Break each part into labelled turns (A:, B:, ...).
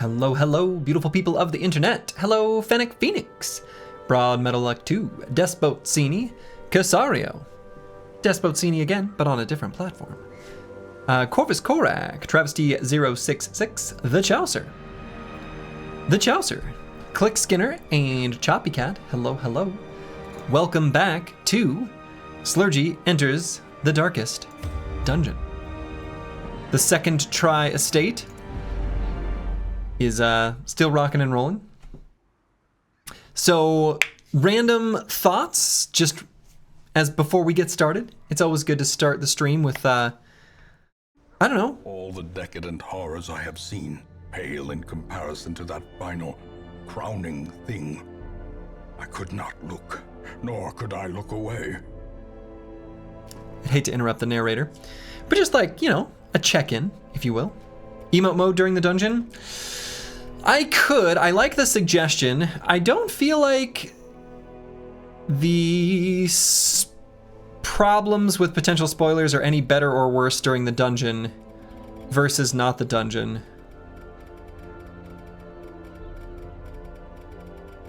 A: Hello, hello, beautiful people of the internet. Hello, Fennec Phoenix, Broad Metal Luck 2, Despot Cini, Casario, Despot Cini again, but on a different platform. Corvus Korak, Travesty 066, The Chaucer, Click Skinner, and Choppy Cat. Hello, hello. Welcome back to Slurgi Enters the Darkest Dungeon. The second try estate is still rocking and rolling. So, random thoughts, just as before we get started. It's always good to start the stream with, I don't know.
B: All the decadent horrors I have seen pale in comparison to that final, crowning thing. I could not look, nor could I look away.
A: I'd hate to interrupt the narrator, but just like, you know, a check-in, if you will. Emote mode during the dungeon? I like the suggestion. I don't feel like the problems with potential spoilers are any better or worse during the dungeon versus not the dungeon.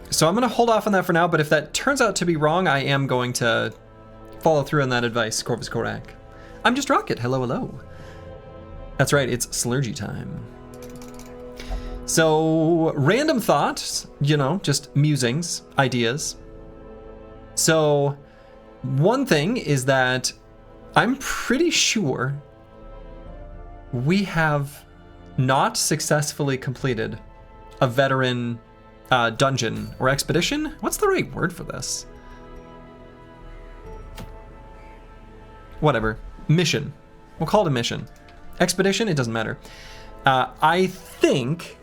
A: So I'm going to hold off on that for now, but if that turns out to be wrong, I am going to follow through on that advice, Corvus Korak. I'm just Rocket. Hello, hello. That's right, it's Slurgi time. So, random thoughts, you know, just musings, ideas. So, one thing is that I'm pretty sure we have not successfully completed a veteran dungeon or expedition. What's the right word for this? Whatever. Mission. We'll call it a mission. Expedition? It doesn't matter. I think,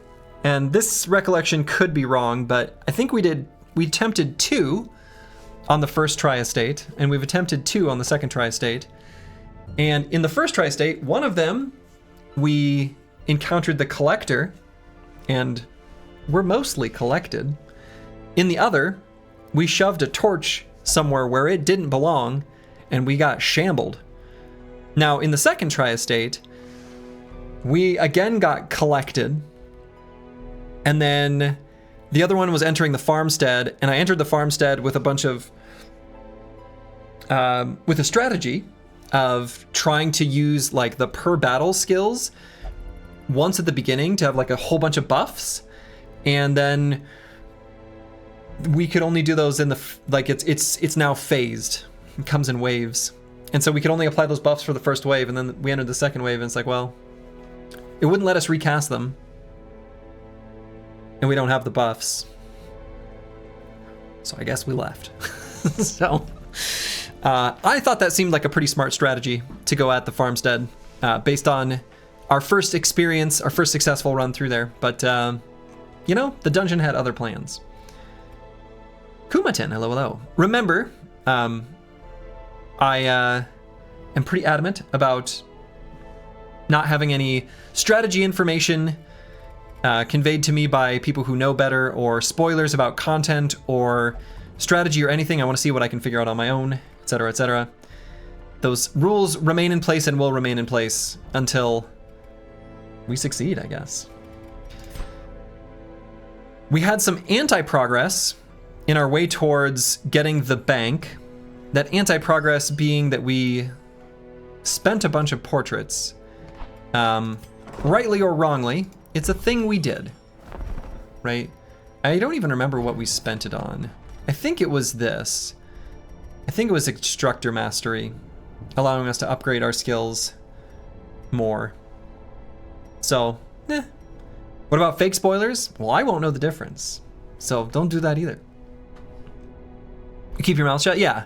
A: and this recollection could be wrong, but I think we attempted 2 on the first try estate, and we've attempted 2 on the second try estate. And in the first try estate, one of them, we encountered the collector, and we're mostly collected. In the other, we shoved a torch somewhere where it didn't belong, and we got shambled. Now, in the second try estate, we again got collected, and then the other one was entering the farmstead, and I entered the farmstead with a bunch of, with a strategy of trying to use like the per battle skills once at the beginning to have like a whole bunch of buffs, and then we could only do those in the, like it's now phased, it comes in waves. And so we could only apply those buffs for the first wave, and then we entered the second wave, and it's like, well, it wouldn't let us recast them. And we don't have the buffs. So I guess we left. So I thought that seemed like a pretty smart strategy to go at the farmstead based on our first experience, our first successful run through there. But, you know, the dungeon had other plans. Kumaten, hello, hello. Remember, I am pretty adamant about not having any strategy information conveyed to me by people who know better, or spoilers about content or strategy or anything. I want to see what I can figure out on my own, etc., etc. Those rules remain in place and will remain in place until we succeed, I guess. We had some anti-progress in our way towards getting the bank. That anti-progress being that we spent a bunch of portraits. Rightly or wrongly, it's a thing we did, right? I don't even remember what we spent it on. I think it was this. I think it was Instructor Mastery, allowing us to upgrade our skills more. So, What about fake spoilers? Well, I won't know the difference, so don't do that either. Keep your mouth shut? Yeah.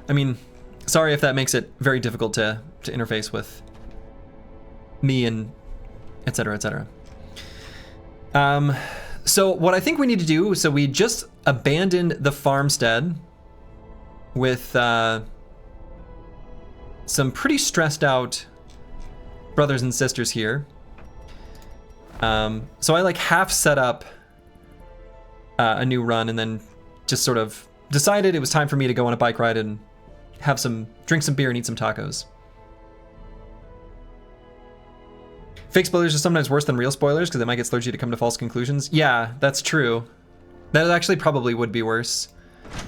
A: I mean, sorry if that makes it very difficult to interface with me and etc., etc. So what I think we need to do, so we just abandoned the farmstead with some pretty stressed out brothers and sisters here. So I like half set up a new run and then just sort of decided it was time for me to go on a bike ride and drink some beer and eat some tacos. Fake spoilers are sometimes worse than real spoilers because they might get Slurgi to come to false conclusions. Yeah, that's true. That actually probably would be worse.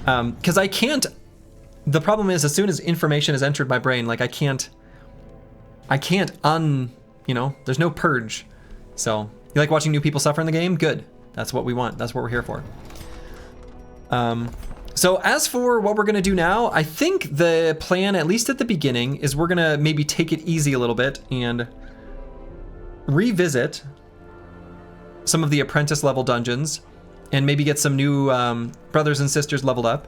A: Because I can't... The problem is, as soon as information has entered my brain, like I can't you know, there's no purge. So, you like watching new people suffer in the game? Good. That's what we want. That's what we're here for. So as for what we're gonna do now, I think the plan, at least at the beginning, is we're gonna maybe take it easy a little bit and revisit some of the apprentice level dungeons and maybe get some new brothers and sisters leveled up.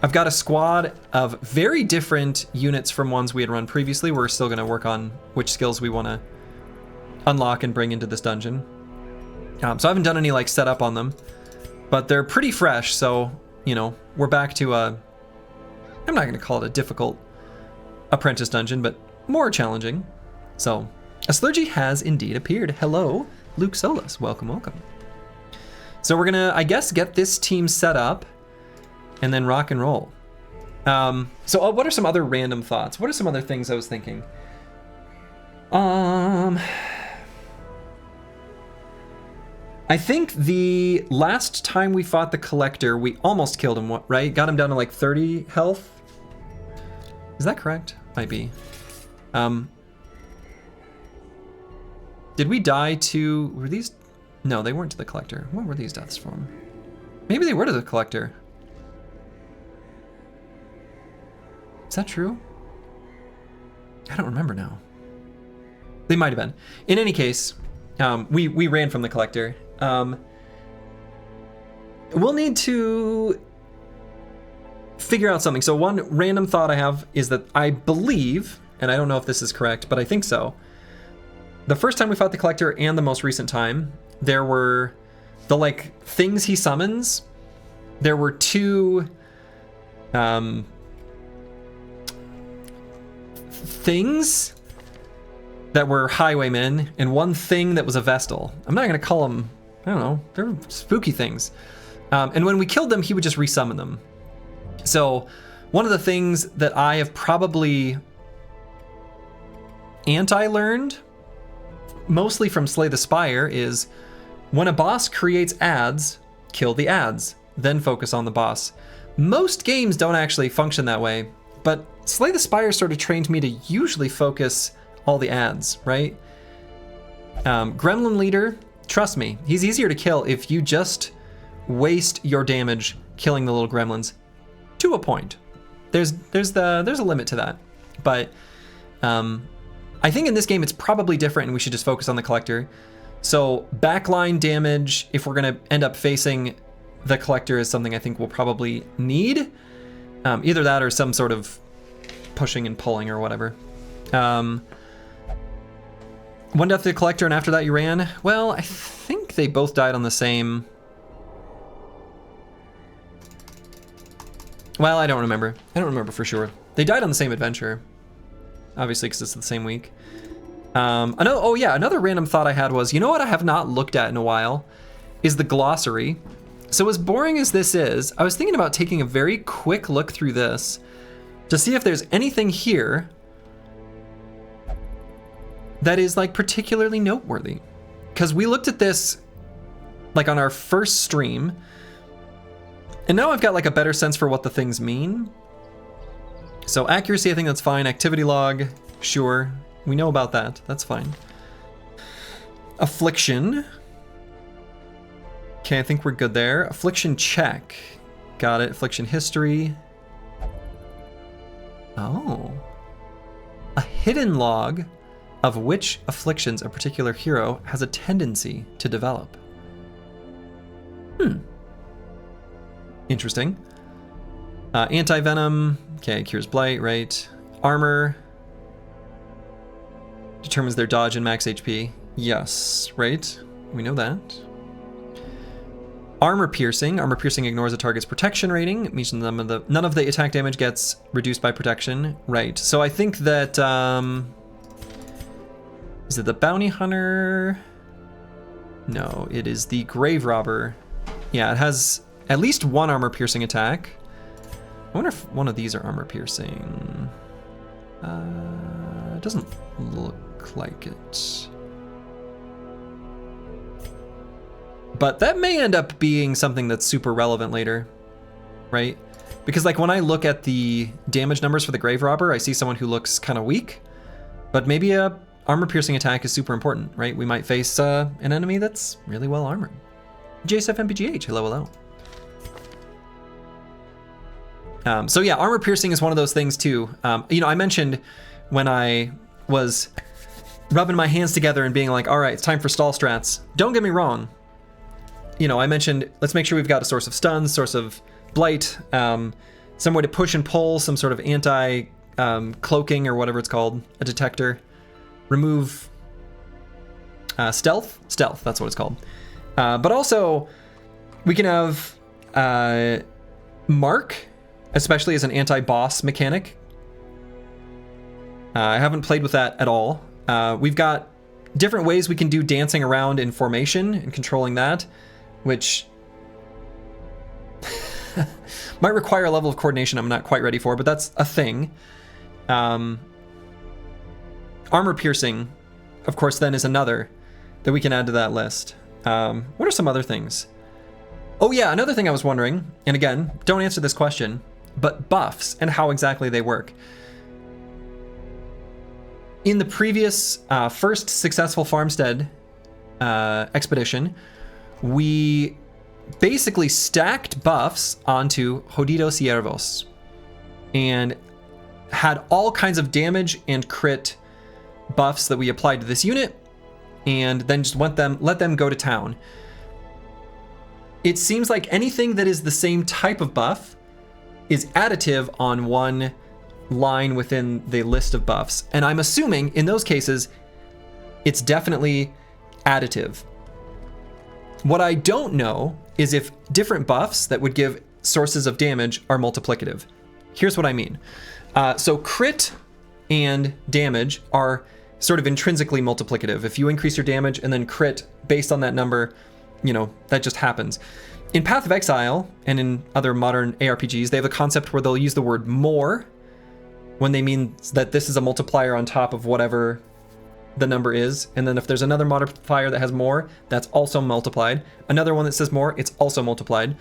A: I've got a squad of very different units from ones we had run previously. We're still gonna work on which skills we wanna unlock and bring into this dungeon. So I haven't done any like setup on them, but they're pretty fresh. So, you know, we're back to I'm not gonna call it a difficult apprentice dungeon, but more challenging. So a Slurgi has indeed appeared. Hello, Luke Solis, welcome, welcome. So we're gonna, I guess, get this team set up and then rock and roll. So what are some other random thoughts? What are some other things I was thinking? I think the last time we fought the Collector, we almost killed him, right? Got him down to like 30 health. Is that correct? Might be. Did we die to, were these? No, they weren't to the Collector. What were these deaths from? Maybe they were to the Collector. Is that true? I don't remember now. They might have been. In any case, we ran from the Collector. We'll need to figure out something. So one random thought I have is that I believe, and I don't know if this is correct, but I think so, the first time we fought the Collector and the most recent time, there were the like things he summons. There were two things that were highwaymen and one thing that was a Vestal. I'm not gonna call them, I don't know, they're spooky things. And when we killed them, he would just resummon them. So one of the things that I have probably anti-learned, mostly from Slay the Spire, is when a boss creates ads, kill the ads, then focus on the boss. Most games don't actually function that way, but Slay the Spire sort of trained me to usually focus all the ads, right? Gremlin Leader, trust me, he's easier to kill if you just waste your damage killing the little gremlins to a point. There's a limit to that, but I think in this game it's probably different and we should just focus on the Collector. So backline damage, if we're gonna end up facing the Collector, is something I think we'll probably need. Either that or some sort of pushing and pulling or whatever. One death to the Collector and after that you ran? Well, I think they both died on the same... Well, I don't remember. I don't remember for sure. They died on the same adventure. Obviously, because it's the same week. Another random thought I had was, you know what I have not looked at in a while? Is the glossary. So as boring as this is, I was thinking about taking a very quick look through this to see if there's anything here that is like particularly noteworthy. Because we looked at this like on our first stream, and now I've got like a better sense for what the things mean. So accuracy, I think that's fine. Activity log, sure. We know about that, that's fine. Affliction. Okay, I think we're good there. Affliction check. Got it, affliction history. Oh. A hidden log of which afflictions a particular hero has a tendency to develop. Interesting. Anti-venom, okay, cures blight, right? Armor determines their dodge and max HP. Yes, right? We know that. Armor piercing ignores a target's protection rating. It means none of the attack damage gets reduced by protection. Right, so I think that, is it the bounty hunter? No, it is the grave robber. Yeah, it has at least one armor piercing attack. I wonder if one of these are armor piercing. It doesn't look like it. But that may end up being something that's super relevant later, right? Because like when I look at the damage numbers for the Grave Robber, I see someone who looks kind of weak, but maybe a armor piercing attack is super important, right? We might face an enemy that's really well armored. JSF MPGH, hello, hello. So yeah, armor piercing is one of those things too. You know, I mentioned when I was rubbing my hands together and being like, all right, it's time for stall strats. Don't get me wrong. You know, I mentioned, let's make sure we've got a source of stuns, source of blight, some way to push and pull, some sort of anti cloaking or whatever it's called, a detector. Remove stealth, that's what it's called. But also we can have mark, especially as an anti-boss mechanic. I haven't played with that at all. We've got different ways we can do dancing around in formation and controlling that, which might require a level of coordination I'm not quite ready for, but that's a thing. Armor piercing, of course, then is another that we can add to that list. What are some other things? Oh yeah, another thing I was wondering, and again, don't answer this question, but buffs and how exactly they work. In the previous first successful farmstead expedition, we basically stacked buffs onto Jodido Ciervos and had all kinds of damage and crit buffs that we applied to this unit, and then just let them go to town. It seems like anything that is the same type of buff is additive on one line within the list of buffs, and I'm assuming in those cases it's definitely additive. What I don't know is if different buffs that would give sources of damage are multiplicative. Here's what I mean. So crit and damage are sort of intrinsically multiplicative. If you increase your damage and then crit based on that number, you know, that just happens. In Path of Exile and in other modern ARPGs, they have a concept where they'll use the word more when they mean that this is a multiplier on top of whatever the number is. And then if there's another modifier that has more, that's also multiplied. Another one that says more, it's also multiplied.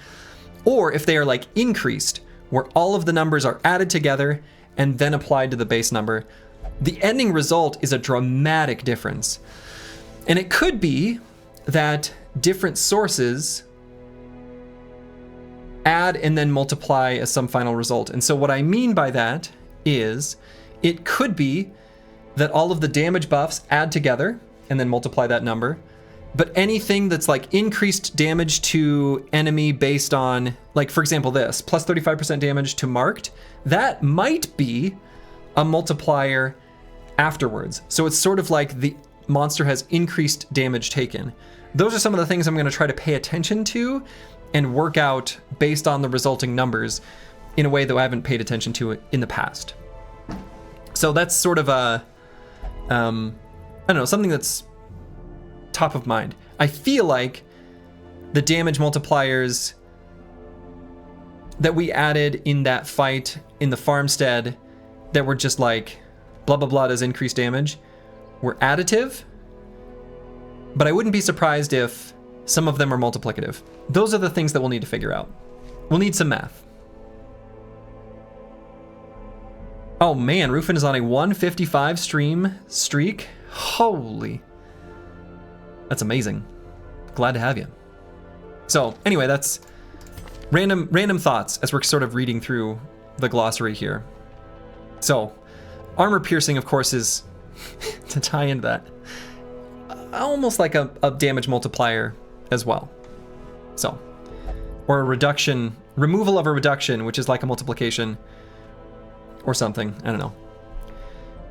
A: Or if they are like increased, where all of the numbers are added together and then applied to the base number, the ending result is a dramatic difference. And it could be that different sources add and then multiply as some final result. And so what I mean by that is it could be that all of the damage buffs add together and then multiply that number. But anything that's like increased damage to enemy based on, like for example this, plus 35% damage to marked, that might be a multiplier afterwards. So it's sort of like the monster has increased damage taken. Those are some of the things I'm going to try to pay attention to and work out based on the resulting numbers in a way that I haven't paid attention to in the past. So that's sort of a, I don't know, something that's top of mind. I feel like the damage multipliers that we added in that fight in the farmstead that were just like blah blah blah does increased damage were additive, but I wouldn't be surprised if some of them are multiplicative. Those are the things that we'll need to figure out. We'll need some math. Oh man, Rufin is on a 155 stream streak. Holy. That's amazing. Glad to have you. So anyway, that's random thoughts as we're sort of reading through the glossary here. So armor piercing, of course, is to tie into that, almost like a damage multiplier as well. So, or a reduction, removal of a reduction, which is like a multiplication or something. I don't know.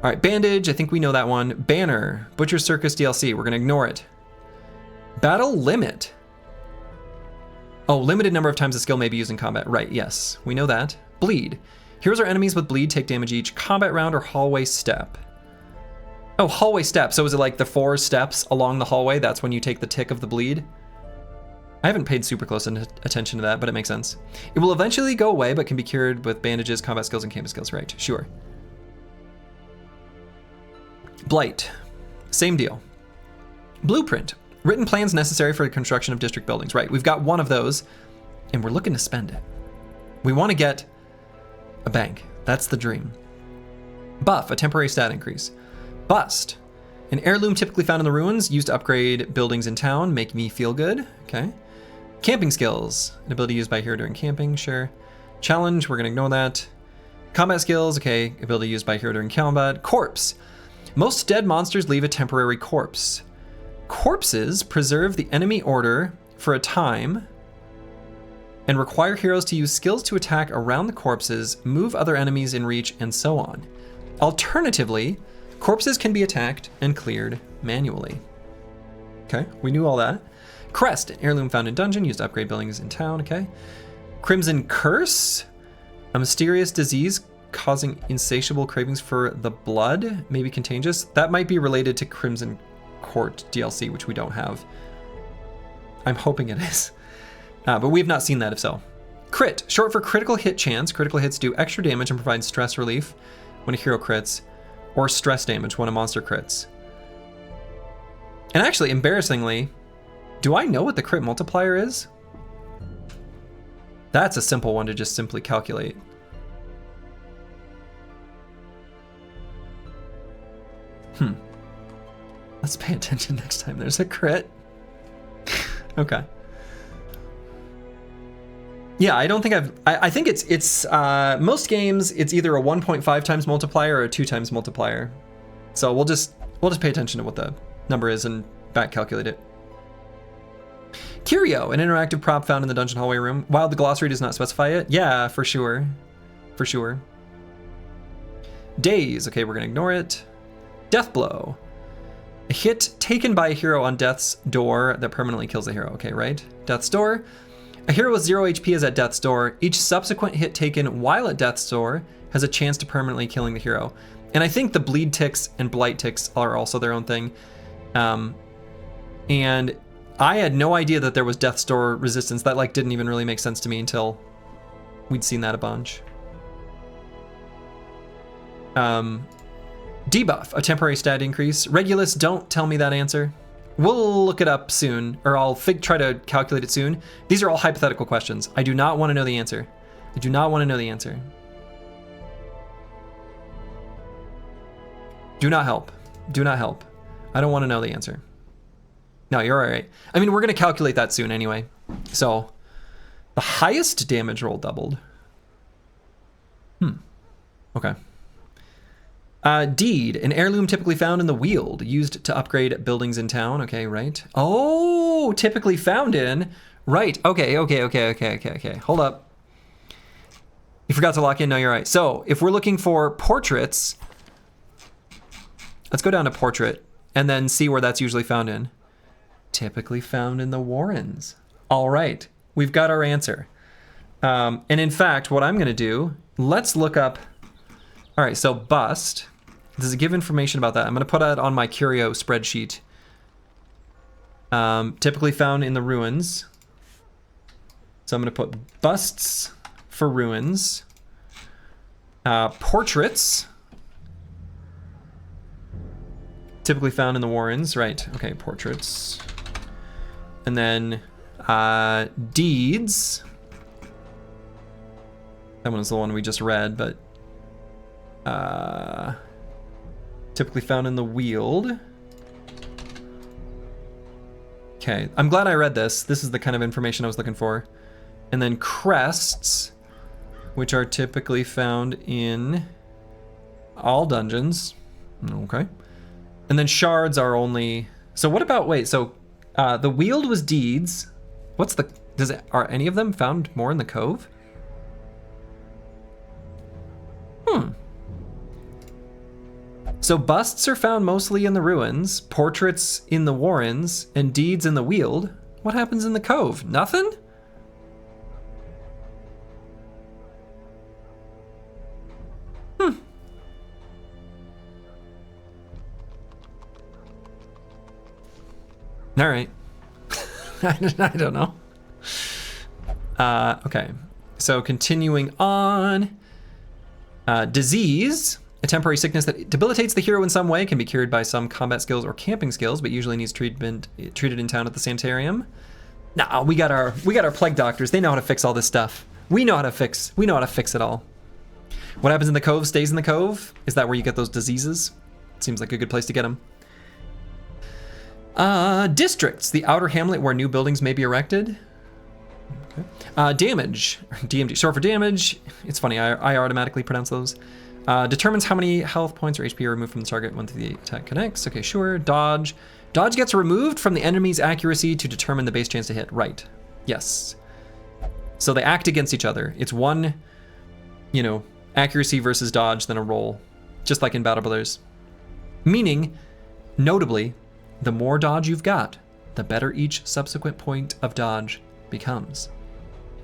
A: All right, bandage, I think we know that one. Banner, Butcher Circus DLC, we're gonna ignore it. Battle limit. Oh, limited number of times the skill may be used in combat. Right, yes, we know that. Bleed. Heroes or enemies with bleed take damage each combat round or hallway step. Oh, hallway step. So is it like the 4 steps along the hallway? That's when you take the tick of the bleed? I haven't paid super close attention to that, but it makes sense. It will eventually go away, but can be cured with bandages, combat skills, and canvas skills. Right, sure. Blight. Same deal. Blueprint. Written plans necessary for the construction of district buildings. Right, we've got one of those, and we're looking to spend it. We want to get a bank. That's the dream. Buff, a temporary stat increase. Bust, an heirloom typically found in the ruins, used to upgrade buildings in town, make me feel good. Okay. Camping skills, an ability used by hero during camping, sure. Challenge, we're going to ignore that. Combat skills, okay, ability used by hero during combat. Corpse, most dead monsters leave a temporary corpse. Corpses preserve the enemy order for a time and require heroes to use skills to attack around the corpses, move other enemies in reach, and so on. Alternatively, corpses can be attacked and cleared manually. Okay, we knew all that. Crest, an heirloom found in dungeon, used to upgrade buildings in town, okay. Crimson Curse, a mysterious disease causing insatiable cravings for the blood, maybe contagious. That might be related to Crimson Court DLC, which we don't have. I'm hoping it is. But we have not seen that if so. Crit, short for critical hit chance. Critical hits do extra damage and provide stress relief when a hero crits, or stress damage when a monster crits. And actually, embarrassingly, do I know what the crit multiplier is? That's a simple one to just simply calculate. Let's pay attention next time there's a crit. Okay. Yeah, I don't think I think it's most games it's either a 1.5 times multiplier or a 2 times multiplier. So we'll just pay attention to what the number is and back calculate it. Curio, an interactive prop found in the dungeon hallway room. While the glossary does not specify it. Yeah, for sure. For sure. Daze, okay, we're gonna ignore it. Death blow. A hit taken by a hero on death's door that permanently kills the hero. Okay, right? Death's door. A hero with 0 HP is at death's door. Each subsequent hit taken while at death's door has a chance to permanently killing the hero. And I think the bleed ticks and blight ticks are also their own thing. And I had no idea that there was death's door resistance. That like didn't even really make sense to me until we'd seen that a bunch. Debuff, a temporary stat increase. Regulus, don't tell me that answer. We'll look it up soon, or I'll try to calculate it soon. These are all hypothetical questions. I do not want to know the answer. I do not want to know the answer. Do not help. Do not help. I don't want to know the answer. No, you're all right. I mean, we're going to calculate that soon anyway. So, the highest damage roll doubled. Okay. Deed, an heirloom typically found in the Weald, used to upgrade buildings in town. Okay, right. Oh, typically found in. Right. Okay. Hold up. You forgot to lock in. No, you're right. So if we're looking for portraits, let's go down to portrait and then see where that's usually found in. Typically found in the Warrens. All right. We've got our answer. And in fact, what I'm going to do, let's look up. All right. So bust. Does it give information about that? I'm going to put that on my Curio spreadsheet. Typically found in the ruins. So I'm going to put busts for ruins. Portraits. Typically found in the Warrens. Right. Okay, portraits. And then deeds. That one's the one we just read, but typically found in the Weald. Okay, I'm glad I read this. This is the kind of information I was looking for. And then crests, which are typically found in all dungeons. Okay. And then shards are only... So what about... Wait, so the Weald was deeds. What's the... Are any of them found more in the Cove? So busts are found mostly in the ruins, portraits in the Warrens, and deeds in the Weald. What happens in the Cove? Nothing? All right. I don't know. Okay. So continuing on. Disease. A temporary sickness that debilitates the hero in some way can be cured by some combat skills or camping skills, but usually needs treated in town at the sanitarium. Nah, we got our plague doctors. They know how to fix all this stuff. We know how to fix it all. What happens in the cove stays in the cove. Is that where you get those diseases? Seems like a good place to get them. Districts, the outer hamlet where new buildings may be erected. Okay. Damage, DMG, short for damage. It's funny, I automatically pronounce those. Determines how many health points or HP are removed from the target when the attack connects. Okay, sure. Dodge. Dodge gets removed from the enemy's accuracy to determine the base chance to hit. Right. Yes. So they act against each other. It's one, accuracy versus dodge, then a roll. Just like in Battle Brothers. Meaning, notably, the more dodge you've got, the better each subsequent point of dodge becomes.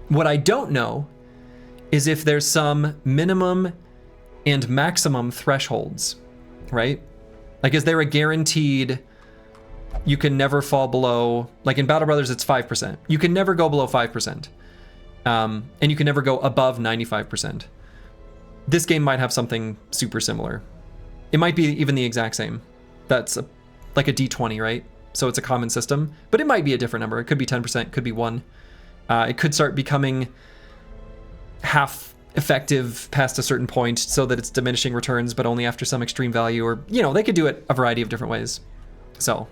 A: What I don't know is if there's some minimum and maximum thresholds, right? Like, is there a guaranteed you can never fall below, like in Battle Brothers, it's 5%. You can never go below 5%. And you can never go above 95%. This game might have something super similar. It might be even the exact same. That's like a D20, right? So it's a common system, but it might be a different number. It could be 10%, could be 1. It could start becoming half effective past a certain point so that it's diminishing returns, but only after some extreme value, or, they could do it a variety of different ways. So,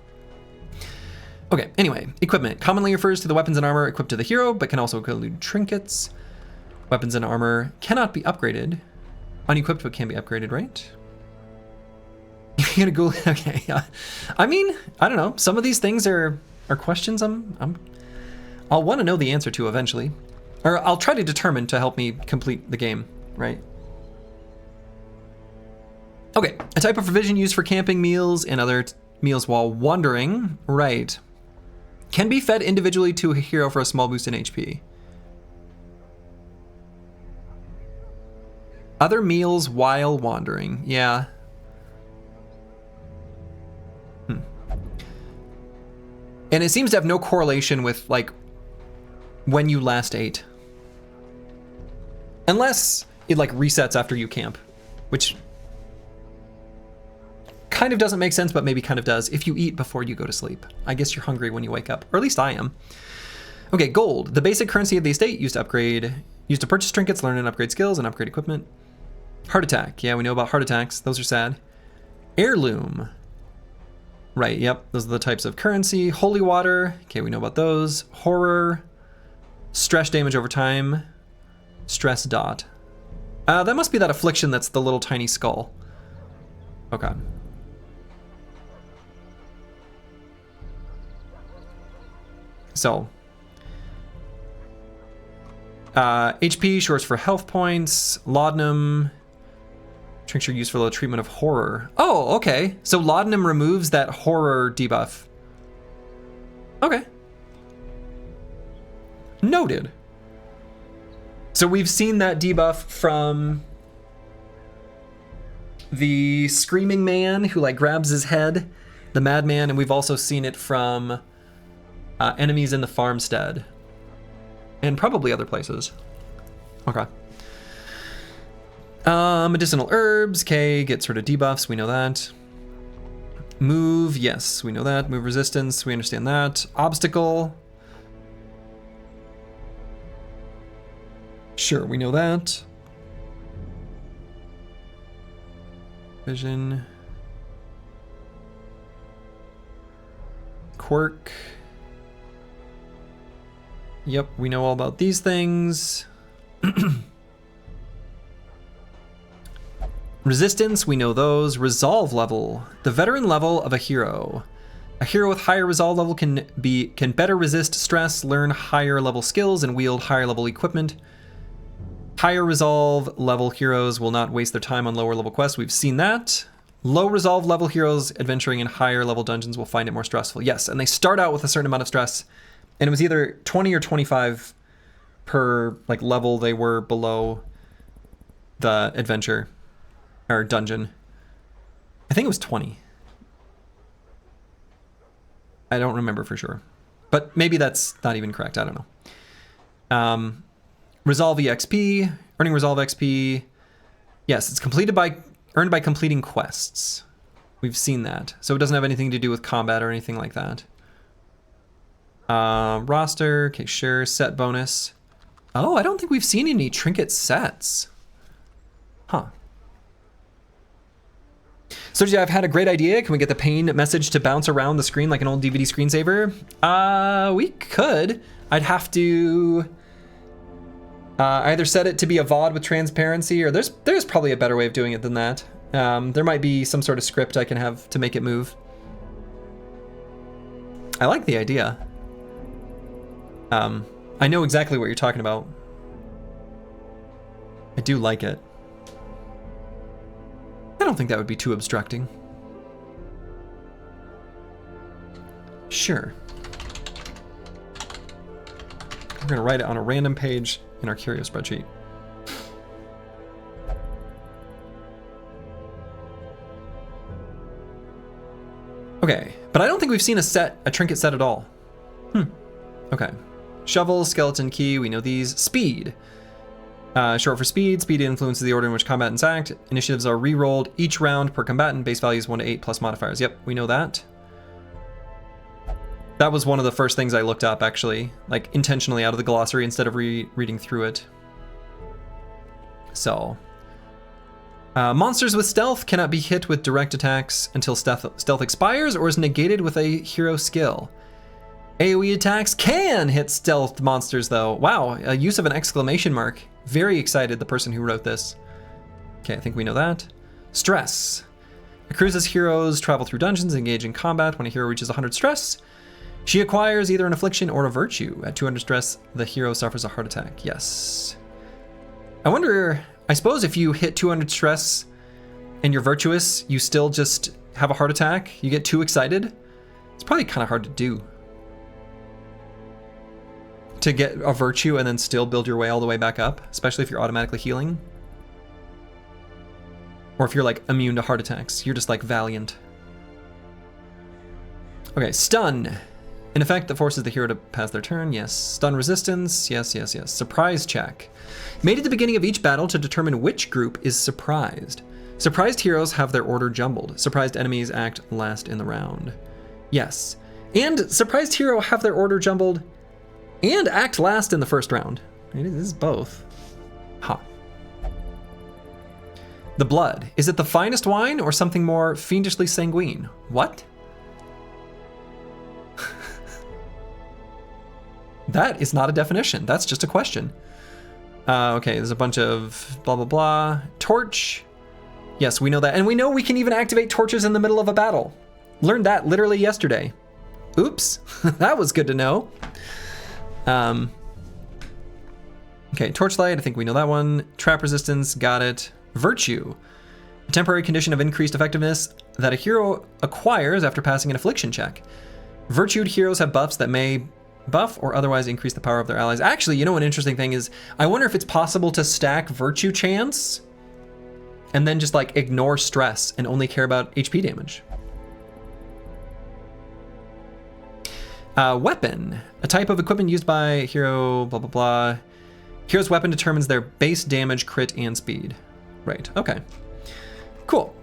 A: okay, anyway, equipment commonly refers to the weapons and armor equipped to the hero, but can also include trinkets. Weapons and armor cannot be upgraded. Unequipped, but can be upgraded, right? You're gonna go, okay, yeah. I mean, I don't know. Some of these things are questions I'll want to know the answer to eventually. Or I'll try to determine to help me complete the game, right? Okay, a type of provision used for camping meals and other meals while wandering, right? Can be fed individually to a hero for a small boost in HP. Other meals while wandering, yeah. And it seems to have no correlation with, like, when you last ate. Unless it, like, resets after you camp, which kind of doesn't make sense, but maybe kind of does. If you eat before you go to sleep, I guess you're hungry when you wake up, or at least I am. Okay, gold, the basic currency of the estate, used to purchase trinkets, learn and upgrade skills, and upgrade equipment. Heart attack, yeah, we know about heart attacks. Those are sad. Heirloom. Right, yep, those are the types of currency. Holy water, okay, we know about those. Horror, stress damage over time, stress dot. That must be that affliction that's the little tiny skull. Okay. So, HP, shorts for health points. Laudanum, drinks are used for the treatment of horror. Oh, okay. So laudanum removes that horror debuff. Okay. Noted. So we've seen that debuff from the screaming man who, like, grabs his head, the madman, and we've also seen it from enemies in the farmstead. And probably other places. Okay. Medicinal herbs, okay, gets rid of debuffs, we know that. Move, yes, we know that. Move resistance, we understand that. Obstacle. Sure, we know that. Vision. Quirk. Yep, we know all about these things. Resistance, we know those. Resolve level, the veteran level of a hero. A hero with higher resolve level can better resist stress, learn higher level skills, and wield higher level equipment. Higher resolve level heroes will not waste their time on lower level quests. We've seen that. Low resolve level heroes adventuring in higher level dungeons will find it more stressful. Yes, and they start out with a certain amount of stress, and it was either 20 or 25 per, like, level they were below the adventure or dungeon. I think it was 20. I don't remember for sure, but maybe that's not even correct. I don't know. Resolve EXP, earning Resolve XP. Yes, it's completed by Earned by completing quests. We've seen that. So it doesn't have anything to do with combat or anything like that. Roster, okay, sure. Set bonus. Oh, I don't think we've seen any trinket sets. Huh. So yeah, I've had a great idea. Can we get the pain message to bounce around the screen like an old DVD screensaver? We could. I'd have to either set it to be a VOD with transparency, or there's probably a better way of doing it than that. There might be some sort of script I can have to make it move. I like the idea. I know exactly what you're talking about. I do like it. I don't think that would be too obstructing. Sure. We're gonna write it on a random page in our curio spreadsheet. Okay, but I don't think we've seen a trinket set at all. Okay. Shovel, skeleton key, we know these. Speed. Short for speed. Speed influences the order in which combatants act. Initiatives are re-rolled each round per combatant. Base value is 1 to 8 plus modifiers. Yep, we know that. That was one of the first things I looked up, actually, like intentionally out of the glossary instead of reading through it. So, monsters with stealth cannot be hit with direct attacks until stealth expires or is negated with a hero skill. AoE attacks can hit stealth monsters though. Wow, a use of an exclamation mark. Very excited, the person who wrote this. Okay, I think we know that. Stress. Accrues as heroes travel through dungeons and engage in combat. When a hero reaches 100 stress, she acquires either an affliction or a virtue. At 200 stress, the hero suffers a heart attack. Yes. I wonder, I suppose if you hit 200 stress and you're virtuous, you still just have a heart attack? You get too excited? It's probably kind of hard to do. To get a virtue and then still build your way all the way back up, especially if you're automatically healing. Or if you're like immune to heart attacks, you're just like valiant. Okay, stun. In effect, that forces the hero to pass their turn. Yes. Stun resistance. Yes, yes, yes. Surprise check. Made at the beginning of each battle to determine which group is surprised. Surprised heroes have their order jumbled. Surprised enemies act last in the round. Yes. And surprised hero have their order jumbled and act last in the first round. It is both. Ha. The blood. Is it the finest wine or something more fiendishly sanguine? What? That is not a definition. That's just a question. Okay, there's a bunch of blah, blah, blah. Torch. Yes, we know that. And we know we can even activate torches in the middle of a battle. Learned that literally yesterday. Oops. That was good to know. Okay, torchlight, I think we know that one. Trap resistance, got it. Virtue. A temporary condition of increased effectiveness that a hero acquires after passing an affliction check. Virtued heroes have buffs that may buff or otherwise increase the power of their allies. Actually, you know, an interesting thing is, I wonder if it's possible to stack virtue chance and then just like ignore stress and only care about HP damage. Weapon, a type of equipment used by hero, blah, blah, blah. Hero's weapon determines their base damage, crit, and speed. Right, okay. Cool.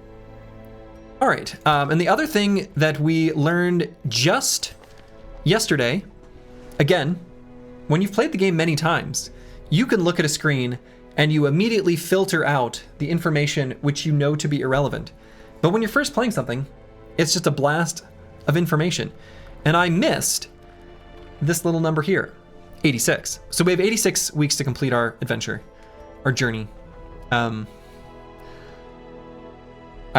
A: All right, and the other thing that we learned just yesterday, again, when you've played the game many times, you can look at a screen and you immediately filter out the information which you know to be irrelevant. But when you're first playing something, it's just a blast of information. And I missed this little number here, 86. So we have 86 weeks to complete our adventure, our journey. I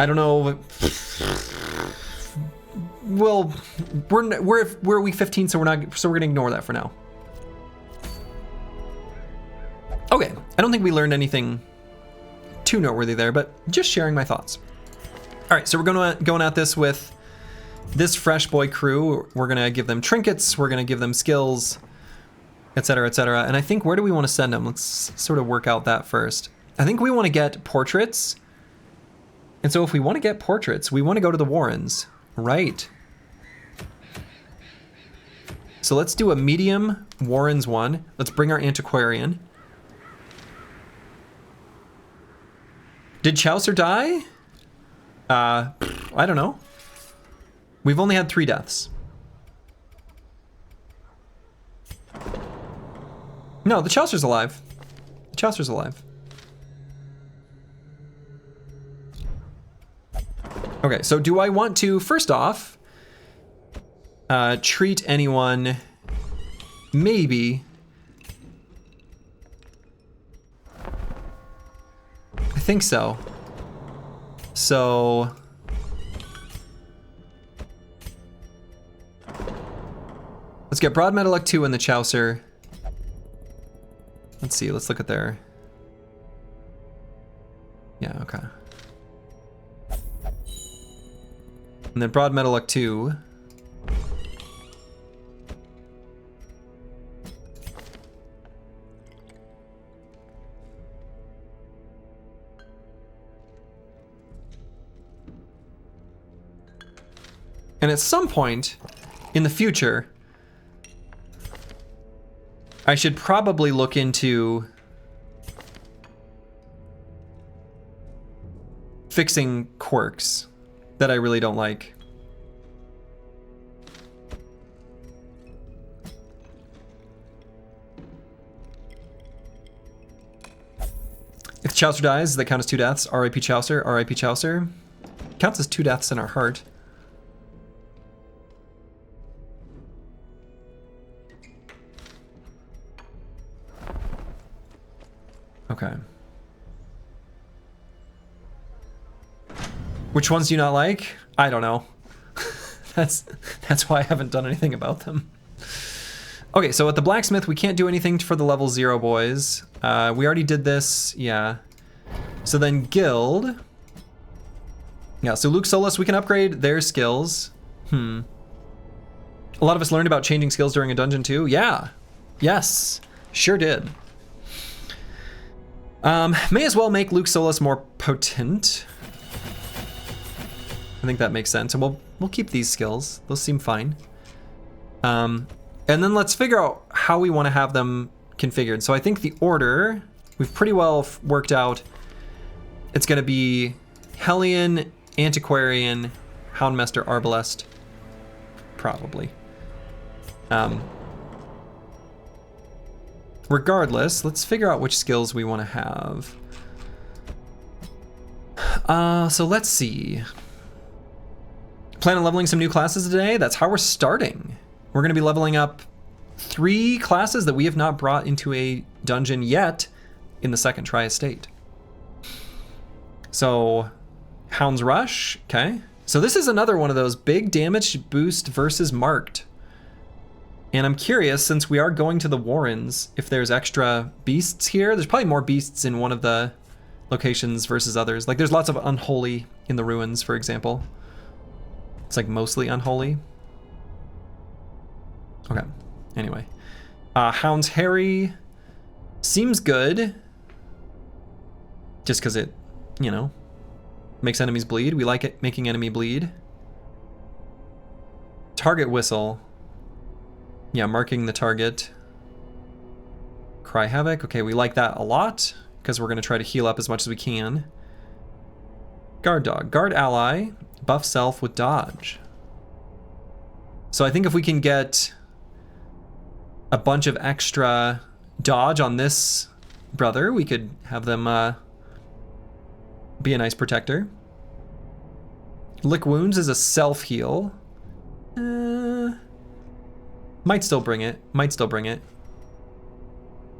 A: don't know. Well, we're week 15, so we're gonna ignore that for now. Okay, I don't think we learned anything too noteworthy there, but just sharing my thoughts. All right, so we're going at this with this fresh boy crew. We're gonna give them trinkets, we're gonna give them skills, etc., etc. And I think, where do we want to send them? Let's sort of work out that first. I think we want to get portraits. And so if we want to get portraits, we want to go to the Warrens, right? So let's do a medium Warrens one. Let's bring our antiquarian. Did Chaucer die? I don't know. We've only had 3 deaths. No, the Chaucer's alive. The Chaucer's alive. Okay, so do I want to, first off, treat anyone, maybe. I think so. So, let's get Broad Metallic 2 in the Chaucer. Let's see, let's look at their, yeah, okay. And then Broad Metallic 2. And at some point in the future, I should probably look into fixing quirks that I really don't like. If Chaucer dies, does that count as 2 deaths? R.I.P. Chaucer, R.I.P. Chaucer. Counts as 2 deaths in our heart. Okay. Which ones do you not like? I don't know. That's why I haven't done anything about them. Okay, so at the blacksmith, we can't do anything for the level 0 boys. We already did this, yeah. So then guild. Yeah, so Luke Solus, we can upgrade their skills. A lot of us learned about changing skills during a dungeon too. Yeah, yes, sure did. May as well make Luke Solus more potent. I think that makes sense, and we'll keep these skills. Those seem fine. And then let's figure out how we want to have them configured. So I think the order we've pretty well worked out. It's going to be Hellion, Antiquarian, Houndmaster, Arbalest, probably. Regardless, let's figure out which skills we want to have. So let's see. Plan on leveling some new classes today? That's how we're starting. We're going to be leveling up 3 classes that we have not brought into a dungeon yet in the second Tri-Estate. So, Hound's Rush, okay. So this is another one of those big damage boost versus marked. And I'm curious, since we are going to the Warrens, if there's extra beasts here. There's probably more beasts in one of the locations versus others. Like there's lots of Unholy in the Ruins, for example. It's like mostly Unholy. Okay, anyway. Hound's Harry seems good. Just because it, you know, makes enemies bleed. We like it making enemy bleed. Target Whistle. Yeah, marking the target. Cry Havoc. Okay, we like that a lot because we're going to try to heal up as much as we can. Guard Dog. Guard Ally. Buff self with dodge. So I think if we can get a bunch of extra dodge on this brother, we could have them be a nice protector. Lick Wounds is a self-heal. Might still bring it. Might still bring it.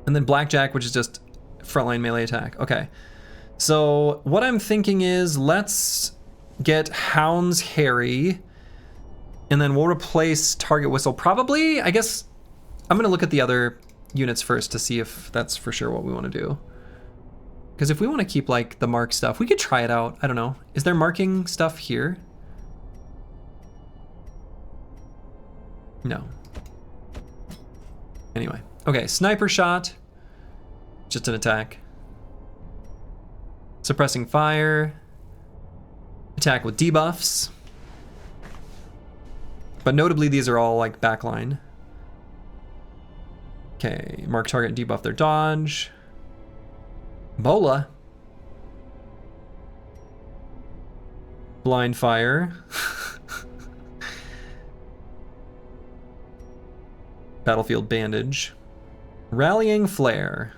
A: And then Blackjack, which is just frontline melee attack. Okay. So what I'm thinking is let's get Hound's Harry, and then we'll replace Target Whistle. Probably, I guess, I'm gonna look at the other units first to see if that's for sure what we want to do. Because if we want to keep like the mark stuff, we could try it out. I don't know. Is there marking stuff here? No. Anyway. Okay, Sniper Shot. Just an attack. Suppressing Fire. Attack with debuffs. But notably, these are all like backline. Okay, mark target and debuff their dodge. Bola. Blind fire. Battlefield bandage. Rallying flare.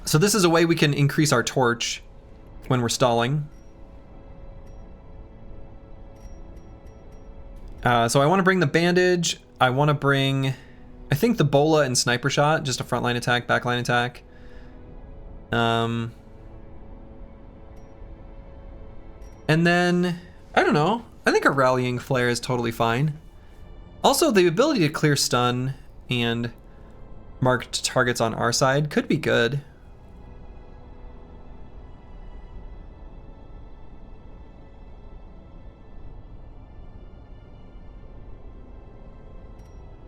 A: So this is a way we can increase our torch when we're stalling. So I want to bring the bandage. I want to bring, I think, the bola and sniper shot, just a frontline attack, backline attack. And then, I don't know. I think a rallying flare is totally fine. Also, the ability to clear stun and marked targets on our side could be good.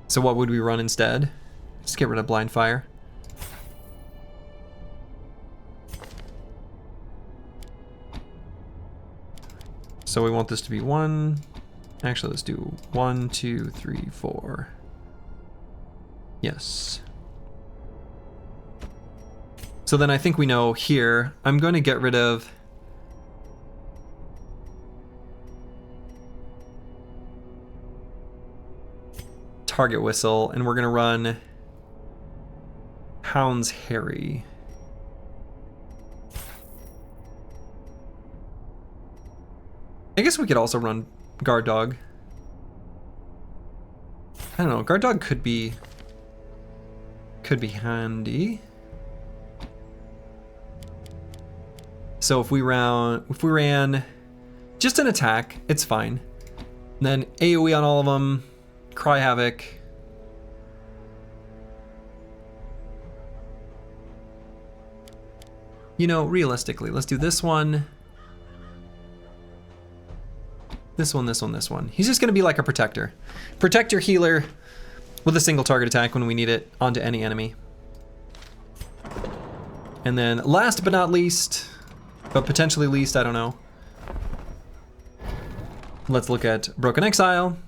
A: So what would we run instead? Just get rid of blind fire. So we want this to be 1. Actually, let's do 1, 2, 3, 4. Yes. So then I think we know here, I'm going to get rid of target whistle, and we're going to run Hound's Harry. I guess we could also run Guard Dog. I don't know, Guard Dog could be handy. So if we ran just an attack, it's fine. And then AoE on all of them, Cry Havoc. You know, realistically, let's do this one. This one, this one, this one. He's just gonna be like a protector. Protector healer with a single target attack when we need it onto any enemy. And then last but not least, but potentially least, I don't know. Let's look at Broken Exile.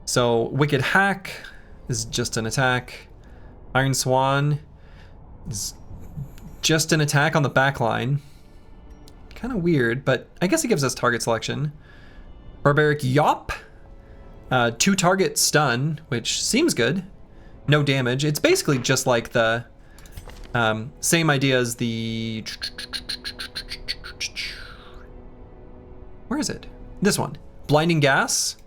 A: So Wicked Hack is just an attack. Iron Swan is just an attack on the back line. Kind of weird, but I guess it gives us target selection. Barbaric Yop, 2 target stun, which seems good. No damage. It's basically just like the same idea as the... Where is it? This one. Blinding Gas.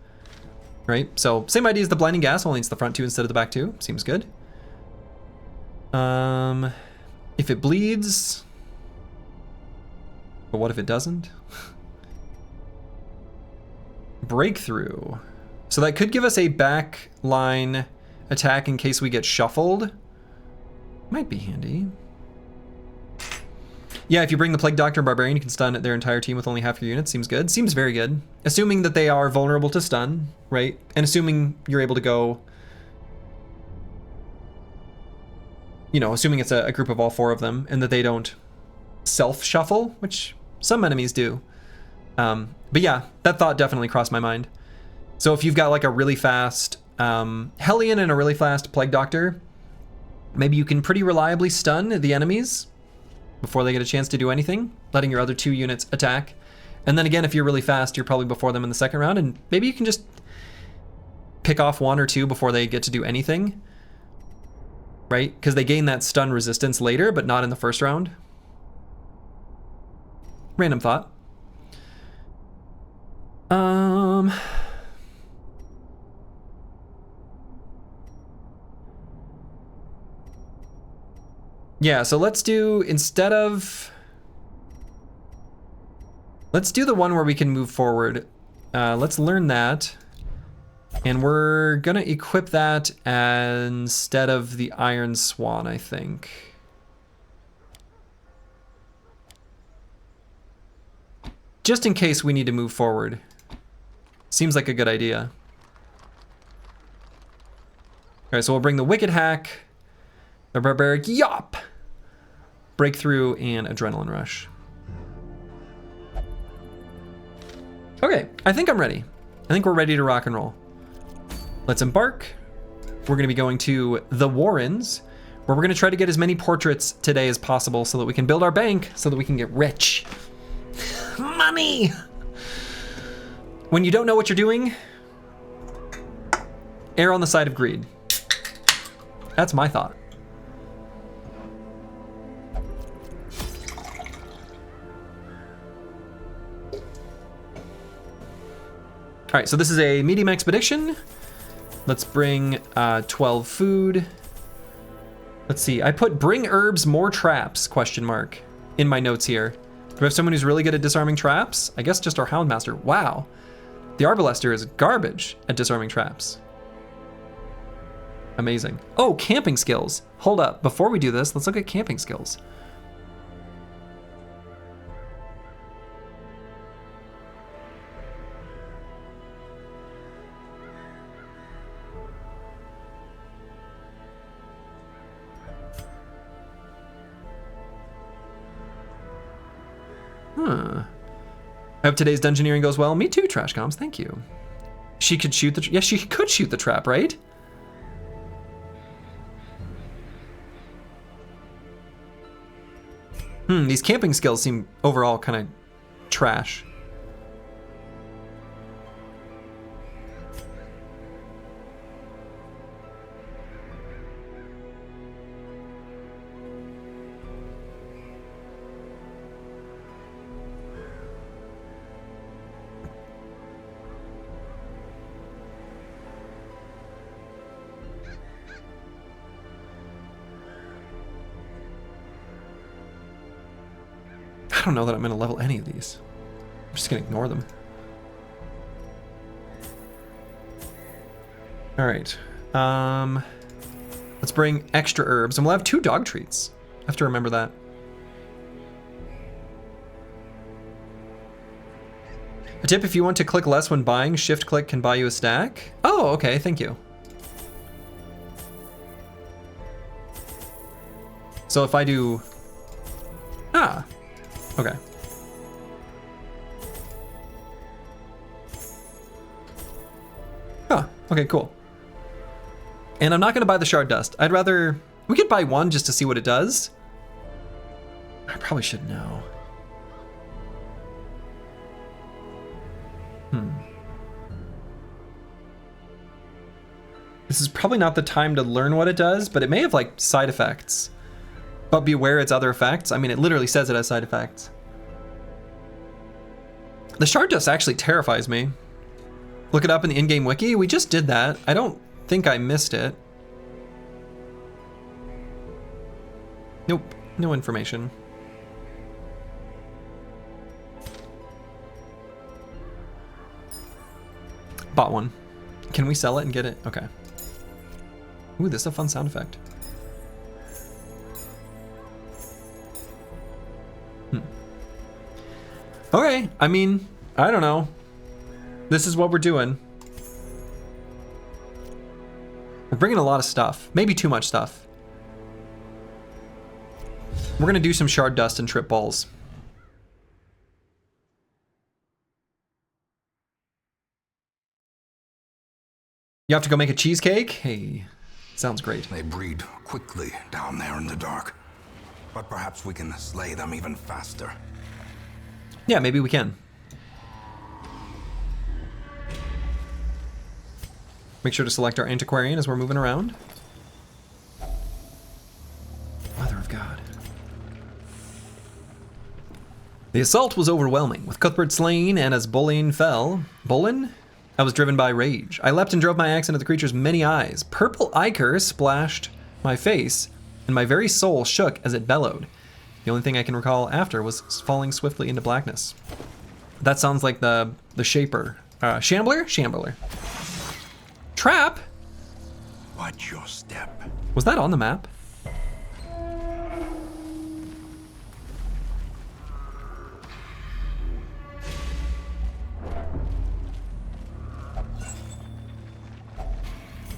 A: Right? So same idea as the Blinding Gas, only it's the front 2 instead of the back 2. Seems good. If it bleeds... But what if it doesn't? Breakthrough. So that could give us a back line attack in case we get shuffled. Might be handy. Yeah, if you bring the Plague Doctor and Barbarian, you can stun their entire team with only half your units. Seems good. Seems very good. Assuming that they are vulnerable to stun, right? And assuming you're able to go... You know, assuming it's a group of all 4 of them, and that they don't self-shuffle, which some enemies do. But yeah, that thought definitely crossed my mind. So if you've got like a really fast Hellion and a really fast Plague Doctor, maybe you can pretty reliably stun the enemies before they get a chance to do anything, letting your other 2 units attack. And then again, if you're really fast, you're probably before them in the second round, and maybe you can just pick off 1 or 2 before they get to do anything, right? Because they gain that stun resistance later, but not in the first round. Random thought. Yeah, so let's do, instead of... Let's do the one where we can move forward. Let's learn that. And we're gonna equip that instead of the Iron Swan, I think. Just in case we need to move forward. Seems like a good idea. Alright, so we'll bring the Wicked Hack, the Barbaric Yop, Breakthrough, and Adrenaline Rush. Okay, I think I'm ready. I think we're ready to rock and roll. Let's embark. we're going to be going to the Warrens, where we're going to try to get as many portraits today as possible so that we can build our bank, so that we can get rich. Money! When you don't know what you're doing, err on the side of greed. That's my thought. All right, so this is a medium expedition. Let's bring 12 food. Let's see, I put bring herbs, more traps, question mark, in my notes here. Do we have someone who's really good at disarming traps? I guess just our Houndmaster. Wow. The Arbalester is garbage at disarming traps. Amazing. Oh, camping skills. Hold up, before we do this, let's look at camping skills. Huh. I hope today's dungeoneering goes well. Me too, Trash Comms, thank you. She could shoot the, yes, she could shoot the trap, right? These camping skills seem overall kind of trash. I don't know that I'm going to level any of these. I'm just going to ignore them. All right. Let's bring extra herbs, and we'll have 2 dog treats. I have to remember that. A tip, if you want to click less when buying, shift click can buy you a stack. Oh, okay, thank you. So if I do... Ah, okay. Oh, okay, cool. And I'm not gonna buy the shard dust. I'd rather, we could buy 1 just to see what it does. I probably should know. This is probably not the time to learn what it does, but it may have like side effects. But beware its other effects. I mean, it literally says it has side effects. The shard dust actually terrifies me. Look it up in the in-game wiki. We just did that. I don't think I missed it. Nope, no information. Bought one. Can we sell it and get it? Okay. Ooh, this is a fun sound effect. Okay, I mean, I don't know. This is what we're doing. We're bringing a lot of stuff. Maybe too much stuff. We're gonna do some shard dust and trip balls. You have to go make a cheesecake? Hey, sounds great.
B: They breed quickly down there in the dark. But perhaps we can slay them even faster.
A: Yeah, maybe we can. Make sure to select our antiquarian as we're moving around. Mother of God. The assault was overwhelming, with Cuthbert slain, and as Bolin fell... Bolin? I was driven by rage. I leapt and drove my axe into the creature's many eyes. Purple ichor splashed my face, and my very soul shook as it bellowed. The only thing I can recall after was falling swiftly into blackness. That sounds like the Shaper. Shambler? Shambler. Trap?
B: Watch your step.
A: Was that on the map?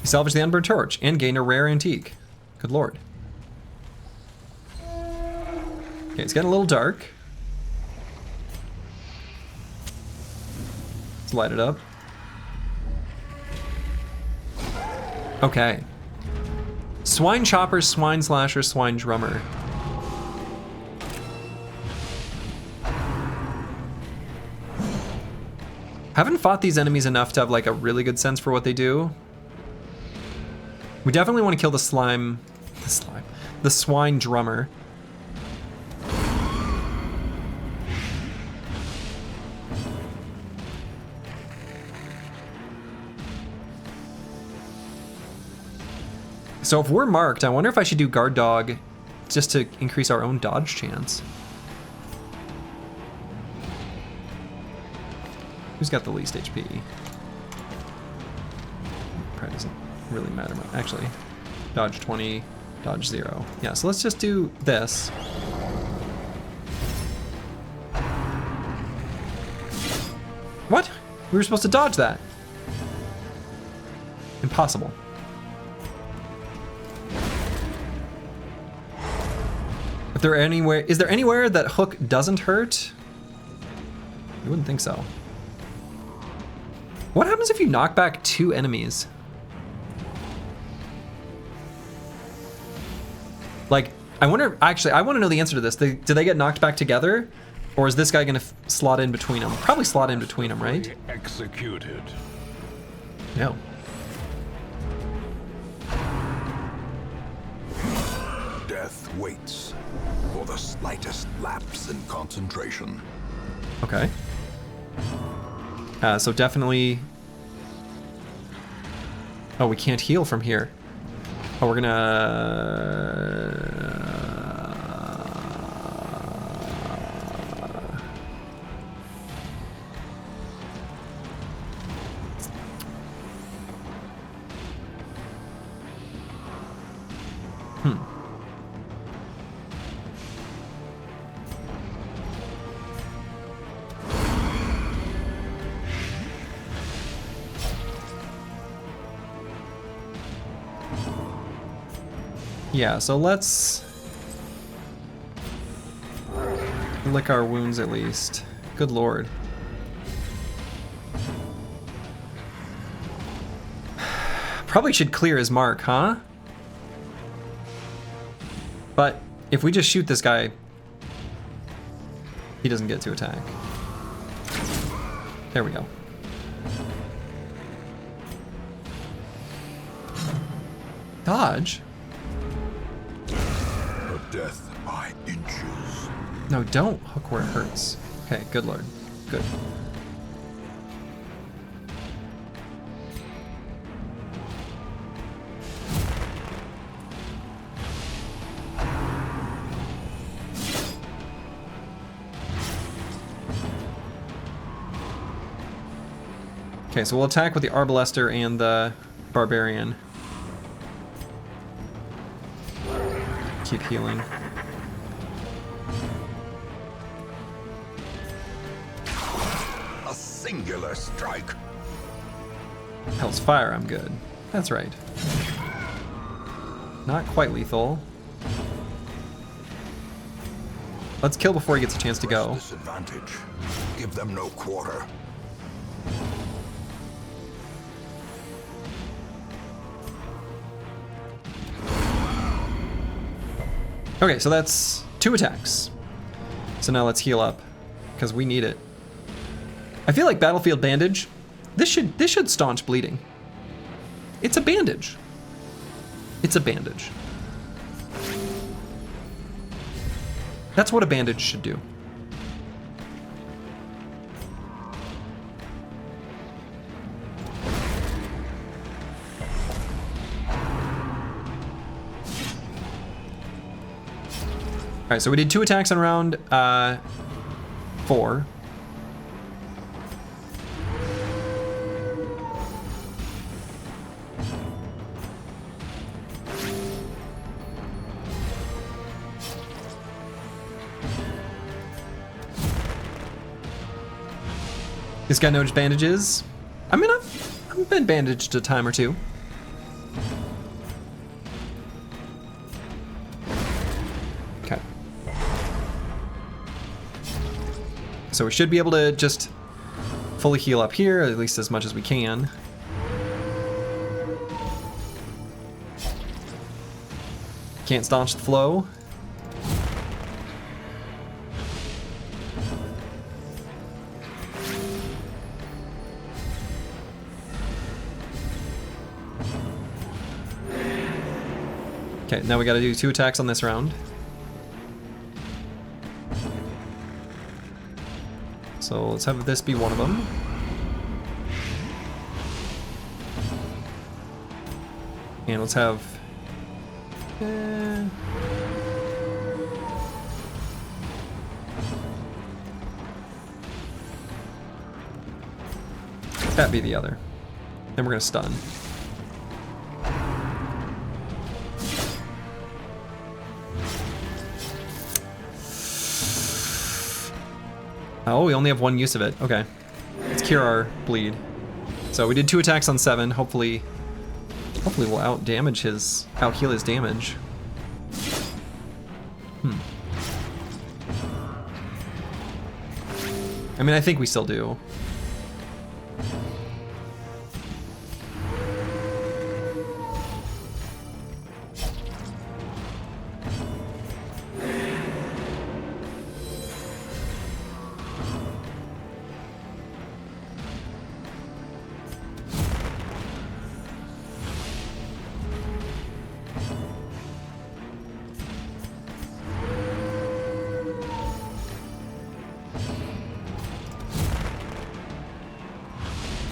A: You salvaged the unburned torch and gained a rare antique. Good lord. Okay, it's getting a little dark. Let's light it up. Okay, Swine Chopper, Swine Slasher, Swine Drummer. Haven't fought these enemies enough to have like a really good sense for what they do. We definitely want to kill the Swine Drummer. So if we're marked, I wonder if I should do Guard Dog just to increase our own dodge chance. Who's got the least HP? Probably doesn't really matter much. Actually, dodge 20, dodge 0. Yeah, so let's just do this. What? We were supposed to dodge that. Impossible. Is there anywhere that hook doesn't hurt? You wouldn't think so. What happens if you knock back 2 enemies? Like, I wonder, actually, I want to know the answer to this. Do they get knocked back together? Or is this guy gonna slot in between them? Probably slot in between them, right?
B: Executed.
A: No.
B: Death waits for the slightest lapse in concentration.
A: Okay. So definitely... Oh, we can't heal from here. Oh, we're gonna... Yeah, so let's lick our wounds at least. Good lord. Probably should clear his mark, huh? But if we just shoot this guy, he doesn't get to attack. There we go. Dodge?
B: Death by inches.
A: No, don't hook where it hurts. Okay, good lord. Good. Okay, so we'll attack with the Arbalester and the Barbarian. Keep healing.
B: A singular strike.
A: Hell's Fire, I'm good. That's right. Not quite lethal. Let's kill before he gets a chance to go.
B: Disadvantage. Give them no quarter.
A: Okay, so that's 2 attacks. So now let's heal up, because we need it. I feel like Battlefield Bandage, this should staunch bleeding. It's a bandage. It's a bandage. That's what a bandage should do. All right, so we did 2 attacks on round 4. This guy knows bandages. I mean, I've been bandaged a time or two. Okay. So we should be able to just fully heal up here, at least as much as we can. Can't staunch the flow. Okay, now we gotta do 2 attacks on this round. So let's have this be one of them. And let's have... that be the other. Then we're gonna stun. Oh, we only have 1 use of it. Okay. Let's cure our bleed. So we did 2 attacks on 7. Hopefully we'll out heal his damage. I mean, I think we still do.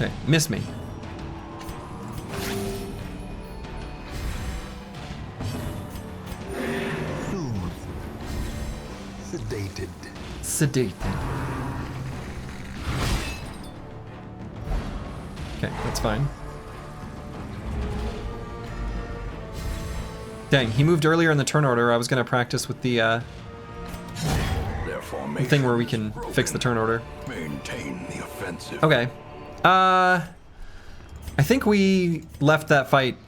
A: Okay, miss me.
B: Sedated.
A: Sedated. Okay, that's fine. Dang, he moved earlier in the turn order. I was gonna practice with the thing where we can fix the turn order.
B: Maintain the offensive.
A: Okay. I think we left that fight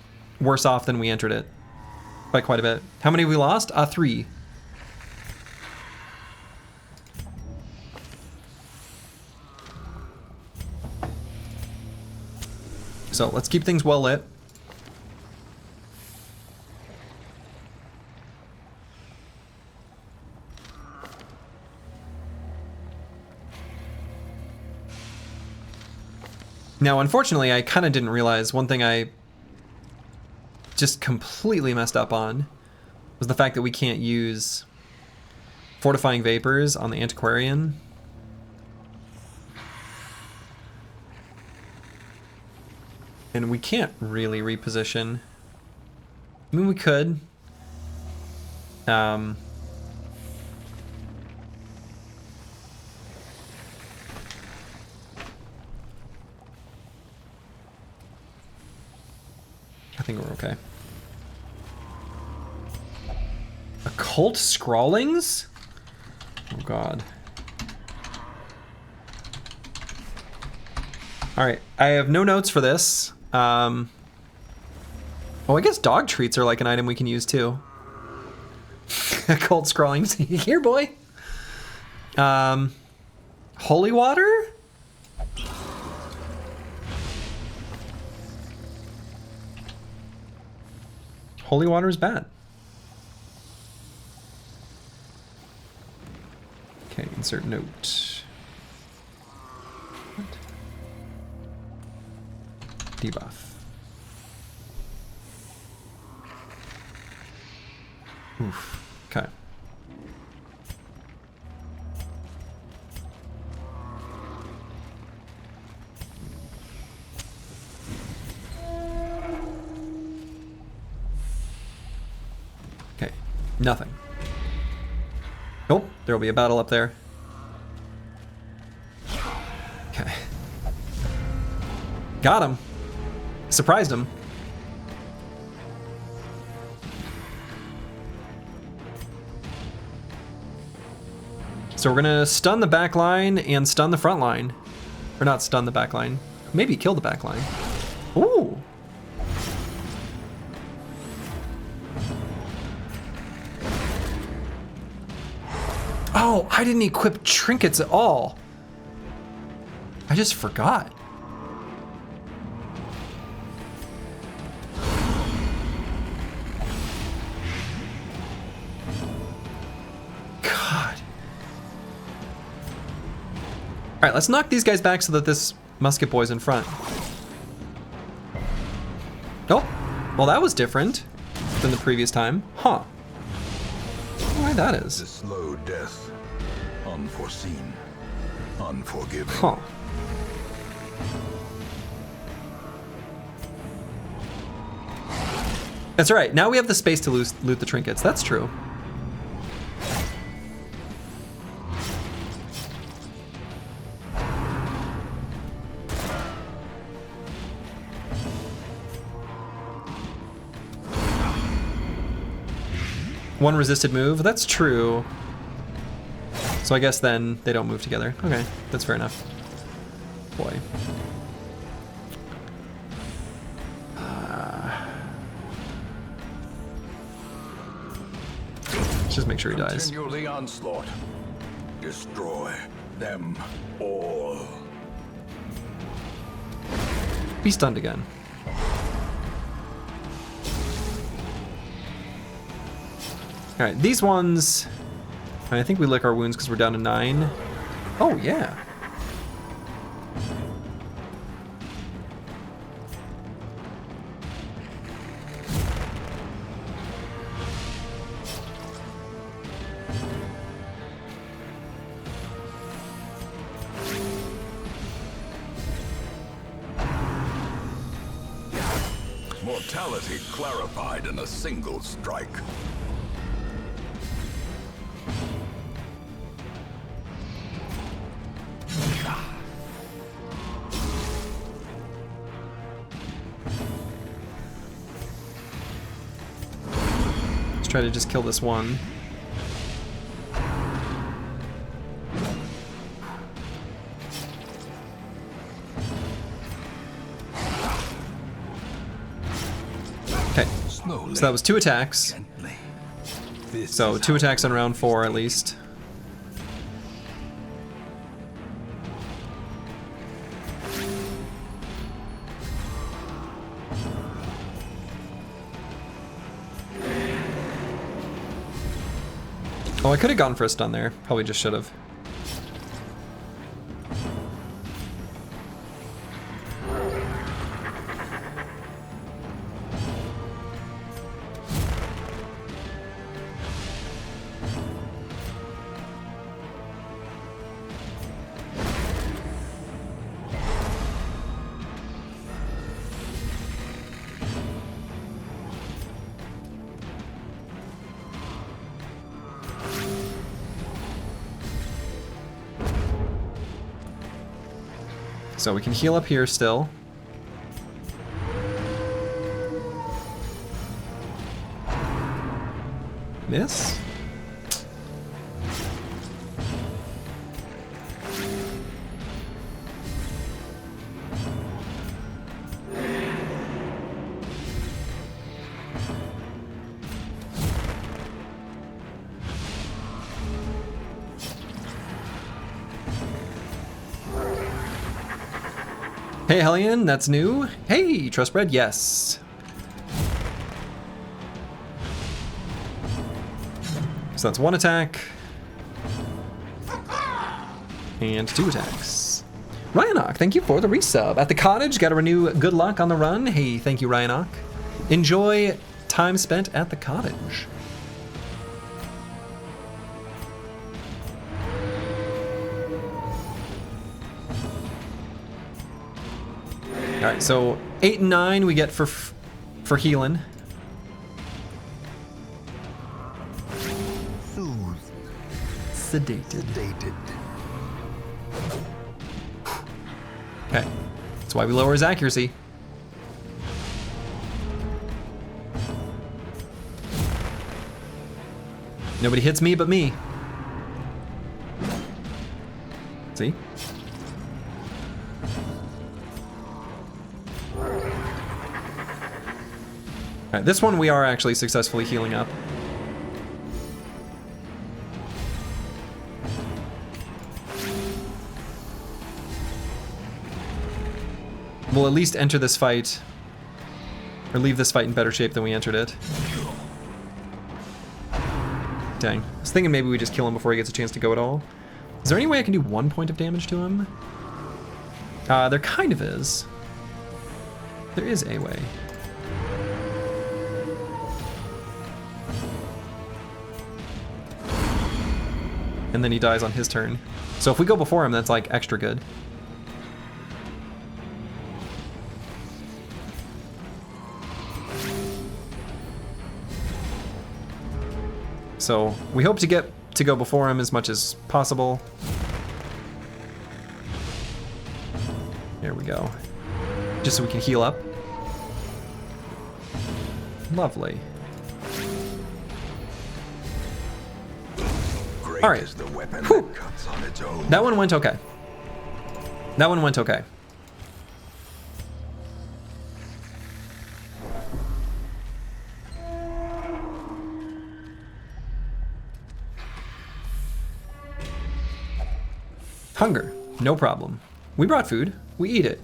A: worse off than we entered it by quite a bit. How many we lost? 3. So let's keep things well lit. Now, unfortunately, I kind of didn't realize one thing I just completely messed up on was the fact that we can't use fortifying vapors on the antiquarian. And we can't really reposition. I mean, we could. I think we're okay. Occult scrawlings? Oh god. Alright, I have no notes for this. Oh, I guess dog treats are like an item we can use too. Occult scrawlings. Here, boy. Holy water? Holy water is bad. Okay, insert note. What? Debuff. Oof. Okay. Okay, nothing. Nope, there will be a battle up there. Okay. Got him. Surprised him. So we're gonna stun the back line and stun the front line. Or not stun the back line. Maybe kill the back line. Ooh. Oh, I didn't equip trinkets at all. I just forgot. Alright, let's knock these guys back so that this musket boy's in front. Oh, well that was different than the previous time. Huh. Why that is.
B: The slow death. Unforeseen. Unforgiving.
A: Huh. That's right. Now we have the space to loot the trinkets. That's true. One resisted move. That's true. So I guess then they don't move together. Okay, that's fair enough. Boy. Let's just make sure he dies.
B: Continue the onslaught. Destroy them all.
A: Be stunned again. Alright, these ones... I think we lick our wounds because we're down to 9. Oh, yeah.
B: Mortality clarified in a single strike.
A: Let's try to just kill this one. Okay, so that was 2 attacks. So 2 attacks on round 4 at least. Oh, I could have gone for a stun there. Probably just should have. So we can heal up here still. Miss? Hey Hellion, that's new. Hey, Trust Bread, yes. So that's 1 attack. And 2 attacks. Ryanok, thank you for the resub. At the cottage, gotta renew good luck on the run. Hey, thank you Ryanok. Enjoy time spent at the cottage. All right, so 8 and 9 we get for healing.
C: Soothed.
A: Sedated. Okay, that's why we lower his accuracy. Nobody hits me but me. See? Alright, this one we are actually successfully healing up. We'll at least enter this fight, or leave this fight in better shape than we entered it. Dang. I was thinking maybe we just kill him before he gets a chance to go at all. Is there any way I can do 1 point of damage to him? There kind of is. There is a way. And then he dies on his turn. So if we go before him, that's like extra good. So we hope to get to go before him as much as possible. There we go. Just so we can heal up. Lovely.
B: Great
A: All right.
B: is the weapon
A: Whew.
B: that cuts on its own.
A: That one went okay. That one went okay. Hunger, no problem. We brought food, we eat it.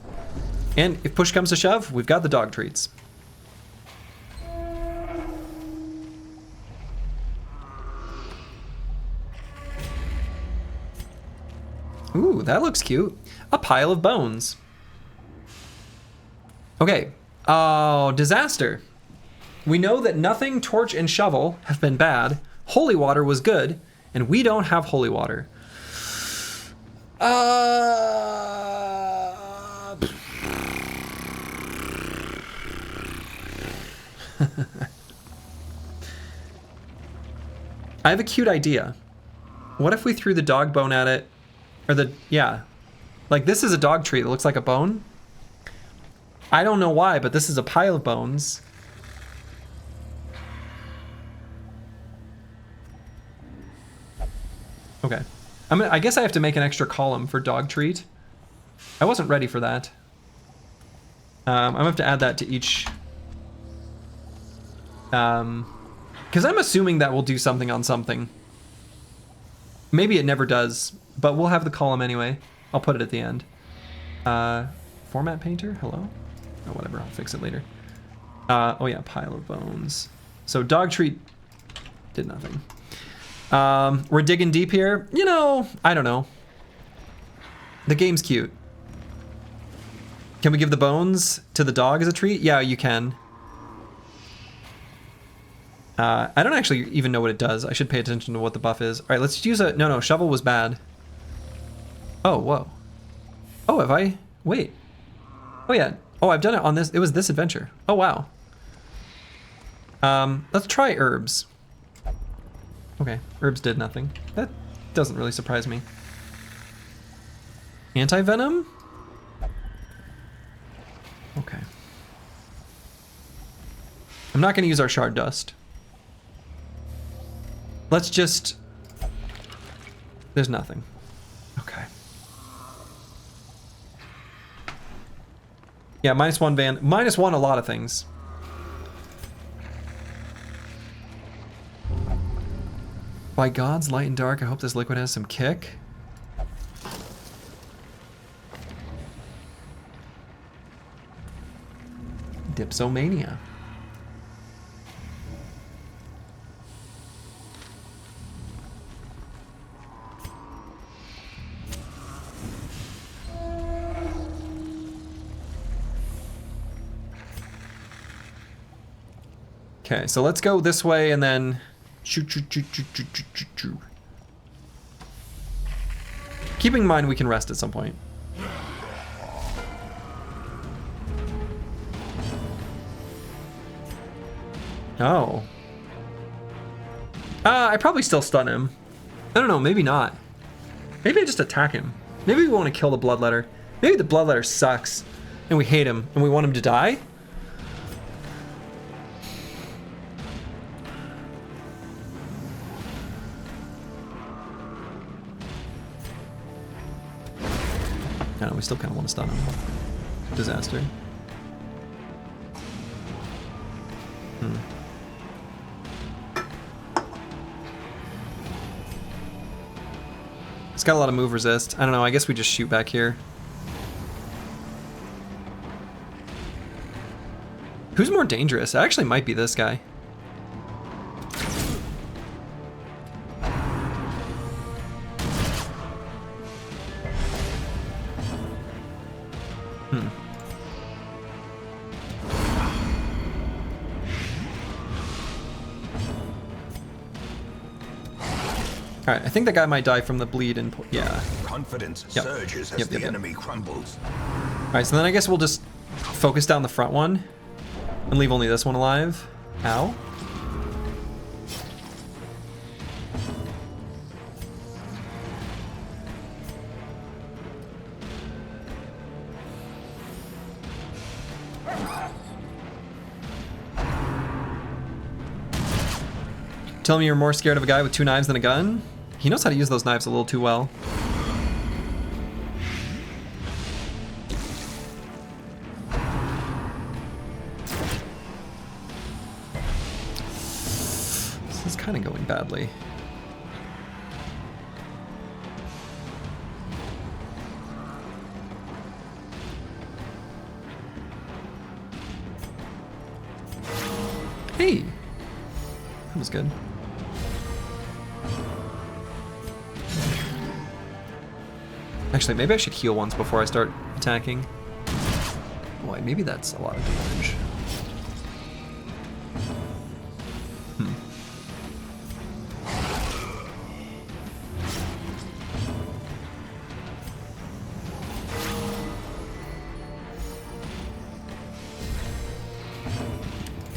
A: And if push comes to shove, we've got the dog treats. Ooh, that looks cute. A pile of bones. Okay. Oh, disaster. We know that nothing, torch, and shovel have been bad. Holy water was good, and we don't have holy water. I have a cute idea. What if we threw the dog bone at it? Or the, yeah. Like this is a dog tree that looks like a bone. I don't know why, but this is a pile of bones. Okay. I guess I have to make an extra column for dog treat. I wasn't ready for that. I'm gonna have to add that to each. Because I'm assuming that will do something on something. Maybe it never does, but we'll have the column anyway. I'll put it at the end. Format painter, hello? Oh, whatever, I'll fix it later. Oh yeah, pile of bones. So dog treat did nothing. We're digging deep here. You know, I don't know. The game's cute. Can we give the bones to the dog as a treat? Yeah, you can. I don't actually even know what it does. I should pay attention to what the buff is. All right, let's use a... No, shovel was bad. Oh, whoa. Oh, have I... Wait. Oh, yeah. Oh, I've done it on this... It was this adventure. Oh, wow. Let's try herbs. Okay, herbs did nothing. That doesn't really surprise me. Anti-venom? Okay. I'm not going to use our shard dust. Let's just... There's nothing. Okay. Yeah, -1 van. -1 a lot of things. By God's light and dark, I hope this liquid has some kick. Dipsomania. Okay, so let's go this way and then... Keeping in mind we can rest at some point. Oh. I probably still stun him. I don't know, maybe not. Maybe I just attack him. Maybe we want to kill the Bloodletter. Maybe the Bloodletter sucks and we hate him and we want him to die. I don't know, we still kind of want to stun him. Disaster. It's got a lot of move resist. I don't know, I guess we just shoot back here. Who's more dangerous? It actually might be this guy. All right, I think that guy might die from the bleed and yeah.
B: Confidence surges as the enemy crumbles.
A: All right, so then I guess we'll just focus down the front one and leave only this one alive. Ow. Tell me you're more scared of a guy with 2 knives than a gun? He knows how to use those knives a little too well. This is kind of going badly. Hey! That was good. Actually, maybe I should heal once before I start attacking. Boy, maybe that's a lot of damage.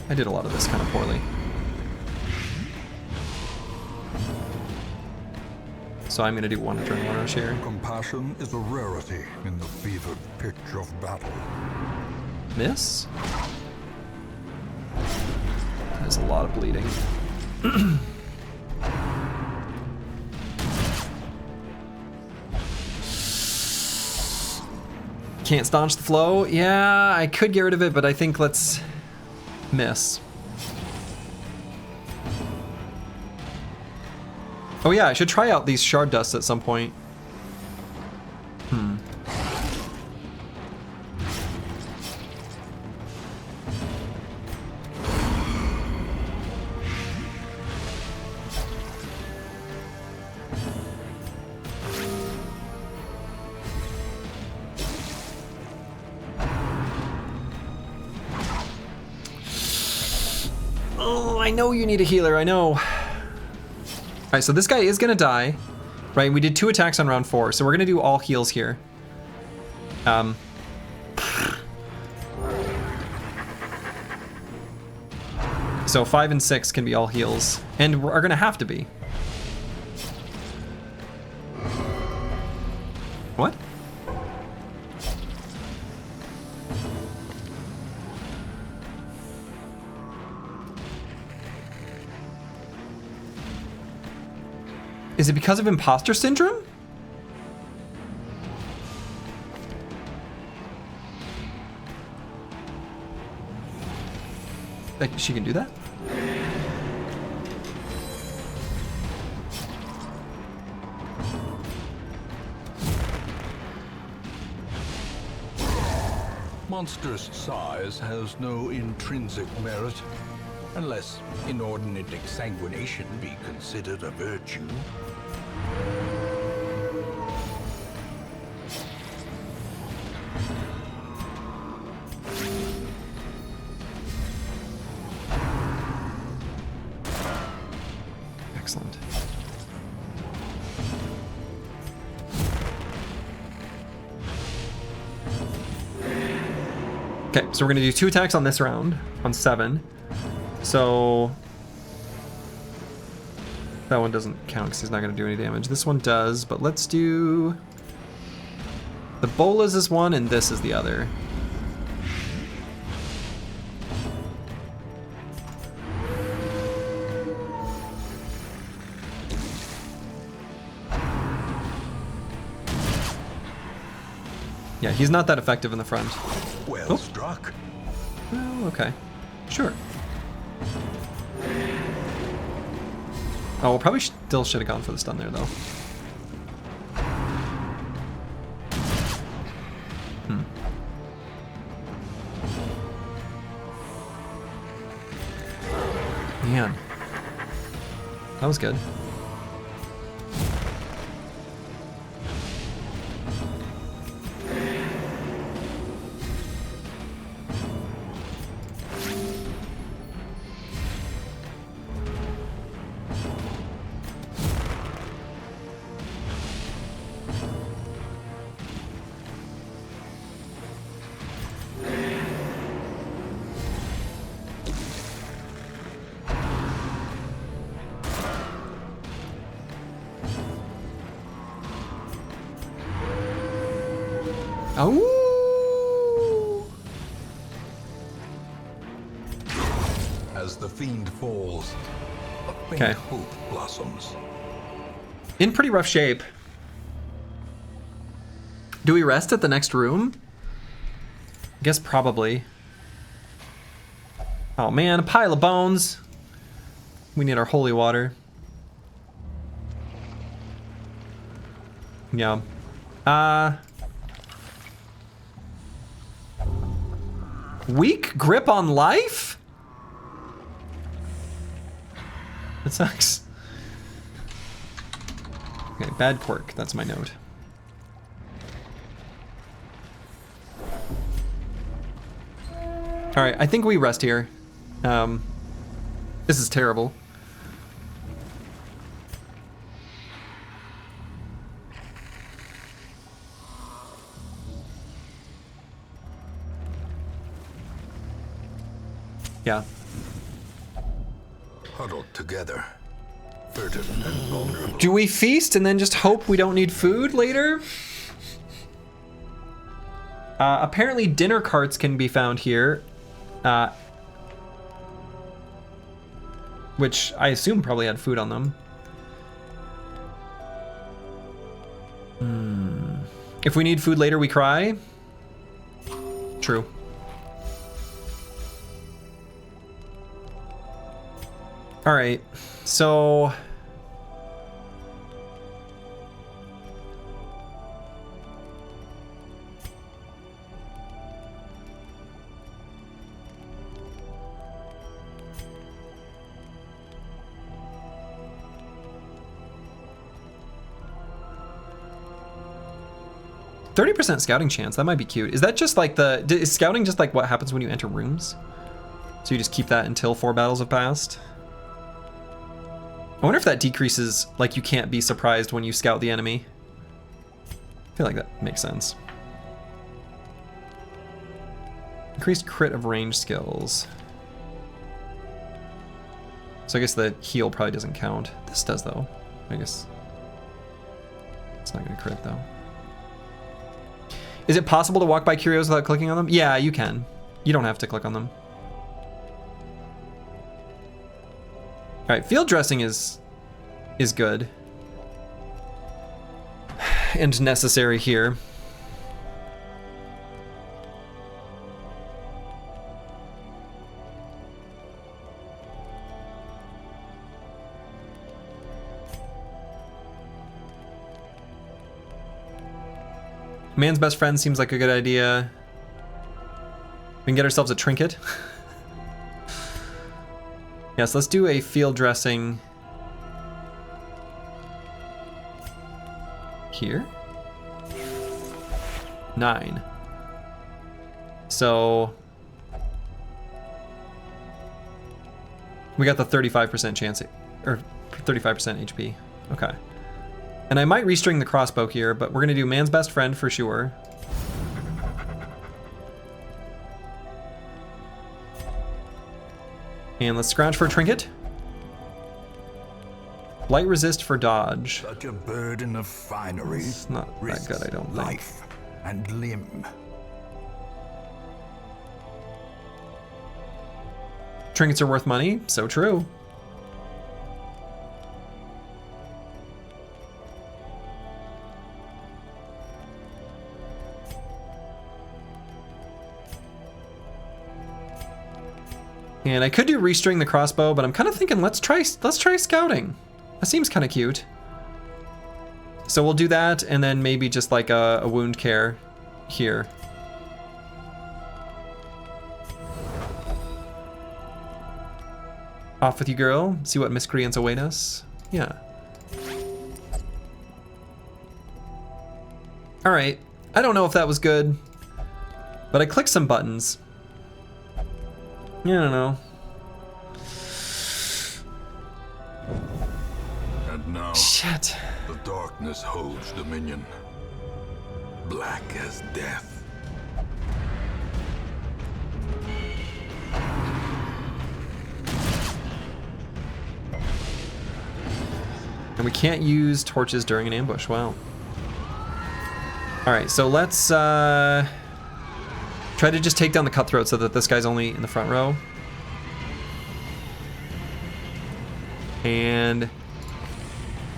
A: I did a lot of this kind of poorly. So I'm gonna do 1 adrenaline rush here.
B: Compassion is a rarity in the fevered pitch of battle.
A: Miss? There's a lot of bleeding. Can't staunch the flow? Yeah, I could get rid of it, but I think let's miss. Oh yeah, I should try out these shard dusts at some point. Oh, I know you need a healer, I know. Alright, so this guy is gonna die, right? We did 2 attacks on round 4, so we're gonna do all heals here. So 5 and 6 can be all heals, and are gonna have to be. What? Is it because of imposter syndrome? Like, she can do that?
B: Monstrous size has no intrinsic merit, unless inordinate exsanguination be considered a virtue.
A: Excellent. Okay, so we're gonna do 2 attacks on this round, on 7. So that one doesn't count because he's not gonna do any damage. This one does, but let's do... The bolas is one and this is the other. Yeah, he's not that effective in the front.
B: Well struck.
A: Well, okay. Sure. Oh, we'll probably still should have gone for the stun there, though. Man. That was good. Oh!
B: As the fiend falls, a faint
A: Okay.
B: hope blossoms.
A: In pretty rough shape. Do we rest at the next room? I guess probably. Oh man, a pile of bones. We need our holy water. Yeah. Weak grip on life? That sucks. Okay, bad quirk. That's my note. All right, I think we rest here. This is terrible. Yeah.
B: Huddled together, furtive and vulnerable.
A: Do we feast and then just hope we don't need food later? Apparently dinner carts can be found here. Which I assume probably had food on them. If we need food later, we cry. True. All right, so... "30% scouting chance." That might be cute. Is that just like is scouting just like what happens when you enter rooms? So you just keep that until 4 battles have passed? I wonder if that decreases, like you can't be surprised when you scout the enemy. I feel like that makes sense. Increased crit of range skills. So I guess the heal probably doesn't count. This does though. I guess it's not gonna crit though. Is it possible to walk by curios without clicking on them? Yeah, you can. You don't have to click on them. All right, field dressing is good and necessary here. Man's best friend seems like a good idea. We can get ourselves a trinket. Yes, let's do a field dressing here. 9. So we got the 35% chance, or 35% HP. Okay. And I might restring the crossbow here, but we're gonna do man's best friend for sure. And let's scrounge for a trinket. Light resist for dodge.
B: Such a burden of finery.
A: It's not that good, I don't think.
B: Life and limb.
A: Trinkets are worth money, so true. And I could do restring the crossbow, but I'm kind of thinking let's try scouting. That seems kind of cute. So we'll do that, and then maybe just like a wound care here. Off with you, girl. See what miscreants await us. Yeah. All right. I don't know if that was good, but I clicked some buttons. I don't know.
B: And now
A: Shit.
B: the darkness holds dominion. Black as death. And we can't use torches during an ambush. Wow. All
A: Alright, so let's try to just take down the cutthroat so that this guy's only in the front row. And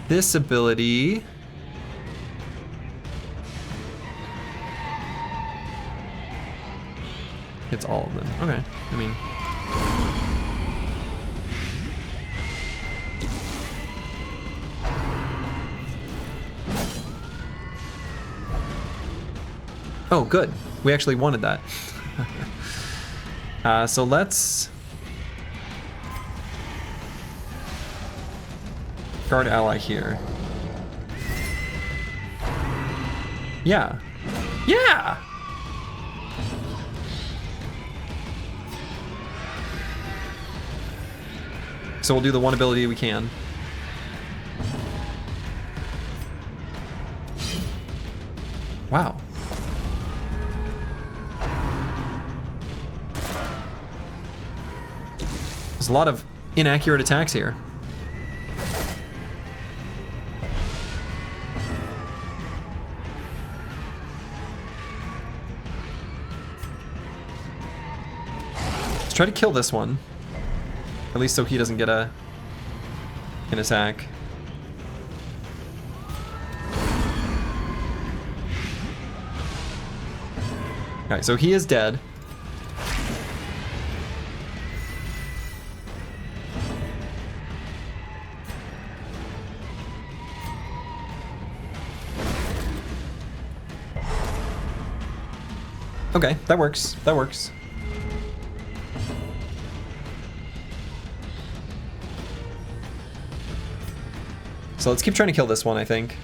A: this ability... hits all of them. Okay, I mean... Oh, good. We actually wanted that. So let's... guard ally here. Yeah. Yeah! So we'll do the one ability we can. Wow. There's a lot of inaccurate attacks here. Let's try to kill this one. At least so he doesn't get an attack. Alright, so he is dead. Okay, that works. That works. So let's keep trying to kill this one, I think.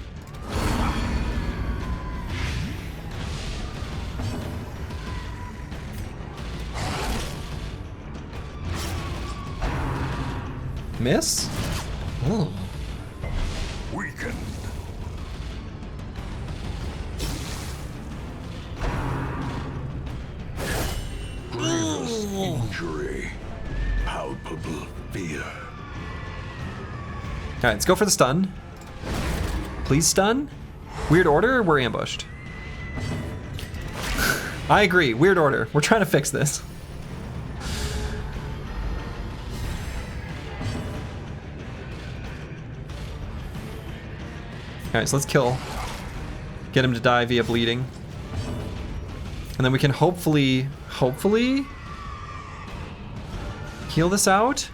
A: Miss? Oh.
B: Weakened. Grievous injury. Palpable fear.
A: Alright, let's go for the stun. Please stun? Weird order? We're ambushed. I agree, weird order. We're trying to fix this. Alright, so let's kill. Get him to die via bleeding. And then we can hopefully heal this out.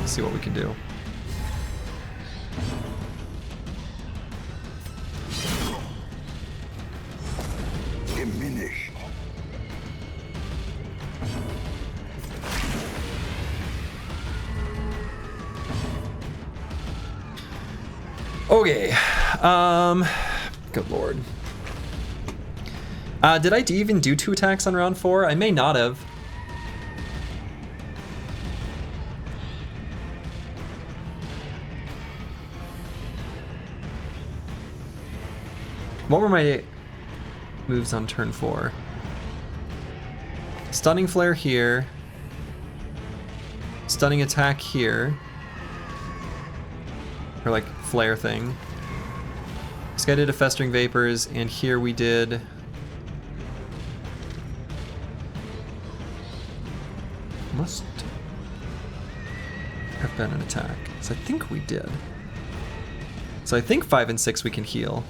A: See what we can do.
B: Diminished.
A: Okay. Good lord. Did I even do 2 attacks on round 4? I may not have. What were my moves on turn 4? Stunning flare here. Stunning attack here. Or like flare thing. This guy did a festering vapors, and here we did... must have been an attack. So I think we did. So I think 5 and 6 we can heal.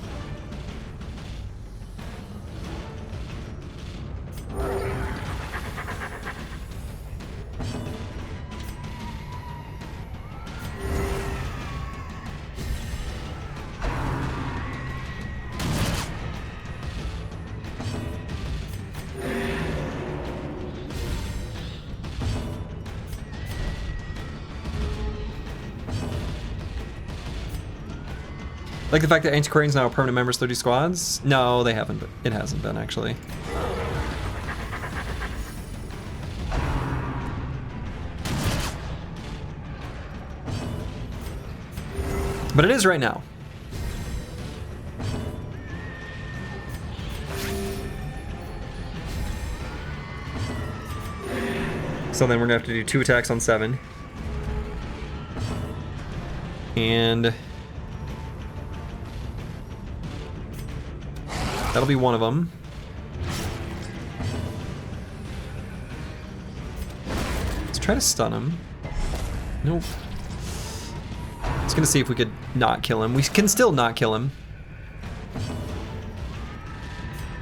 A: Like the fact that Antiquarian's now a permanent member of 30 squads? No, they haven't. It hasn't been, actually. But it is right now. So then we're gonna have to do 2 attacks on 7. And that'll be one of them. Let's try to stun him. Nope. Just gonna see if we could not kill him. We can still not kill him.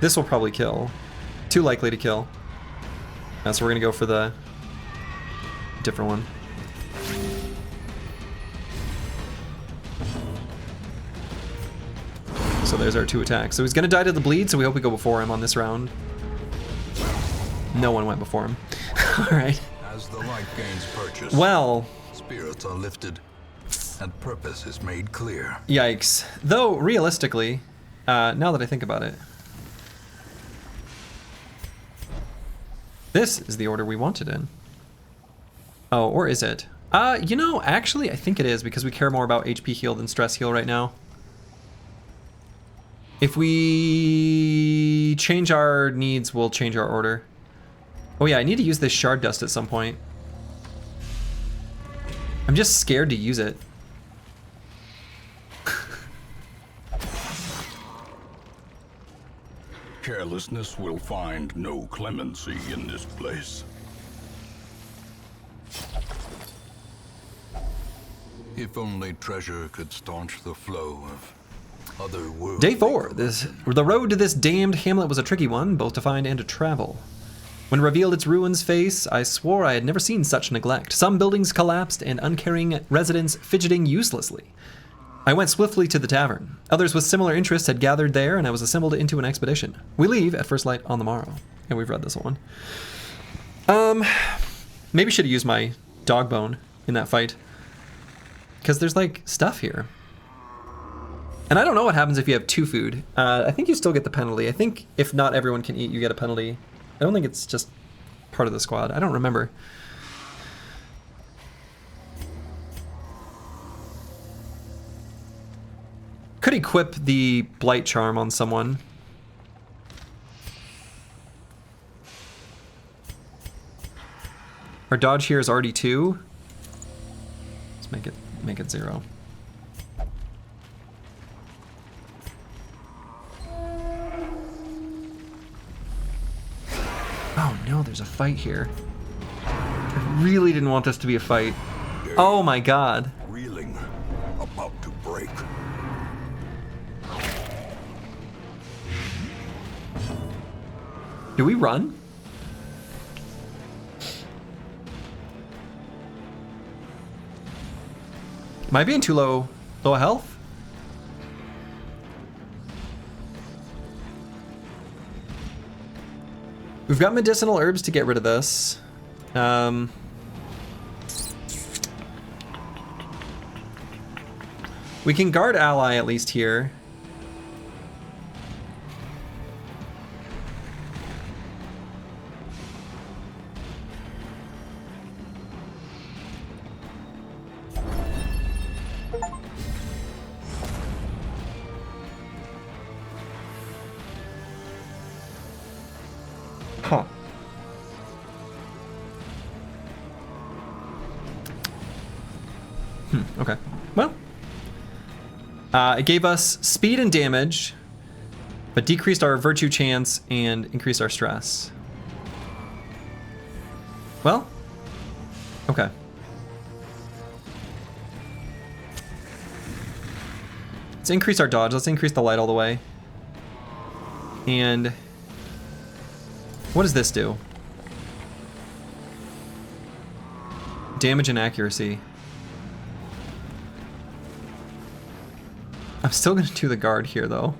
A: This will probably kill. Too likely to kill. So we're gonna go for the different one. So there's our 2 attacks. So he's gonna die to the bleed, so we hope we go before him on this round. No one went before him. Alright.
B: As the light gains purchase,
A: well,
B: spirits are lifted, and purpose is made clear.
A: yikes. Though, realistically, now that I think about it, this is the order we want it in. Oh, or is it? You know, actually, I think it is, because we care more about HP heal than stress heal right now. If we change our needs, we'll change our order. Oh yeah, I need to use this shard dust at some point. I'm just scared to use it.
B: Carelessness will find no clemency in this place. If only treasure could staunch the flow of other worlds.
A: Day 4. The road to this damned hamlet was a tricky one, both to find and to travel. When revealed its ruins face, I swore I had never seen such neglect. Some buildings collapsed and uncaring residents fidgeting uselessly. I went swiftly to the tavern. Others with similar interests had gathered there, and I was assembled into an expedition. We leave at first light on the morrow. And we've read this one. Maybe should have used my dog bone in that fight. Because there's like stuff here. And I don't know what happens if you have 2 food. I think you still get the penalty. I think if not everyone can eat, you get a penalty. I don't think it's just part of the squad. I don't remember. Could equip the Blight Charm on someone. Our dodge here is already 2. Let's make it 0. Oh no, there's a fight here. I really didn't want this to be a fight. Oh my god.
B: Reeling, about to break.
A: Do we run? Am I being too low health? We've got medicinal herbs to get rid of this. We can guard ally at least here. Huh. Okay. Well, it gave us speed and damage, but decreased our virtue chance and increased our stress. Well, okay. Let's increase our dodge. Let's increase the light all the way. And what does this do? Damage and accuracy. I'm still gonna do the guard here though.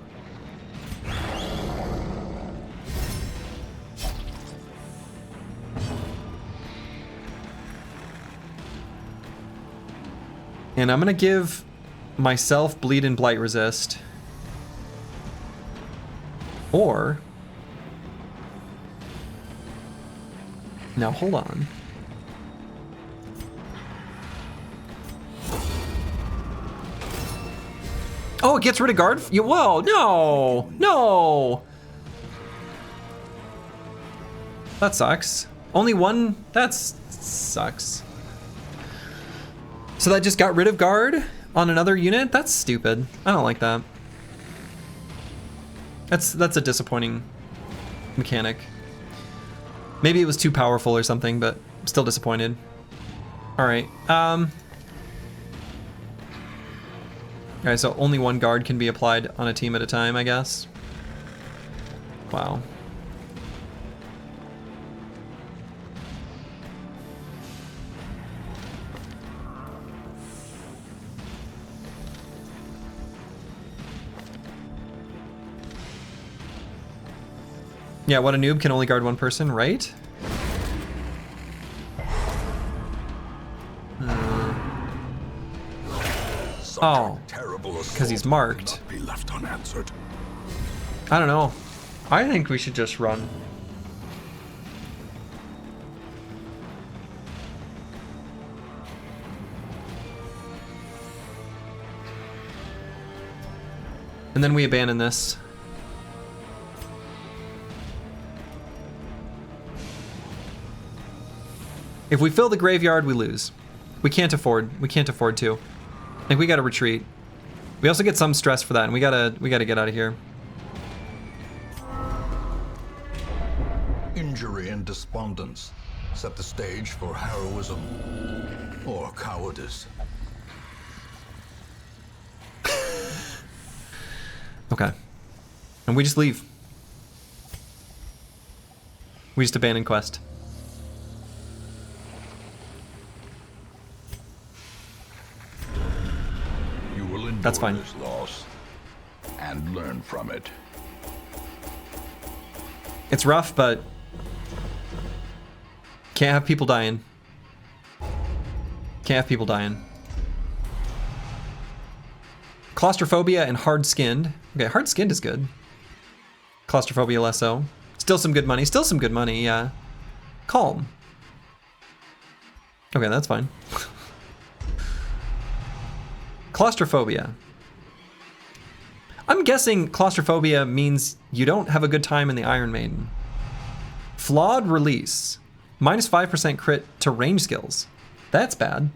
A: And I'm gonna give myself bleed and blight resist. Or now hold on. Oh, it gets rid of guard? Whoa, no, no. That sucks. Only one, that sucks. So that just got rid of guard, on another unit? That's stupid. I don't like that. That's a disappointing mechanic. Maybe it was too powerful or something, but I'm still disappointed. Alright, alright, so only one guard can be applied on a team at a time, I guess. Wow. Yeah, what a noob, can only guard one person, right? Oh, because he's marked.
B: Be left unanswered.
A: I don't know. I think we should just run. And then we abandon this. If we fill the graveyard, we lose. We can't afford to. I think we gotta retreat. We also get some stress for that, and we gotta get out of here.
B: Injury and despondence set the stage for heroism or cowardice.
A: Okay. And we just leave. We just abandon quest.
B: You will endure
A: That's fine.
B: this loss and learn from it.
A: It's rough, but can't have people dying. Can't have people dying. Claustrophobia and hard-skinned. Okay, hard-skinned is good. Claustrophobia less so. Still some good money. Still some good money, yeah. Calm. Okay, that's fine. Claustrophobia. I'm guessing claustrophobia means you don't have a good time in the Iron Maiden. Flawed release. Minus 5% crit to range skills. That's bad.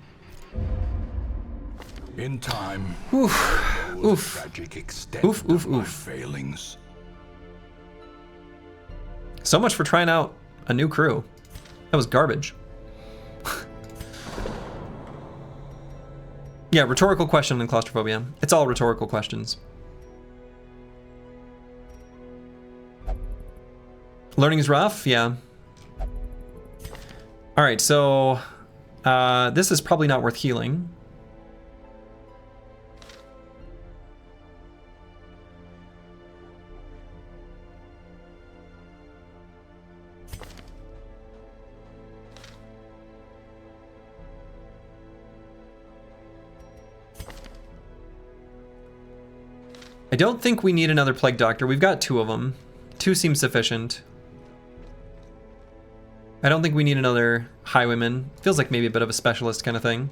B: In time,
A: Oof.
B: know the
A: Oof.
B: tragic extent
A: Oof, oof,
B: of my
A: oof.
B: failings.
A: So much for trying out a new crew. That was garbage. Yeah, rhetorical question in claustrophobia. It's all rhetorical questions. Learning is rough, yeah. All right, so this is probably not worth healing. I don't think we need another Plague Doctor. We've got 2 of them. 2 seems sufficient. I don't think we need another Highwayman. Feels like maybe a bit of a specialist kind of thing.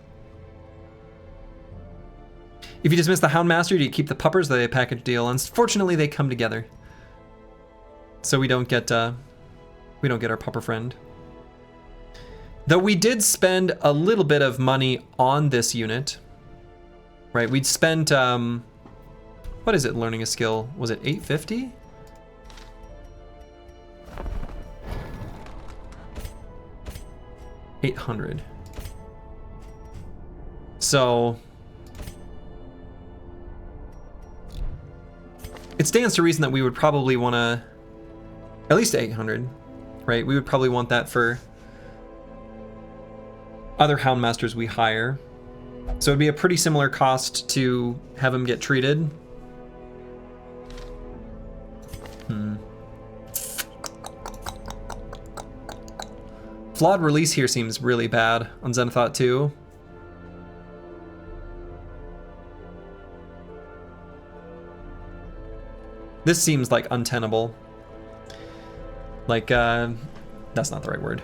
A: If you dismiss the Houndmaster, do you keep the puppers? They package deal. Unfortunately, they come together, so we don't get our pupper friend. Though we did spend a little bit of money on this unit, right? We'd spent what is it? Learning a skill. Was it 850? $800. So it stands to reason that we would probably want to at least 800, right? We would probably want that for other Houndmasters we hire. So it'd be a pretty similar cost to have them get treated. Flawed release here seems really bad on Xenothought 2. This seems like untenable. Like, that's not the right word.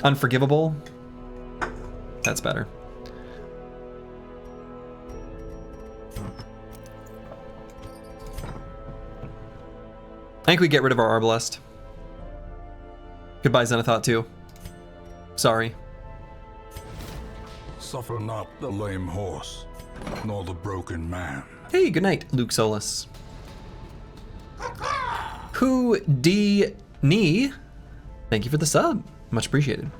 A: Unforgivable. That's better. I think we get rid of our Arbalest. Goodbye, Xenothought 2. Sorry.
B: suffer not the lame horse, nor the broken man.
A: Hey, good night, Luke Solus. Who D Knee? Thank you for the sub. Much appreciated.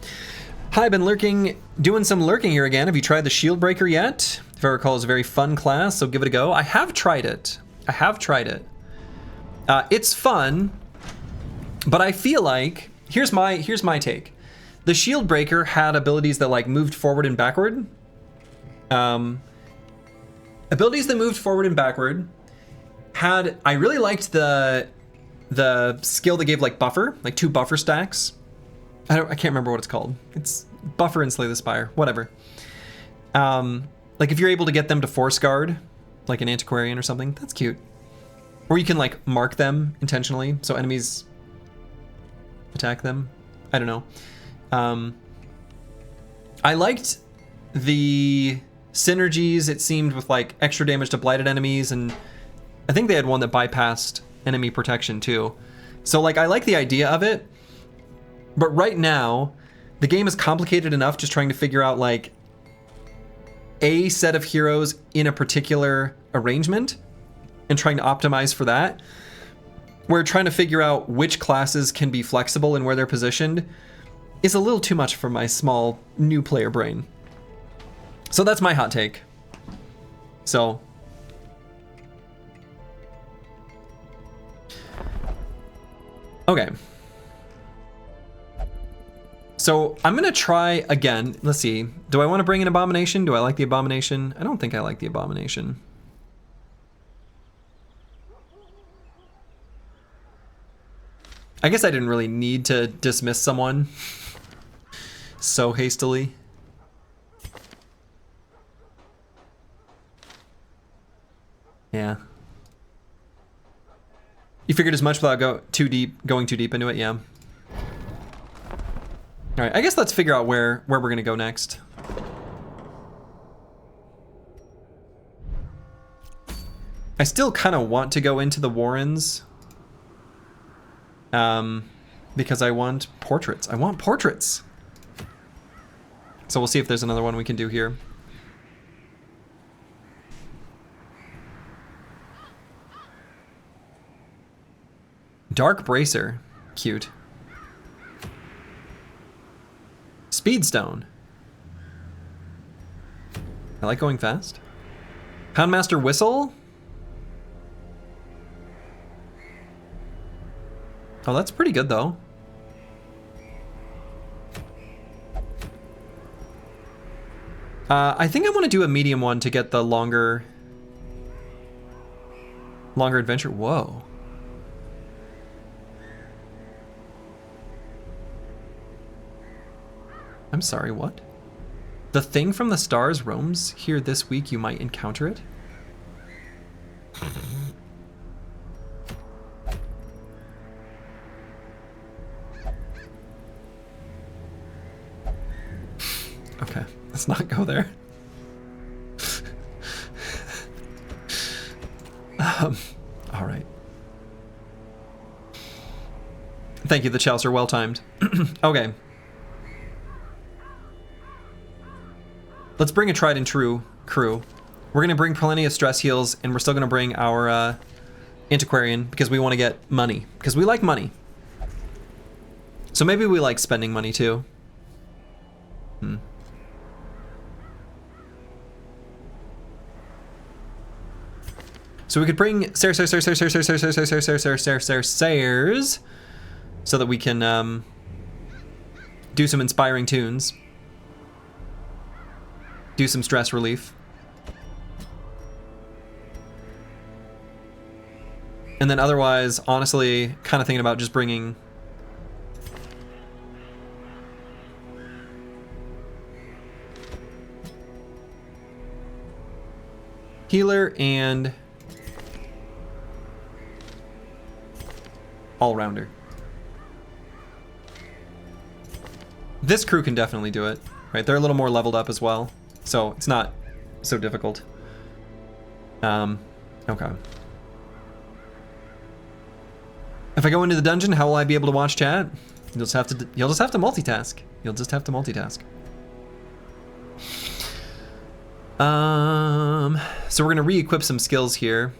A: Hi, been doing some lurking here again. Have you tried the Shield Breaker yet? If I recall, it's a very fun class, so give it a go. I have tried it. It's fun, but I feel like here's my take. The Shield Breaker had abilities that like moved forward and backward. Abilities that moved forward and backward. I really liked the skill that gave like buffer, like 2 buffer stacks. I can't remember what it's called. It's buffer and slay the spire, whatever. Like if you're able to get them to force guard, like an antiquarian or something, that's cute. Or you can like mark them intentionally so enemies attack them. I don't know. I liked the synergies it seemed with like extra damage to blighted enemies, and I think they had one that bypassed enemy protection too. So like I like the idea of it, but right now the game is complicated enough just trying to figure out like a set of heroes in a particular arrangement and trying to optimize for that. We're trying to figure out which classes can be flexible and where they're positioned is a little too much for my small new player brain. So that's my hot take. So okay. So I'm gonna try again. Let's see. Do I want to bring an abomination? Do I like the abomination? I don't think I like the abomination. I guess I didn't really need to dismiss someone so hastily. Yeah. You figured as much without going too deep into it, yeah. All right, I guess let's figure out where we're gonna go next. I still kind of want to go into the Warrens. Because I want portraits. So we'll see if there's another one we can do here. Dark Bracer, cute. Speedstone. I like going fast. Houndmaster Whistle. Oh, that's pretty good though. I think I want to do a medium one to get the longer adventure. Whoa. I'm sorry, what? The thing from the stars roams here this week. You might encounter it. Okay, let's not go there. All right. Thank you, the Chaucer. Well timed. Okay. Let's bring a tried and true crew. We're gonna bring plenty of stress heals, and we're still gonna bring our antiquarian because we want to get money. Because we like money. So maybe we like spending money too. So we could bring Sayers so that we can do some inspiring tunes. Do some stress relief. And then otherwise, honestly, kind of thinking about just bringing healer and all-rounder. This crew can definitely do it, right? They're a little more leveled up as well, so it's not so difficult. Okay. If I go into the dungeon, how will I be able to watch chat? You'll just have to multitask. So we're gonna re-equip some skills here.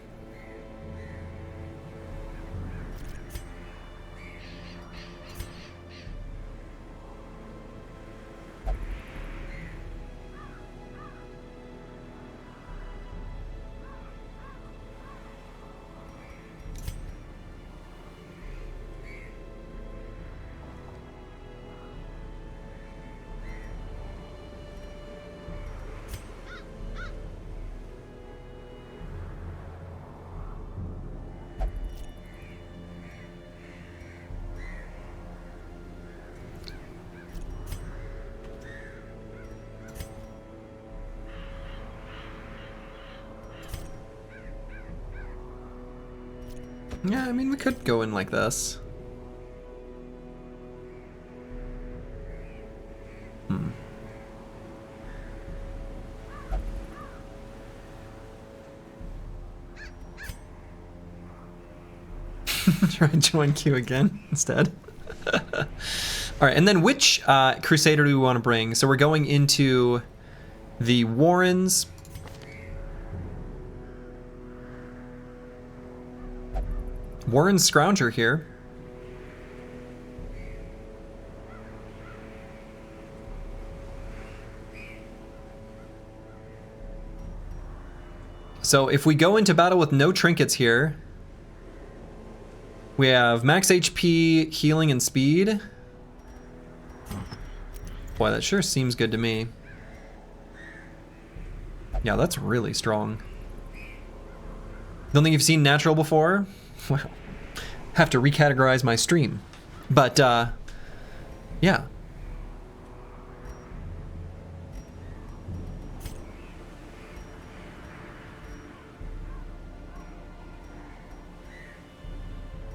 A: Yeah, I mean, we could go in like this. Try and join Q again instead. All right, and then which Crusader do we want to bring? So we're going into the Warrens. Warren Scrounger here. So if we go into battle with no trinkets here, we have max HP, healing, and speed. Boy, that sure seems good to me. Yeah, that's really strong. Don't think you've seen natural before? Well, have to recategorize my stream. But, yeah.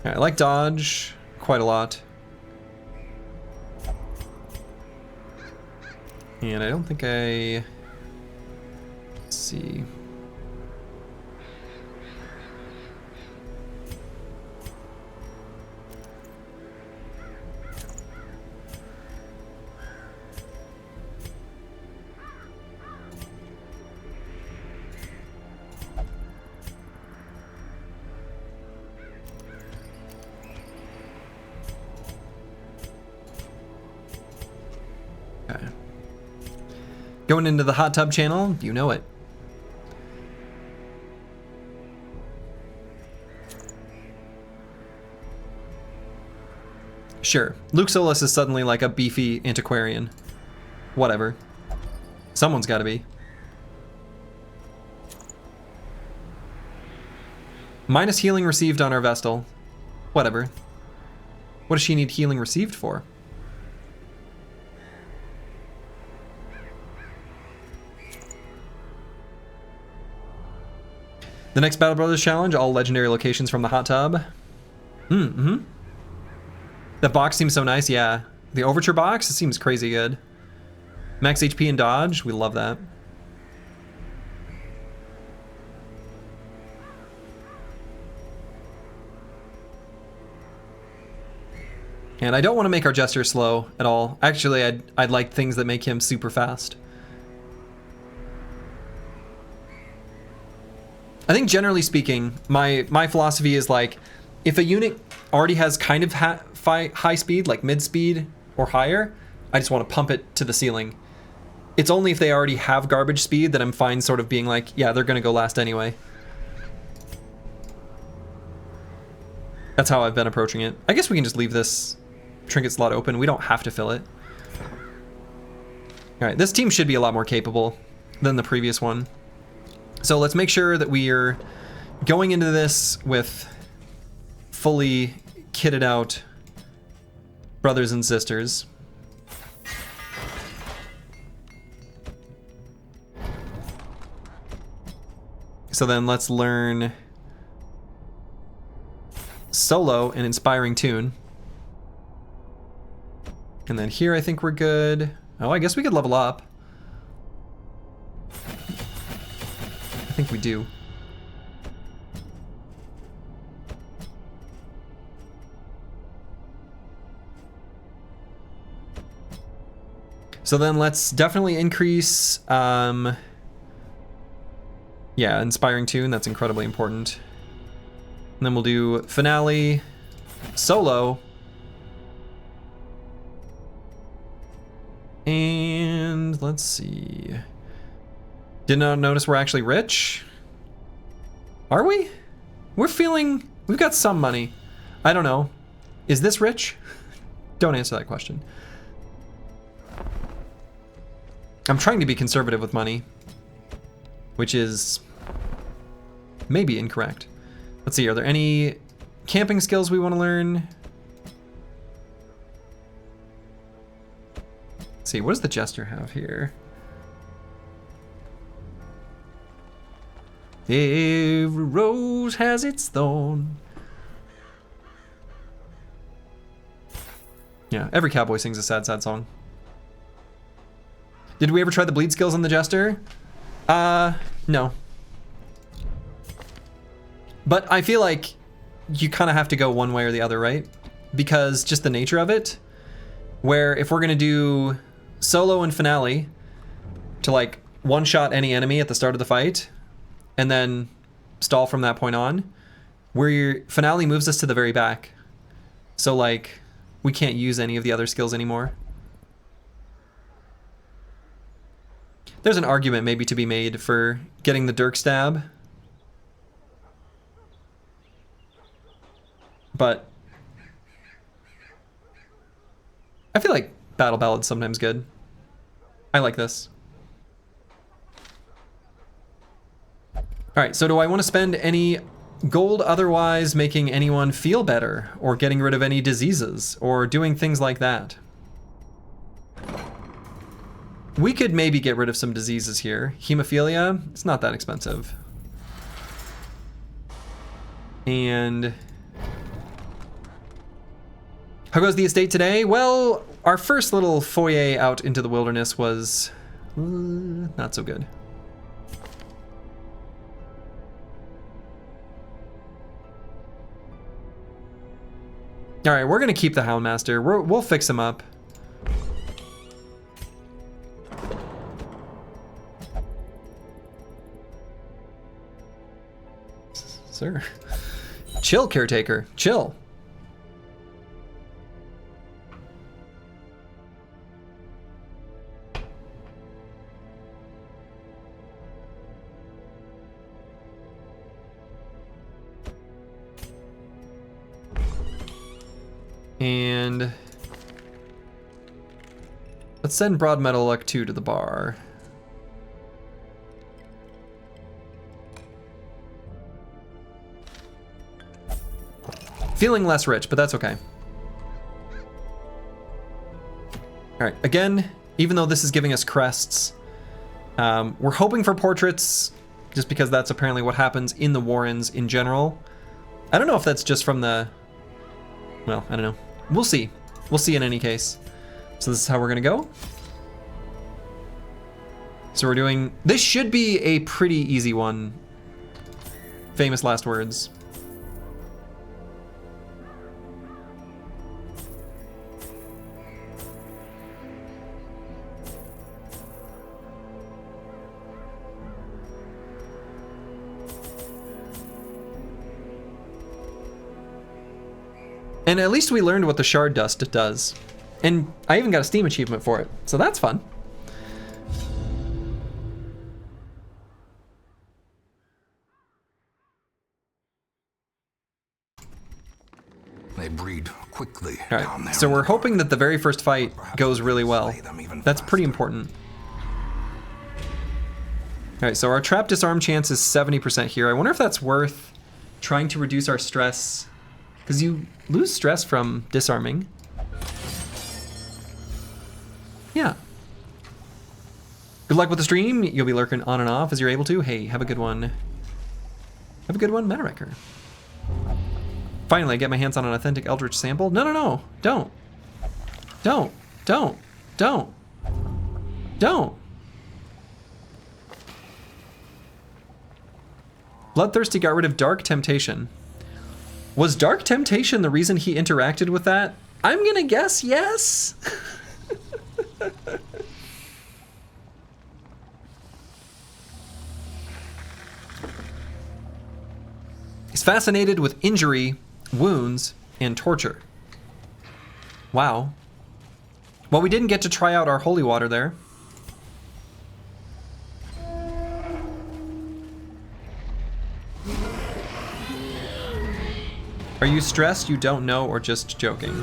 A: I like dodge quite a lot. And I don't think let's see. Okay. Going into the hot tub channel, you know it. Sure, Luke Solus is suddenly like a beefy antiquarian. Whatever. Someone's gotta be. Minus healing received on our Vestal. Whatever. What does she need healing received for? The next Battle Brothers challenge, all legendary locations from the hot tub. Mm-hmm. That box seems so nice, yeah. The Overture box, it seems crazy good. Max HP and dodge, we love that. And I don't want to make our Jester slow at all. Actually, I'd like things that make him super fast. I think generally speaking, my philosophy is like, if a unit already has kind of high speed, like mid speed or higher, I just want to pump it to the ceiling. It's only if they already have garbage speed that I'm fine sort of being like, yeah, they're gonna go last anyway. That's how I've been approaching it. I guess we can just leave this trinket slot open. We don't have to fill it. All right, this team should be a lot more capable than the previous one. So let's make sure that we are going into this with fully kitted out brothers and sisters. So then let's learn Solo and Inspiring Tune. And then here I think we're good. Oh, I guess we could level up. I think we do. So then let's definitely increase Yeah, inspiring tune, that's incredibly important. And then we'll do finale, solo, and let's see. Did not notice we're actually rich. Are we? We've got some money. I don't know. Is this rich? Don't answer that question. I'm trying to be conservative with money, which is maybe incorrect. Let's see, are there any camping skills we want to learn? Let's see, what does the Jester have here? Every rose has its thorn. Yeah, every cowboy sings a sad, sad song. Did we ever try the bleed skills on the Jester? No. But I feel like you kind of have to go one way or the other, right? Because just the nature of it, where if we're gonna do solo and finale to like one-shot any enemy at the start of the fight, and then stall from that point on, where your finale moves us to the very back. So like, we can't use any of the other skills anymore. There's an argument maybe to be made for getting the Dirk Stab. But I feel like Battle Ballad's sometimes good. I like this. Alright, so do I want to spend any gold otherwise making anyone feel better, or getting rid of any diseases, or doing things like that? We could maybe get rid of some diseases here. Hemophilia, it's not that expensive. And how goes the estate today? Well, our first little foyer out into the wilderness was not so good. All right, we're gonna keep the Houndmaster. We'll fix him up. Sir. Chill, caretaker. Chill. And let's send Broad Metal Luck 2 to the bar. Feeling less rich, but that's okay. All right, again, even though this is giving us crests, we're hoping for portraits just because that's apparently what happens in the Warrens in general. I don't know if that's just from the, well, I don't know. We'll see. We'll see in any case. So this is how we're gonna go. So we're doing, this should be a pretty easy one. Famous last words. And at least we learned what the shard dust does. And I even got a Steam achievement for it, so that's fun.
B: They breed quickly
A: All
B: down
A: right,
B: there.
A: so we're hoping that the very first fight goes really well. That's pretty important. All right, so our trap disarm chance is 70% here. I wonder if that's worth trying to reduce our stress, because you lose stress from disarming. Yeah. Good luck with the stream. You'll be lurking on and off as you're able to. Hey, have a good one. Have a good one, Metawrecker. Finally, I get my hands on an authentic Eldritch sample. No, no, no. Don't. Don't. Don't. Don't. Don't. Bloodthirsty got rid of Dark Temptation. Was Dark Temptation the reason he interacted with that? I'm gonna guess yes. fascinated with injury, wounds, and torture. Wow. Well, we didn't get to try out our holy water there. Are you stressed you don't know or just joking?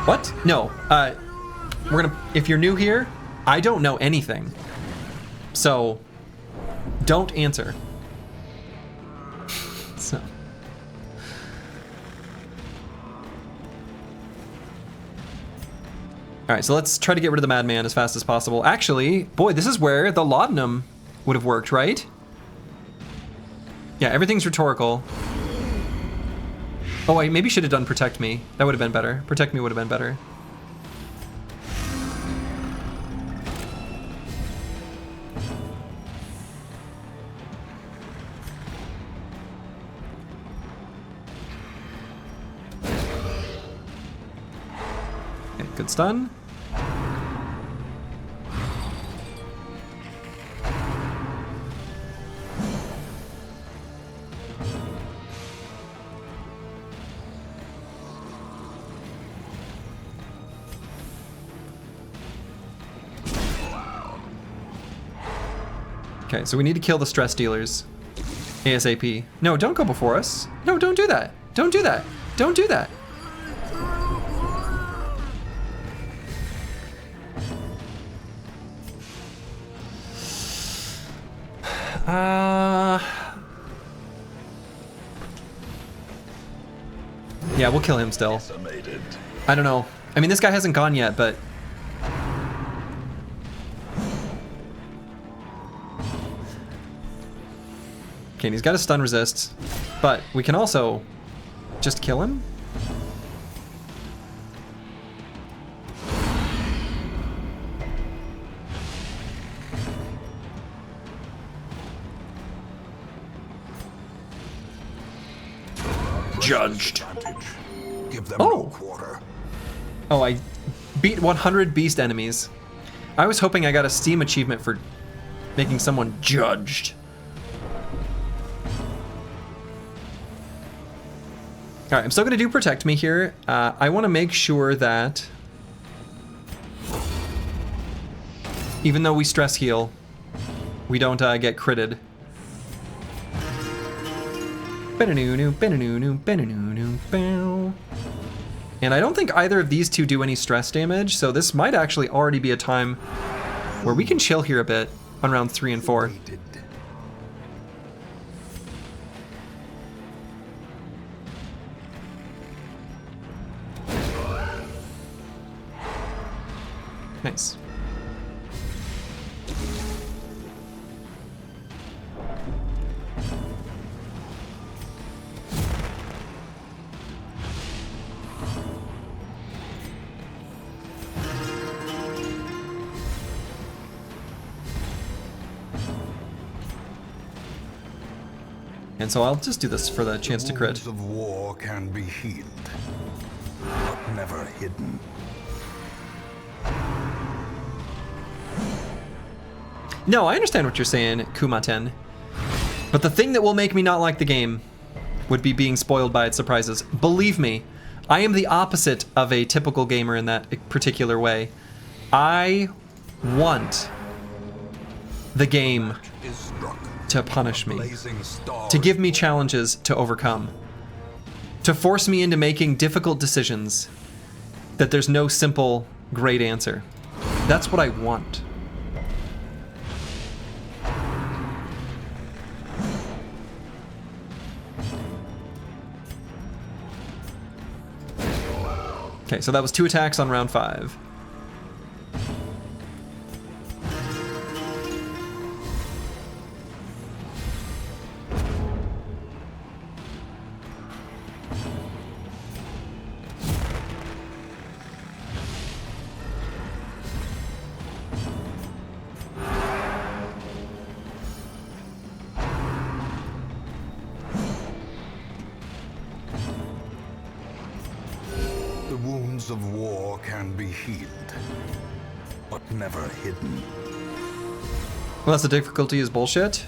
A: What? No. We're gonna, if you're new here, I don't know anything. So, don't answer. So. Alright, so let's try to get rid of the madman as fast as possible. Actually, boy, this is where the laudanum would have worked, right? Yeah, everything's rhetorical. Oh, I maybe should have done protect me. That would have been better. Protect me would have been better. Okay, good stun. Okay, so we need to kill the stress dealers. ASAP. No, don't go before us. No, don't do that. Don't do that. Don't do that. Yeah, we'll kill him still. I don't know. I mean, this guy hasn't gone yet, but... Okay, and he's got a stun resist, but we can also just kill him. Judged.
B: Give them
A: Oh.
B: no quarter.
A: Oh, I beat 100 beast enemies. I was hoping I got a Steam achievement for making someone judged. All right, I'm still gonna do protect me here. I wanna make sure that even though we stress heal, we don't get critted. And I don't think either of these two do any stress damage, so this might actually already be a time where we can chill here a bit on round 3 and 4. Nice. And so I'll just do this for the chance to crit.
B: Wounds of war can be healed, but never hidden.
A: No, I understand what you're saying, Kumaten. But the thing that will make me not like the game would be being spoiled by its surprises. Believe me, I am the opposite of a typical gamer in that particular way. I want the game to punish me, to give me challenges to overcome, to force me into making difficult decisions that there's no simple, great answer. That's what I want. Okay, so that was 2 attacks on round 5.
B: The wounds of war can be healed, but never hidden.
A: Well, that's the difficulty is bullshit.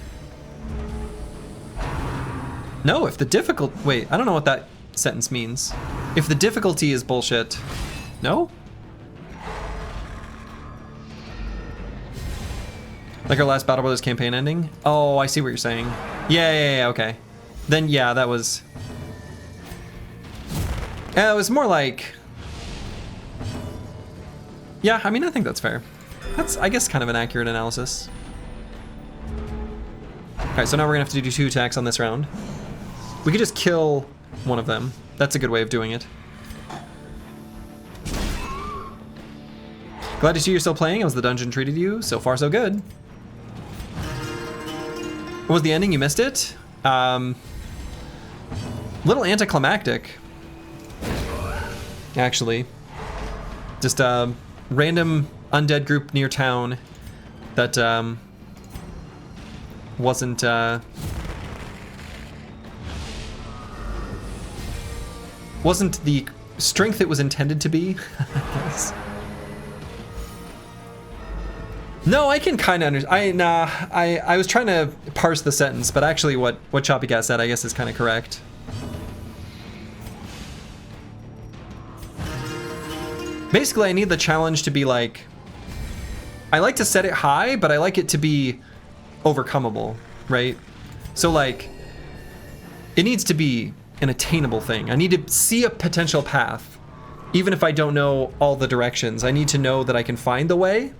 A: No, if the wait, I don't know what that sentence means. If the difficulty is bullshit. No? Like our last Battle Brothers campaign ending? Oh, I see what you're saying. Yeah, okay. Then yeah, that was... it was more like... Yeah, I mean, I think that's fair. That's, I guess, kind of an accurate analysis. Alright, so now we're gonna have to do 2 attacks on this round. We could just kill one of them. That's a good way of doing it. Glad to see you're still playing. How's the dungeon treated you? So far, so good. What was the ending? You missed it? Little anticlimactic. Actually. Just a random undead group near town that wasn't the strength it was intended to be. I guess. No, I can kind of understand. I was trying to parse the sentence, but actually what Choppy Cat said, I guess, is kind of correct. Basically, I need the challenge to be like... I like to set it high, but I like it to be overcomeable, right? So, like, it needs to be an attainable thing. I need to see a potential path. Even if I don't know all the directions, I need to know that I can find the way.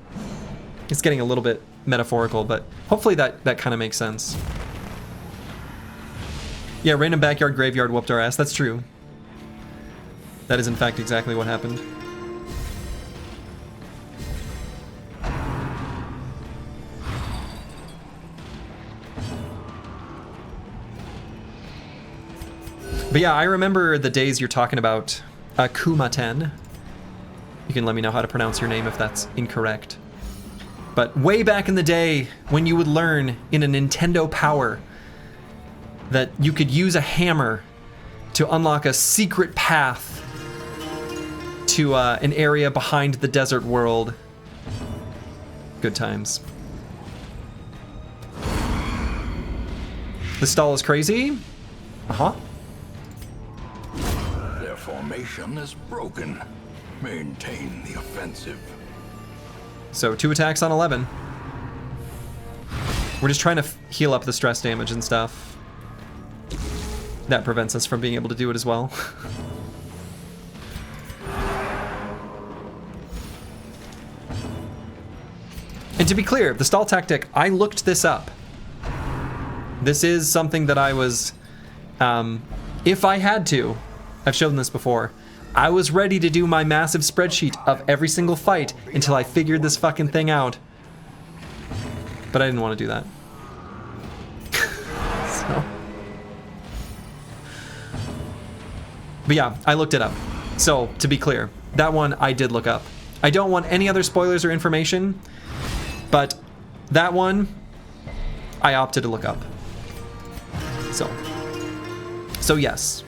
A: It's getting a little bit metaphorical, but hopefully that kind of makes sense. Yeah, random backyard graveyard whooped our ass. That's true. That is in fact exactly what happened. But yeah, I remember the days you're talking about. Kumaten. You can let me know how to pronounce your name if that's incorrect. But way back in the day, when you would learn in a Nintendo Power that you could use a hammer to unlock a secret path to an area behind the desert world. Good times. The stall is crazy? Uh-huh.
B: Their formation is broken. Maintain the offensive.
A: So 2 attacks on 11. We're just trying to heal up the stress damage and stuff. That prevents us from being able to do it as well. And to be clear, the stall tactic, I looked this up. This is something that I was, if I had to, I've shown this before, I was ready to do my massive spreadsheet of every single fight until I figured this fucking thing out. But I didn't want to do that. So. But yeah, I looked it up. So, to be clear, that one I did look up. I don't want any other spoilers or information, but that one I opted to look up. So yes.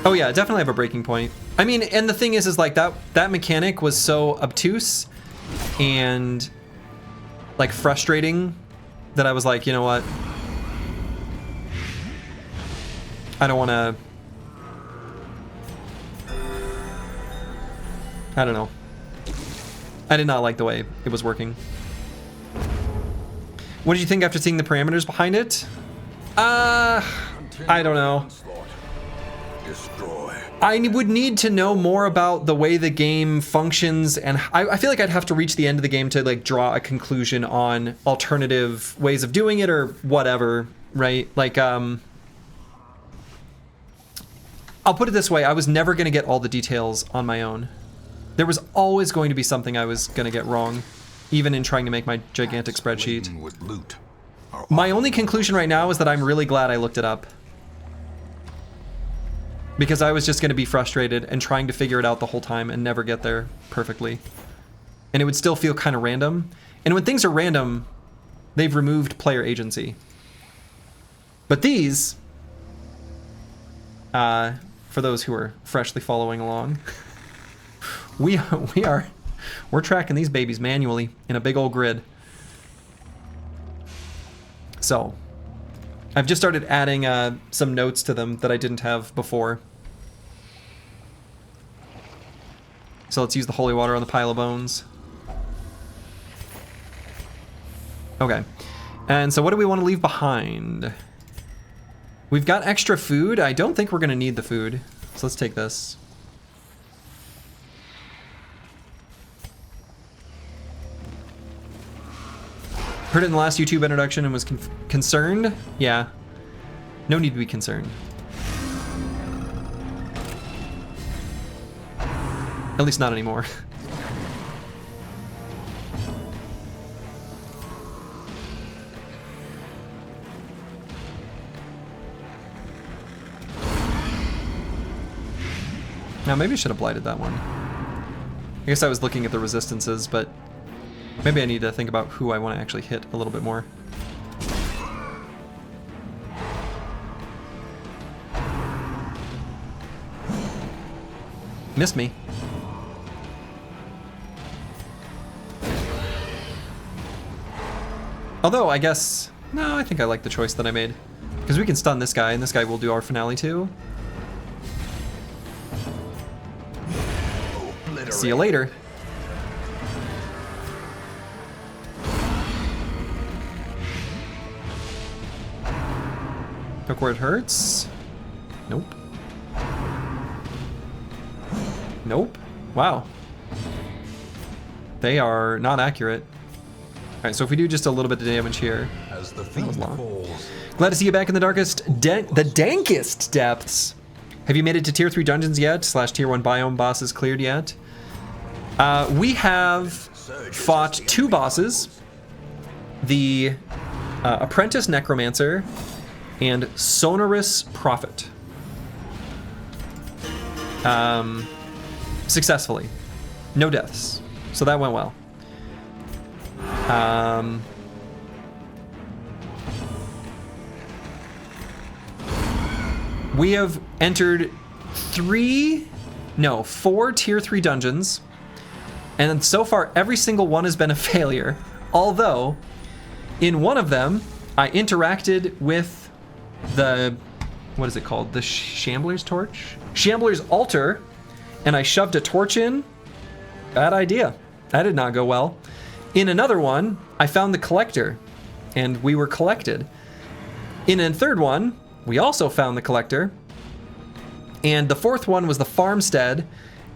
A: Oh yeah, definitely have a breaking point. I mean, and the thing is like that mechanic was so obtuse and like frustrating that I was like, you know what? I don't want to... I don't know. I did not like the way it was working. What did you think after seeing the parameters behind it? I don't know. I would need to know more about the way the game functions, and I feel like I'd have to reach the end of the game to like draw a conclusion on alternative ways of doing it or whatever, right? Like, I'll put it this way, I was never going to get all the details on my own. There was always going to be something I was going to get wrong, even in trying to make my gigantic spreadsheet. My only conclusion right now is that I'm really glad I looked it up. Because I was just going to be frustrated and trying to figure it out the whole time and never get there perfectly. And it would still feel kind of random. And when things are random, they've removed player agency. But these, for those who are freshly following along. We're tracking these babies manually in a big old grid. So, I've just started adding some notes to them that I didn't have before. So let's use the holy water on the pile of bones. Okay. And so what do we want to leave behind? We've got extra food. I don't think we're going to need the food. So let's take this. Heard it in the last YouTube introduction and was concerned. Yeah. No need to be concerned. At least not anymore. Now maybe I should have blighted that one. I guess I was looking at the resistances, but maybe I need to think about who I want to actually hit a little bit more. Missed me. Although, I guess... No, I think I like the choice that I made. Because we can stun this guy, and this guy will do our finale too. See you later. Look where it hurts. Nope. Nope. Wow. They are not accurate. Alright, so if we do just a little bit of damage here.
B: As the
A: That was long.
B: falls.
A: Glad to see you back in the dankest depths. Have you made it to tier 3 dungeons yet? / tier 1 biome bosses cleared yet? We have fought 2 bosses. The Apprentice Necromancer and Sonorous Prophet. Successfully. No deaths. So that went well. We have entered 4 tier 3 dungeons, and so far every single one has been a failure. Although, in one of them, I interacted with the, what is it called? The Shambler's Torch? Shambler's Altar, and I shoved a torch in. Bad idea. That did not go well. In another one, I found the Collector, and we were collected. In a third one, we also found the Collector. And the fourth one was the Farmstead,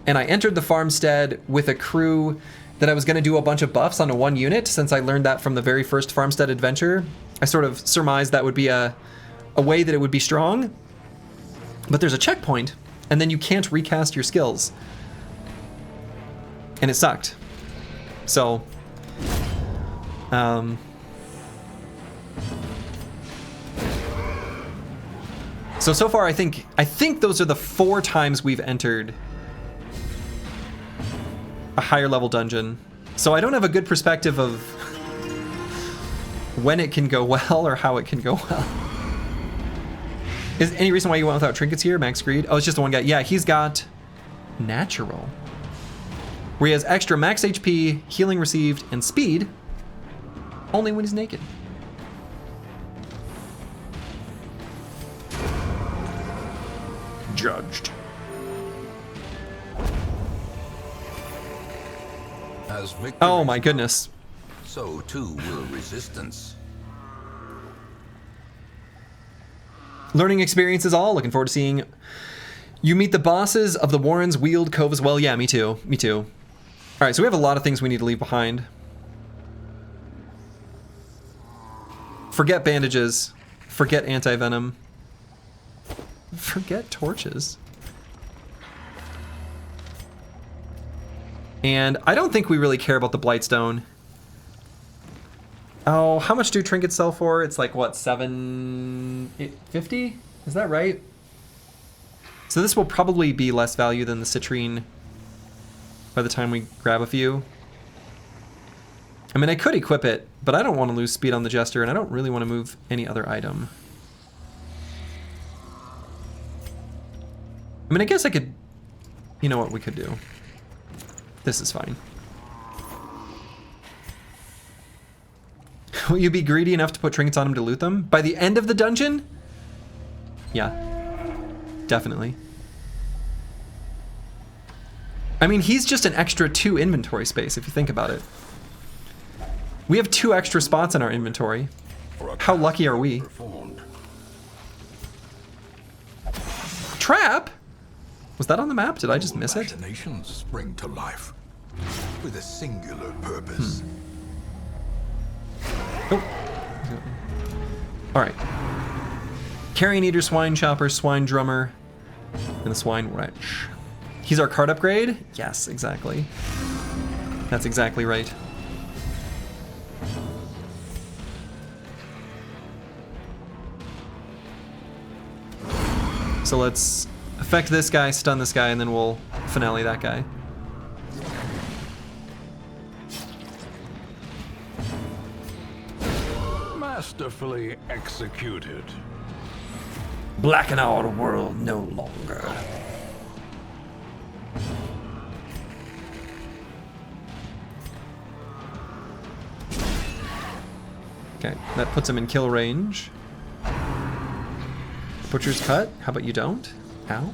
A: and I entered the Farmstead with a crew that I was going to do a bunch of buffs on a 1 unit, since I learned that from the very first Farmstead adventure. I sort of surmised that would be a way that it would be strong. But there's a checkpoint, and then you can't recast your skills. And it sucked. So... So far I think those are the 4 times we've entered a higher level dungeon. So I don't have a good perspective of when it can go well or how it can go well. Is any reason why you went without trinkets here, Max Greed? Oh, it's just the one guy. Yeah, he's got natural, where he has extra max HP, healing received, and speed, only when he's naked. Judged.
B: As victory,
A: Oh my goodness.
B: so too will resistance.
A: Learning experience is all. Looking forward to seeing you meet the bosses of the Warren's Weald Cove as well. Yeah, me too. Me too. All right, so we have a lot of things we need to leave behind. Forget bandages. Forget anti-venom. Forget torches. And I don't think we really care about the Blightstone. Oh, how much do trinkets sell for? It's like, what, $750? Is that right? So this will probably be less value than the citrine by the time we grab a few. I mean, I could equip it, but I don't want to lose speed on the Jester, and I don't really want to move any other item. I mean, I guess I could... You know what we could do? This is fine. Will you be greedy enough to put trinkets on him to loot them? By the end of the dungeon? Yeah. Definitely. I mean, he's just an extra 2 inventory space, if you think about it. We have 2 extra spots in our inventory. How lucky are we? Trap? Was that on the map? Did I just miss it?
B: Machinations spring to life with a singular purpose.
A: Oh. Alright. Carrion Eater, Swine Chopper, Swine Drummer, and the Swine Wretch. He's our card upgrade? Yes, exactly. That's exactly right. So let's affect this guy, stun this guy, and then we'll finale that guy.
B: Masterfully executed.
A: Blacken our world no longer. Okay, that puts him in kill range. Butcher's Cut? How about you don't? Ow.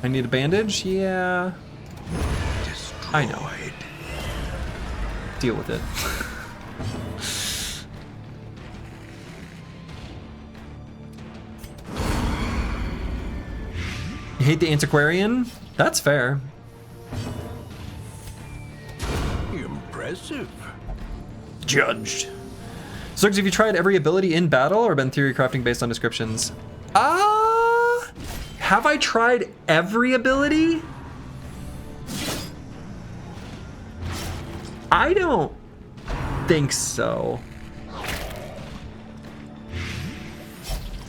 A: I need a bandage? Yeah.
B: Destroyed.
A: I know. Deal with it. You hate the antiquarian? That's fair.
B: Impressive.
A: Judged. Slurgs, have you tried every ability in battle or been theory crafting based on descriptions? Have I tried every ability? I don't think so.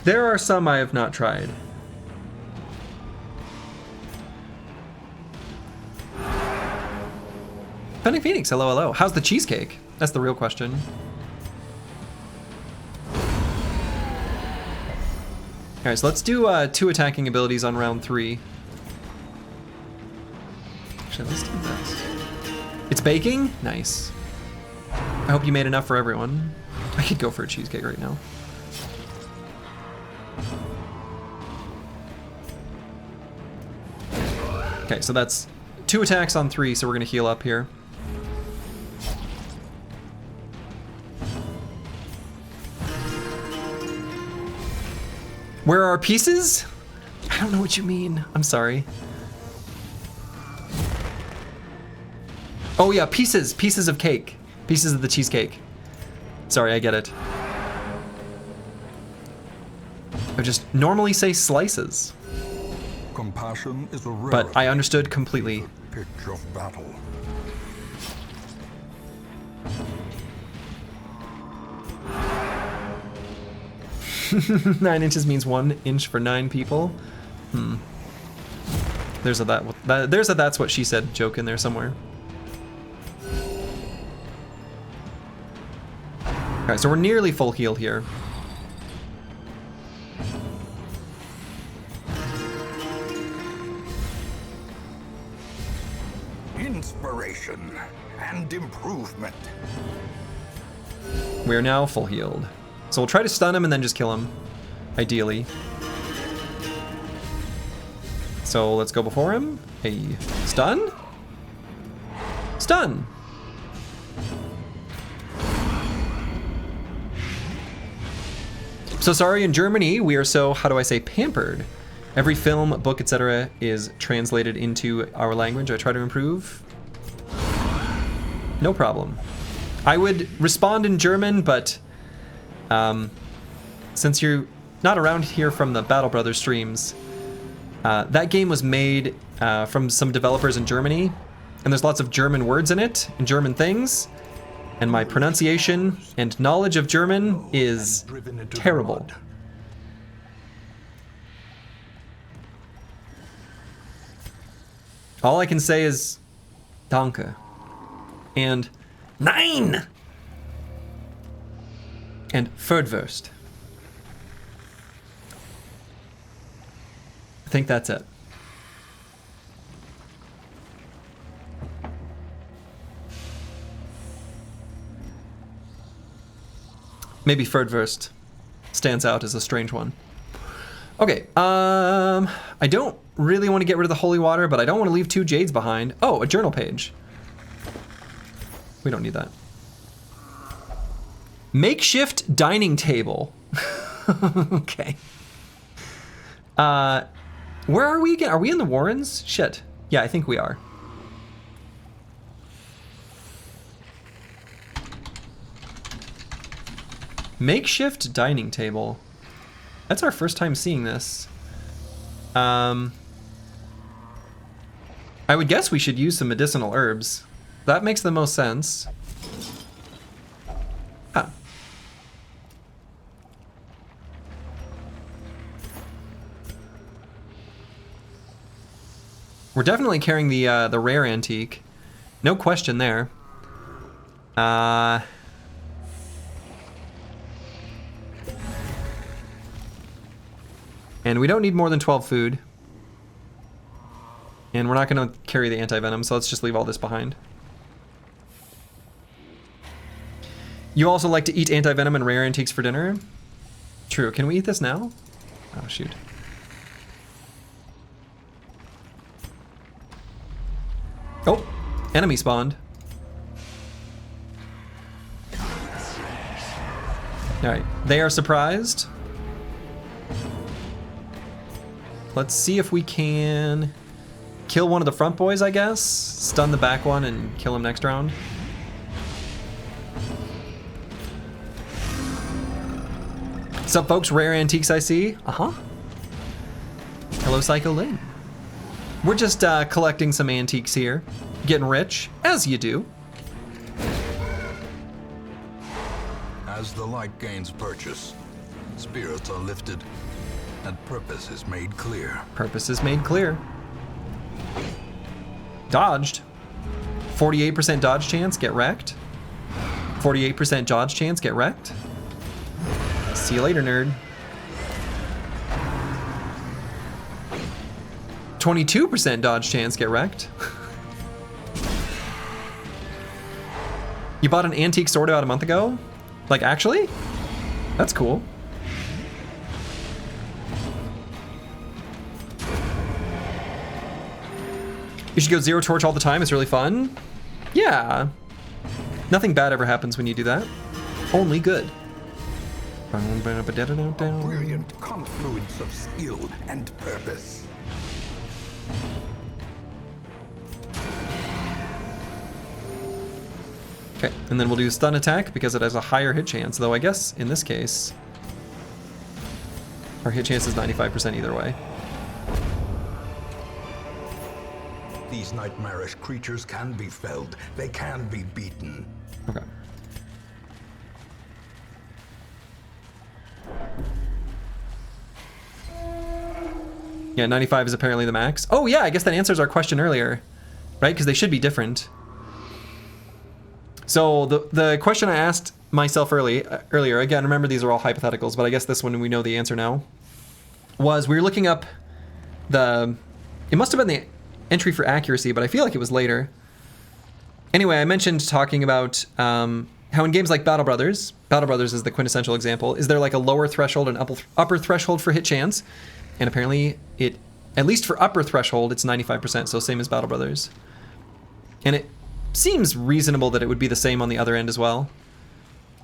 A: There are some I have not tried. Pending Phoenix, hello, hello. How's the cheesecake? That's the real question. All right, so let's do 2 attacking abilities on round 3. Actually, let's do this. It's baking? Nice. I hope you made enough for everyone. I could go for a cheesecake right now. Okay, so that's 2 attacks on 3, so we're gonna heal up here. Where are our pieces? I don't know what you mean. I'm sorry. Oh yeah, pieces. Pieces of cake. Pieces of the cheesecake. Sorry, I get it. I just normally say slices.
B: Compassion is a rarity.
A: But I understood completely.
B: Pitch of battle.
A: Nine inches means 1 inch for 9 people. There's a that's what she said joke in there somewhere. Alright, so we're nearly full healed here.
B: Inspiration and improvement.
A: We are now full healed. So we'll try to stun him and then just kill him, ideally. So let's go before him. A stun? Stun! So sorry, in Germany, we are so, how do I say, pampered. Every film, book, etc. is translated into our language. I try to improve. No problem. I would respond in German, but since you're not around here from the Battle Brothers streams, that game was made from some developers in Germany, and there's lots of German words in it, and German things, and my pronunciation and knowledge of German is terrible. All I can say is Danke. And 9! And Ferdwurst. I think that's it. Maybe Ferdwurst stands out as a strange one. Okay, I don't really want to get rid of the holy water, but I don't want to leave 2 jades behind. Oh, a journal page. We don't need that. Makeshift dining table. Okay. Where are we again? Are we in the Warrens? Shit. Yeah, I think we are. Makeshift dining table. That's our first time seeing this. I would guess we should use some medicinal herbs. That makes the most sense. Ah. We're definitely carrying the rare antique. No question there. And we don't need more than 12 food. And we're not going to carry the anti-venom, so let's just leave all this behind. You also like to eat anti-venom and rare antiques for dinner? True. Can we eat this now? Oh, shoot. Oh, enemy spawned. Alright, they are surprised. Let's see if we can kill one of the front boys, I guess. Stun the back one and kill him next round. What's up, folks? Rare antiques I see. Uh-huh. Hello, Psycho Lynn. We're just collecting some antiques here. Getting rich, as you do.
B: As the light gains purchase, spirits are lifted, and purpose is made clear.
A: Purpose is made clear. Dodged. 48% dodge chance, get wrecked. 48% dodge chance, get wrecked. See you later, nerd. 22% dodge chance, get wrecked. You bought an antique sword about a month ago? Like, actually? That's cool. You should go zero torch all the time, it's really fun. Yeah. Nothing bad ever happens when you do that. Only good.
B: A brilliant confluence of skill and purpose.
A: Okay, and then we'll do stun attack because it has a higher hit chance, though I guess in this case our hit chance is 95% either way.
B: These nightmarish creatures can be felled. They can be beaten.
A: Okay. Yeah, 95 is apparently the max. Oh yeah, I guess that answers our question earlier, right? Because they should be different. So the question I asked myself earlier, again, remember these are all hypotheticals, but I guess this one we know the answer now, was we were looking up it must have been the entry for accuracy, but I feel like it was later. Anyway, I mentioned talking about how in games like Battle Brothers is the quintessential example, is there like a lower threshold and upper threshold for hit chance? And apparently it, at least for upper threshold, it's 95%, so same as Battle Brothers. And it seems reasonable that it would be the same on the other end as well.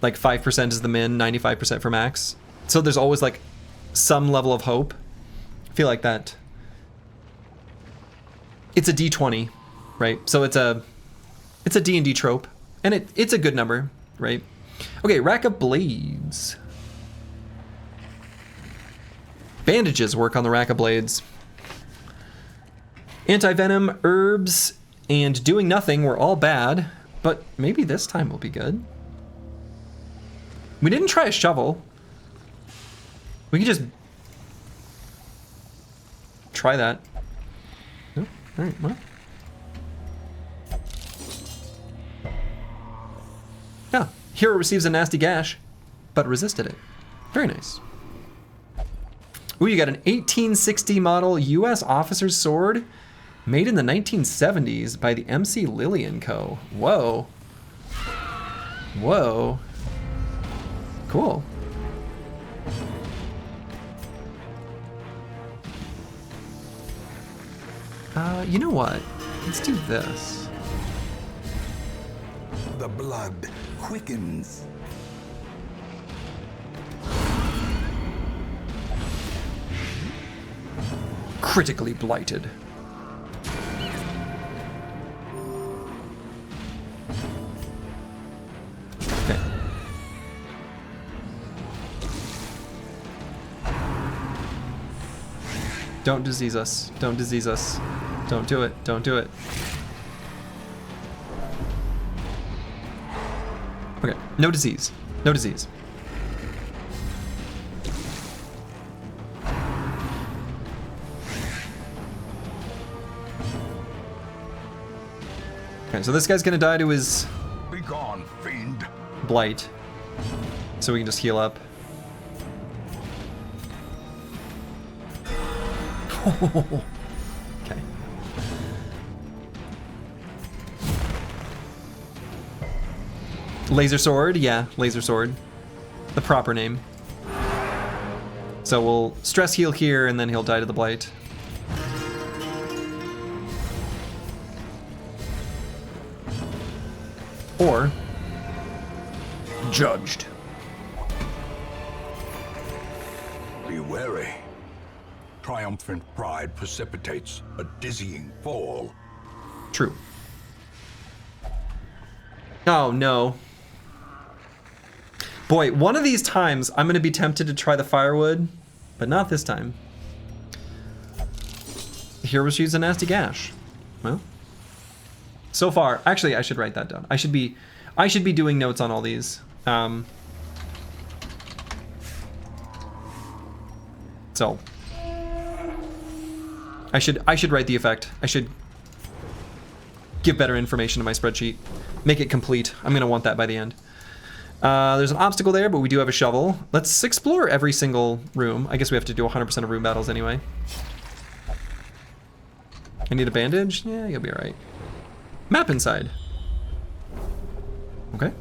A: Like 5% is the min, 95% for max. So there's always like some level of hope. I feel like that. It's a D20, right? So it's a D&D trope, and it's a good number, right? Okay, rack of blades. Bandages work on the rack of blades. Anti-venom, herbs, and doing nothing were all bad, but maybe this time will be good. We didn't try a shovel. We could just try that. Oh, all right, well. Yeah, hero receives a nasty gash, but resisted it. Very nice. Ooh, you got an 1860 model U.S. officer's sword made in the 1970s by the MC Lillian Co. Whoa. Whoa. Cool. You know what? Let's do this.
B: The blood quickens.
A: Critically blighted. Okay. Don't disease us. Don't disease us. Don't do it. Don't do it. Okay. No disease. No disease. Okay, so this guy's gonna die to his
B: Be gone, fiend.
A: blight. So we can just heal up. Okay. Laser sword, yeah, laser sword. The proper name. So we'll stress heal here and then he'll die to the blight. Or judged.
B: Be wary. Triumphant pride precipitates a dizzying fall.
A: True. Oh no. Boy, one of these times I'm gonna be tempted to try the firewood, but not this time. Here was used a nasty gash. Well, so far, actually, I should write that down. I should be doing notes on all these. So I should write the effect. I should give better information to my spreadsheet. Make it complete. I'm gonna want that by the end. There's an obstacle there, but we do have a shovel. Let's explore every single room. I guess we have to do 100% of room battles anyway. I need a bandage? Yeah, you'll be alright. Map inside. Okay.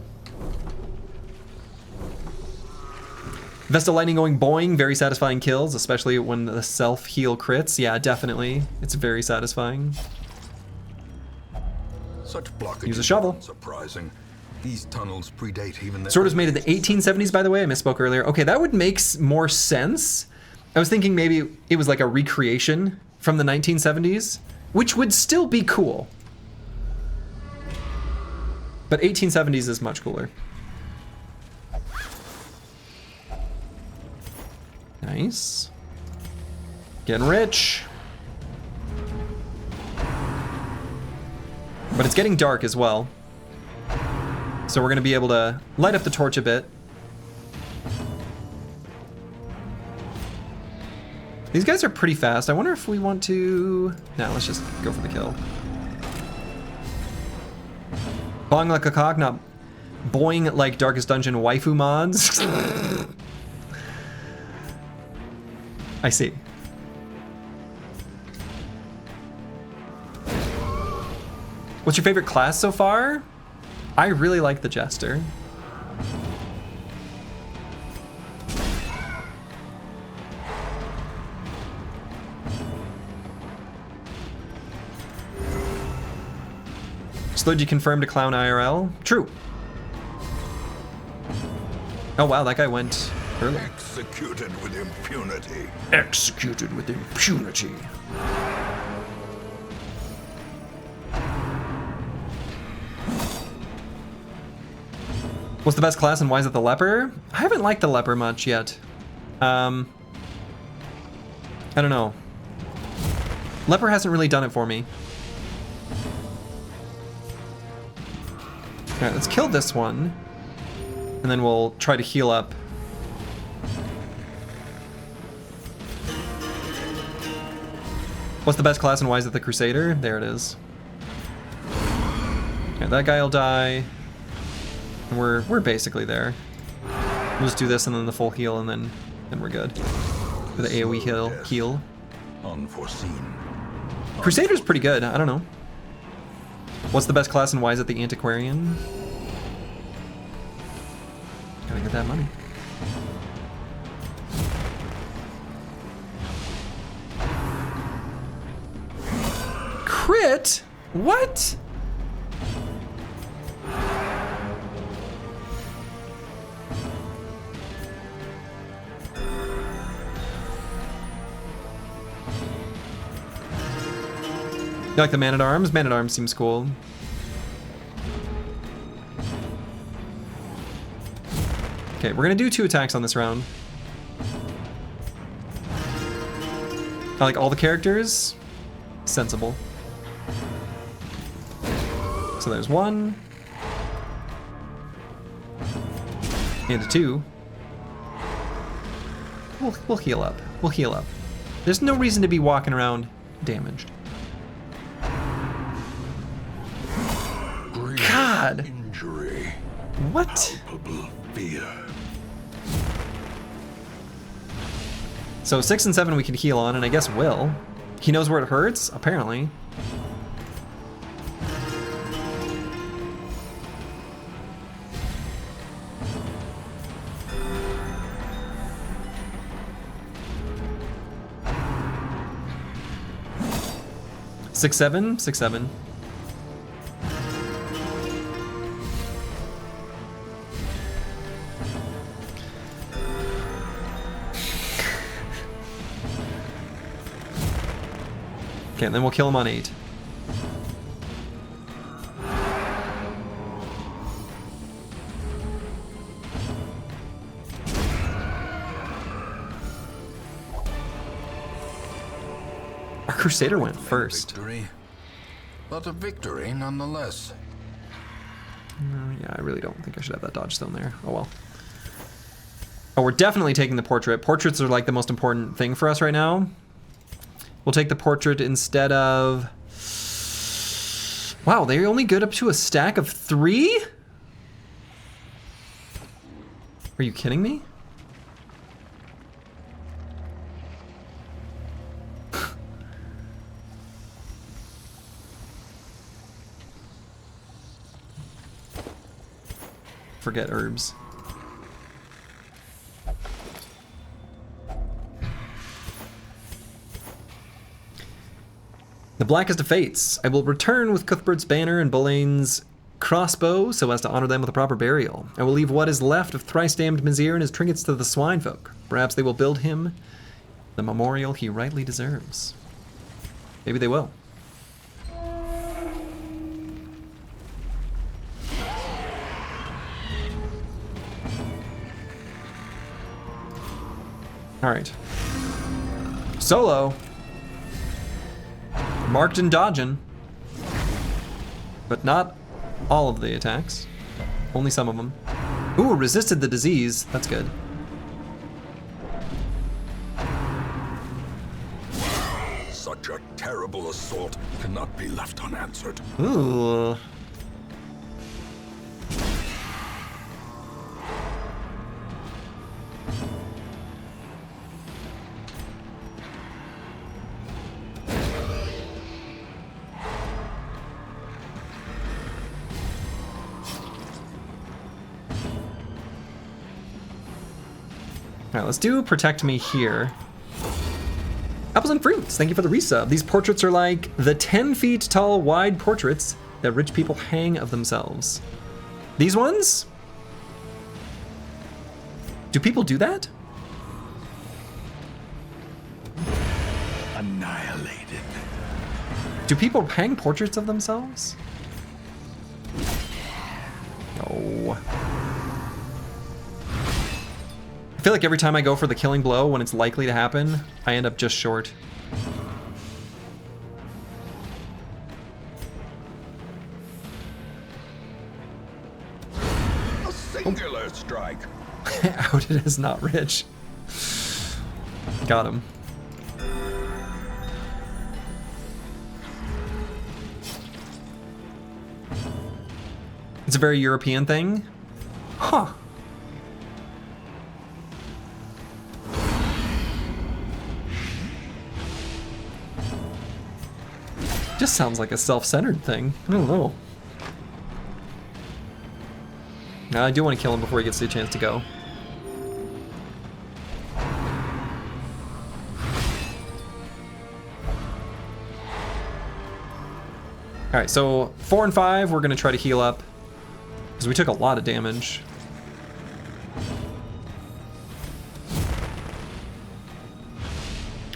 A: Vesta Lightning going boing, very satisfying kills, especially when the self-heal crits. Yeah, definitely. It's very satisfying.
B: Such blockage
A: Use a shovel.
B: is surprising. These tunnels predate even the
A: Sword was made in the 1870s, by the way. I misspoke earlier. Okay, that would make more sense. I was thinking maybe it was like a recreation from the 1970s, which would still be cool. But 1870s is much cooler. Nice. Getting rich. But it's getting dark as well. So we're gonna be able to light up the torch a bit. These guys are pretty fast. I wonder if we want to... No, let's just go for the kill. Bong like a cock, not boing like Darkest Dungeon waifu mods. I see. What's your favorite class so far? I really like the Jester. Slurgi confirmed a clown IRL. True. Oh wow, that guy went early.
B: executed with impunity.
A: Executed with impunity. What's the best class and why is it the leper? I haven't liked the leper much yet. I don't know. Leper hasn't really done it for me. Alright, let's kill this one. And then we'll try to heal up. What's the best class and why is it the Crusader? There it is. Okay, that guy will die. And we're basically there. We'll just do this and then the full heal and then we're good. With the AoE heal.
B: Unforeseen.
A: Crusader's pretty good, I don't know. What's the best class and why is it the Antiquarian? Gotta get that money. Crit? What? You like the Man-at-Arms? Man-at-Arms seems cool. Okay, we're gonna do 2 attacks on this round. I like all the characters. Sensible. So there's 1. And a 2. We'll heal up. We'll heal up. There's no reason to be walking around damaged. God!
B: Injury.
A: What?
B: Palpable fear.
A: So 6 and 7 we can heal on, and I guess will. He knows where it hurts, apparently. Six, 7, 6, 7. Okay, and then we'll kill him on 8. Our Crusader went first.
B: Victory, but a victory nonetheless.
A: Yeah, I really don't think I should have that dodge stone there. Oh well. Oh, we're definitely taking the portrait. Portraits are like the most important thing for us right now. We'll take the portrait instead of... Wow, they're only good up to a stack of 3? Are you kidding me? Forget herbs. The Blackest of Fates. I will return with Cuthbert's banner and Boleyn's crossbow so as to honor them with a proper burial. I will leave what is left of thrice-damned Mizir and his trinkets to the swine folk. Perhaps they will build him the memorial he rightly deserves. Maybe they will. Alright. Solo. Marked and dodging. But not all of the attacks. Only some of them. Ooh, resisted the disease. That's good.
B: Such a terrible assault cannot be left unanswered.
A: Ooh. Alright, let's do Protect Me here. Apples and Fruits, thank you for the resub. These portraits are like the 10 feet tall wide portraits that rich people hang of themselves. These ones? Do people do that?
B: Annihilated.
A: Do people hang portraits of themselves? No. I feel like every time I go for the killing blow when it's likely to happen, I end up just short.
B: A singular strike.
A: Outed as not rich. Got him. It's a very European thing. Huh. Just sounds like a self-centered thing. I don't know. Now, I do want to kill him before he gets the chance to go. Alright, so 4 and 5, we're going to try to heal up. Because we took a lot of damage.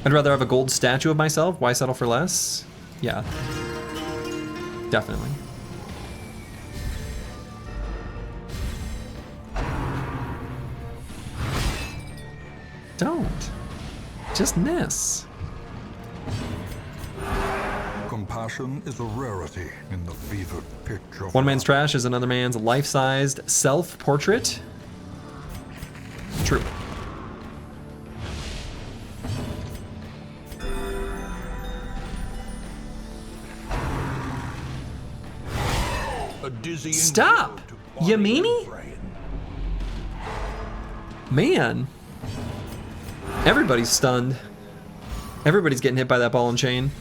A: I'd rather have a gold statue of myself. Why settle for less? Yeah. Definitely. Don't. Just miss.
B: Compassion is a rarity in the fevered pitch of
A: One man's trash is another man's life-sized self-portrait. True.
B: a dizzying
A: Stop!
B: blow to body
A: You
B: and
A: meanie?
B: brain.
A: Man. Everybody's stunned. Everybody's getting hit by that ball and chain.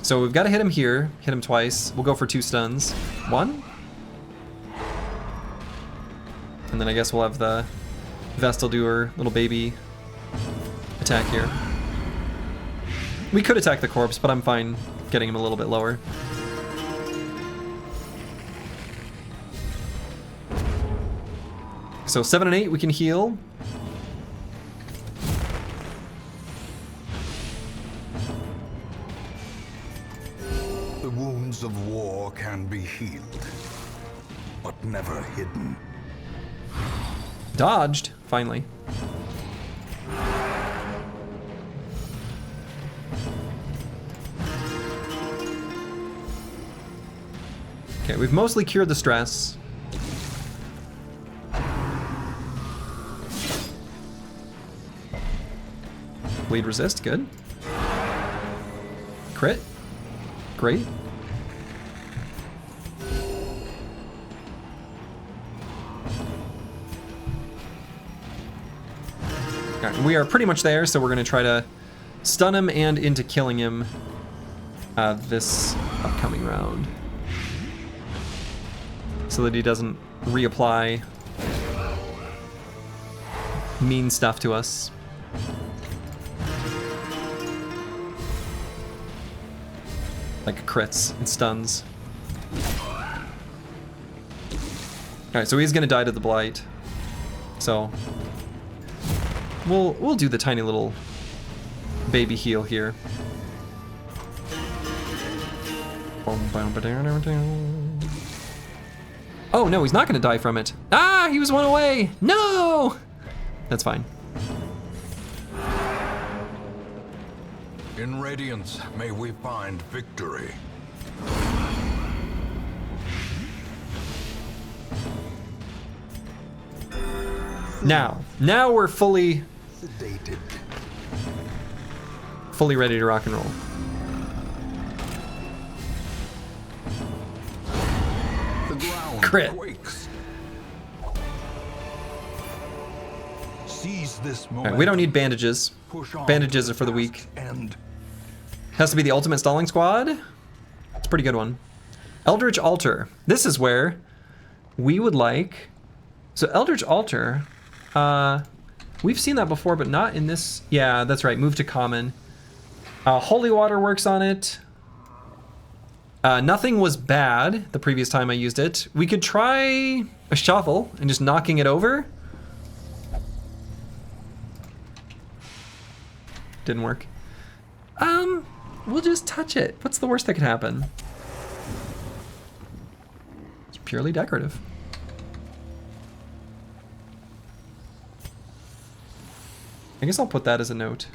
A: So we've got to hit him here. Hit him twice. We'll go for 2 stuns. 1. And then I guess we'll have the Vestal do her little baby attack here. We could attack the corpse, but I'm fine getting him a little bit lower. So 7 and 8 we can heal.
B: The wounds of war can be healed, but never hidden.
A: Dodged, finally. Okay, we've mostly cured the stress. Bleed resist, good. Crit, great. Alright, we are pretty much there, so we're going to try to stun him and into killing him this upcoming round. So that he doesn't reapply mean stuff to us. Like crits and stuns. Alright, so he's gonna die to the blight. So we'll do the tiny little baby heal here. Oh no, he's not gonna die from it. Ah, he was 1 away. No! That's fine.
B: In Radiance, may we find victory.
A: Now we're fully
B: Sedated.
A: ready to rock and roll.
B: The ground
A: Crit.
B: quakes. Seize this moment.
A: Alright, we don't need bandages.
B: Push on
A: Bandages
B: to
A: are for the
B: task's
A: weak.
B: end.
A: Has to be the ultimate stalling squad. It's a pretty good one. Eldritch Altar. This is where we would like... So Eldritch Altar, we've seen that before, but not in this... Yeah, that's right, move to common. Holy Water works on it. Nothing was bad the previous time I used it. We could try a shovel and just knocking it over. Didn't work. We'll just touch it. What's the worst that could happen? It's purely decorative. I guess I'll put that as a note.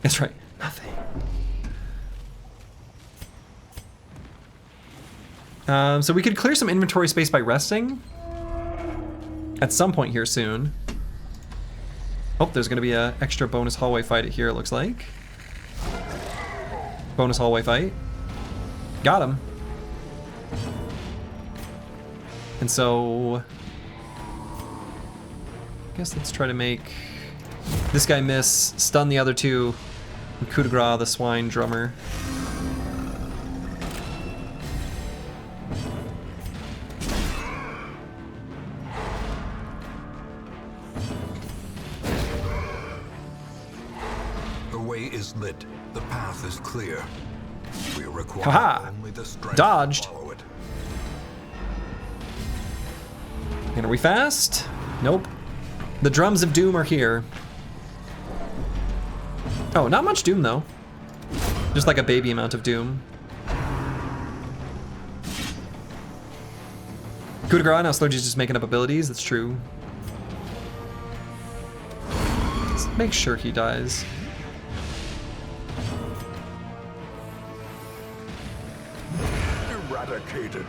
A: That's right, nothing. So we could clear some inventory space by resting at some point here soon. Oh, there's gonna be a extra bonus hallway fight here, it looks like. Bonus hallway fight. Got him. And so... I guess let's try to make this guy miss, stun the other two, and coup de grace the swine drummer.
B: The way is lit. The path is clear. We require
A: Haha!
B: only the strength
A: Dodged.
B: to follow it.
A: And are we fast? Nope. The drums of doom are here. Oh, not much doom though. Just like a baby amount of doom. Coup de grace, now Slurgi's just making up abilities, that's true. Let's make sure he dies.
B: Eradicated.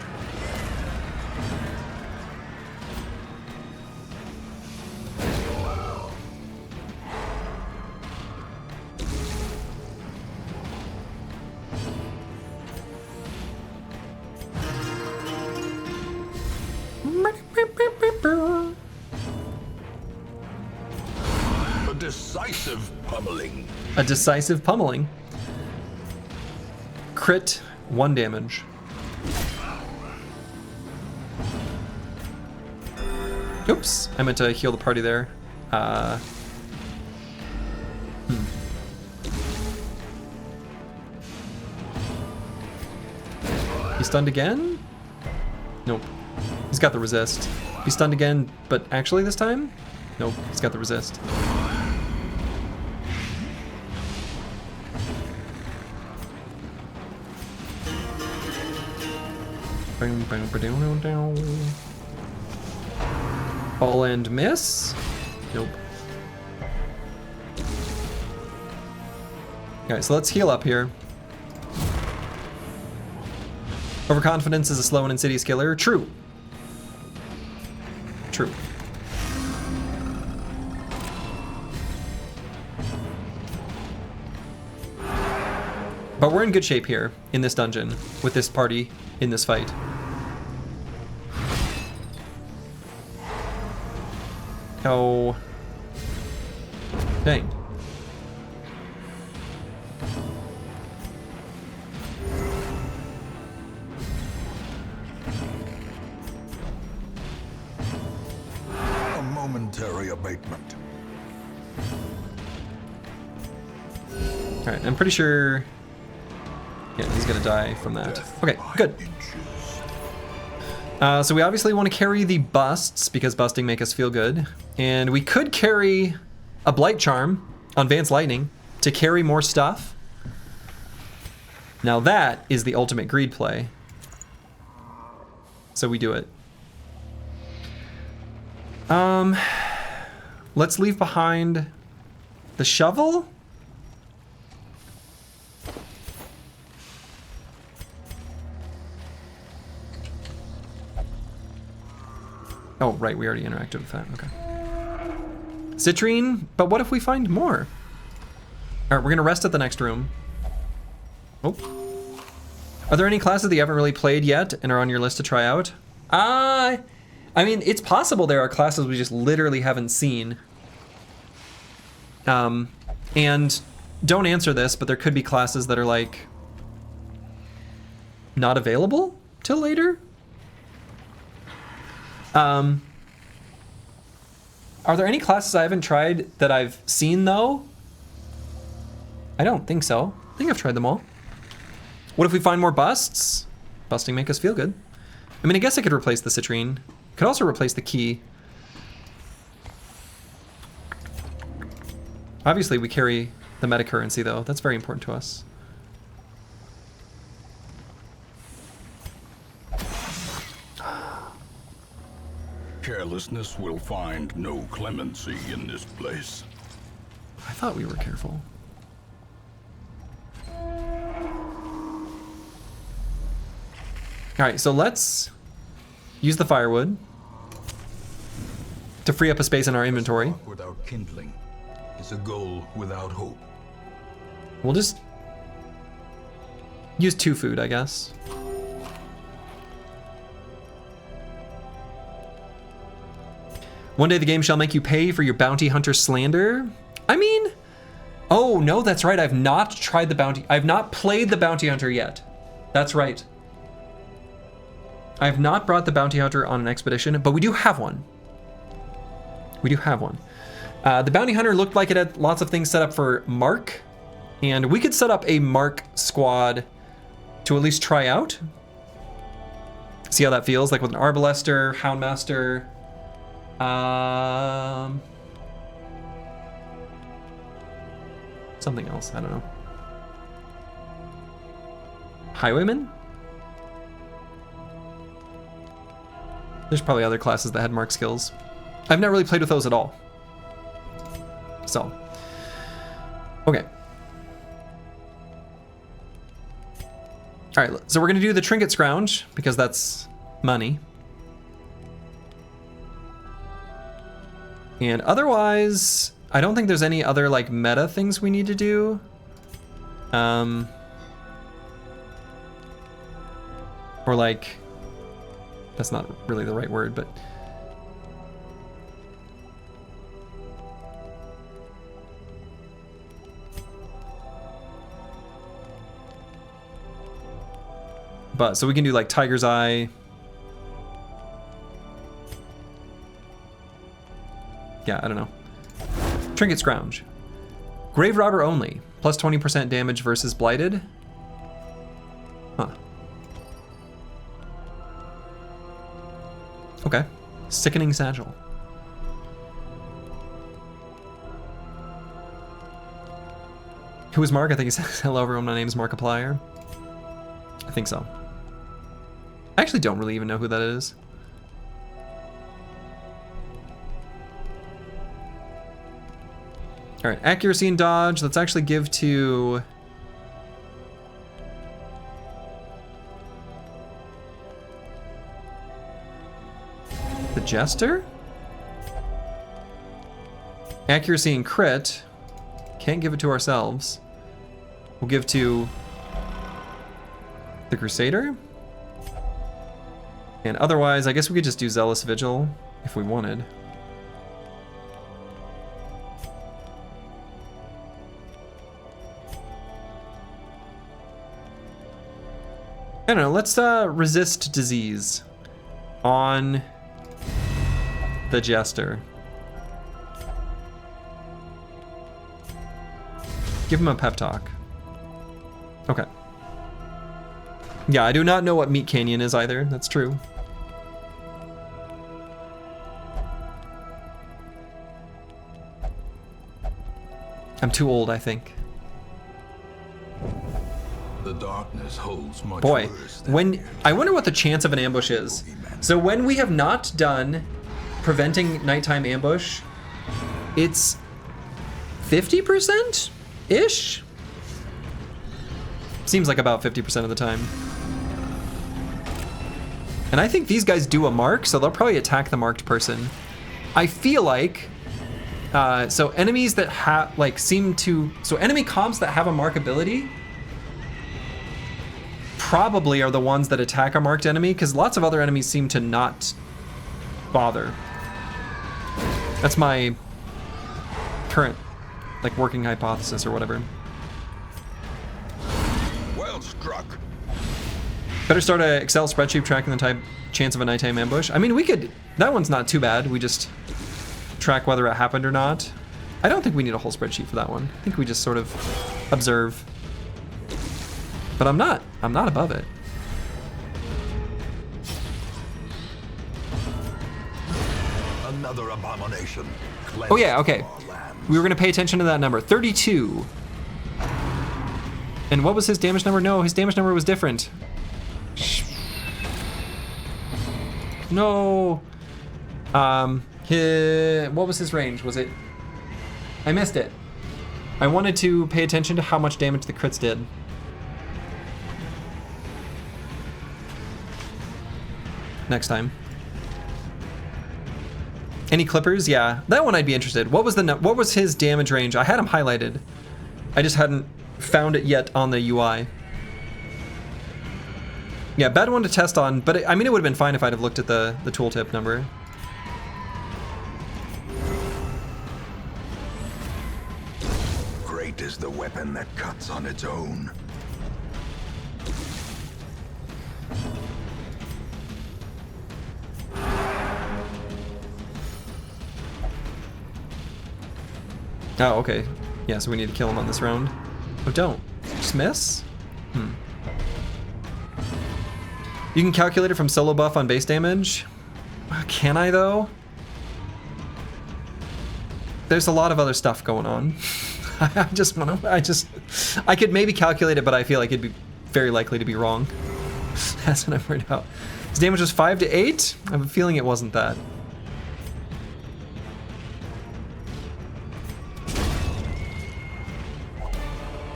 B: A decisive pummeling.
A: A decisive pummeling. Crit, 1 damage. Oops, I meant to heal the party there. He stunned again? Nope. He's got the resist. He stunned again, but actually this time? Nope, he's got the resist. All and miss? Nope. Okay, so let's heal up here. Overconfidence is a slow and insidious killer. True. True. But we're in good shape here in this dungeon with this party in this fight. Oh. Dang.
B: A momentary abatement.
A: Alright, I'm pretty sure... Yeah, he's gonna die from that. Okay, good. So we obviously want to carry the busts, because busting make us feel good. And we could carry a Blight Charm on Vance Lightning to carry more stuff. Now that is the ultimate greed play. So we do it. Let's leave behind the shovel. Oh, right, we already interacted with that, okay. Citrine, but what if we find more? All right, we're gonna rest at the next room. Oh. Are there any classes that you haven't really played yet and are on your list to try out? I mean, it's possible there are classes we just literally haven't seen. And don't answer this, but there could be classes that are like not available till later. Are there any classes I haven't tried that I've seen though? I don't think so. I think I've tried them all. What if we find more busts? Busting make us feel good. I mean, I guess I could replace the citrine. Could also replace the key. Obviously we carry the meta currency though. That's very important to us.
B: Carelessness will find no clemency in this place.
A: I thought we were careful. All right, so let's use the firewood to free up a space in our inventory.
B: Without kindling, is a goal without hope.
A: We'll just use 2 food, I guess. One day the game shall make you pay for your bounty hunter slander. I mean, oh no, that's right. I've not tried the bounty. I've not played the bounty hunter yet. That's right. I have not brought the bounty hunter on an expedition, but we do have one. We do have one. The bounty hunter looked like it had lots of things set up for Mark, and we could set up a Mark squad to at least try out. See how that feels, like with an Arbalester, Houndmaster. Something else, I don't know. Highwayman? There's probably other classes that had Mark skills. I've not really played with those at all. So, okay. All right, so we're gonna do the trinket scrounge because that's money. And otherwise, I don't think there's any other like meta things we need to do. Or like, that's not really the right word, but so we can do like Tiger's Eye. Yeah, I don't know. Trinket Scrounge. Grave Robber only. Plus 20% damage versus Blighted. Huh. Okay. Sickening Satchel. Who is Mark? I think he says, hello everyone, my name is Markiplier. I think so. I actually don't really even know who that is. All right, accuracy and dodge. Let's actually give to the Jester. Accuracy and crit. Can't give it to ourselves. We'll give to the Crusader. And otherwise, I guess we could just do Zealous Vigil if we wanted. I don't know, let's resist disease on the Jester. Give him a pep talk. Okay. Yeah, I do not know what Meat Canyon is either, that's true. I'm too old, I think.
B: The darkness holds much
A: Boy,
B: worse than
A: when I wonder what the chance of an ambush is. So when we have not done preventing nighttime ambush, it's 50%-ish? Seems like about 50% of the time. And I think these guys do a mark, so they'll probably attack the marked person. I feel like, so enemies that have, like, so enemy comps that have a mark ability probably are the ones that attack a marked enemy, because lots of other enemies seem to not bother. That's my current, like, working hypothesis or whatever.
B: well struck.
A: Better start a Excel spreadsheet tracking the chance of a nighttime ambush. I mean, we could, that one's not too bad. We just track whether it happened or not. I don't think we need a whole spreadsheet for that one. I think we just sort of observe. But I'm not above it.
B: Another abomination.
A: Oh yeah, okay. We were gonna pay attention to that number, 32. And what was his damage number? No, his damage number was different. No. What was his range? Was it? I missed it. I wanted to pay attention to how much damage the crits did. Next time. Any clippers? Yeah, that one I'd be interested. What was his damage range? I had him highlighted. I just hadn't found it yet on the UI. Yeah, bad one to test on, but I mean, it would have been fine if I'd have looked at the tooltip number.
B: Great is the weapon that cuts on its own.
A: Oh, okay. Yeah, so we need to kill him on this round. Oh, don't. Just miss? You can calculate it from solo buff on base damage. Can I, though? There's a lot of other stuff going on. I could maybe calculate it, but I feel like it'd be very likely to be wrong. That's what I'm worried about. His damage was 5 to 8? I have a feeling it wasn't that.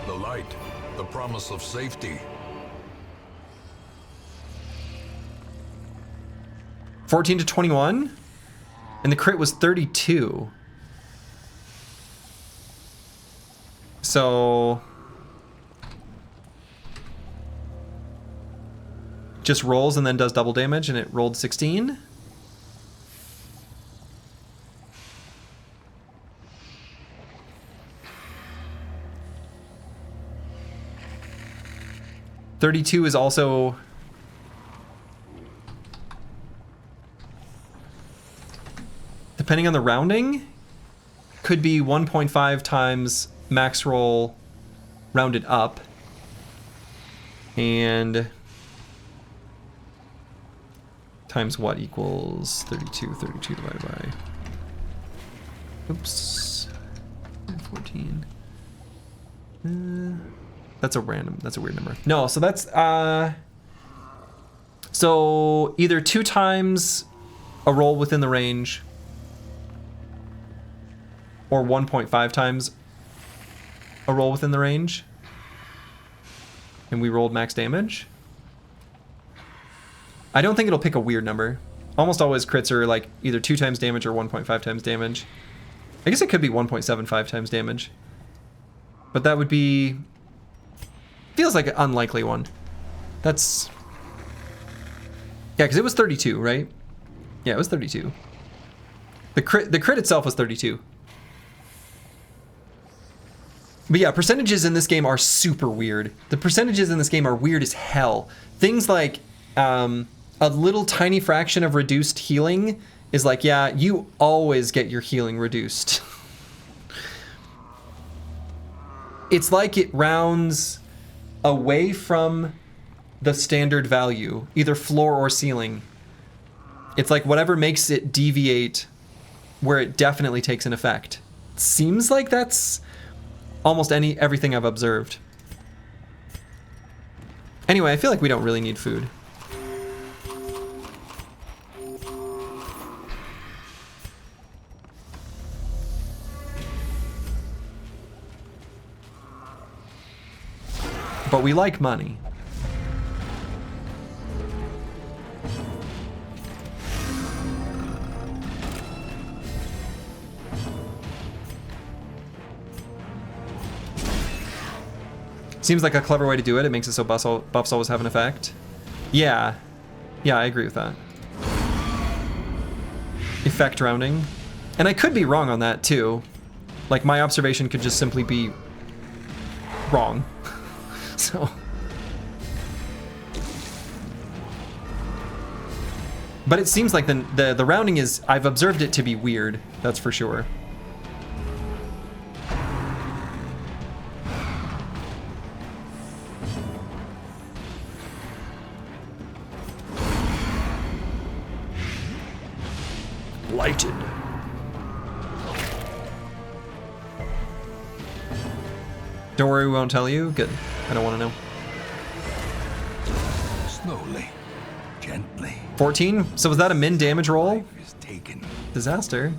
B: The light, the promise of safety.
A: 14 to 21? And the crit was 32. So... just rolls and then does double damage, and it rolled 16? $32 is also... depending on the rounding, could be 1.5 times max roll rounded up. And times what equals 32 divided by, oops, 14. That's a weird number. No, so that's so either 2 times a roll within the range, or 1.5 times a roll within the range, and we rolled max damage. I don't think it'll pick a weird number. Almost always crits are like either 2 times damage or 1.5 times damage. I guess it could be 1.75 times damage, but that would be, feels like an unlikely one. That's, yeah, because it was 32, right? Yeah, it was 32. The crit itself was 32. But yeah, percentages in this game are super weird. The percentages in this game are weird as hell. Things like a little tiny fraction of reduced healing is like, yeah, you always get your healing reduced. It's like it rounds away from the standard value, either floor or ceiling. It's like whatever makes it deviate where it definitely takes an effect. Seems like that's almost everything I've observed. Anyway, I feel like we don't really need food. But we like money. Seems like a clever way to do it. It makes it so buffs always have an effect. Yeah. Yeah, I agree with that. Effect rounding. And I could be wrong on that too. Like my observation could just simply be wrong. So. But it seems like the rounding is, I've observed it to be weird, that's for sure. Lighted. Don't worry, we won't tell you. Good. I don't want to know.
B: Slowly, gently.
A: 14? So was that a min damage roll?
B: Life is taken.
A: Disaster.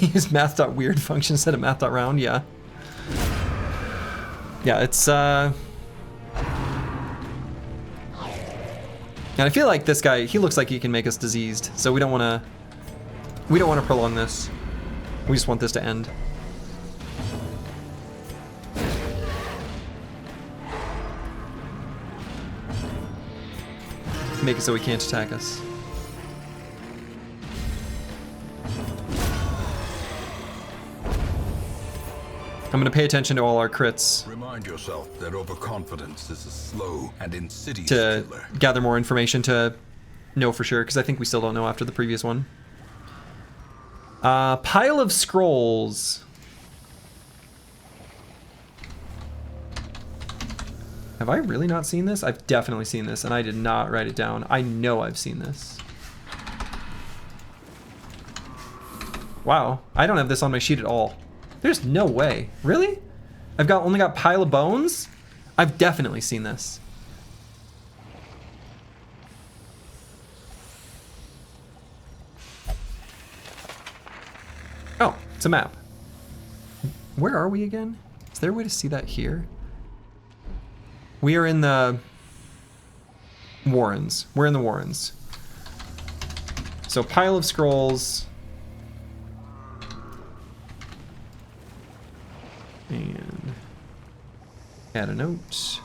A: Use math.weird function instead of math.round, yeah. Yeah, it's And I feel like this guy, he looks like he can make us diseased, so we don't want to prolong this. We just want this to end. Make it so he can't attack us. I'm going to pay attention to all our crits.
B: Remind yourself that overconfidence is a slow and insidious
A: to
B: killer.
A: Gather more information to know for sure, because I think we still don't know after the previous one. Pile of scrolls. Have I really not seen this? I've definitely seen this, and I did not write it down. I know I've seen this. Wow, I don't have this on my sheet at all. There's no way. Really? I've only got pile of bones? I've definitely seen this. Oh, it's a map. Where are we again? Is there a way to see that here? We are in the Warrens. We're in the Warrens. So pile of scrolls. And add a note.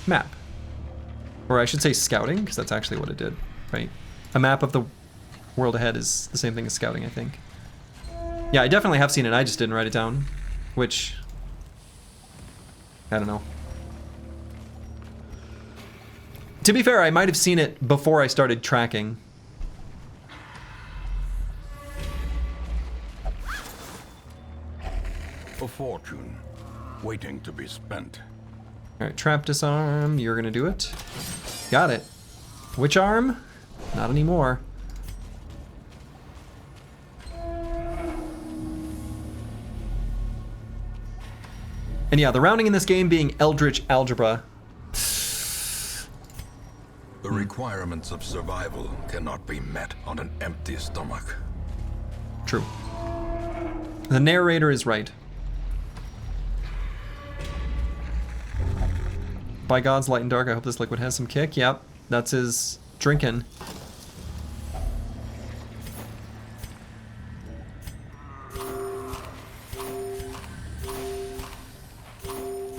A: Map. Or I should say scouting, because that's actually what it did, right? A map of the world ahead is the same thing as scouting, I think. Yeah, I definitely have seen it, I just didn't write it down. Which, I don't know. To be fair, I might have seen it before I started tracking.
B: A fortune waiting to be spent.
A: Alright, trap disarm, you're gonna do it. Got it. Which arm? Not anymore. And yeah, the rounding in this game being Eldritch Algebra.
B: The requirements of survival cannot be met on an empty stomach.
A: True. The narrator is right. By God's light and dark, I hope this liquid has some kick. Yep, that's his drinking.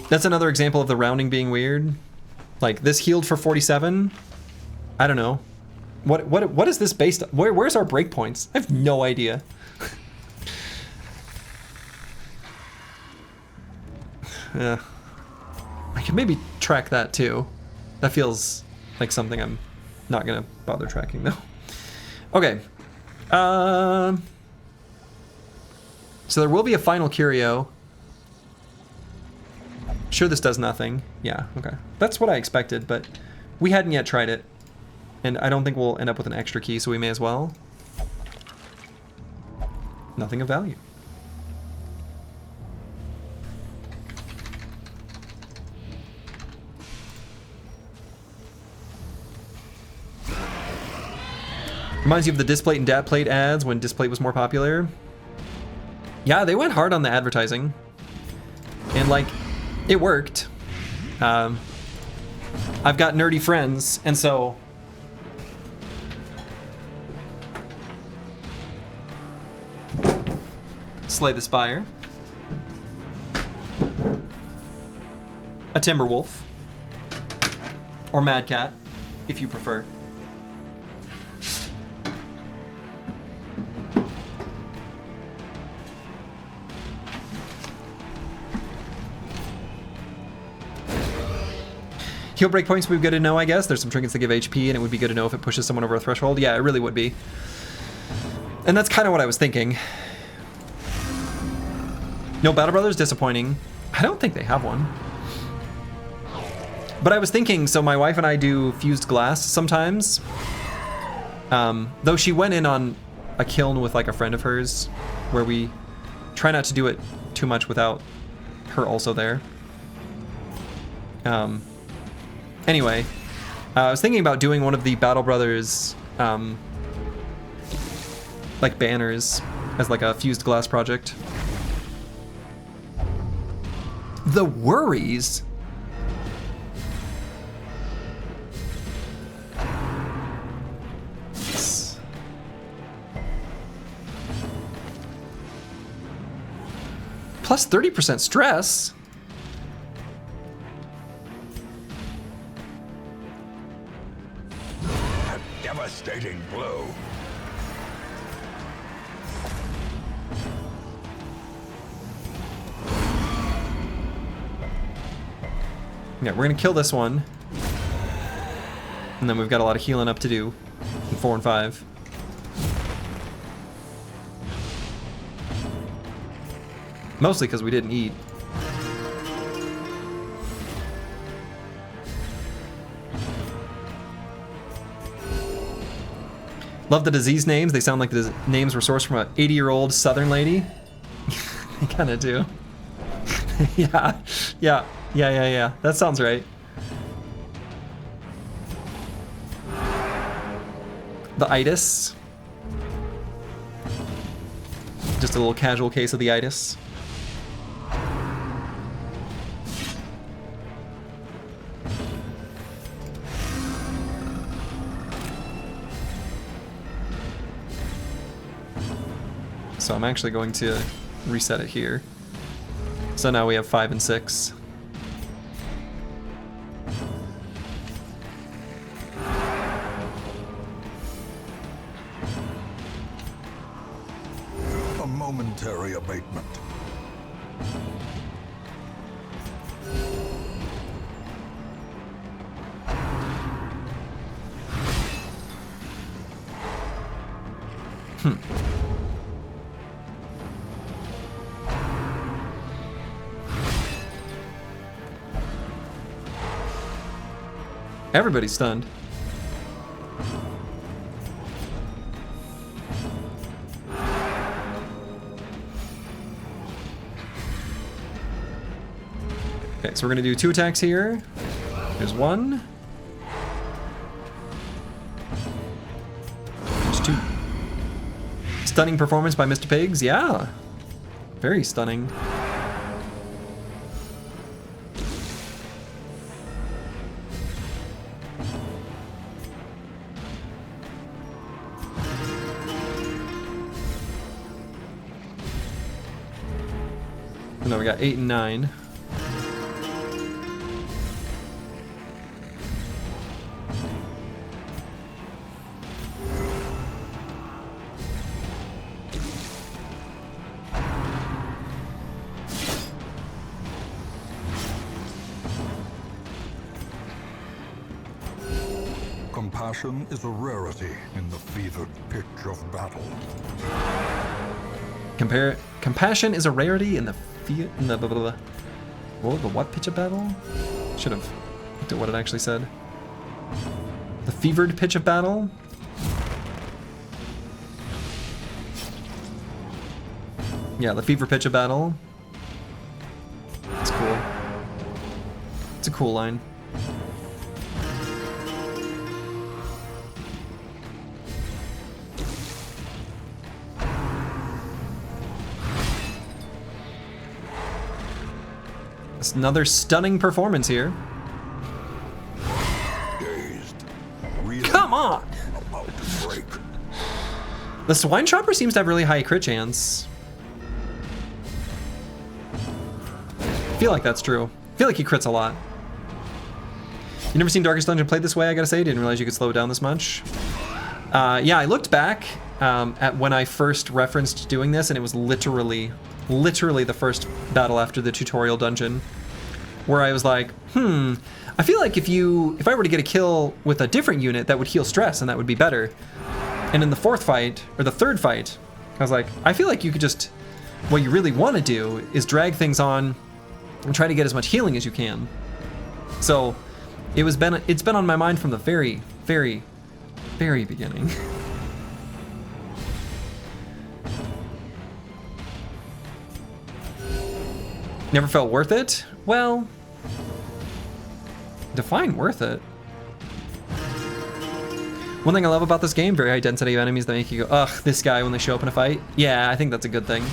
A: That's another example of the rounding being weird. Like, this healed for 47. I don't know. What is this based on? Where's our breakpoints? I have no idea. Yeah. I could maybe track that too. That feels like something I'm not gonna bother tracking though. Okay. So there will be a final curio. Sure, this does nothing. Yeah, okay. That's what I expected, but we hadn't yet tried it. And I don't think we'll end up with an extra key, so we may as well. Nothing of value. Reminds you of the Displate and Datplate ads when Displate was more popular. Yeah, they went hard on the advertising. And like, it worked. I've got nerdy friends, and so Slay the Spire. A Timberwolf. Or Mad Cat, if you prefer. Heal breakpoints would be good to know, I guess. There's some trinkets that give HP, and it would be good to know if it pushes someone over a threshold. Yeah, it really would be. And that's kind of what I was thinking. No Battle Brothers, disappointing. I don't think they have one. But I was thinking, so my wife and I do fused glass sometimes. Though she went in on a kiln with like a friend of hers, where we try not to do it too much without her also there. Anyway, I was thinking about doing one of the Battle Brothers, like banners as like a fused glass project. The Worries? plus 30% stress.
B: A devastating blow.
A: Yeah, we're gonna kill this one. And then we've got a lot of healing up to do in 4 and 5. Mostly because we didn't eat. Love the disease names. They sound like the names were sourced from an 80-year-old Southern lady. They kind of do. Yeah. That sounds right. The itis. Just a little casual case of the itis. So I'm actually going to reset it here. So now we have 5 and 6.
B: A momentary abatement.
A: Everybody's stunned. Okay, so we're gonna do 2 attacks here. There's 1. There's 2. Stunning performance by Mr. Pigs, yeah. Very stunning. No, we got 8 and 9.
B: Compassion is a rarity in the fevered pitch of battle.
A: Compassion is a rarity in the blah, blah, blah. What pitch of battle? Should have looked at what it actually said. The fevered pitch of battle? Yeah, the fever pitch of battle. It's cool. It's a cool line. It's another stunning performance here.
B: Dazed. Really
A: Come on!
B: about to break.
A: The Swine Chopper seems to have really high crit chance. I feel like that's true. I feel like he crits a lot. You never seen Darkest Dungeon played this way, I gotta say. Didn't realize you could slow it down this much. Yeah, I looked back at when I first referenced doing this, and it was literally the first battle after the tutorial dungeon, where I was like, I feel like if I were to get a kill with a different unit, that would heal stress, and that would be better. And in the third fight, I was like, I feel like you could just, what you really want to do is drag things on and try to get as much healing as you can. So it's been on my mind from the very, very, very beginning. Never felt worth it? Well, define worth it. One thing I love about this game, very high density of enemies that make you go, ugh, this guy when they show up in a fight. Yeah, I think that's a good thing.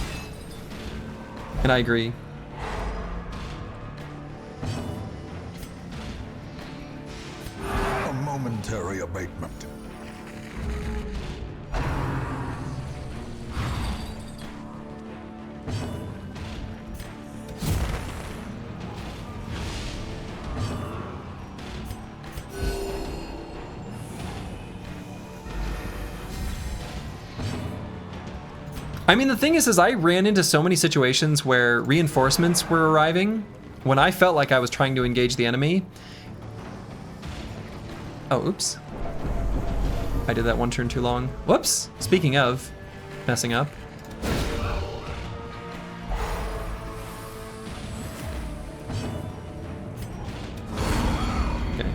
A: And I agree.
B: A momentary abatement.
A: I mean, the thing is I ran into so many situations where reinforcements were arriving when I felt like I was trying to engage the enemy. Oh, oops. I did that one turn too long. Whoops. Speaking of messing up. Okay.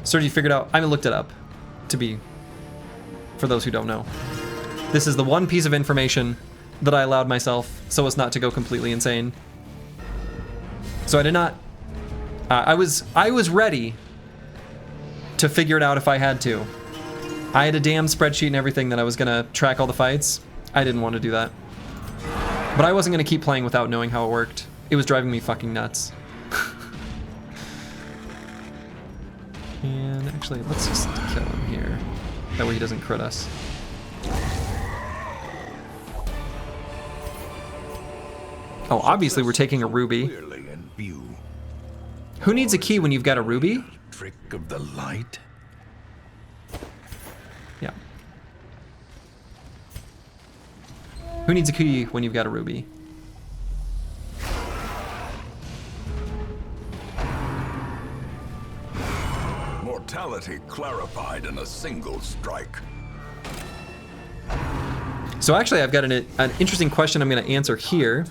A: Slurgi figured out, I looked it up to be, for those who don't know. This is the one piece of information that I allowed myself so as not to go completely insane. So I did not, I was ready to figure it out if I had to. I had a damn spreadsheet and everything that I was gonna track all the fights. I didn't want to do that. But I wasn't gonna keep playing without knowing how it worked. It was driving me fucking nuts. And actually, let's just kill him here. That way he doesn't crit us. Oh, obviously we're taking a ruby. Who needs a key when you've got a ruby?
B: Trick of the light.
A: Yeah. Who needs a key when you've got a ruby?
B: Mortality clarified in a single strike.
A: So actually, I've got an interesting question I'm going to answer here.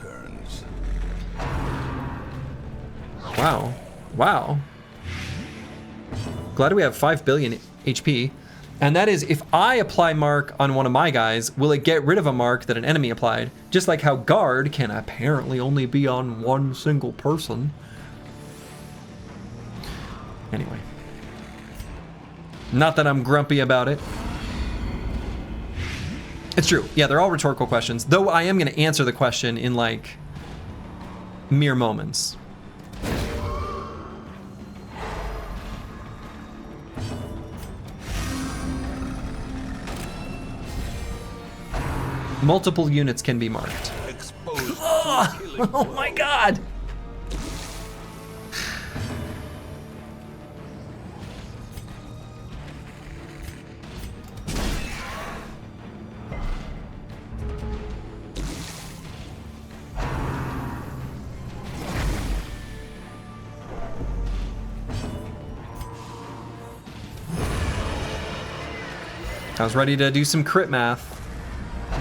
A: Wow. Wow. Glad we have 5 billion HP. And that is, if I apply mark on one of my guys, will it get rid of a mark that an enemy applied? Just like how guard can apparently only be on one single person. Anyway. Not that I'm grumpy about it. It's true. Yeah, they're all rhetorical questions. Though I am going to answer the question in like mere moments. Multiple units can be marked. Oh my god! I was ready to do some crit math.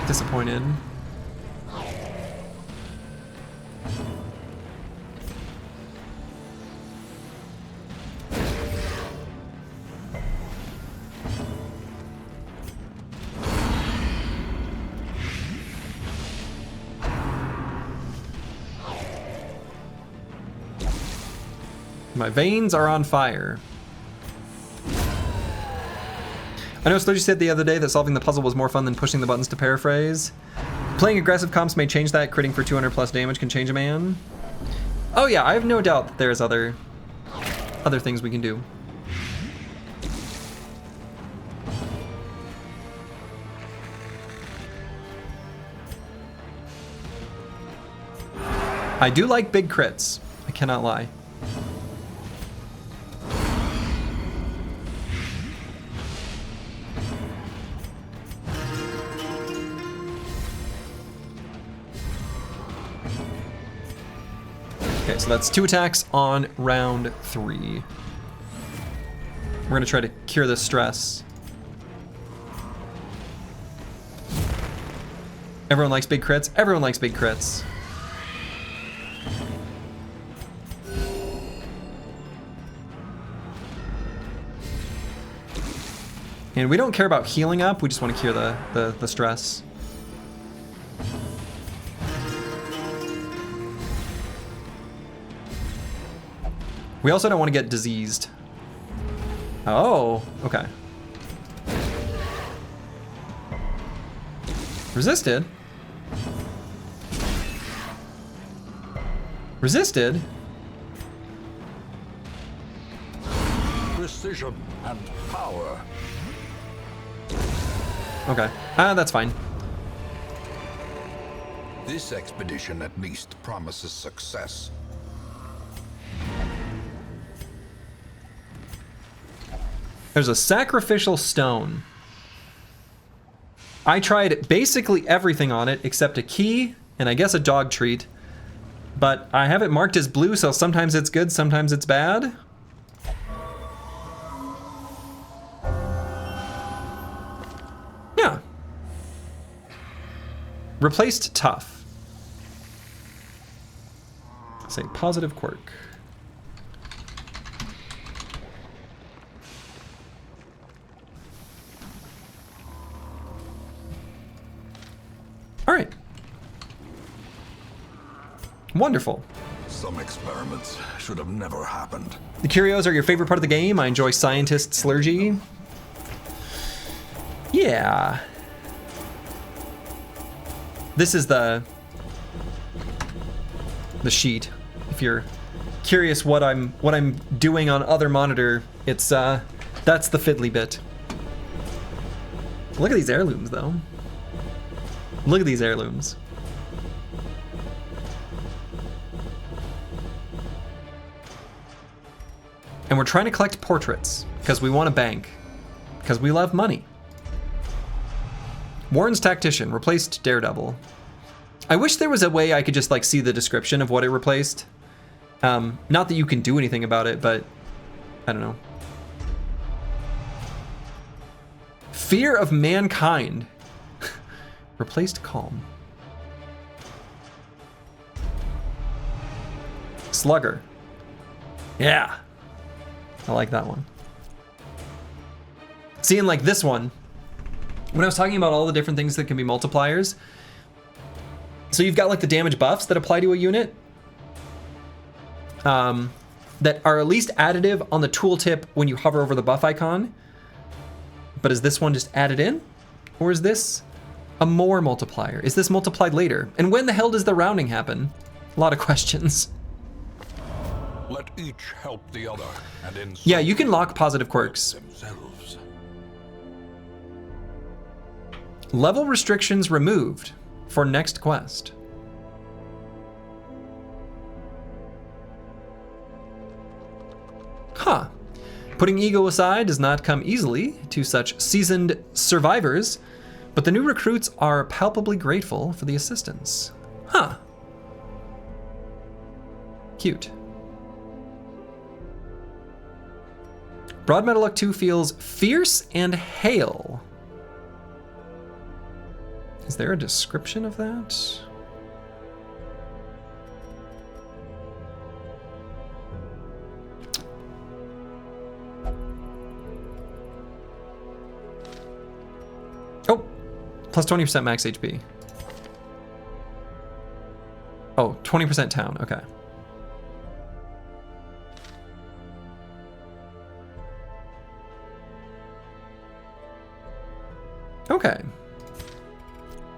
A: Disappointed. My veins are on fire. I know Slurgi said the other day that solving the puzzle was more fun than pushing the buttons, to paraphrase. Playing aggressive comps may change that. Critting for 200 plus damage can change a man. Oh yeah, I have no doubt that there's other things we can do. I do like big crits. I cannot lie. Okay, so that's 2 attacks on round 3. We're gonna try to cure this stress. Everyone likes big crits? Everyone likes big crits. And we don't care about healing up, we just want to cure the stress. We also don't want to get diseased. Oh, okay. Resisted? Resisted?
B: Precision and power.
A: Okay, that's fine.
B: This expedition at least promises success.
A: There's a sacrificial stone. I tried basically everything on it except a key and I guess a dog treat. But I have it marked as blue, so sometimes it's good, sometimes it's bad. Yeah. Replaced tough. Say positive quirk. All right. Wonderful.
B: Some experiments should have never happened.
A: The curios are your favorite part of the game. I enjoy scientist Slurgi. Yeah. This is the sheet. If you're curious what I'm doing on other monitor, it's that's the fiddly bit. Look at these heirlooms though. Look at these heirlooms. And we're trying to collect portraits because we want a bank, because we love money. Warren's Tactician replaced Daredevil. I wish there was a way I could just like see the description of what it replaced. Not that you can do anything about it, but I don't know. Fear of Mankind replaced Calm. Slugger. Yeah. I like that one. Seeing like this one, when I was talking about all the different things that can be multipliers, so you've got like the damage buffs that apply to a unit that are at least additive on the tooltip when you hover over the buff icon. But is this one just added in? Or is this a more multiplier? Is this multiplied later? And when the hell does the rounding happen? A lot of questions.
B: Let each help the other, and in
A: Yeah, you can lock positive quirks.
B: themselves.
A: Level restrictions removed for next quest. Huh. Putting ego aside does not come easily to such seasoned survivors, but the new recruits are palpably grateful for the assistance. Huh. Cute. Broad Metal Luck 2 feels fierce and hale. Is there a description of that? Oh, plus 20% max HP. Oh, 20% town, okay. Okay.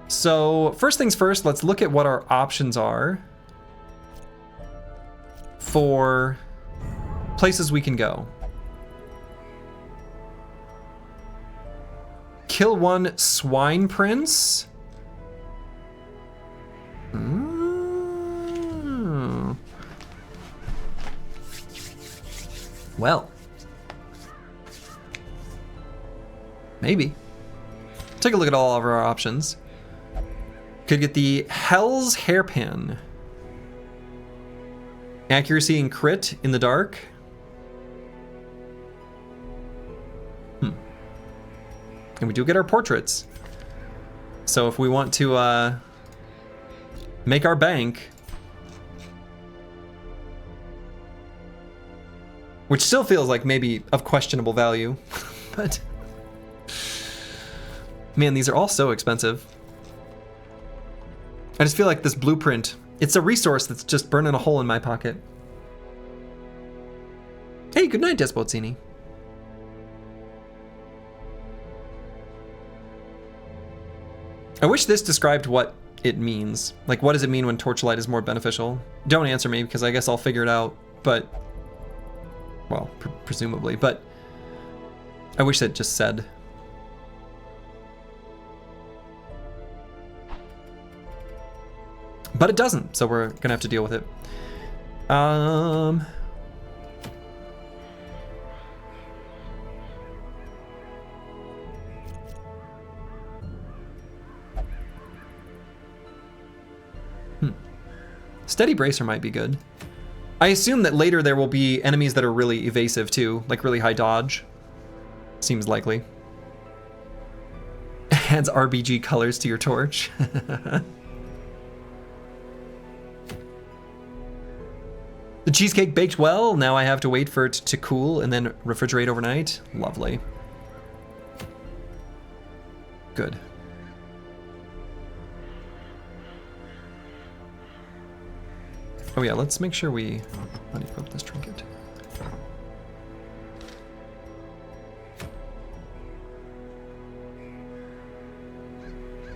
A: So first things first, let's look at what our options are for places we can go. Kill one swine prince. Well, maybe. Take a look at all of our options. Could get the Hell's Hairpin. Accuracy and crit in the dark. And we do get our portraits. So if we want to make our bank, which still feels like maybe of questionable value, but man, these are all so expensive. I just feel like this blueprint, it's a resource that's just burning a hole in my pocket. Hey, good night, Despozzini. I wish this described what it means. Like, what does it mean when Torchlight is more beneficial? Don't answer me, because I guess I'll figure it out, but... well, presumably, but... I wish it just said. But it doesn't, so we're gonna have to deal with it. Steady Bracer might be good. I assume that later there will be enemies that are really evasive too, like really high dodge. Seems likely. Adds RBG colors to your torch. The cheesecake baked well. Now I have to wait for it to cool and then refrigerate overnight. Lovely. Good. Oh yeah, let's make sure we unequip this trinket.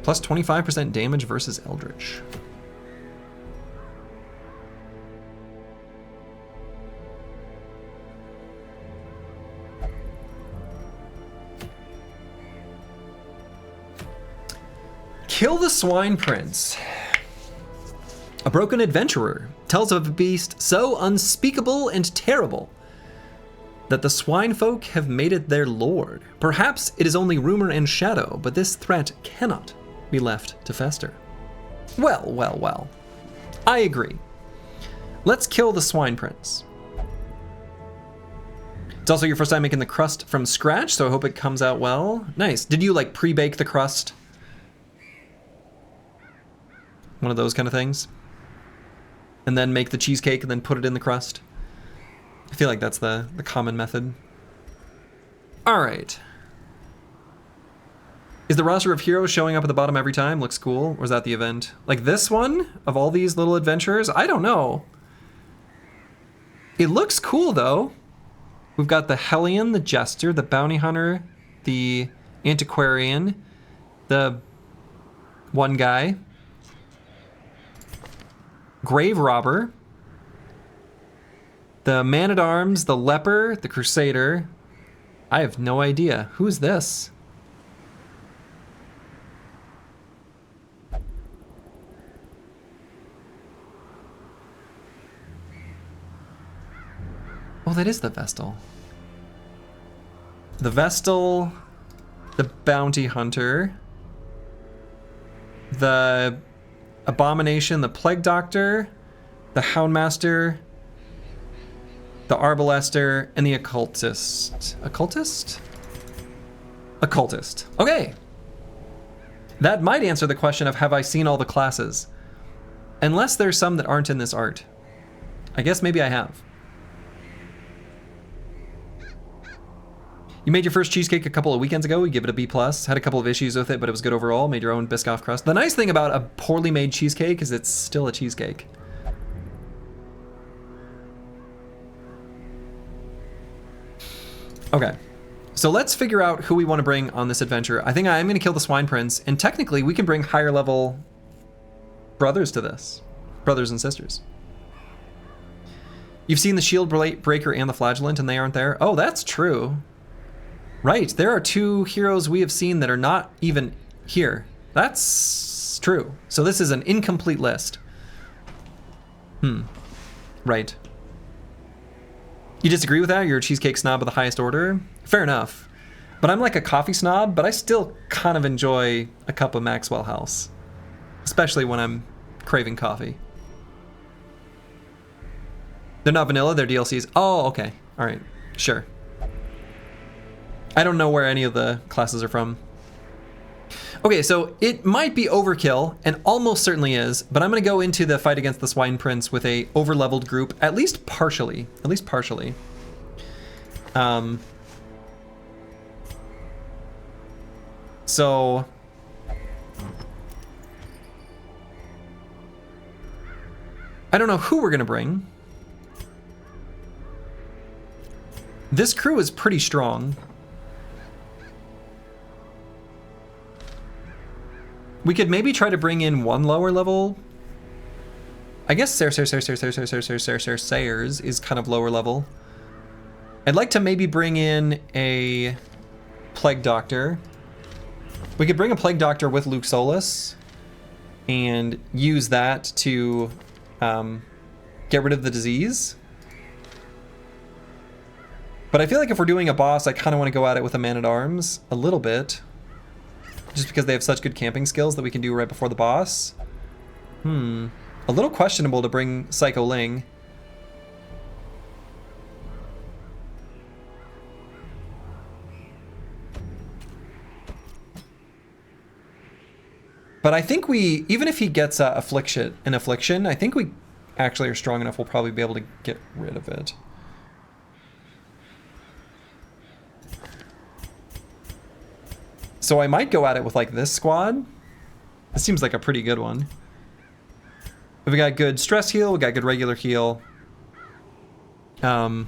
A: Plus 25% damage versus Eldritch. Kill the Swine Prince. A broken adventurer tells of a beast so unspeakable and terrible that the swine folk have made it their lord. Perhaps it is only rumor and shadow, but this threat cannot be left to fester. Well, well, well. I agree. Let's kill the Swine Prince. It's also your first time making the crust from scratch, so I hope it comes out well. Nice. Did you like pre-bake the crust? One of those kind of things? And then make the cheesecake and then put it in the crust? I feel like that's the common method. All right. Is the roster of heroes showing up at the bottom every time? Looks cool. Or is that the event? Like this one? Of all these little adventurers? I don't know. It looks cool though. We've got the Hellion, the Jester, the Bounty Hunter, the Antiquarian, the one guy, Grave Robber, the Man-at-Arms, the Leper, the Crusader. I have no idea. Who's this? Oh, that is the Vestal. The Vestal, the Bounty Hunter, the Abomination, the Plague Doctor, the Houndmaster, the Arbalester, and the Occultist. Occultist? Occultist. Okay. That might answer the question of have I seen all the classes? Unless there's some that aren't in this art. I guess maybe I have. You made your first cheesecake a couple of weekends ago. We give it a B+. Had a couple of issues with it, but it was good overall. Made your own Biscoff crust. The nice thing about a poorly made cheesecake is it's still a cheesecake. Okay, so let's figure out who we want to bring on this adventure. I think I'm going to kill the Swine Prince, and technically we can bring higher level brothers to this. Brothers and sisters. You've seen the Shield Breaker and the Flagellant, and they aren't there? Oh, that's true. Right, there are two heroes we have seen that are not even here. That's true. So this is an incomplete list. Right. You disagree with that? You're a cheesecake snob of the highest order? Fair enough. But I'm like a coffee snob, but I still kind of enjoy a cup of Maxwell House. Especially when I'm craving coffee. They're not vanilla, they're DLCs. Oh, okay. All right, sure. I don't know where any of the classes are from. Okay, so it might be overkill, and almost certainly is, but I'm gonna go into the fight against the Swine Prince with a over-leveled group, at least partially. At least partially. So... I don't know who we're gonna bring. This crew is pretty strong. We could maybe try to bring in one lower level. I guess Sayers is kind of lower level. I'd like to maybe bring in a Plague Doctor. We could bring a Plague Doctor with Luke Solus and use that to get rid of the disease. But I feel like if we're doing a boss, I kind of want to go at it with a Man-at-Arms a little bit. Just because they have such good camping skills that we can do right before the boss. Oh, A little questionable to bring Psycho Ling. But I think we, even if he gets an affliction, I think we actually are strong enough we'll probably be able to get rid of it. So I might go at it with like this squad. This seems like a pretty good one. We got good stress heal, we got good regular heal. I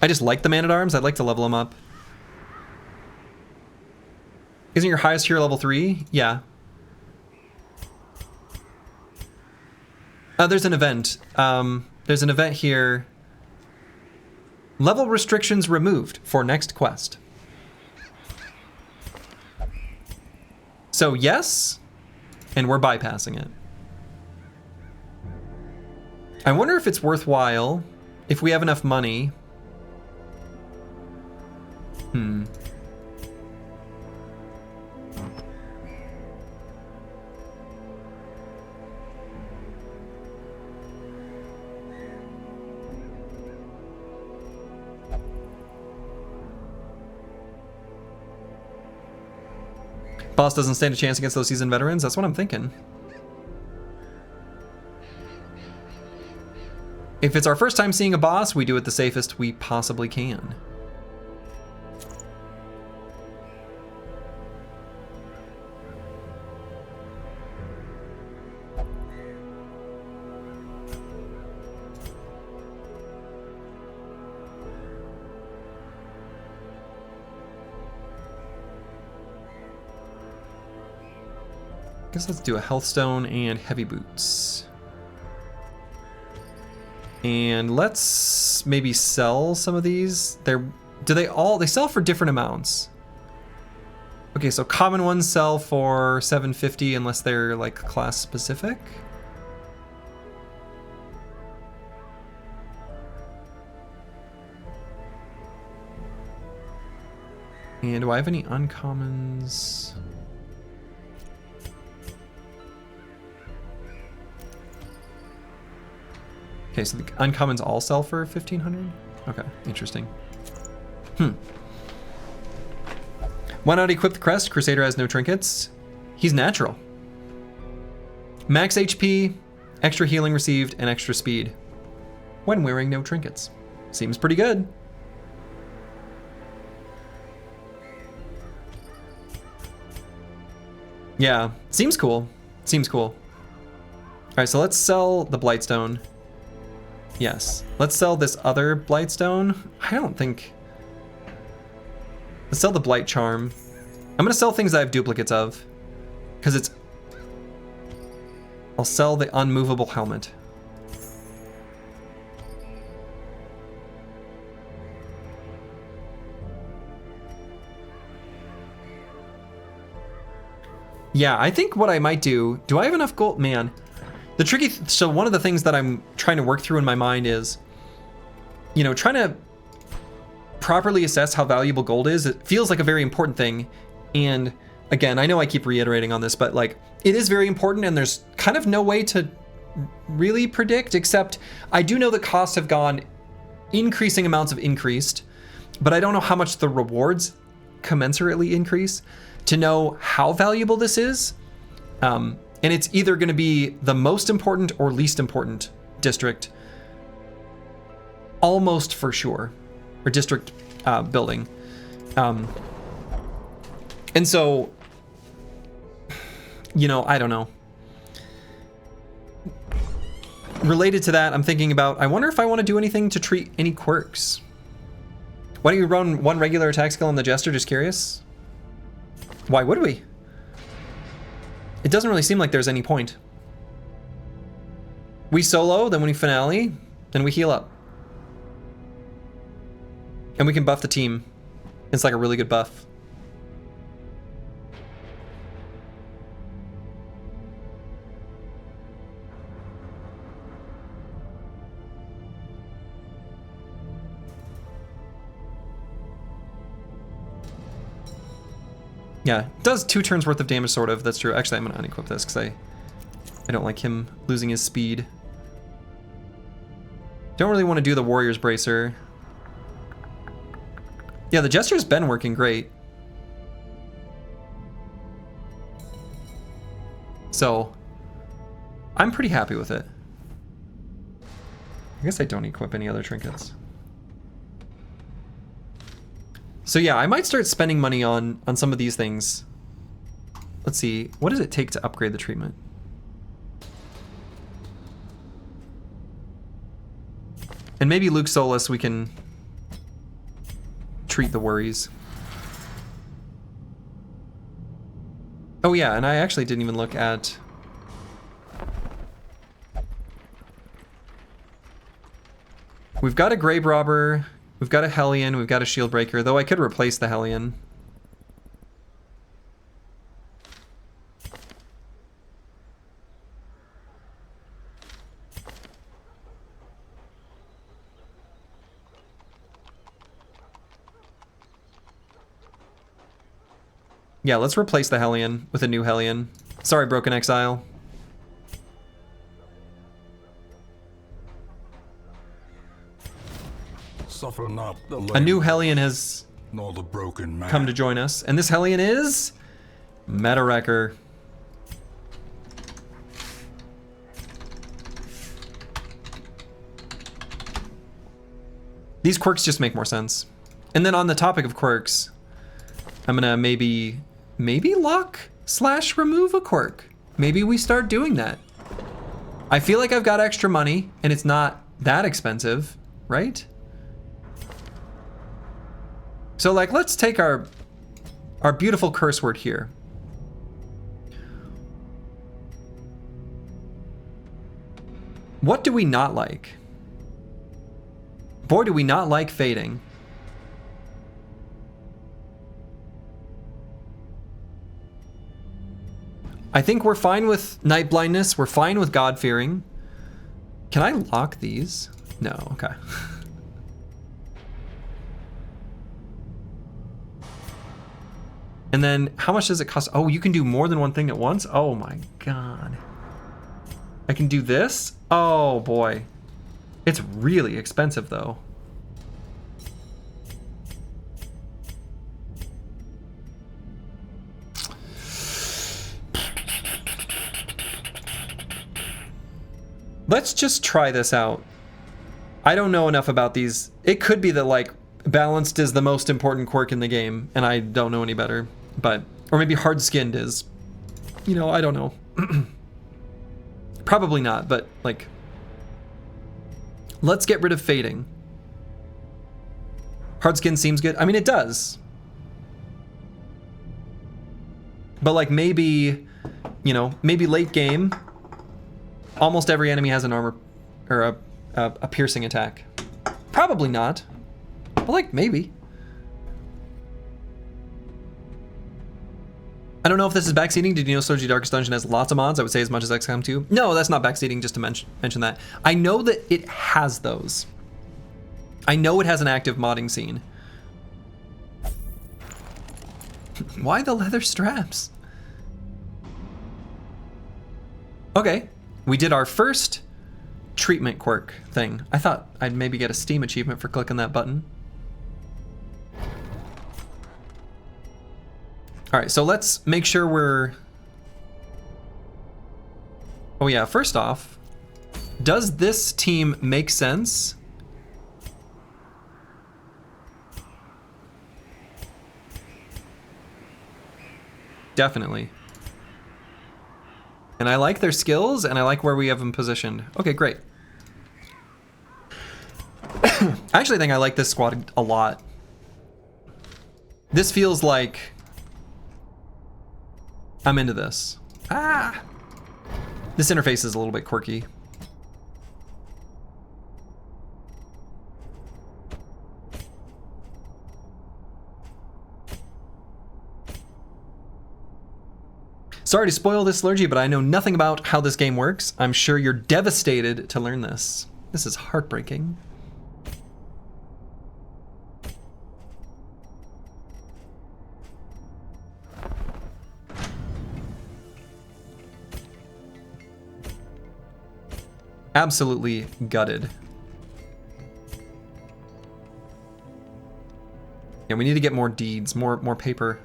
A: just like the Man-at-Arms. I'd like to level them up. Isn't your highest here level 3? Yeah. There's an event. There's an event here. Level restrictions removed for next quest. So yes, and we're bypassing it. I wonder if it's worthwhile, if we have enough money. Boss doesn't stand a chance against those seasoned veterans? That's what I'm thinking. If it's our first time seeing a boss, we do it the safest we possibly can. Guess let's do a health stone and heavy boots. And let's maybe sell some of these. They sell for different amounts. Okay, so common ones sell for 750 unless they're like class specific. And do I have any uncommons? Okay, so the uncommons all sell for 1500? Okay, interesting. Why not equip the crest? Crusader has no trinkets. He's natural. Max HP, extra healing received, and extra speed when wearing no trinkets. Seems pretty good. Yeah, seems cool. Seems cool. All right, so let's sell the Blightstone. Yes. Let's sell this other Blightstone. I don't think... Let's sell the Blight Charm. I'm going to sell things I have duplicates of. Because it's... I'll sell the Unmovable Helmet. Yeah, I think what I might do... Do I have enough gold? Man... The tricky, so one of the things that I'm trying to work through in my mind is, you know, trying to properly assess how valuable gold is. It feels like a very important thing. And again, I know I keep reiterating on this, but like, it is very important and there's kind of no way to really predict, except I do know that costs have gone increasing amounts of increased, but I don't know how much the rewards commensurately increase to know how valuable this is. And it's either going to be the most important or least important district, almost for sure, or district building. And so, you know, I don't know. Related to that, I'm thinking about, I wonder if I want to do anything to treat any quirks. Why don't you run one regular attack skill on the Jester? Just curious. Why would we? It doesn't really seem like there's any point. We solo, then when we finale, then we heal up. And we can buff the team. It's like a really good buff. Yeah, it does 2 turns worth of damage, sort of. That's true. Actually, I'm going to unequip this because I don't like him losing his speed. Don't really want to do the Warrior's Bracer. Yeah, the Jester's been working great. So, I'm pretty happy with it. I guess I don't equip any other trinkets. So yeah, I might start spending money on some of these things. Let's see, what does it take to upgrade the treatment? And maybe Luke Solus, we can treat the worries. Oh yeah, and I actually didn't even look at... We've got a Grave Robber, we've got a Hellion, we've got a Shield Breaker, though I could replace the Hellion. Yeah, let's replace the Hellion with a new Hellion. Sorry, Broken Exile.
B: Suffer not the
A: A new Hellion has
B: nor the broken man.
A: come to join us, and this Hellion is Meta Wrecker. These quirks just make more sense. And then on the topic of quirks, I'm gonna maybe lock/remove a quirk. Maybe we start doing that. I feel like I've got extra money and it's not that expensive, right? So like, let's take our beautiful curse word here. What do we not like? Boy, do we not like fading. I think we're fine with night blindness. We're fine with God-fearing. Can I lock these? No, okay. And then how much does it cost? Oh, you can do more than one thing at once? Oh my God. I can do this? Oh boy. It's really expensive though. Let's just try this out. I don't know enough about these. It could be that like balanced is the most important quirk in the game and I don't know any better, but, or maybe hard skinned is, you know, I don't know. Probably not, but like, let's get rid of fading. Hard skin seems good. I mean, it does. But like maybe, you know, maybe late game, almost every enemy has an armor or a piercing attack. Probably not, but like maybe. I don't know if this is backseating. Did you know Slurgi Darkest Dungeon has lots of mods? I would say as much as XCOM 2. No, that's not backseating, just to mention that. I know that it has those. I know it has an active modding scene. Why the leather straps? Okay, we did our first treatment quirk thing. I thought I'd maybe get a Steam achievement for clicking that button. All right, so let's make sure we're... Oh yeah, first off, does this team make sense? Definitely. And I like their skills, and I like where we have them positioned. Okay, great. I actually think I like this squad a lot. This feels like... I'm into this. Ah! This interface is a little bit quirky. Sorry to spoil this, Slurgi, but I know nothing about how this game works. I'm sure you're devastated to learn this. This is heartbreaking. Absolutely gutted. Yeah, we need to get more deeds, more paper.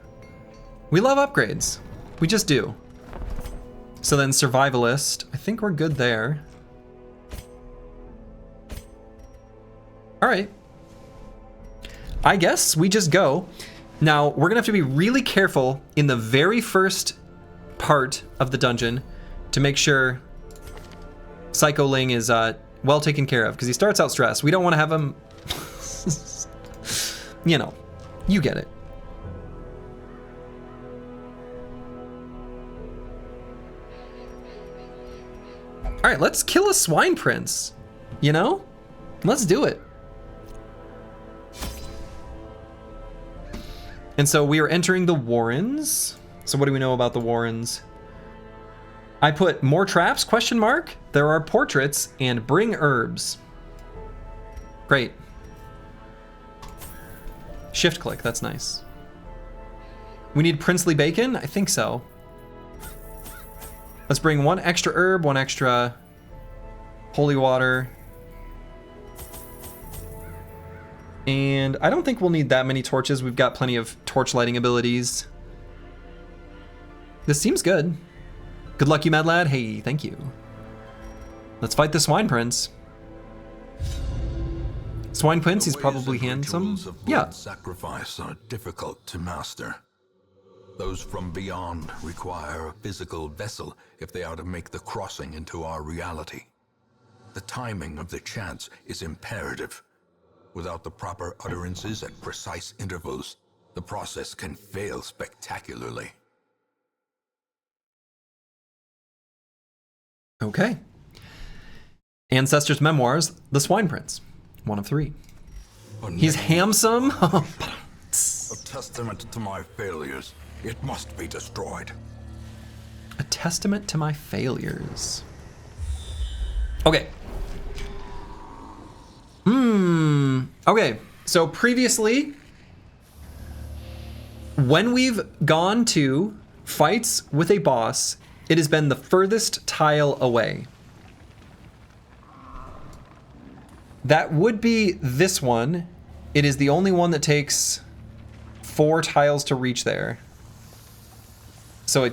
A: We love upgrades. We just do. So then survivalist, I think we're good there. All right. I guess we just go. Now, we're gonna have to be really careful in the very first part of the dungeon to make sure Psycho Ling is well taken care of, because he starts out stressed. We don't want to have him, you know, you get it. All right, let's kill a swine prince, you know? Let's do it. And so we are entering the Warrens. So what do we know about the Warrens? I put more traps, question mark. There are portraits and bring herbs. Great. Shift click, that's nice. We need princely bacon? I think so. Let's bring one extra herb, one extra holy water. And I don't think we'll need that many torches. We've got plenty of torch lighting abilities. This seems good. Good luck, you mad lad. Hey, thank you. Let's fight the swine prince. Swine prince, he's probably handsome. Yeah.
B: Sacrifice are difficult to master. Those from beyond require a physical vessel if they are to make the crossing into our reality. The timing of the chants is imperative. Without the proper utterances at precise intervals, the process can fail spectacularly.
A: Okay. Ancestors' Memoirs, The Swine Prince. 1 of 3. He's handsome.
B: A testament to my failures. It must be destroyed.
A: A testament to my failures. Okay. Okay, so previously, when we've gone to fights with a boss, it has been the furthest tile away. That would be this one. It is the only one that takes 4 tiles to reach there. So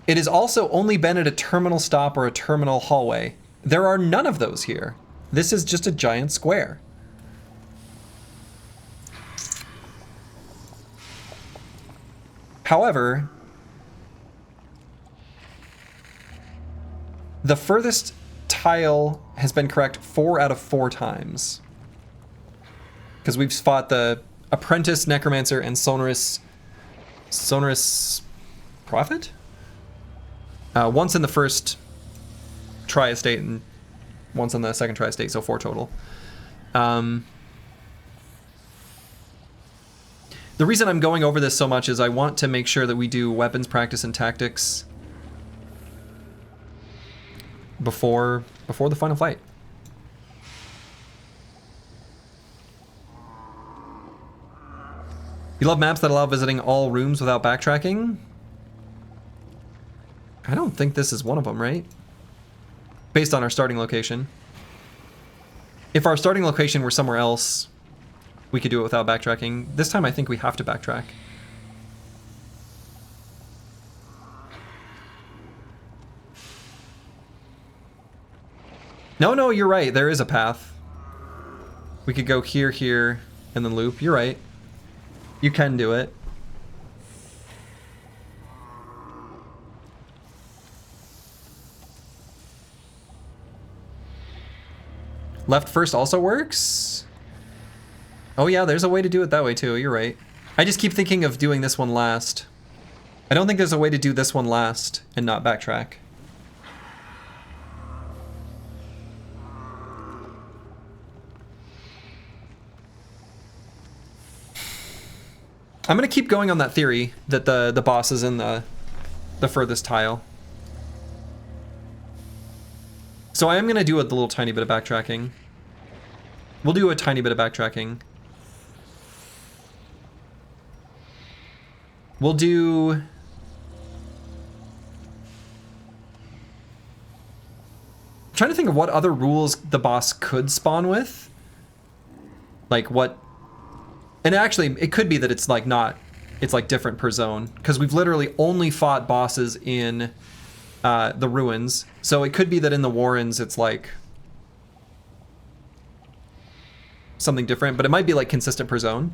A: it has also only been at a terminal stop or a terminal hallway. There are none of those here. This is just a giant square. However, the furthest tile has been correct 4 out of 4 times. Because we've fought the Apprentice, Necromancer, and Sonorous Prophet? Once in the first Tri-Estate and once on the second Tri-Estate, so 4 total. The reason I'm going over this so much is I want to make sure that we do weapons practice and tactics before the final fight. You love maps that allow visiting all rooms without backtracking? I don't think this is one of them, right? Based on our starting location. If our starting location were somewhere else, we could do it without backtracking. This time I think we have to backtrack. No, you're right. There is a path. We could go here, here, and then loop. You're right. You can do it. Left first also works? Oh yeah, there's a way to do it that way too. You're right. I just keep thinking of doing this one last. I don't think there's a way to do this one last and not backtrack. I'm gonna keep going on that theory that the boss is in the furthest tile. So I am gonna do a little tiny bit of backtracking. We'll do a tiny bit of backtracking. We'll do... trying to think of what other rules the boss could spawn with. Like what... And actually, it could be that it's like not... It's like different per zone. Because we've literally only fought bosses in the ruins. So it could be that in the Warrens it's like... something different. But it might be like consistent per zone.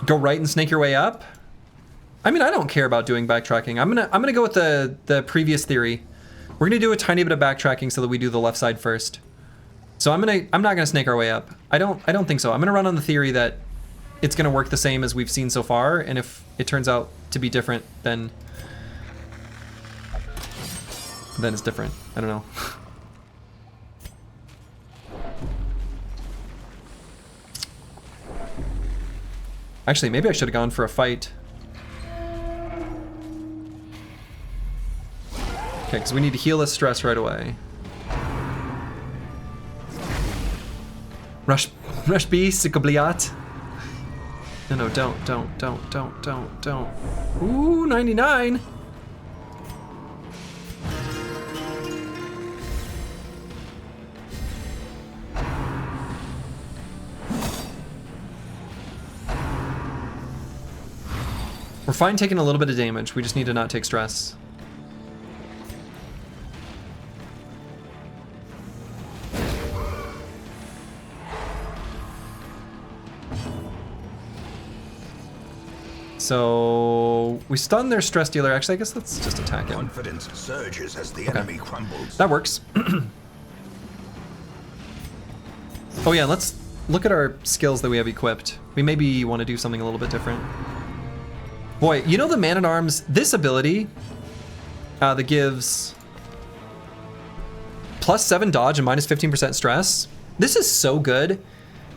A: Go right and snake your way up? I mean, I don't care about doing backtracking. I'm gonna go with the previous theory. We're gonna do a tiny bit of backtracking so that we do the left side first. So I'm not gonna snake our way up. I don't think so. I'm gonna run on the theory that it's gonna work the same as we've seen so far, and if it turns out to be different, then it's different. I don't know. Actually, maybe I should have gone for a fight. Okay, because we need to heal this stress right away. Rush B, Sikobliat. No, don't. Ooh, 99. We're fine taking a little bit of damage. We just need to not take stress. So we stun their stress dealer. Actually, I guess let's just attack him.
B: Confidence surges as the enemy crumbles.
A: That works. Oh yeah, let's look at our skills that we have equipped. We maybe want to do something a little bit different. Boy, you know the Man-at-Arms, this ability that gives +7 dodge and -15% stress. This is so good.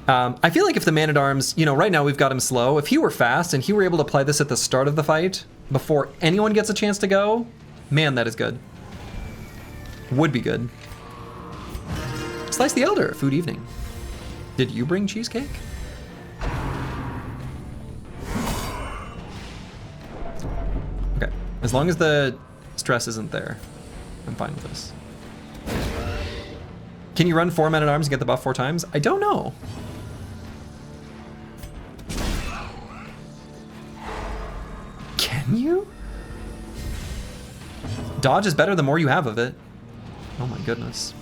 A: I feel like if the Man-at-Arms, you know, right now we've got him slow. If he were fast and he were able to apply this at the start of the fight, before anyone gets a chance to go, man, that is good. Would be good. Slice the Elder, food evening. Did you bring cheesecake? Okay, as long as the stress isn't there, I'm fine with this. Can you run 4 Men-at-Arms and get the buff 4 times? I don't know. Can you? Dodge is better the more you have of it. Oh my goodness.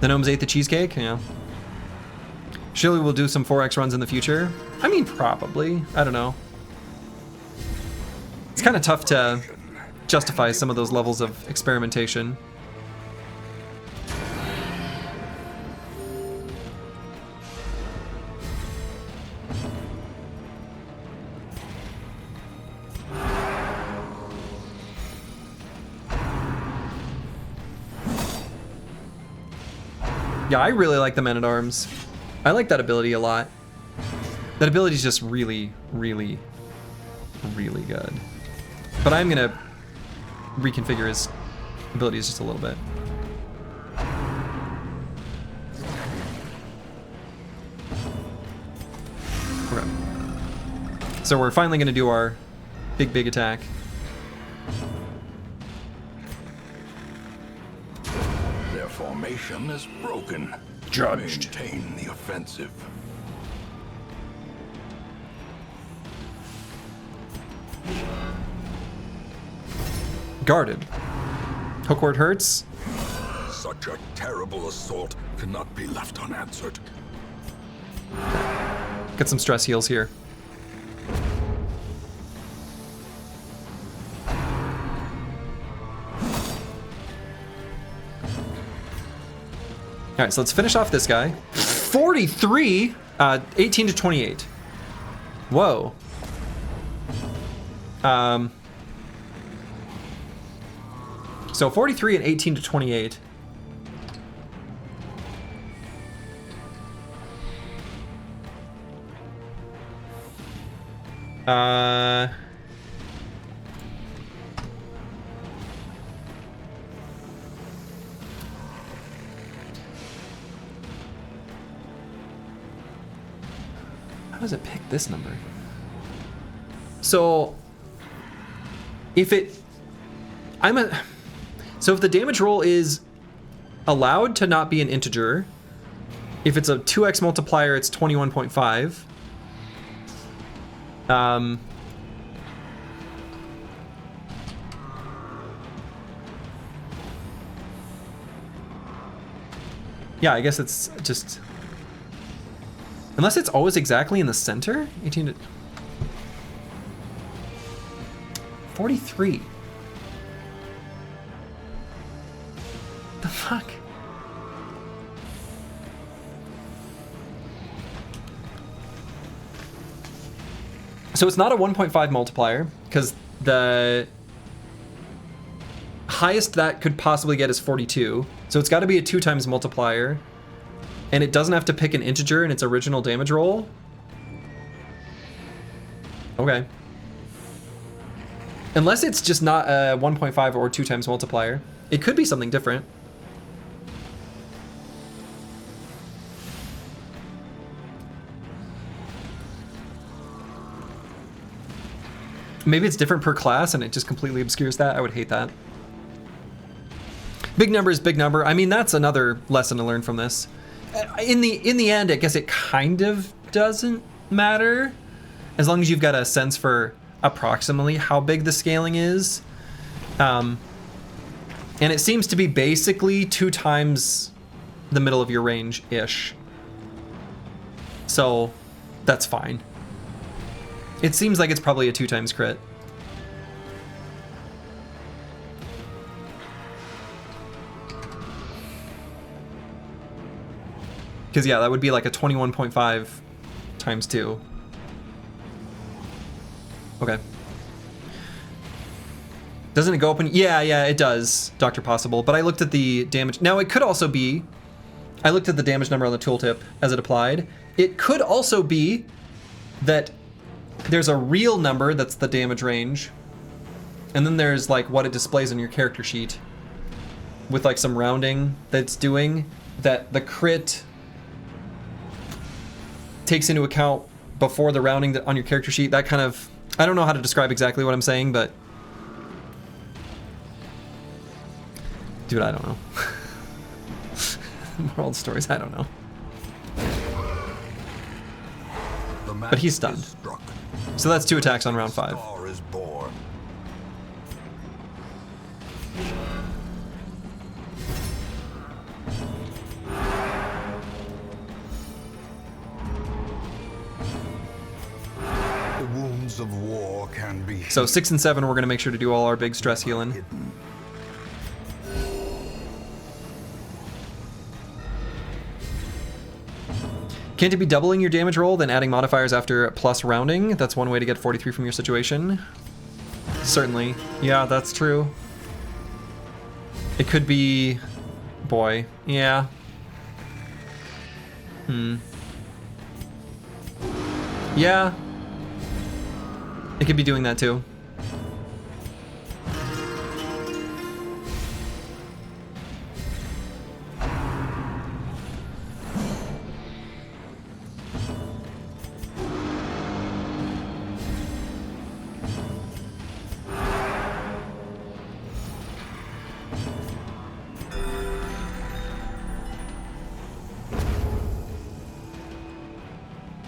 A: The gnomes ate the cheesecake? Yeah. Surely we'll do some 4x runs in the future. I mean, probably. I don't know. It's kind of tough to justify some of those levels of experimentation. Yeah, I really like the Men-at-Arms. I like that ability a lot. That ability is just really, really, really good. But I'm gonna reconfigure his abilities just a little bit. Okay. So we're finally gonna do our big attack.
B: Their formation is broken.
A: Judged.
B: Maintain the offensive.
A: Guarded. Hook where it hurts.
B: Such a terrible assault cannot be left unanswered.
A: Get some stress heals here. All right, so let's finish off this guy. 43, 18 to 28. Whoa. So 43 and 18 to 28. does it pick this number? So if it, so if the damage roll is allowed to not be an integer, if it's a 2x multiplier, it's 21.5. Yeah, I guess it's just, unless it's always exactly in the center. 18 to 43. The fuck? So it's not a 1.5 multiplier, because the highest that could possibly get is 42. So it's got to be a 2 times multiplier, and it doesn't have to pick an integer in its original damage roll. Okay. Unless it's just not a 1.5 or 2 times multiplier. It could be something different. Maybe it's different per class and it just completely obscures that. I would hate that. Big number is big number. I mean, that's another lesson to learn from this. In the end, I guess it kind of doesn't matter, as long as you've got a sense for approximately how big the scaling is. And it seems to be basically 2 times the middle of your range-ish. So that's fine. It seems like it's probably a 2 times crit. Because yeah, that would be like a 21.5 times 2. Okay. Doesn't it go up in... Yeah, it does, Dr. Possible. But I looked at the damage... Now, it could also be... I looked at the damage number on the tooltip as it applied. It could also be that there's a real number that's the damage range. And then there's like what it displays on your character sheet. With like some rounding that's doing. That the crit takes into account before the rounding on your character sheet. That kind of... I don't know how to describe exactly what I'm saying, but... Dude, I don't know. Moral of the stories, I don't know. But he's stunned. So that's 2 attacks on round 5.
B: The wounds of war can be...
A: So 6 and 7, we're going to make sure to do all our big stress healing. Can't it be doubling your damage roll, then adding modifiers after plus rounding? That's one way to get 43 from your situation. Certainly. Yeah, that's true. It could be... Boy. Yeah. Yeah. It could be doing that too.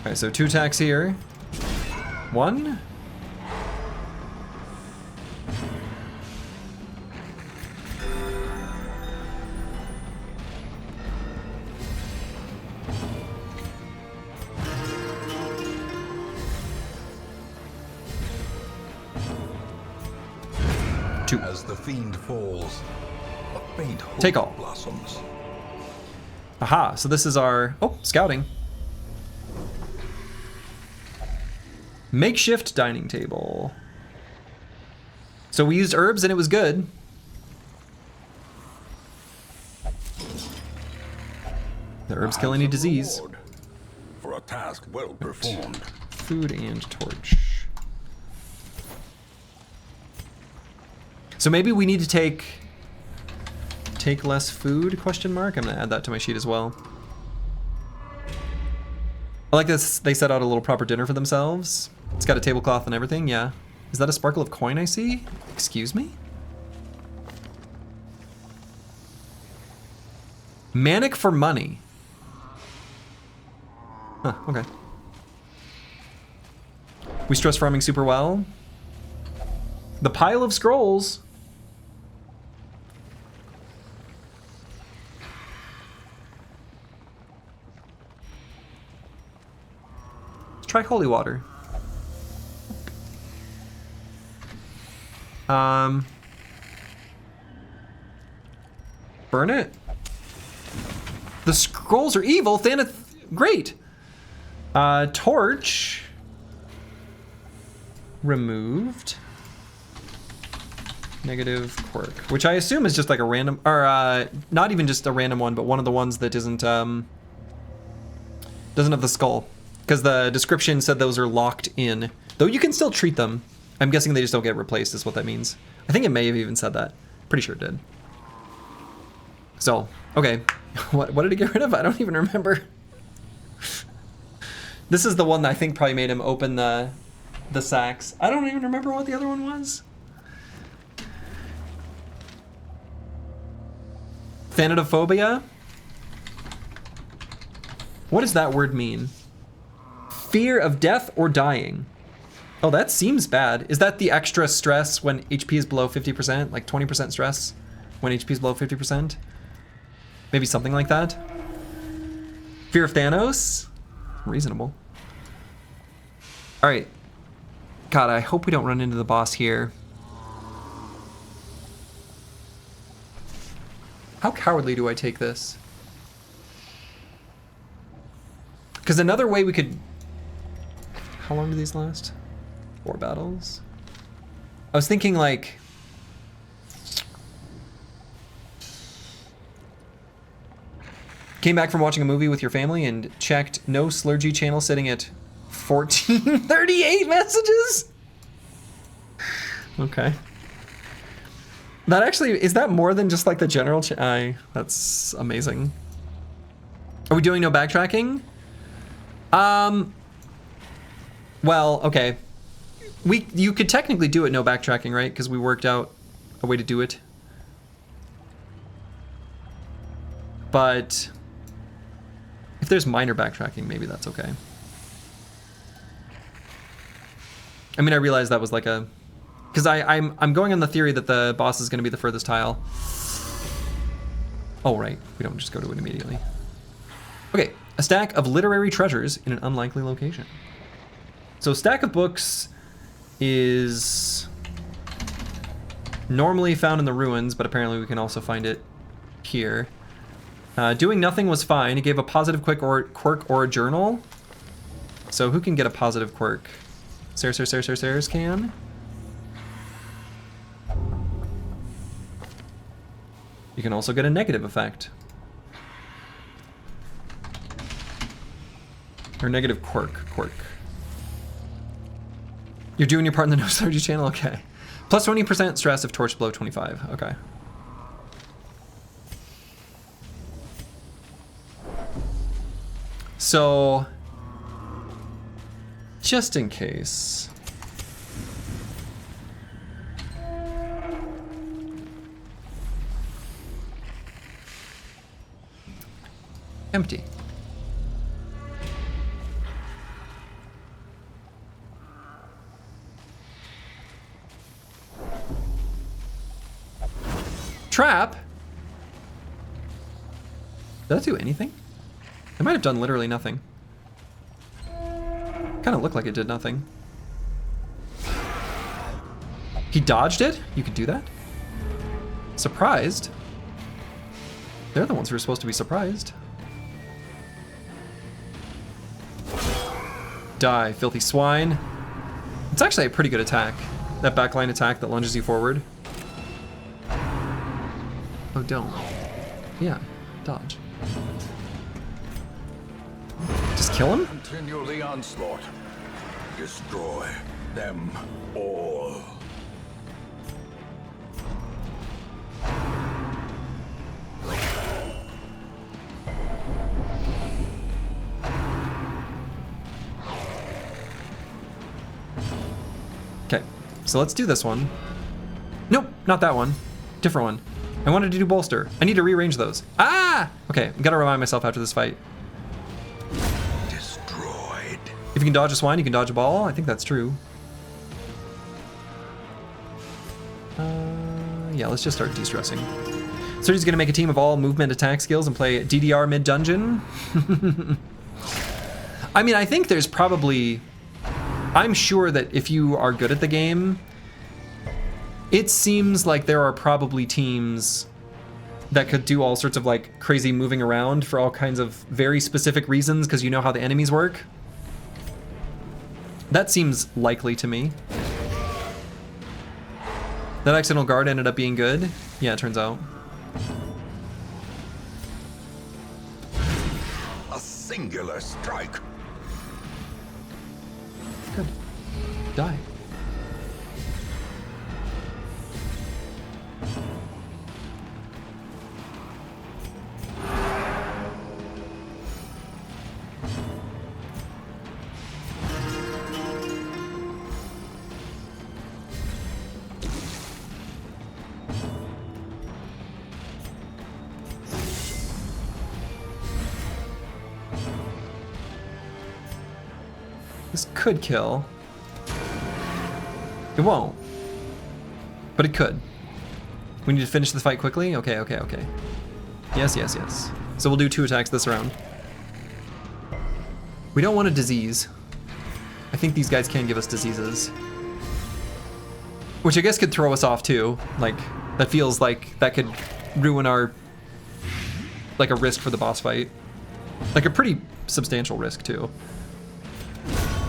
A: Okay, so 2 attacks here. 1.
B: As the fiend falls, a faint hope
A: Take all.
B: blossoms.
A: Aha, so this is our... Oh, scouting. Makeshift dining table. So we used herbs and it was good. The herbs kill any disease.
B: For a task well performed.
A: Food and torch. So maybe we need to take less food, question mark? I'm gonna add that to my sheet as well. I like this. They set out a little proper dinner for themselves. It's got a tablecloth and everything. Yeah. Is that a sparkle of coin I see? Excuse me? Manic for money. Huh, okay. We stress farming super well. The pile of scrolls. Let's try holy water. Burn it. The scrolls are evil. Thaneth, great. Torch. Removed. Negative quirk, which I assume is just like a random, or not even just a random one, but one of the ones that isn't, doesn't have the skull. Because the description said those are locked in. Though you can still treat them. I'm guessing they just don't get replaced is what that means. I think it may have even said that. Pretty sure it did. So, okay. What did he get rid of? I don't even remember. This is the one that I think probably made him open the sacks. I don't even remember what the other one was. Thanatophobia? What does that word mean? Fear of death or dying. Oh, that seems bad. Is that the extra stress when HP is below 50%? Like 20% stress when HP is below 50%? Maybe something like that? Fear of Thanos? Reasonable. All right. God, I hope we don't run into the boss here. How cowardly do I take this? Because another way we could... How long do these last? 4 battles? I was thinking like... Came back from watching a movie with your family and checked no Slurgi channel sitting at 1438 messages? Okay. That actually, is that more than just like the general that's amazing. Are we doing no backtracking? Well, okay. You could technically do it no backtracking, right? Because we worked out a way to do it. But if there's minor backtracking, maybe that's okay. I mean, I realized that was like a... Because I'm going on the theory that the boss is going to be the furthest tile. Oh, right. We don't just go to it immediately. Okay. A stack of literary treasures in an unlikely location. So stack of books is normally found in the ruins, but apparently we can also find it here. Doing nothing was fine. He gave a positive quirk or a journal. So who can get a positive quirk? Sares can. You can also get a negative effect. Or negative quirk. You're doing your part in the No Slurgi channel? Okay. Plus 20% stress if torch below 25. Okay. So, just in case. Empty. Trap? Did that do anything? It might have done literally nothing. Kind of looked like it did nothing. He dodged it? You could do that? Surprised? They're the ones who are supposed to be surprised. Die, filthy swine. It's actually a pretty good attack. That backline attack that lunges you forward. Oh, don't. Yeah, dodge. Just kill him?
B: Continue the onslaught. Destroy them all.
A: So let's do this one. Nope, not that one. Different one. I wanted to do bolster. I need to rearrange those. Ah! Okay, I gotta remind myself after this fight.
B: Destroyed.
A: If you can dodge a swine, you can dodge a ball. I think that's true. Yeah, let's just start de-stressing. Slurgi's gonna make a team of all movement attack skills and play DDR mid-dungeon. I mean, I think there's probably... I'm sure that if you are good at the game, it seems like there are probably teams that could do all sorts of like crazy moving around for all kinds of very specific reasons because you know how the enemies work. That seems likely to me. That accidental guard ended up being good. Yeah, it turns out.
B: A singular strike.
A: Good. Die. This could kill. It won't. But it could. We need to finish the fight quickly? Okay, okay, okay. Yes, yes, yes. So we'll do 2 attacks this round. We don't want a disease. I think these guys can give us diseases. Which I guess could throw us off too. Like, that feels like that could ruin our... like a risk for the boss fight. Like a pretty substantial risk too.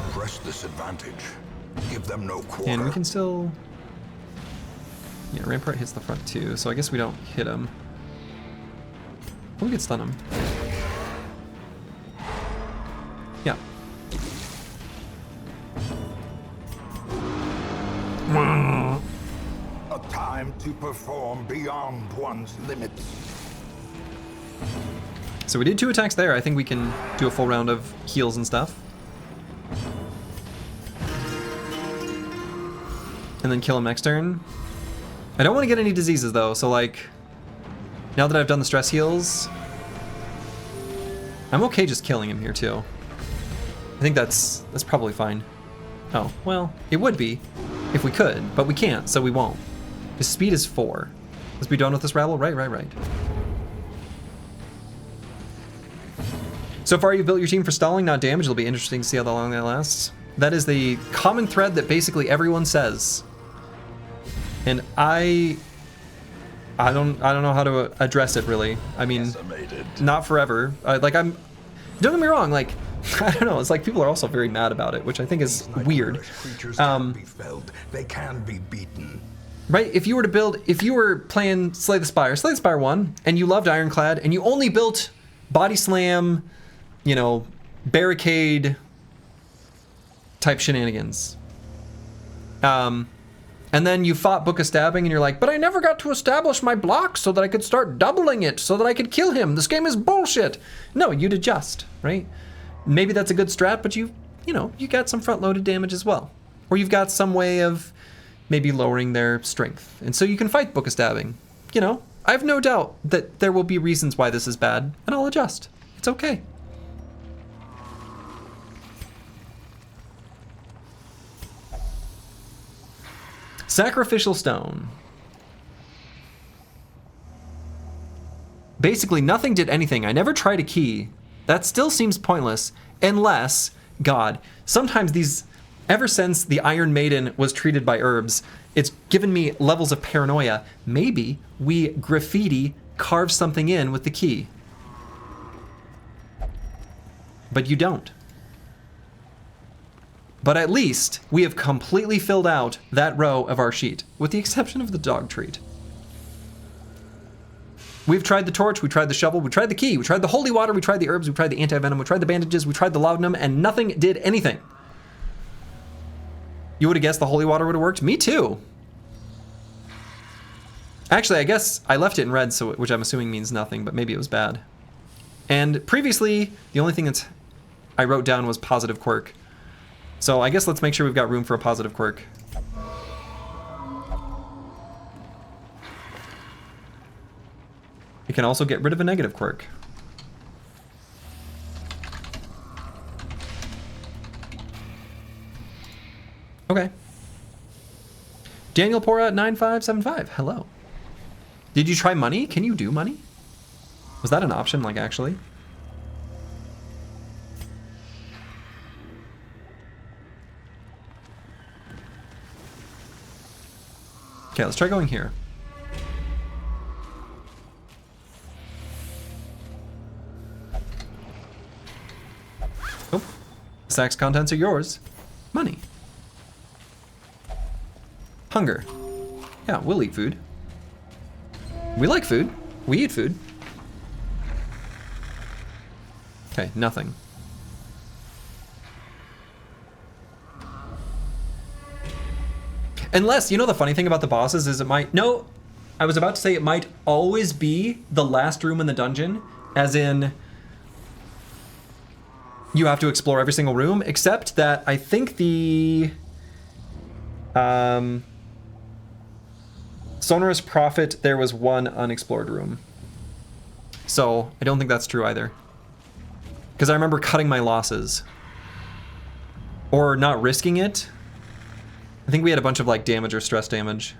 B: Press this advantage. Give them no quarter.
A: And we can still... Yeah, Rampart hits the front too, so I guess we don't hit him. But we could stun him. Yeah.
B: A time to perform beyond one's limits.
A: So we did 2 attacks there. I think we can do a full round of heals and stuff. And then kill him next turn. I don't want to get any diseases though, so like, now that I've done the stress heals, I'm okay just killing him here too. I think that's probably fine. Oh, well, it would be if we could, but we can't, so we won't. His speed is 4. Let's be done with this rabble. Right. So far you've built your team for stalling, not damage. It'll be interesting to see how long that lasts. That is the common thread that basically everyone says. And I don't know how to address it really. I mean, not forever. Don't get me wrong, like, I don't know, it's like people are also very mad about it, which I think is weird.
B: They can be beaten.
A: Right? If you were playing Slay the Spire 1, and you loved Ironclad, and you only built Body Slam, you know, barricade type shenanigans. And then you fought Book of Stabbing and you're like, but I never got to establish my block so that I could start doubling it so that I could kill him. This game is bullshit. No, you'd adjust, right? Maybe that's a good strat, but you got some front-loaded damage as well. Or you've got some way of maybe lowering their strength. And so you can fight Book of Stabbing. You know, I have no doubt that there will be reasons why this is bad, and I'll adjust. It's okay. Sacrificial Stone. Basically, nothing did anything. I never tried a key. That still seems pointless, unless, God, sometimes these, ever since the Iron Maiden was treated by herbs, it's given me levels of paranoia. Maybe we graffiti carve something in with the key. But you don't. But at least we have completely filled out that row of our sheet, with the exception of the dog treat. We've tried the torch, we tried the shovel, we tried the key, we tried the holy water, we tried the herbs, we tried the anti-venom, we tried the bandages, we tried the laudanum, and nothing did anything. You would have guessed the holy water would have worked? Me too. Actually, I guess I left it in red, so which I'm assuming means nothing, but maybe it was bad. And previously, the only thing that I wrote down was positive quirk. So I guess let's make sure we've got room for a positive quirk. It can also get rid of a negative quirk. Okay. Daniel Pora at 9575. Hello. Did you try money? Can you do money? Was that an option, like, actually? Okay, let's try going here. Oh. Sack's contents are yours. Money. Hunger. Yeah, we'll eat food. We like food. We eat food. Okay, nothing. Unless, you know, the funny thing about the bosses is it might... No, I was about to say it might always be the last room in the dungeon, as in you have to explore every single room, except that I think the Sonorous Prophet, there was one unexplored room. So I don't think that's true either. Because I remember cutting my losses. Or not risking it. I think we had a bunch of like damage or stress damage.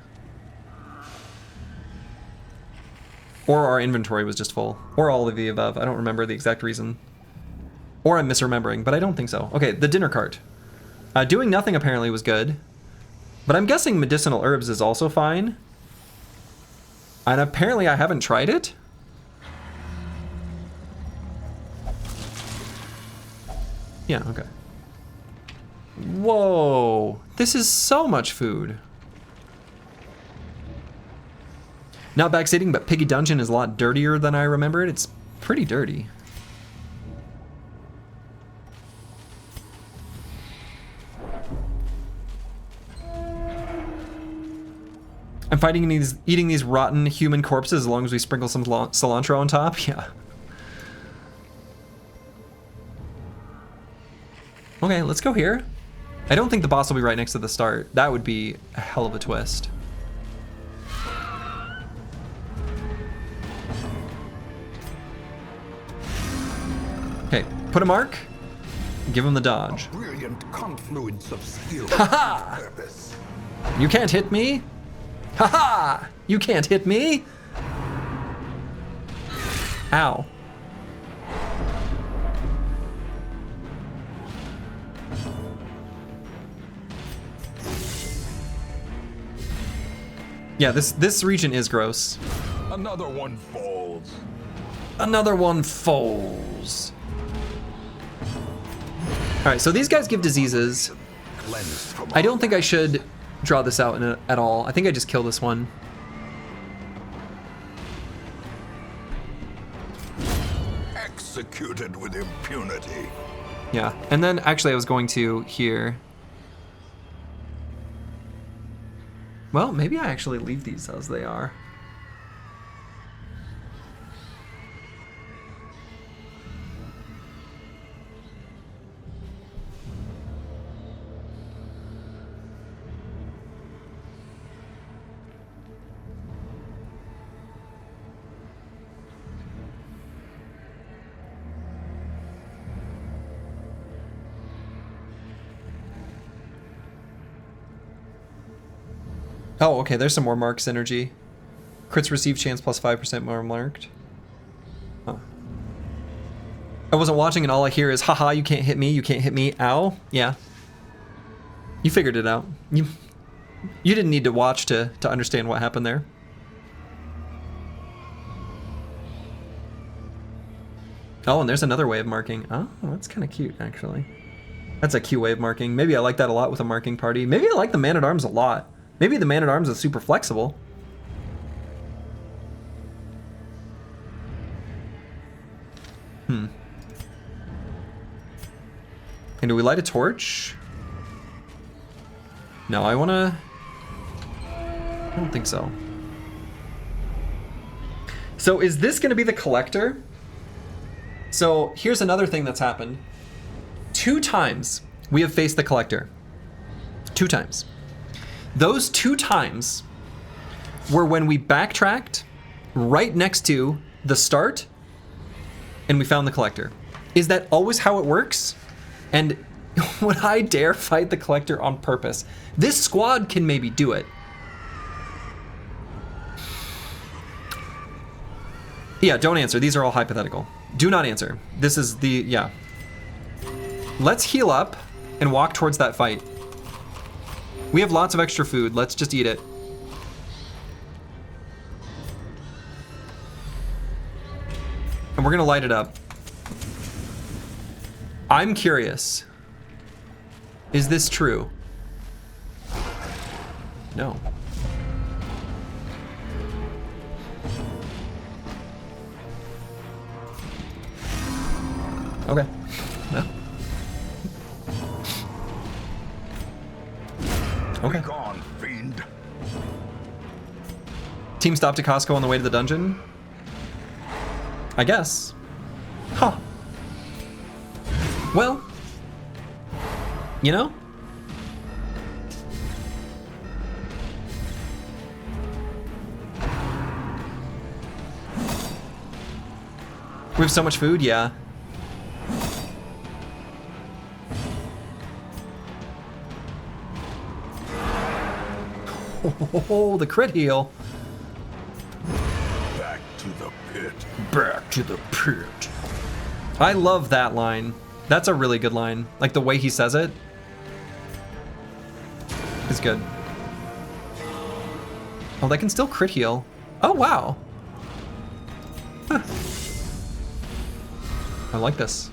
A: Or our inventory was just full. Or all of the above. I don't remember the exact reason. Or I'm misremembering, but I don't think so. Okay, the dinner cart. Doing nothing apparently was good. But I'm guessing medicinal herbs is also fine. And apparently I haven't tried it. Yeah, okay. Whoa, this is so much food. Not backseating, but Piggy Dungeon is a lot dirtier than I remember it. It's pretty dirty. I'm fighting these, eating these rotten human corpses as long as we sprinkle some cilantro on top. Yeah. Okay, let's go here. I don't think the boss will be right next to the start. That would be a hell of a twist. Okay, put a mark. Give him the dodge.
B: A brilliant confluence of skill
A: Ha-ha!
B: and purpose.
A: You can't hit me. Ha-ha! You can't hit me. Ow. Yeah, this region is gross.
B: Another one falls.
A: Another one falls. All right, so these guys give diseases.
B: Cleansed from
A: I don't think I should draw this out at all. I think I just kill this one.
B: executed with impunity.
A: Yeah, and then actually I was going to here. Well, maybe I actually leave these as they are. Oh, okay, there's some more mark synergy. Crits receive chance plus 5% more marked. Huh. I wasn't watching and all I hear is, haha, you can't hit me, ow. Yeah. You figured it out. You didn't need to watch to understand what happened there. Oh, and there's another way of marking. Oh, that's kind of cute, actually. That's a cute way of marking. Maybe I like that a lot with a marking party. Maybe I like the Man-at-Arms a lot. Maybe the Man-at-Arms is super flexible. And do we light a torch? No, I don't think so. So is this gonna be the collector? So here's another thing that's happened. 2 times we have faced the collector. 2 times. Those 2 times were when we backtracked right next to the start, and we found the collector. Is that always how it works? And would I dare fight the collector on purpose? This squad can maybe do it. Yeah, don't answer. These are all hypothetical. Do not answer. This is the, yeah. Let's heal up and walk towards that fight. We have lots of extra food. Let's just eat it. And we're gonna light it up. I'm curious. Is this true? No. Okay. No. Okay.
B: Be gone, fiend.
A: Team stopped at Costco on the way to the dungeon? I guess. Huh. Well, you know? We have so much food, yeah. Oh, the crit heal.
B: Back to the pit.
A: Back to the pit. I love that line. That's a really good line. Like the way he says it is good. Oh, they can still crit heal. Oh, wow. Huh. I like this.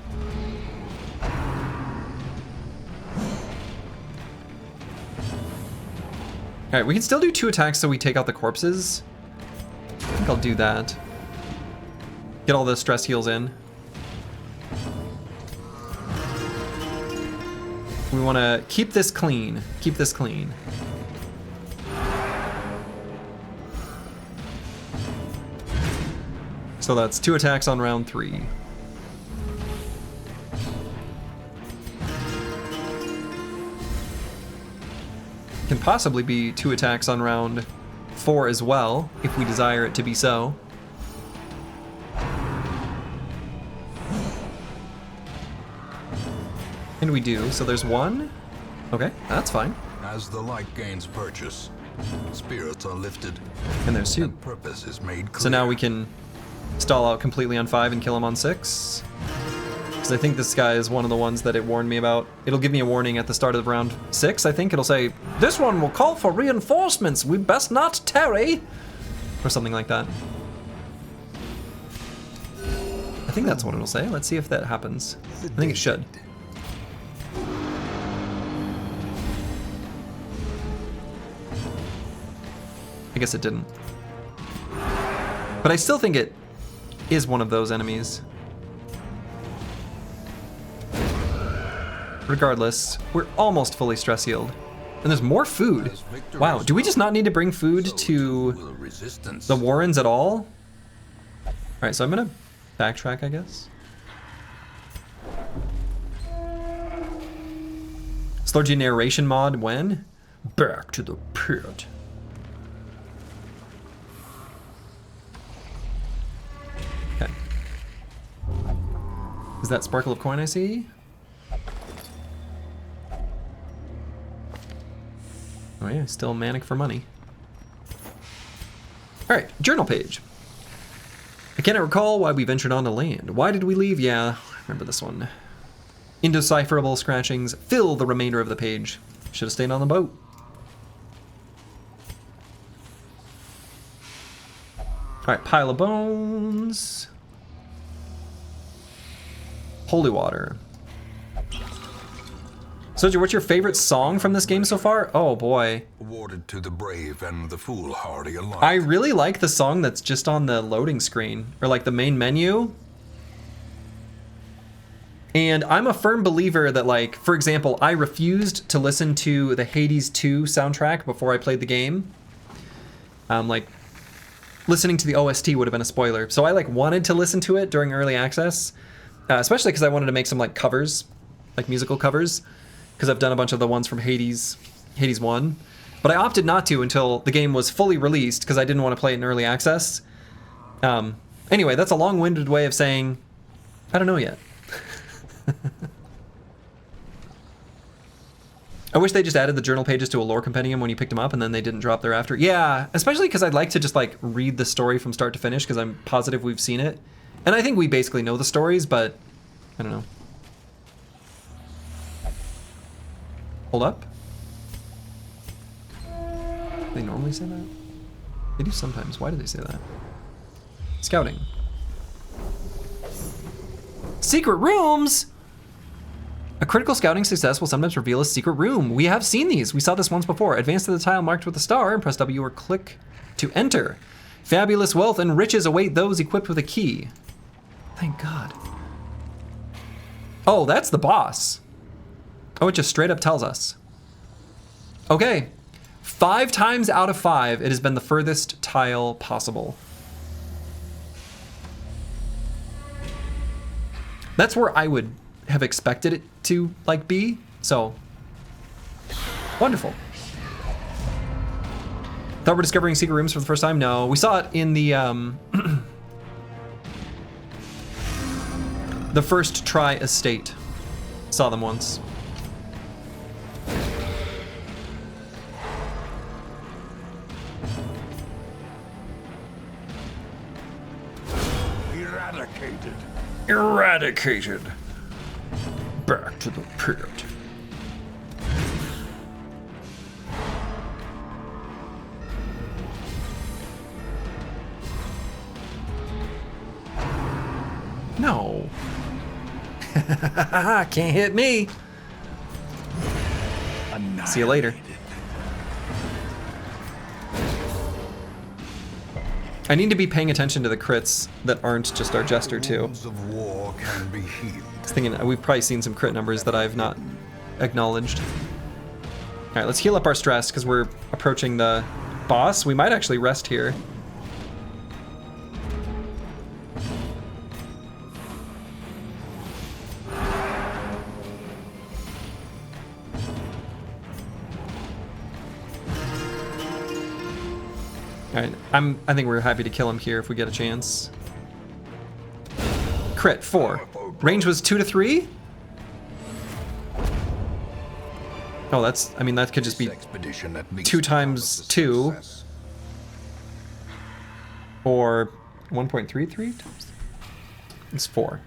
A: Alright, we can still do 2 attacks so we take out the corpses. I think I'll do that. Get all the stress heals in. We want to keep this clean. Keep this clean. So that's 2 attacks on round 3. Can possibly be 2 attacks on round 4 as well, if we desire it to be so. And we do, so there's 1. Okay, that's fine.
B: As the light gains purchase, spirits are lifted,
A: And there's 2.
B: and purpose is made clear.
A: So now we can stall out completely on 5 and kill him on 6. Because I think this guy is one of the ones that it warned me about. It'll give me a warning at the start of round 6, I think. It'll say, this one will call for reinforcements. We best not tarry. Or something like that. I think that's what it'll say. Let's see if that happens. I think it should. I guess it didn't. But I still think it is one of those enemies. Regardless, we're almost fully stress healed. And there's more food. Wow, do we just not need to bring food to the Warrens at all? Alright, so I'm gonna backtrack, I guess. Slurgi narration mod when? Back to the pit. Okay. Is that sparkle of coin I see? Oh yeah, still manic for money. Alright, journal page. I cannot recall why we ventured on to land. Why did we leave? Yeah, remember this one. Indecipherable scratchings fill the remainder of the page. Should have stayed on the boat. Alright, pile of bones. Holy water. Soju, what's your favorite song from this game so far? Oh boy.
B: Awarded to the brave and the foolhardy alike.
A: I really like the song that's just on the loading screen, or like the main menu. And I'm a firm believer that, like, for example, I refused to listen to the Hades 2 soundtrack before I played the game. Like, listening to the OST would have been a spoiler. So I, like, wanted to listen to it during early access, especially because I wanted to make some, like, covers, like musical covers, because I've done a bunch of the ones from Hades 1. But I opted not to until the game was fully released, because I didn't want to play it in early access. And Anyway, that's a long-winded way of saying, I don't know yet. I wish they just added the journal pages to a lore compendium when you picked them up and then they didn't drop thereafter. Yeah, especially because I'd like to just like read the story from start to finish because I'm positive we've seen it. And I think we basically know the stories, but I don't know. Hold up. They normally say that? They do sometimes. Why do they say that? Scouting. Secret rooms? A critical scouting success will sometimes reveal a secret room. We have seen these. We saw this once before. Advance to the tile marked with a star and press W or click to enter. Fabulous wealth and riches await those equipped with a key. Thank God. Oh, that's the boss. Oh, it just straight up tells us. Okay. 5 times out of 5, it has been the furthest tile possible. That's where I would have expected it to like be, so wonderful. Thought we're discovering secret rooms for the first time? No, we saw it in the the first try estate. Saw them once.
B: Eradicated.
A: Eradicated. Back to the pit. No. Can't hit me. See you later. I need to be paying attention to the crits that aren't just our Jester too.
B: Of war can be healed.
A: I was thinking we've probably seen some crit numbers that I've not acknowledged. All right, let's heal up our stress because we're approaching the boss. We might actually rest here. All right, I think we're happy to kill him here if we get a chance. Crit 4. Range was 2 to 3. Oh, that's. I mean, that could just be 2 times 2, or 1.33 times. It's 4,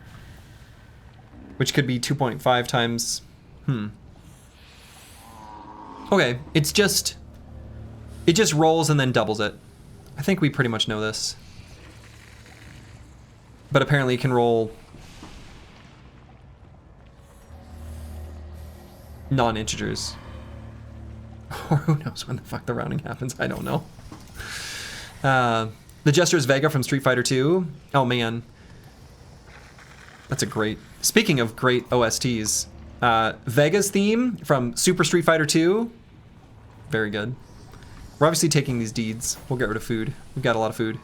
A: which could be 2.5 times. Okay, it just rolls and then doubles it. I think we pretty much know this. But apparently it can roll non-integers. Or who knows when the fuck the rounding happens, I don't know. The Jester is Vega from Street Fighter 2. Oh man. That's a great... Speaking of great OSTs, Vega's theme from Super Street Fighter 2. Very good. We're obviously taking these deeds. We'll get rid of food. We've got a lot of food.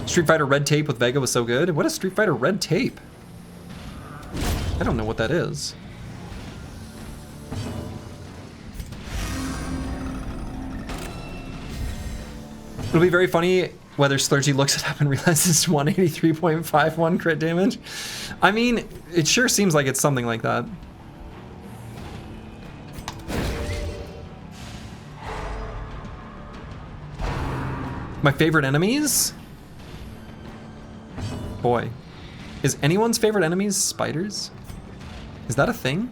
A: Street Fighter Red Tape with Vega was so good. What is Street Fighter Red Tape? I don't know what that is. It'll be very funny whether Slurgi looks it up and realizes it's 183.51 crit damage. I mean, it sure seems like it's something like that. My favorite enemies? Boy. Is anyone's favorite enemies spiders? Is that a thing?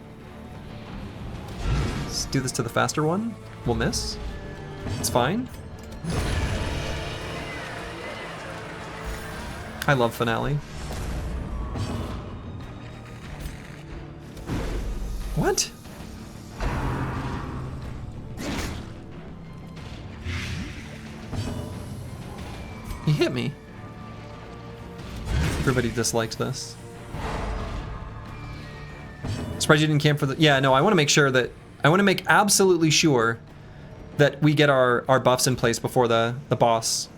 A: Let's do this to the faster one. We'll miss. It's fine. I love Finale. What? He hit me. Everybody disliked this. Surprised you didn't camp for the... Yeah, no, I want to make sure that... I want to make absolutely sure that we get our buffs in place before the boss.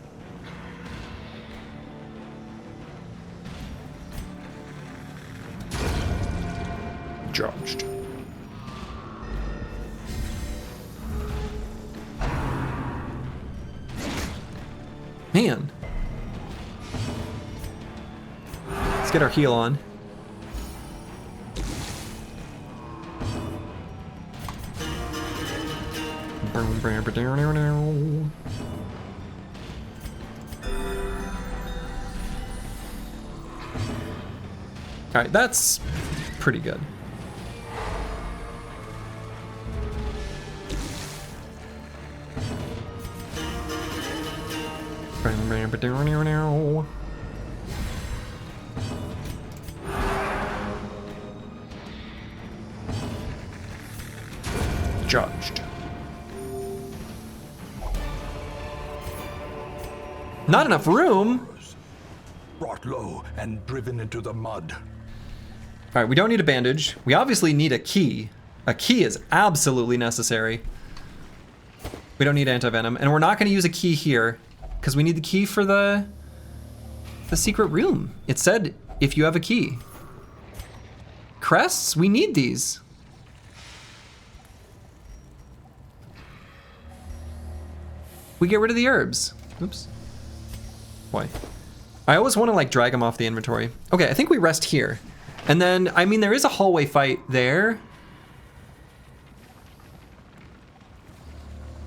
A: Judged. Man. Let's get our heal on. Alright, that's pretty good. Judged. Not enough room.
B: Brought low and driven into the mud.
A: All right, we don't need a bandage. We obviously need a key. A key is absolutely necessary. We don't need anti-venom, and we're not going to use a key here because we need the key for the secret room. It said if you have a key. Crests, we need these. We get rid of the herbs. Oops. Boy. I always want to like drag them off the inventory. Okay, I think we rest here. And then, I mean, there is a hallway fight there.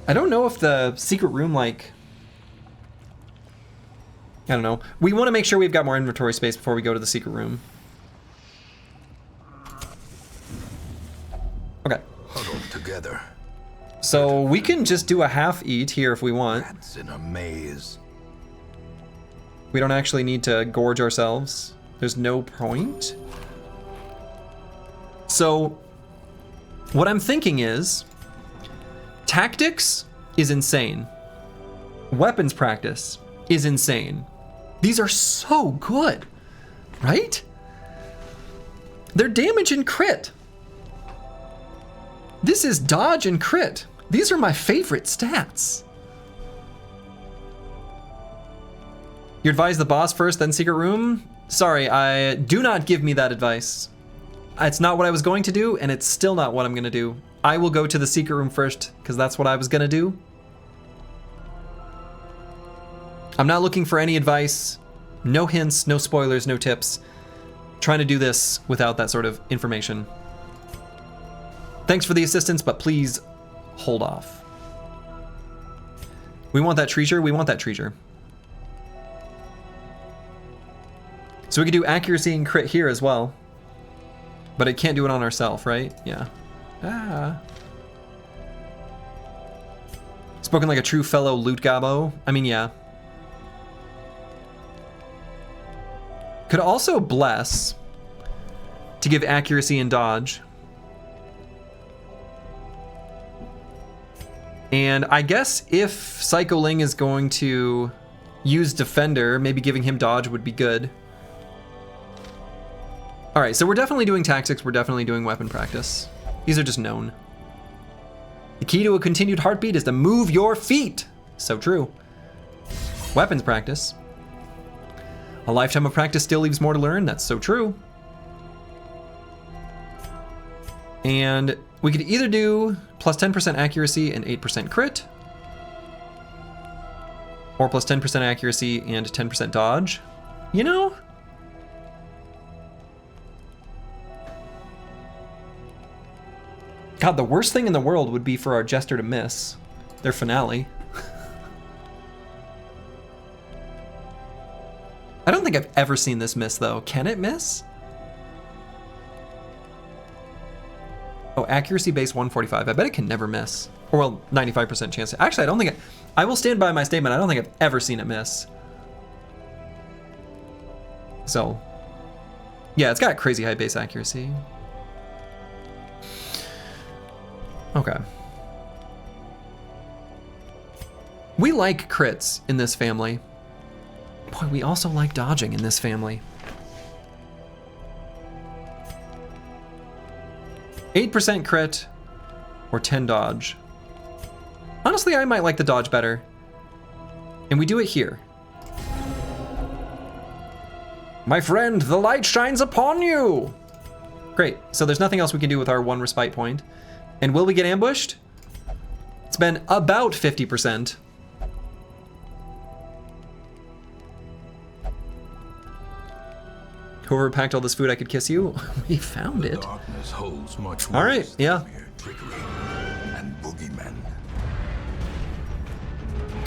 A: I don't know if the secret room, like... I don't know. We want to make sure we've got more inventory space before we go to the secret room. Okay.
B: Huddled together.
A: So we can just do a half eat here if we want.
B: Rats in a maze.
A: We don't actually need to gorge ourselves. There's no point. So what I'm thinking is tactics is insane. Weapons practice is insane. These are so good, right? They're damage and crit. This is dodge and crit. These are my favorite stats. You advise the boss first, then secret room? Sorry, do not give me that advice. It's not what I was going to do, and it's still not what I'm gonna do. I will go to the secret room first, because that's what I was gonna do. I'm not looking for any advice. No hints, no spoilers, no tips. Trying to do this without that sort of information. Thanks for the assistance, but please hold off. We want that treasure, we want that treasure. So we could do accuracy and crit here as well. But it can't do it on ourselves, right? Yeah. Ah. Spoken like a true fellow loot gabbo. I mean, yeah. Could also bless to give accuracy and dodge. And I guess if Psycho Ling is going to use defender, maybe giving him dodge would be good. All right, so we're definitely doing tactics, we're definitely doing weapon practice. These are just known. The key to a continued heartbeat is to move your feet. So true. Weapons practice. A lifetime of practice still leaves more to learn. That's so true. And we could either do plus 10% accuracy and 8% crit, or plus 10% accuracy and 10% dodge. You know? God, the worst thing in the world would be for our Jester to miss their finale. I don't think I've ever seen this miss, though. Can it miss? Oh, accuracy base 145. I bet it can never miss. Or, well, 95% chance. Actually, I don't think I will stand by my statement. I don't think I've ever seen it miss. So, yeah, it's got crazy high base accuracy. Okay. We like crits in this family. Boy, we also like dodging in this family. 8% crit or 10 dodge. Honestly, Honestly, I might like the dodge better. And we do it here. My friend, the light shines upon you! Great, so there's nothing else we can do with our 1 respite point. And will we get ambushed? It's been about 50%. Whoever packed all this food, I could kiss you. We found it.
B: Darkness holds much
A: All right,
B: worse
A: yeah.
B: than mere trickery and boogeymen.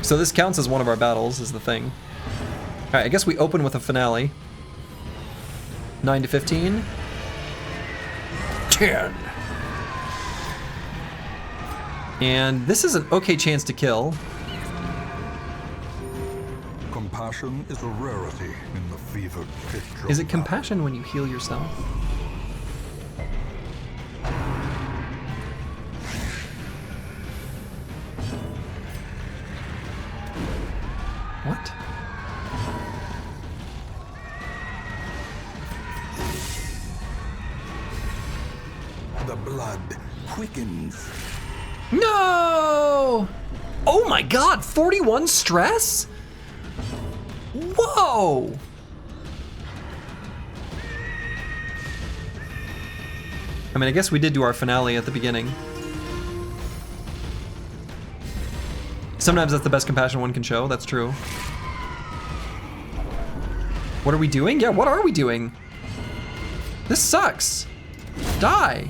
A: So this counts as one of our battles, is the thing. All right, I guess we open with a finale. 9 to 15. 10. And this is an okay chance to kill.
B: Compassion is a rarity in the fevered pitch of
A: Is it
B: battle.
A: compassion when you heal yourself? What?
B: The blood quickens.
A: No! Oh my god, 41 stress? Whoa! I mean, I guess we did do our finale at the beginning. Sometimes that's the best compassion one can show, that's true. What are we doing? Yeah, what are we doing? This sucks. Die.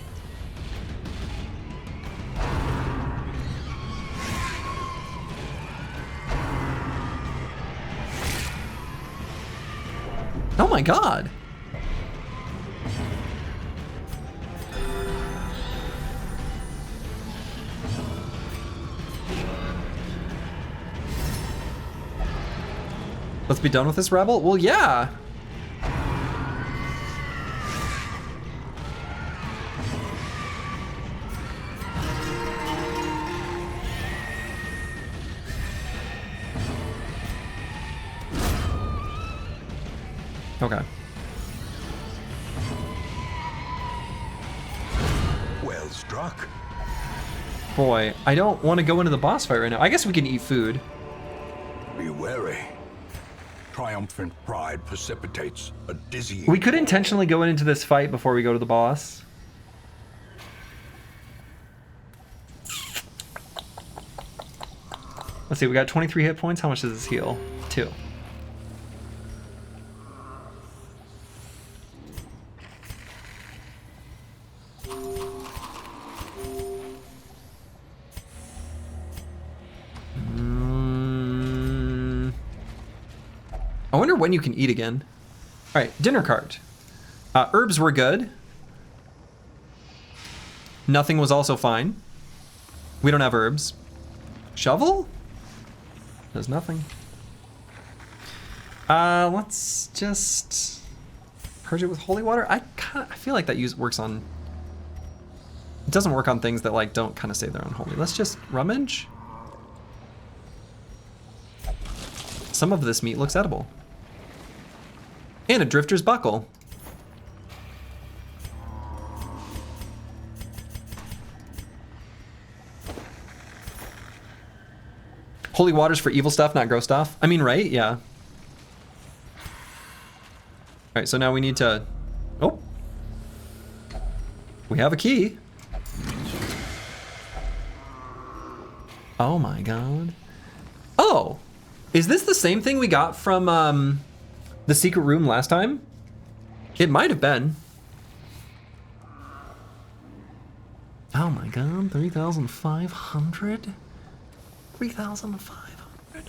A: Oh my god. Let's be done with this rebel? Well, yeah. Okay.
B: Well struck.
A: Boy, I don't want to go into the boss fight right now. I guess we can eat food.
B: Be wary. Triumphant pride precipitates a dizzying.
A: We could intentionally go into this fight before we go to the boss. Let's see, we got 23 hit points. How much does this heal? 2. I wonder when you can eat again. All right, dinner cart. Herbs were good. Nothing was also fine. We don't have herbs. Shovel? There's nothing. Let's just purge it with holy water. I feel like that works on. It doesn't work on things that like don't kind of say they're unholy. Let's just rummage. Some of this meat looks edible. And a drifter's buckle. Holy water's for evil stuff, not gross stuff. I mean, right? Yeah. All right, so now we need to... Oh. We have a key. Oh my god. Oh! Is this the same thing we got from, the secret room last time? It might have been. Oh my god, 3,500? 3,500.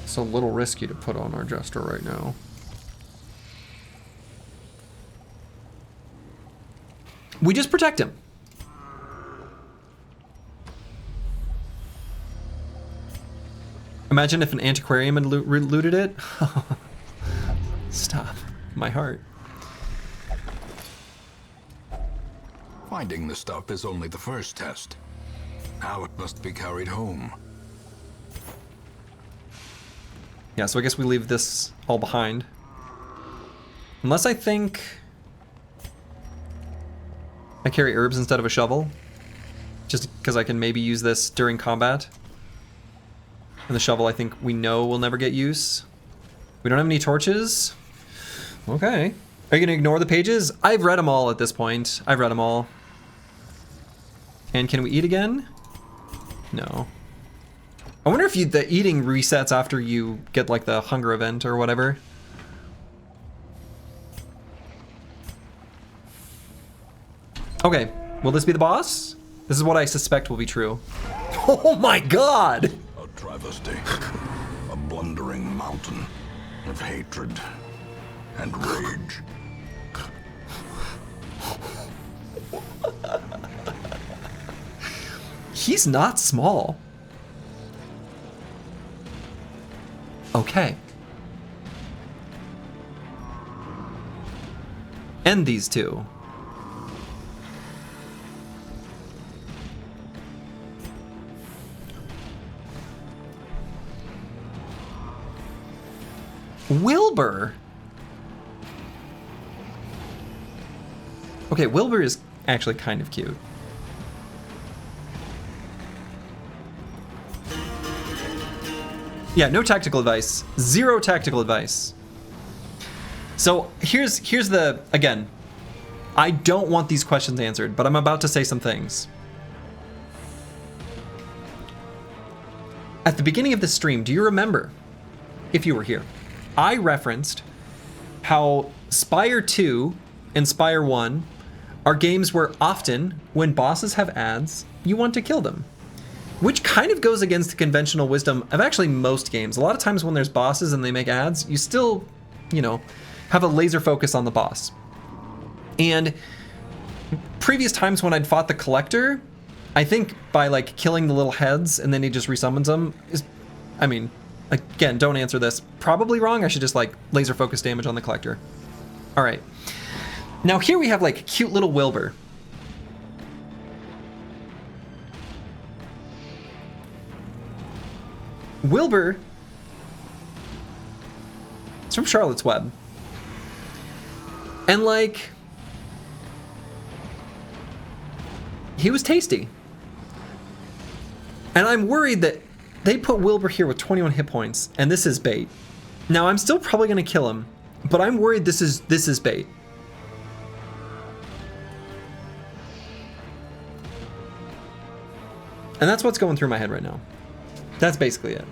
A: It's a little risky to put on our jester right now. We just protect him. Imagine if an antiquarium had looted it. Stop. My heart.
B: Finding the stuff is only the first test. Now it must be carried home.
A: Yeah, so I guess we leave this all behind. Unless I think I carry herbs instead of a shovel. Just because I can maybe use this during combat. And the shovel I think we know will never get use. We don't have any torches. Okay. Are you going to ignore the pages? I've read them all at this point. I've read them all. And can we eat again? No. I wonder if the eating resets after you get like the hunger event or whatever. Okay, will this be the boss? This is what I suspect will be true. Oh my god!
B: A travesty. A blundering mountain of hatred and rage.
A: He's not small. Okay. End these two. Wilbur. Okay, Wilbur is actually kind of cute. Yeah, no tactical advice. Zero tactical advice. So here's the, again, I don't want these questions answered, but I'm about to say some things. At the beginning of the stream, do you remember, if you were here, I referenced how Spire 2 and Spire 1 are games where often, when bosses have ads, you want to kill them. Which kind of goes against the conventional wisdom of actually most games. A lot of times when there's bosses and they make ads, you still, you know, have a laser focus on the boss. And previous times when I'd fought the Collector, I think by like killing the little heads and then he just resummons them is, I mean, again, don't answer this. Probably wrong. I should just like laser focus damage on the Collector. All right. Now here we have like cute little Wilbur. Wilbur, it's from Charlotte's Web. And like, he was tasty. And I'm worried that they put Wilbur here with 21 hit points, and this is bait. Now I'm still probably gonna kill him, but I'm worried this is bait. And that's what's going through my head right now. That's basically it.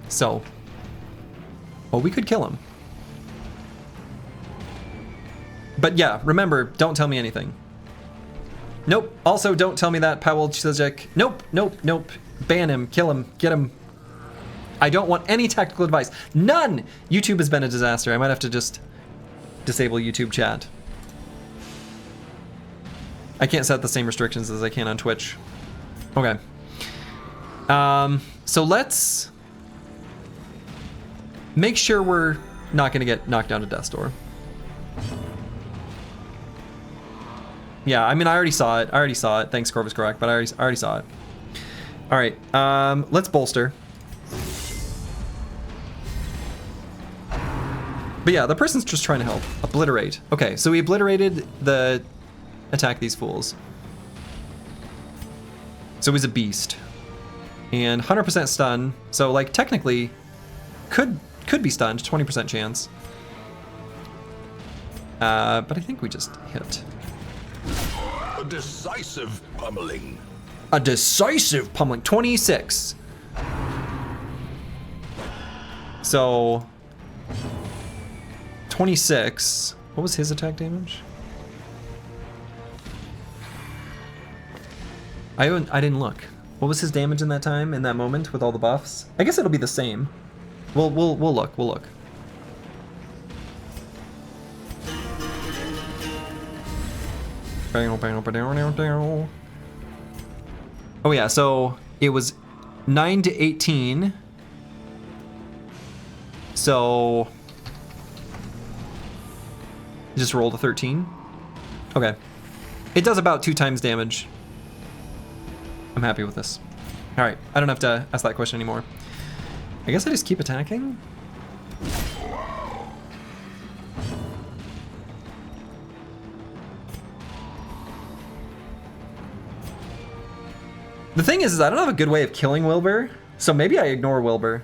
A: So, well, we could kill him. But yeah, remember, don't tell me anything. Nope. Also, don't tell me that, Powell Chizek. Nope, nope, nope. Ban him, kill him, get him. I don't want any tactical advice. None! YouTube has been a disaster. I might have to just disable YouTube chat. I can't set the same restrictions as I can on Twitch. Okay. So let's make sure we're not gonna get knocked down to death's door. Yeah, I mean, I already saw it. Thanks, Corvus Correct, but I already saw it. All right, let's bolster. But yeah, the person's just trying to help. Obliterate. Okay, so we obliterated the attack these fools. So he's a beast. And 100% stun. So like technically could be stunned, 20% chance. But I think we just hit.
B: A decisive pummeling.
A: A decisive pummeling. 26. So 26. What was his attack damage? I didn't look. What was his damage in that time, in that moment, with all the buffs? I guess it'll be the same. We'll look. We'll look. Oh yeah, so it was 9 to 18. So just rolled a 13. Okay. It does about 2 times damage. I'm happy with this. All right, I don't have to ask that question anymore. I guess I just keep attacking? The thing is I don't have a good way of killing Wilbur, so maybe I ignore Wilbur.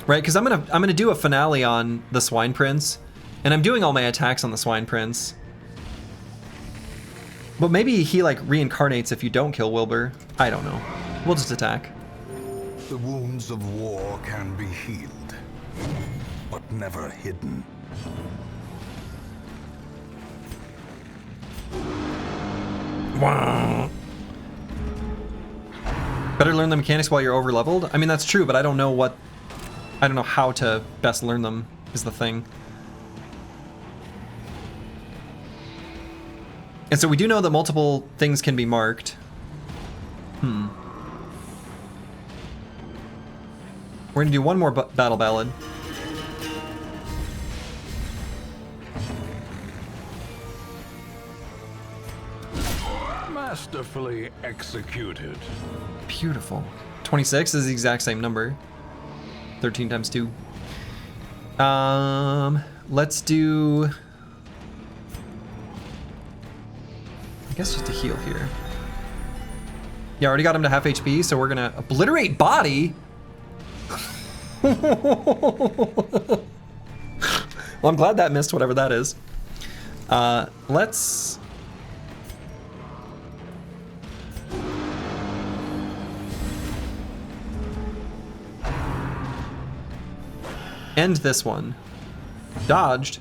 A: Right, because I'm gonna do a finale on the Swine Prince, and I'm doing all my attacks on the Swine Prince. But maybe he like reincarnates if you don't kill Wilbur. I don't know. We'll just attack.
B: The wounds of war can be healed, but never hidden.
A: Wow. Better learn the mechanics while you're over leveled. I mean that's true, but I don't know how to best learn them is the thing. And so we do know that multiple things can be marked. We're gonna do one more battle ballad.
B: Masterfully executed.
A: Beautiful. 26 is the exact same number. 13 times 2. Let's do... I guess just a heal here. Yeah, I already got him to half HP, so we're gonna obliterate body. Well, I'm glad that missed whatever that is. Let's... end this one. Dodged.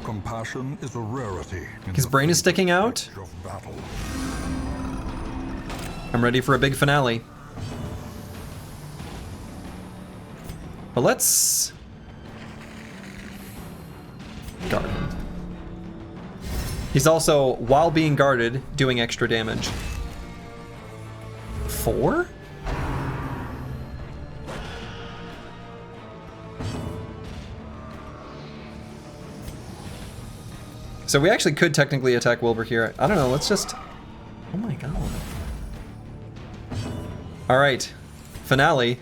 B: Compassion is a rarity.
A: His brain is sticking out. I'm ready for a big finale. But let's guard him. He's also, while being guarded, doing extra damage. 4? So we actually could technically attack Wilbur here. I don't know, let's just... Oh my god. Alright, finale.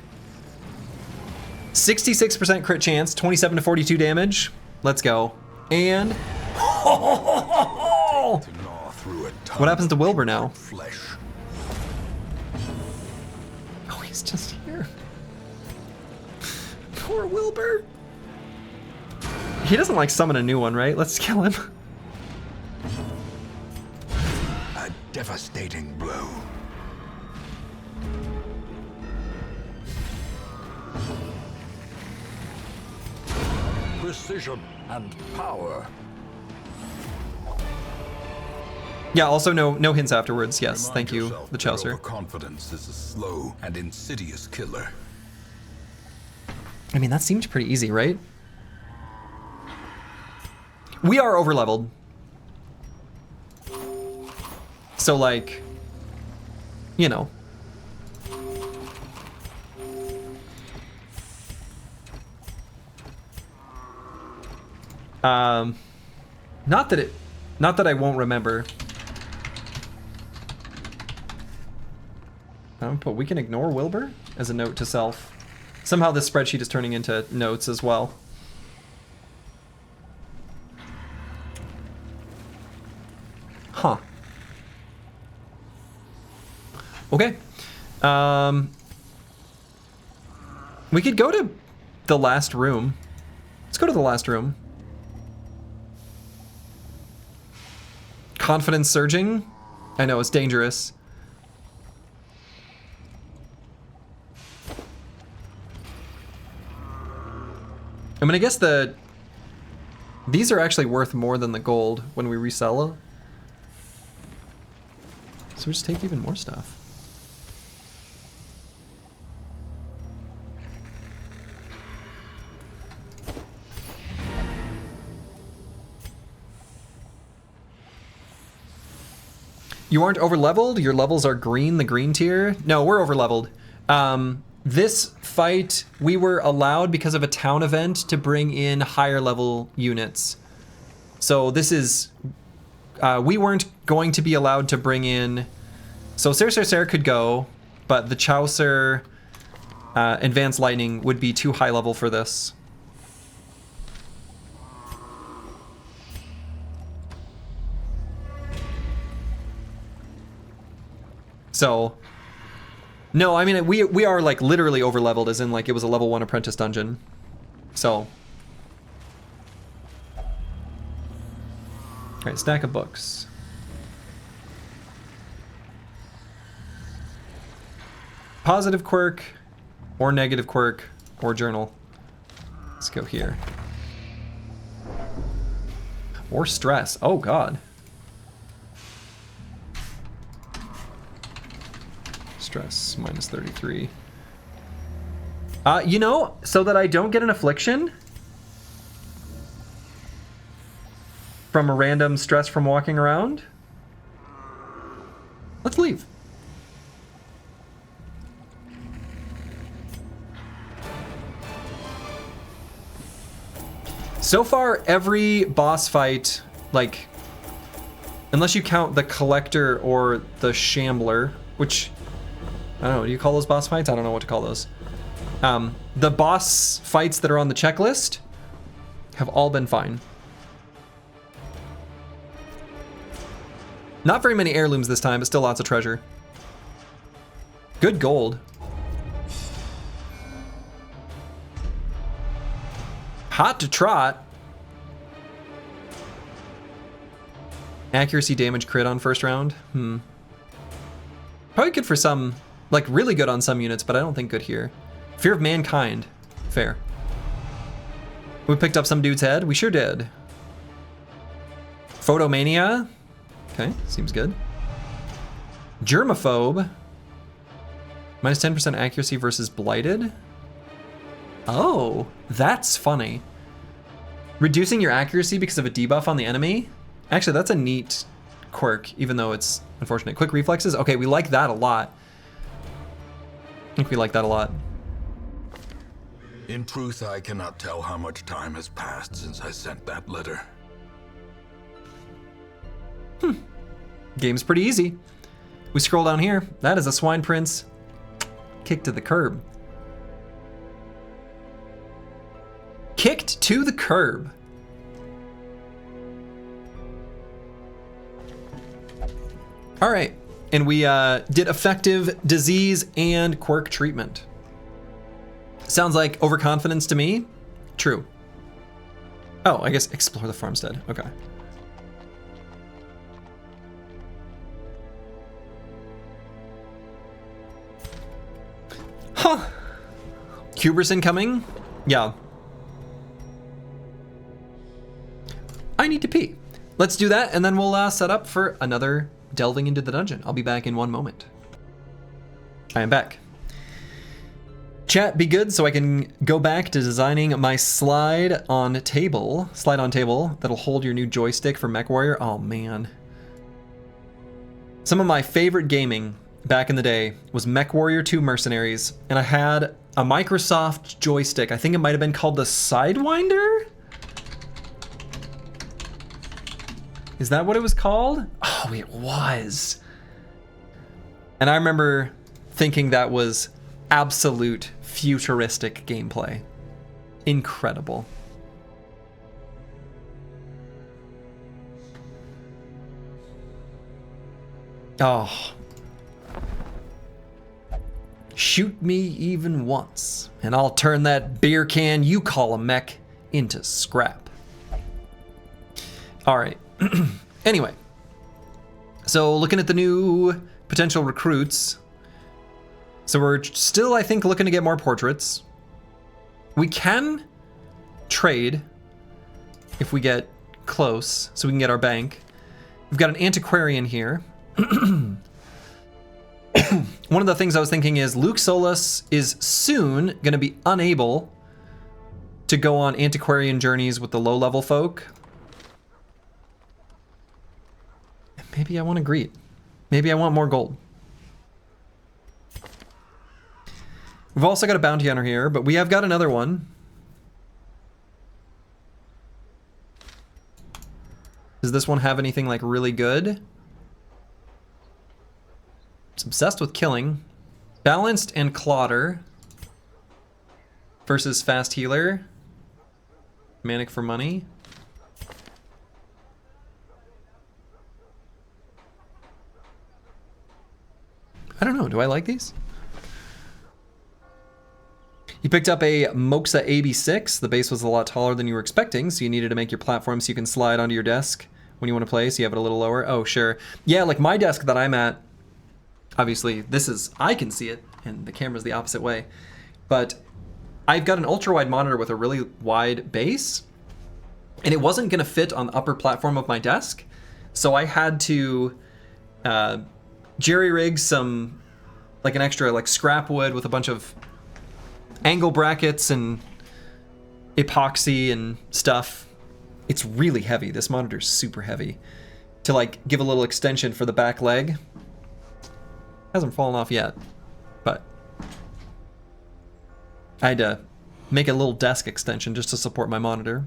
A: 66% crit chance, 27 to 42 damage. Let's go. And... What happens to Wilbur now? Oh, he's just here. Poor Wilbur. He doesn't like summon a new one, right? Let's kill him.
B: A devastating blow. Precision and power.
A: Yeah, also no hints afterwards. Yes, thank you, the Chaucer.
B: Overconfidence is a slow and insidious killer.
A: I mean, that seemed pretty easy, right? We are overleveled. So, like, you know. Not that I won't remember. But we can ignore Wilbur as a note to self. Somehow this spreadsheet is turning into notes as well. Huh. Okay. We could go to the last room. Let's go to the last room. Confidence surging. I know, it's dangerous. I mean, I guess these are actually worth more than the gold when we resell it. So we just take even more stuff. You aren't over leveled? Your levels are green, the green tier? No, we're over leveled. This fight, we were allowed because of a town event to bring in higher level units. So this is, we weren't going to be allowed to bring in, so Ser could go, but the Chaucer Advanced Lightning would be too high level for this. So, no, I mean, we are like literally over leveled, as in like it was a level 1 apprentice dungeon. So. Alright, stack of books. Positive quirk, or negative quirk, or journal. Let's go here. Or stress. Oh god. Stress minus 33. You know, so that I don't get an affliction from a random stress from walking around, let's leave. So far, every boss fight, like, unless you count the Collector or the Shambler, which, I don't know, do you call those boss fights? I don't know what to call those. The boss fights that are on the checklist have all been fine. Not very many heirlooms this time, but still lots of treasure. Good gold. Hot to trot. Accuracy, damage, crit on first round. Probably good for some, like really good on some units, but I don't think good here. Fear of Mankind. Fair. We picked up some dude's head. We sure did. Photomania. Okay, seems good. Germaphobe. Minus 10% accuracy versus blighted. Oh, that's funny. Reducing your accuracy because of a debuff on the enemy. Actually, that's a neat quirk, even though it's unfortunate. Quick reflexes. Okay, we like that a lot. I think we like that a lot.
B: In truth, I cannot tell how much time has passed since I sent that letter.
A: Game's pretty easy. We scroll down here. That is a swine prince. Kicked to the curb. Kicked to the curb. All right, and we did effective disease and quirk treatment. Sounds like overconfidence to me. True. Oh, I guess explore the farmstead. Okay. Huh. Huberson coming? Yeah. I need to pee. Let's do that, and then we'll set up for another delving into the dungeon. I'll be back in one moment. I am back. Chat, be good so I can go back to designing my slide on table that'll hold your new joystick for MechWarrior. Oh man. Some of my favorite gaming back in the day was MechWarrior 2 Mercenaries, and I had a Microsoft joystick. I think it might have been called the Sidewinder? Is that what it was called? Oh, it was. And I remember thinking that was absolute futuristic gameplay. Incredible. Oh. Shoot me even once, and I'll turn that beer can you call a mech into scrap. All right. Anyway, so looking at the new potential recruits. So we're still, I think, looking to get more portraits. We can trade if we get close, so we can get our bank. We've got an antiquarian here. One of the things I was thinking is Luke Solus is soon going to be unable to go on antiquarian journeys with the low-level folk. Maybe I want to greet. Maybe I want more gold. We've also got a bounty hunter here, but we have got another one. Does this one have anything like really good? It's obsessed with killing. Balanced and Clotter versus Fast Healer. Manic for money. I don't know, do I like these? You picked up a Moxa AB6. The base was a lot taller than you were expecting, so you needed to make your platform so you can slide onto your desk when you want to play, so you have it a little lower. Oh, sure. Yeah, like my desk that I'm at, obviously this is, I can see it, and the camera's the opposite way. But I've got an ultra-wide monitor with a really wide base, and it wasn't going to fit on the upper platform of my desk, so I had to jerry-rig some, like an extra like scrap wood with a bunch of angle brackets and epoxy and stuff. It's really heavy. This monitor's super heavy. To like give a little extension for the back leg. Hasn't fallen off yet, but I had to make a little desk extension just to support my monitor.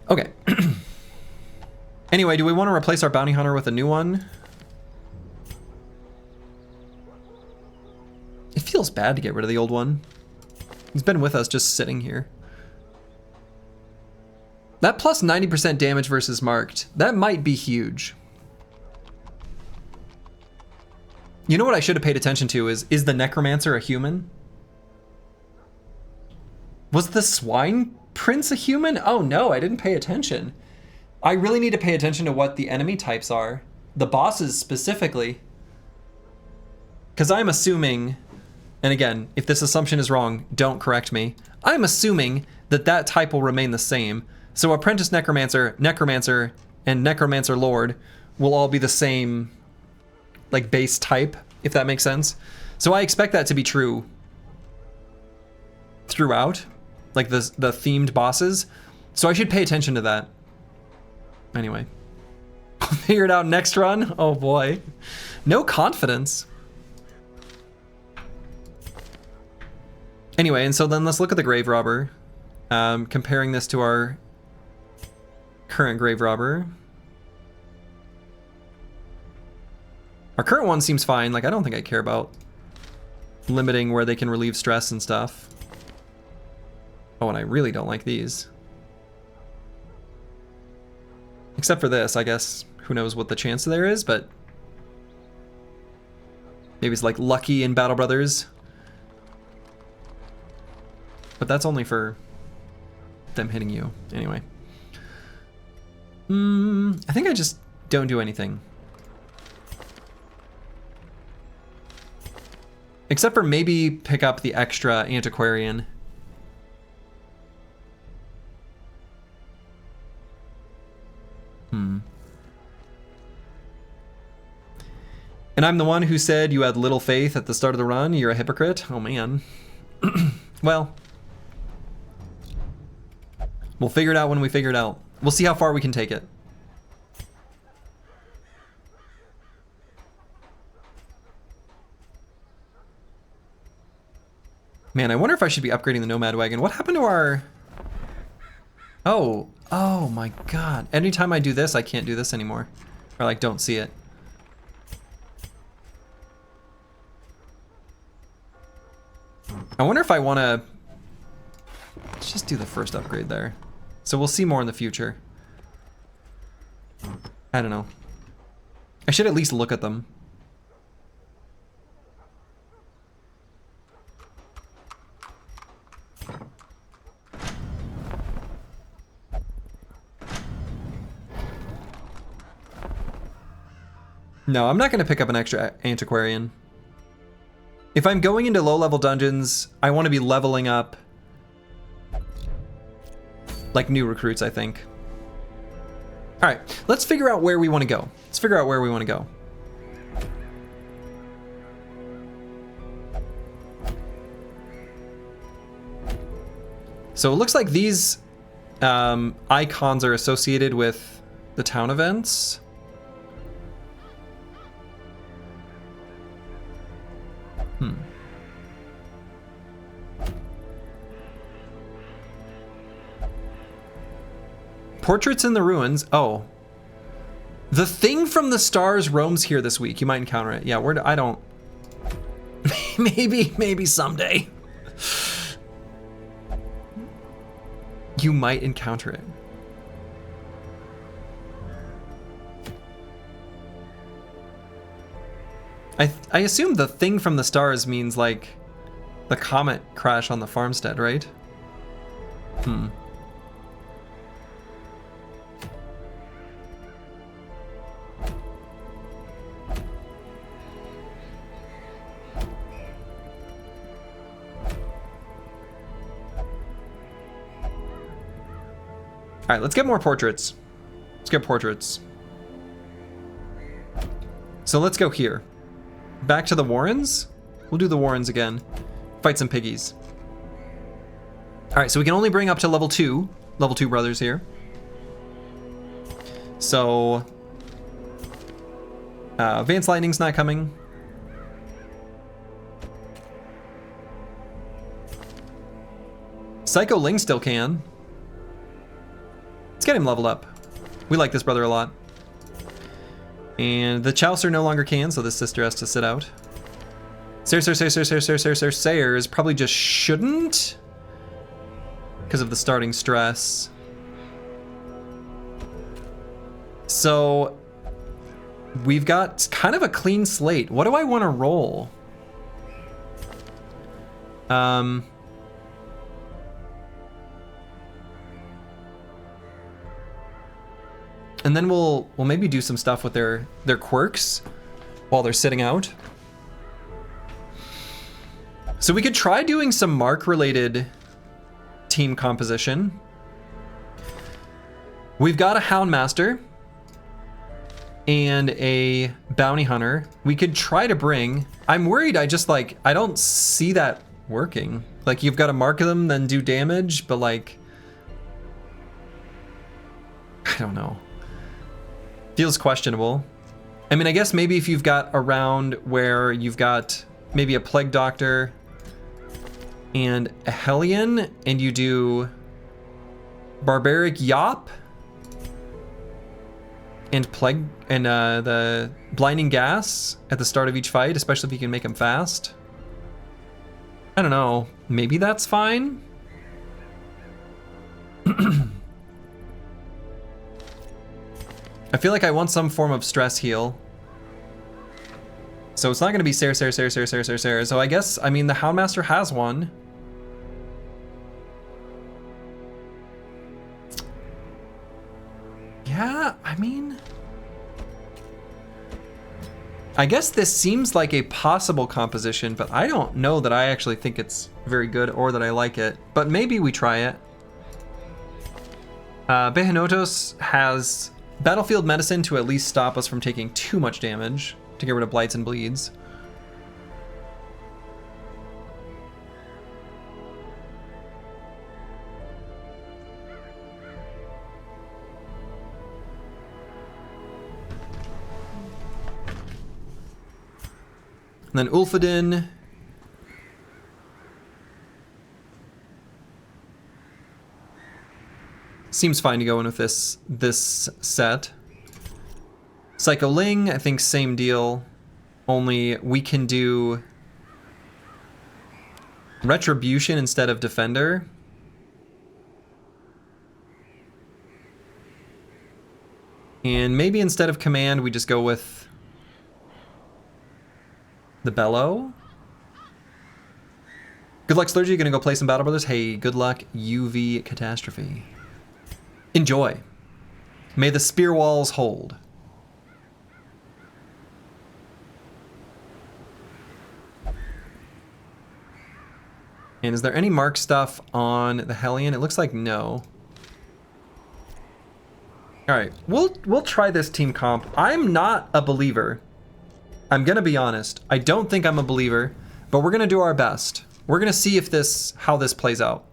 A: Okay. Anyway, do we want to replace our bounty hunter with a new one? It feels bad to get rid of the old one. He's been with us just sitting here. That plus 90% damage versus marked, that might be huge. You know what I should have paid attention to is the Necromancer a human? Was the Swine Prince a human? Oh no, I didn't pay attention. I really need to pay attention to what the enemy types are. The bosses specifically. Because I'm assuming, and again, if this assumption is wrong, don't correct me. I'm assuming that that type will remain the same. So Apprentice Necromancer, Necromancer, and Necromancer Lord will all be the same, like, base type, if that makes sense. So I expect that to be true throughout, like the themed bosses. So I should pay attention to that. Anyway. Figure it out next run? Oh boy. No confidence. Anyway, and so then let's look at the Grave Robber. Comparing this to our current Grave Robber. Our current one seems fine. Like, I don't think I care about limiting where they can relieve stress and stuff. Oh, and I really don't like these. Except for this, I guess. Who knows what the chance there is, but maybe it's like lucky in Battle Brothers. But that's only for them hitting you. Anyway. I think I just don't do anything. Except for maybe pick up the extra Antiquarian. And I'm the one who said you had little faith at the start of the run. You're a hypocrite. Oh man. Well, we'll figure it out when we figure it out. We'll see how far we can take it. Man, I wonder if I should be upgrading the Nomad Wagon. What happened to our... Oh my god. Anytime I do this, I can't do this anymore. Or like, don't see it. I wonder if I want to... Let's just do the first upgrade there. So we'll see more in the future. I don't know. I should at least look at them. No, I'm not going to pick up an extra Antiquarian. If I'm going into low-level dungeons, I want to be leveling up like new recruits, I think. All right, let's figure out where we want to go. Let's figure out where we want to go. So it looks like these icons are associated with the the town events. Portraits in the ruins. Oh. The thing from the stars roams here this week. You might encounter it. Yeah, I don't. maybe someday. You might encounter it. I assume the thing from the stars means like the comet crash on the farmstead, right? All right, let's get more portraits. Let's get portraits. So let's go here. Back to the Warrens. We'll do the Warrens again. Fight some piggies. All right, so we can only bring up to level 2 brothers here. So Vance Lightning's not coming. Psycho Ling still can. Let's get him leveled up. We like this brother a lot. And the Chaucer no longer can, so this sister has to sit out. Sayers probably just shouldn't because of the starting stress. So we've got kind of a clean slate. What do I want to roll? And then we'll maybe do some stuff with their quirks while they're sitting out. So we could try doing some Mark-related team composition. We've got a Houndmaster and a Bounty Hunter. We could try to bring... I'm worried I don't see that working. Like, you've got to mark them, then do damage, but like... I don't know. Feels questionable. I mean, I guess maybe if you've got a round where you've got maybe a Plague Doctor and a Hellion, and you do Barbaric Yop and Plague and the Blinding Gas at the start of each fight, especially if you can make them fast. I don't know. Maybe that's fine. I feel like I want some form of stress heal. So it's not going to be Sarah. So I guess, I mean, the Houndmaster has one. Yeah, I mean... I guess this seems like a possible composition, but I don't know that I actually think it's very good or that I like it. But maybe we try it. Behenotos has Battlefield Medicine to at least stop us from taking too much damage, to get rid of blights and bleeds. And then Ulfadin. Seems fine to go in with this set. Psycho Ling, I think same deal. Only we can do Retribution instead of Defender. And maybe instead of Command, we just go with the Bellow. Good luck, Slurgi. Gonna go play some Battle Brothers. Hey, good luck, UV Catastrophe. Enjoy. May the spear walls hold. And is there any mark stuff on the Hellion? It looks like no. All right, we'll try this team comp. I'm not a believer. I'm gonna be honest. I don't think I'm a believer, but we're gonna do our best. We're gonna see if how this plays out.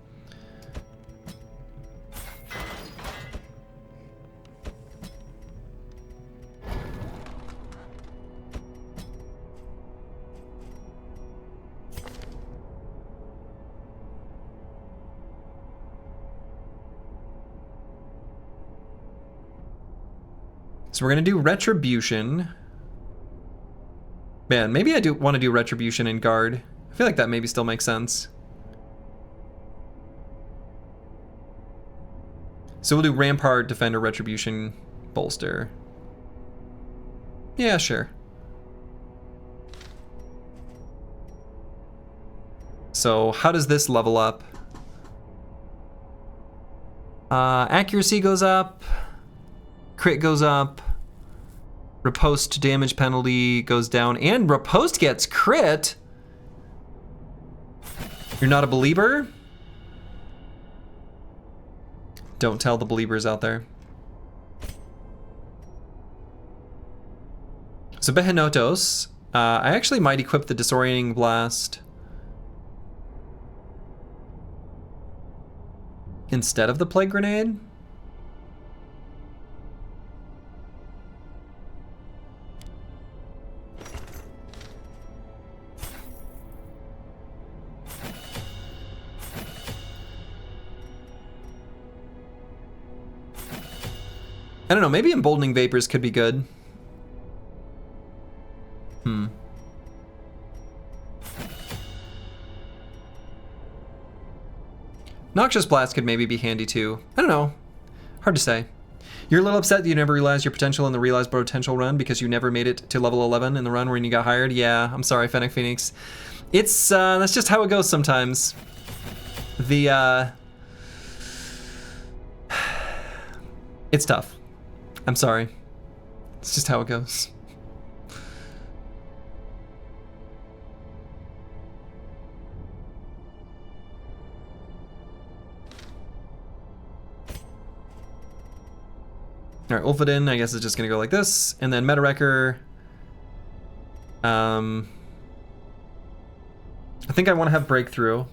A: So we're gonna do retribution. Man, maybe I do want to do retribution and guard. I feel like that maybe still makes sense. So we'll do rampart, defender, retribution, bolster. Yeah, sure. So how does this level up? Accuracy goes up. Crit goes up. Riposte damage penalty goes down. And riposte gets crit. You're not a believer? Don't tell the believers out there. So Behenotos. I actually might equip the disorienting blast instead of the plague grenade. I don't know, maybe emboldening vapors could be good. Noxious blast could maybe be handy too. I don't know. Hard to say. You're a little upset that you never realized your potential in the realized potential run because you never made it to level 11 in the run when you got hired. Yeah, I'm sorry, Fennec Phoenix. It's that's just how it goes sometimes. It's tough. I'm sorry. It's just how it goes. All right, Ulfadin, I guess is just gonna go like this, and then Meta Wrecker. I think I want to have Breakthrough.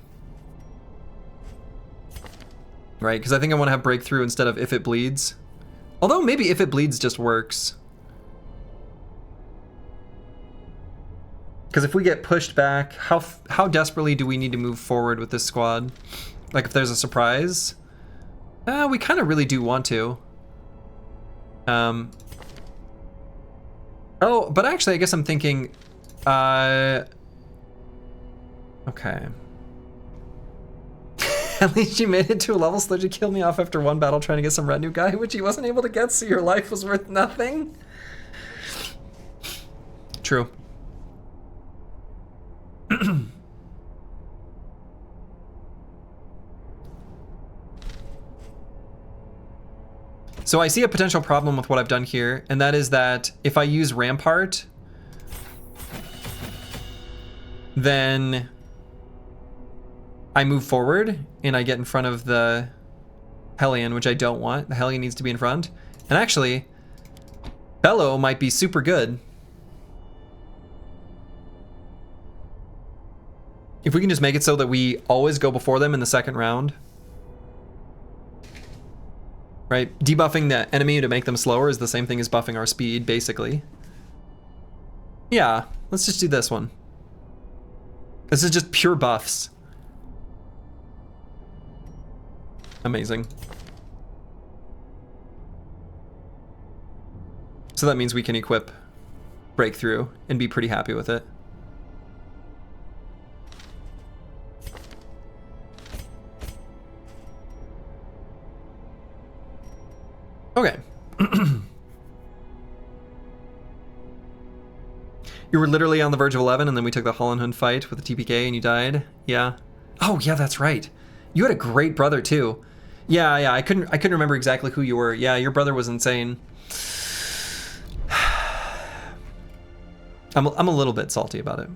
A: Right, because I think I want to have Breakthrough instead of If It Bleeds. Although maybe If It Bleeds just works. Because if we get pushed back, how desperately do we need to move forward with this squad? Like if there's a surprise? We kind of really do want to. Oh, but actually I guess I'm thinking, okay. At least you made it to a level. Slurgi killed me off after one battle trying to get some retinue guy, which he wasn't able to get, so your life was worth nothing. True. So I see a potential problem with what I've done here, and that is that if I use Rampart, then I move forward and I get in front of the Hellion, which I don't want. The Hellion needs to be in front. And actually, Bellow might be super good. If we can just make it so that we always go before them in the second round. Right? Debuffing the enemy to make them slower is the same thing as buffing our speed, basically. Yeah, let's just do this one. This is just pure buffs. Amazing. So that means we can equip Breakthrough and be pretty happy with it. Okay. You were literally on the verge of 11 and then we took the Hollenhund fight with the TPK and you died? Yeah. Oh, yeah, that's right. You had a great brother too. Yeah, I couldn't remember exactly who you were. Yeah, your brother was insane. I'm a little bit salty about it.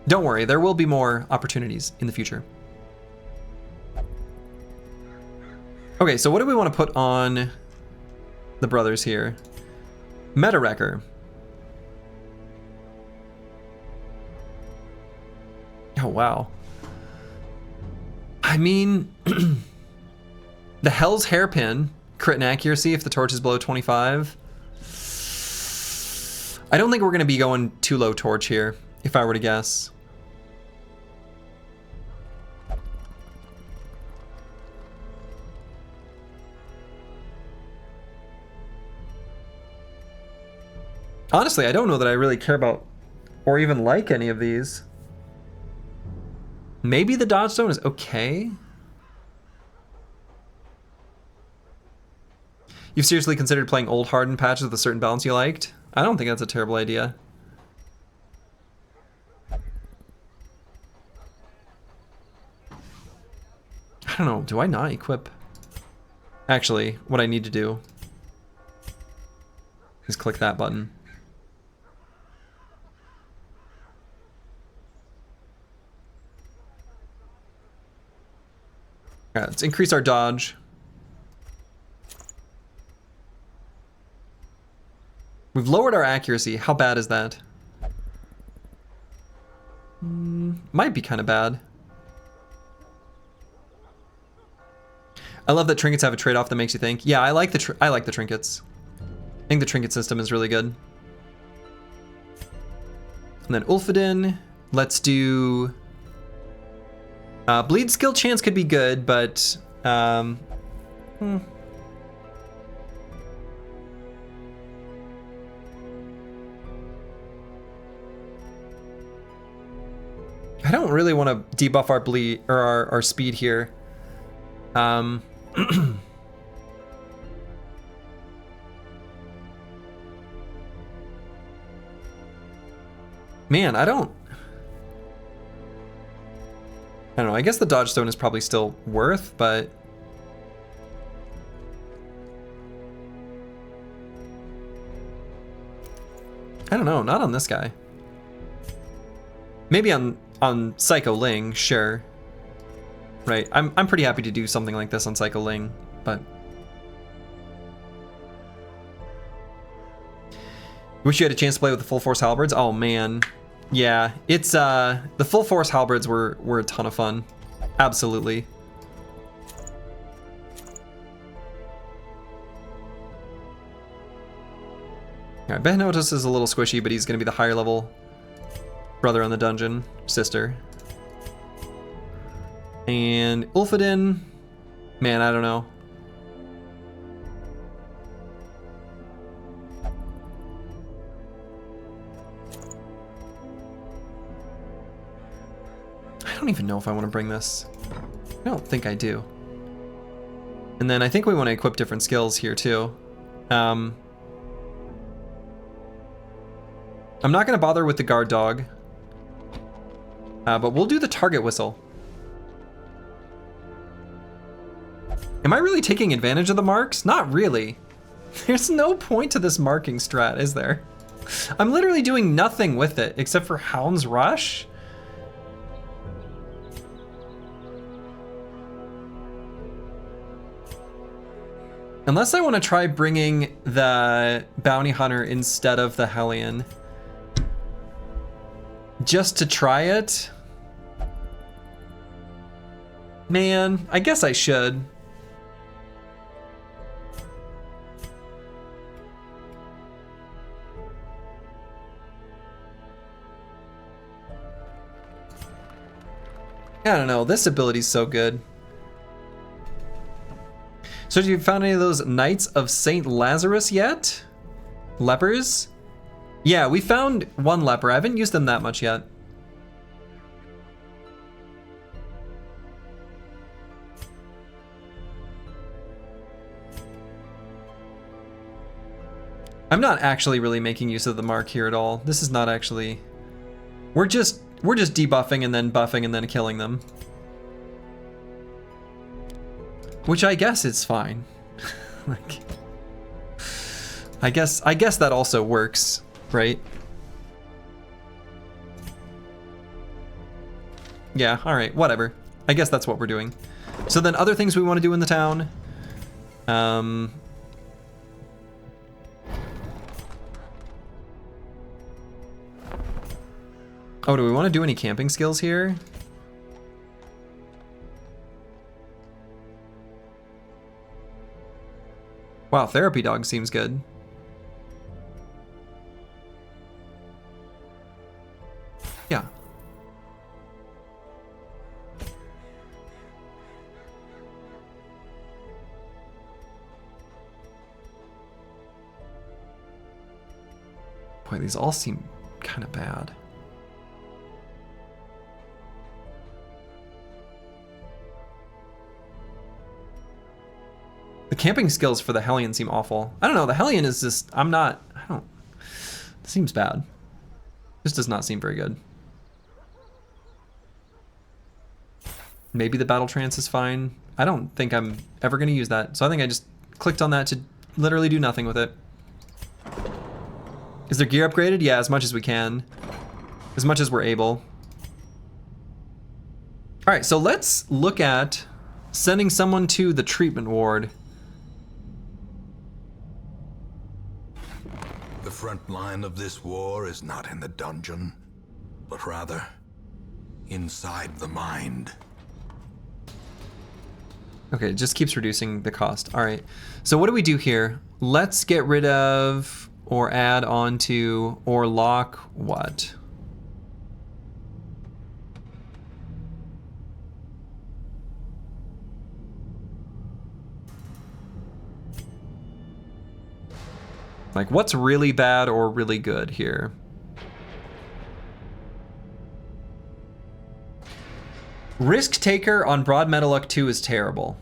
A: Don't worry, there will be more opportunities in the future. Okay, so what do we want to put on the brothers here? Meta Wrecker. Oh, wow. I mean, the Hell's Hairpin, crit and accuracy if the torch is below 25. I don't think we're going to be going too low torch here, if I were to guess. Honestly, I don't know that I really care about or even like any of these. Maybe the dodge stone is okay. You've seriously considered playing old hardened patches with a certain balance you liked? I don't think that's a terrible idea. I don't know, do I not equip? Actually, what I need to do is click that button. Alright, let's increase our dodge. We've lowered our accuracy. How bad is that? Might be kind of bad. I love that trinkets have a trade-off that makes you think. Yeah, I like the trinkets. I think the trinket system is really good. And then Ulfedin. Let's do... bleed skill chance could be good, but... I don't really want to debuff our bleed or our speed here. Man, I don't know. I guess the dodge stone is probably still worth, but I don't know. Not on this guy. Maybe on Psycho Ling, sure. Right. I'm pretty happy to do something like this on Psycho Ling, but wish you had a chance to play with the full force halberds. Oh man. Yeah, it's the full force halberds were a ton of fun. Absolutely. Alright, Behnotus is a little squishy, but he's gonna be the higher level brother on the dungeon, sister. And Ulfedin, man, I don't know. I don't even know if I want to bring this. I don't think I do. And then I think we want to equip different skills here too. I'm not going to bother with the guard dog, but we'll do the target whistle. Am I really taking advantage of the marks? Not really. There's no point to this marking strat, is there? I'm literally doing nothing with it except for Hound's Rush. Unless I want to try bringing the Bounty Hunter instead of the Hellion. Just to try it. Man, I guess I should. I don't know, this ability's so good. So have you found any of those Knights of St. Lazarus yet? Lepers? Yeah, we found one leper. I haven't used them that much yet. I'm not actually really making use of the mark here at all. This is not actually... We're just debuffing and then buffing and then killing them. Which I guess is fine. Like, I guess that also works, right? Yeah, all right, whatever. I guess that's what we're doing. So then other things we want to do in the town. Oh, do we want to do any camping skills here? Wow, therapy dog seems good. Yeah. Boy, Boy, these all seem kind of bad. The camping skills for the Hellion seem awful. I don't know, the Hellion is just, it seems bad. This does not seem very good. Maybe the battle trance is fine. I don't think I'm ever going to use that. So I think I just clicked on that to literally do nothing with it. Is their gear upgraded? Yeah, as much as we can. As much as we're able. All right, so let's look at sending someone to the treatment ward.
B: The front line of this war is not in the dungeon, but rather inside the mind.
A: Okay, it just keeps reducing the cost. All right, so what do we do here? Let's get rid of or add on to or lock what? Like, what's really bad or really good here? Risk Taker on Broad Metalluck 2 is terrible.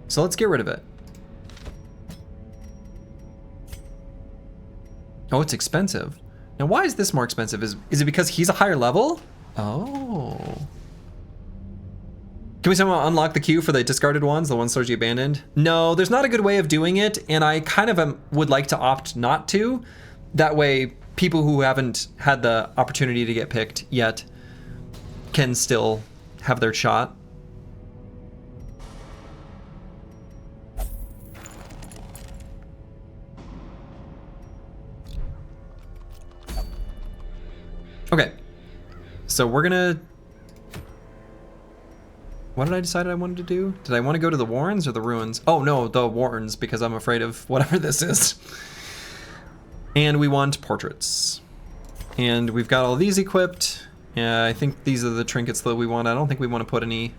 A: So let's get rid of it. Oh, it's expensive. Now, why is this more expensive? Is it because he's a higher level? Oh. Can we somehow unlock the queue for the discarded ones, the ones Slurgi abandoned? No, there's not a good way of doing it, and I kind of would like to opt not to. That way, people who haven't had the opportunity to get picked yet can still have their shot. Okay, so we're gonna... What did I decide I wanted to do? Did I want to go to the Warrens or the Ruins? Oh no, the Warrens, because I'm afraid of whatever this is. And we want portraits. And we've got all these equipped. Yeah, I think these are the trinkets that we want. I don't think we want to put any...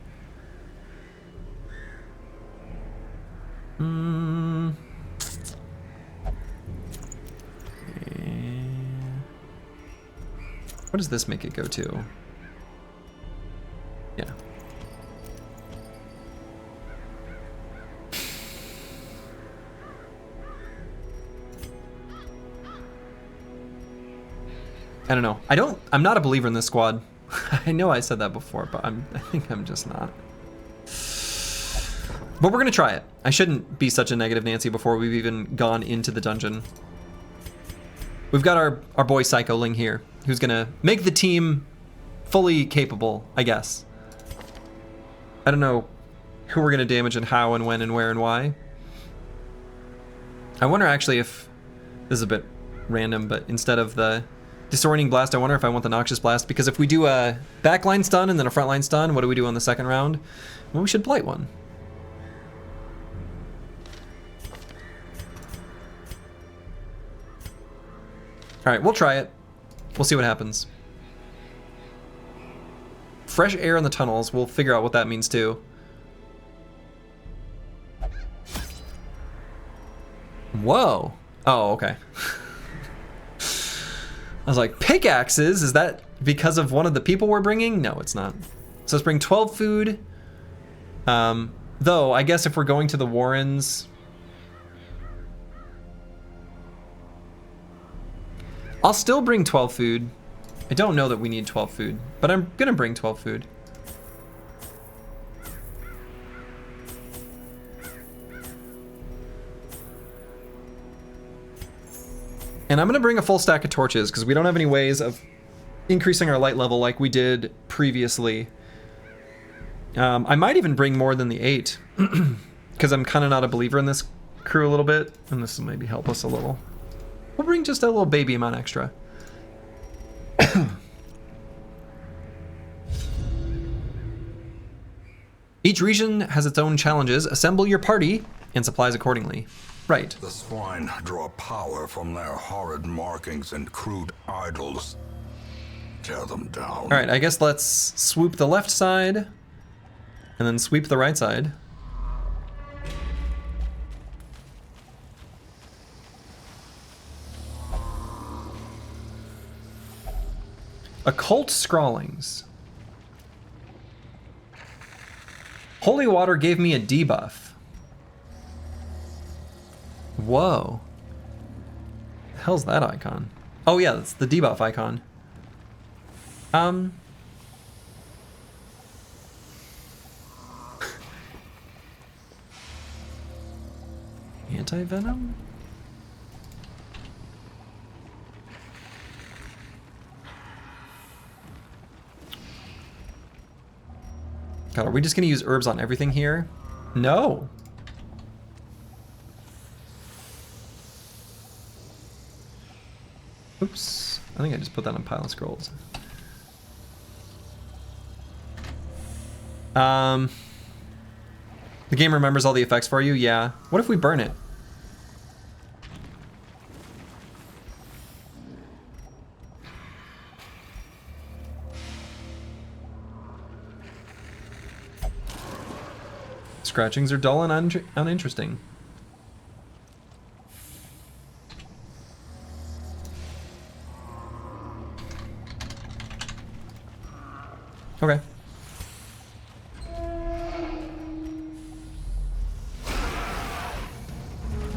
A: What does this make it go to? Yeah. I don't know. I'm not a believer in this squad. I know I said that before, but I think I'm just not. But we're gonna try it. I shouldn't be such a negative Nancy before we've even gone into the dungeon. We've got our boy Psycho Ling here, who's gonna make the team fully capable, I guess. I don't know who we're gonna damage and how and when and where and why. I wonder actually if, this is a bit random, but instead of the Disorienting Blast, I wonder if I want the Noxious Blast, because if we do a backline stun and then a frontline stun, what do we do on the second round? Well, we should Blight one. Alright, we'll try it. We'll see what happens. Fresh air in the tunnels, we'll figure out what that means too. Whoa. Oh, okay. I was like, pickaxes? Is that because of one of the people we're bringing? No, it's not. So let's bring 12 food. Though, I guess if we're going to the Warrens... I'll still bring 12 food. I don't know that we need 12 food, but I'm gonna bring 12 food. And I'm gonna bring a full stack of torches because we don't have any ways of increasing our light level like we did previously. I might even bring more than the 8 because I'm kind of not a believer in this crew a little bit, and this will maybe help us a little. We'll bring just a little baby amount extra. Each region has its own challenges. Assemble your party and supplies accordingly. Right.
B: The swine draw power from their horrid markings and crude idols. Tear them down.
A: All right, I guess let's swoop the left side and then sweep the right side. Occult scrawlings. Holy water gave me a debuff. Whoa. The hell's that icon? Oh yeah, that's the debuff icon. Anti-venom? God, are we just gonna use herbs on everything here? No. Oops. I think I just put that on pile of scrolls. The game remembers all the effects for you? Yeah. What if we burn it? Scratchings are dull and uninteresting. Okay.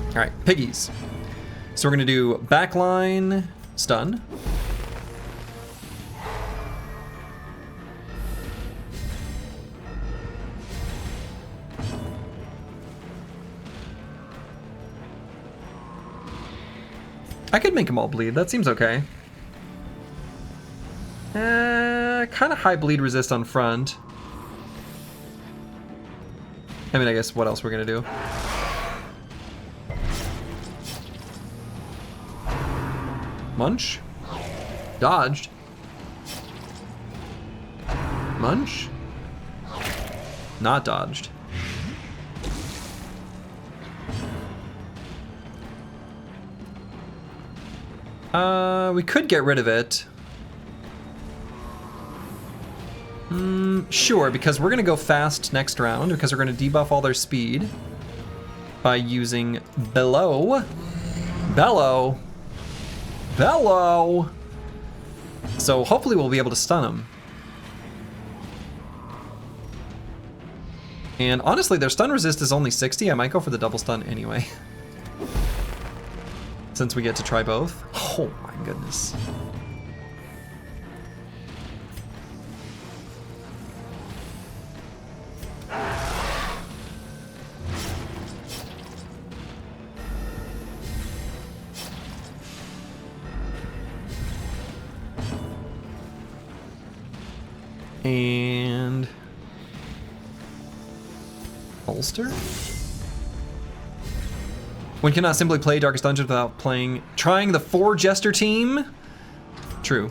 A: Alright, piggies. So we're gonna do backline, stun. I could make them all bleed, that seems okay. Kind of high bleed resist on front. I mean, I guess what else we're gonna do? Munch? Dodged. Munch? Not dodged. We could get rid of it. Sure, because we're gonna go fast next round, because we're gonna debuff all their speed by using Bellow. Bellow. Bellow! So hopefully we'll be able to stun them. And honestly, their stun resist is only 60. I might go for the double stun anyway. Since we get to try both. Oh my goodness. And bolster? One cannot simply play Darkest Dungeon without trying the 4 Jester team? True.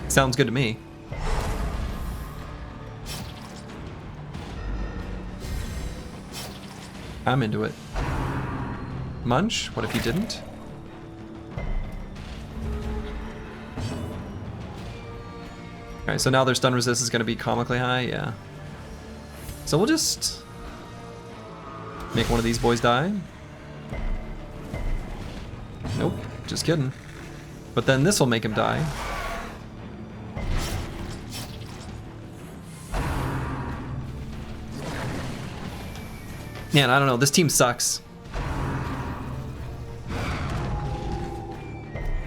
A: Sounds good to me. I'm into it. Munch? What if you didn't? Alright, so now their stun resist is going to be comically high, yeah. So we'll just make one of these boys die. Nope, just kidding. But then this will make him die. Man, I don't know, this team sucks.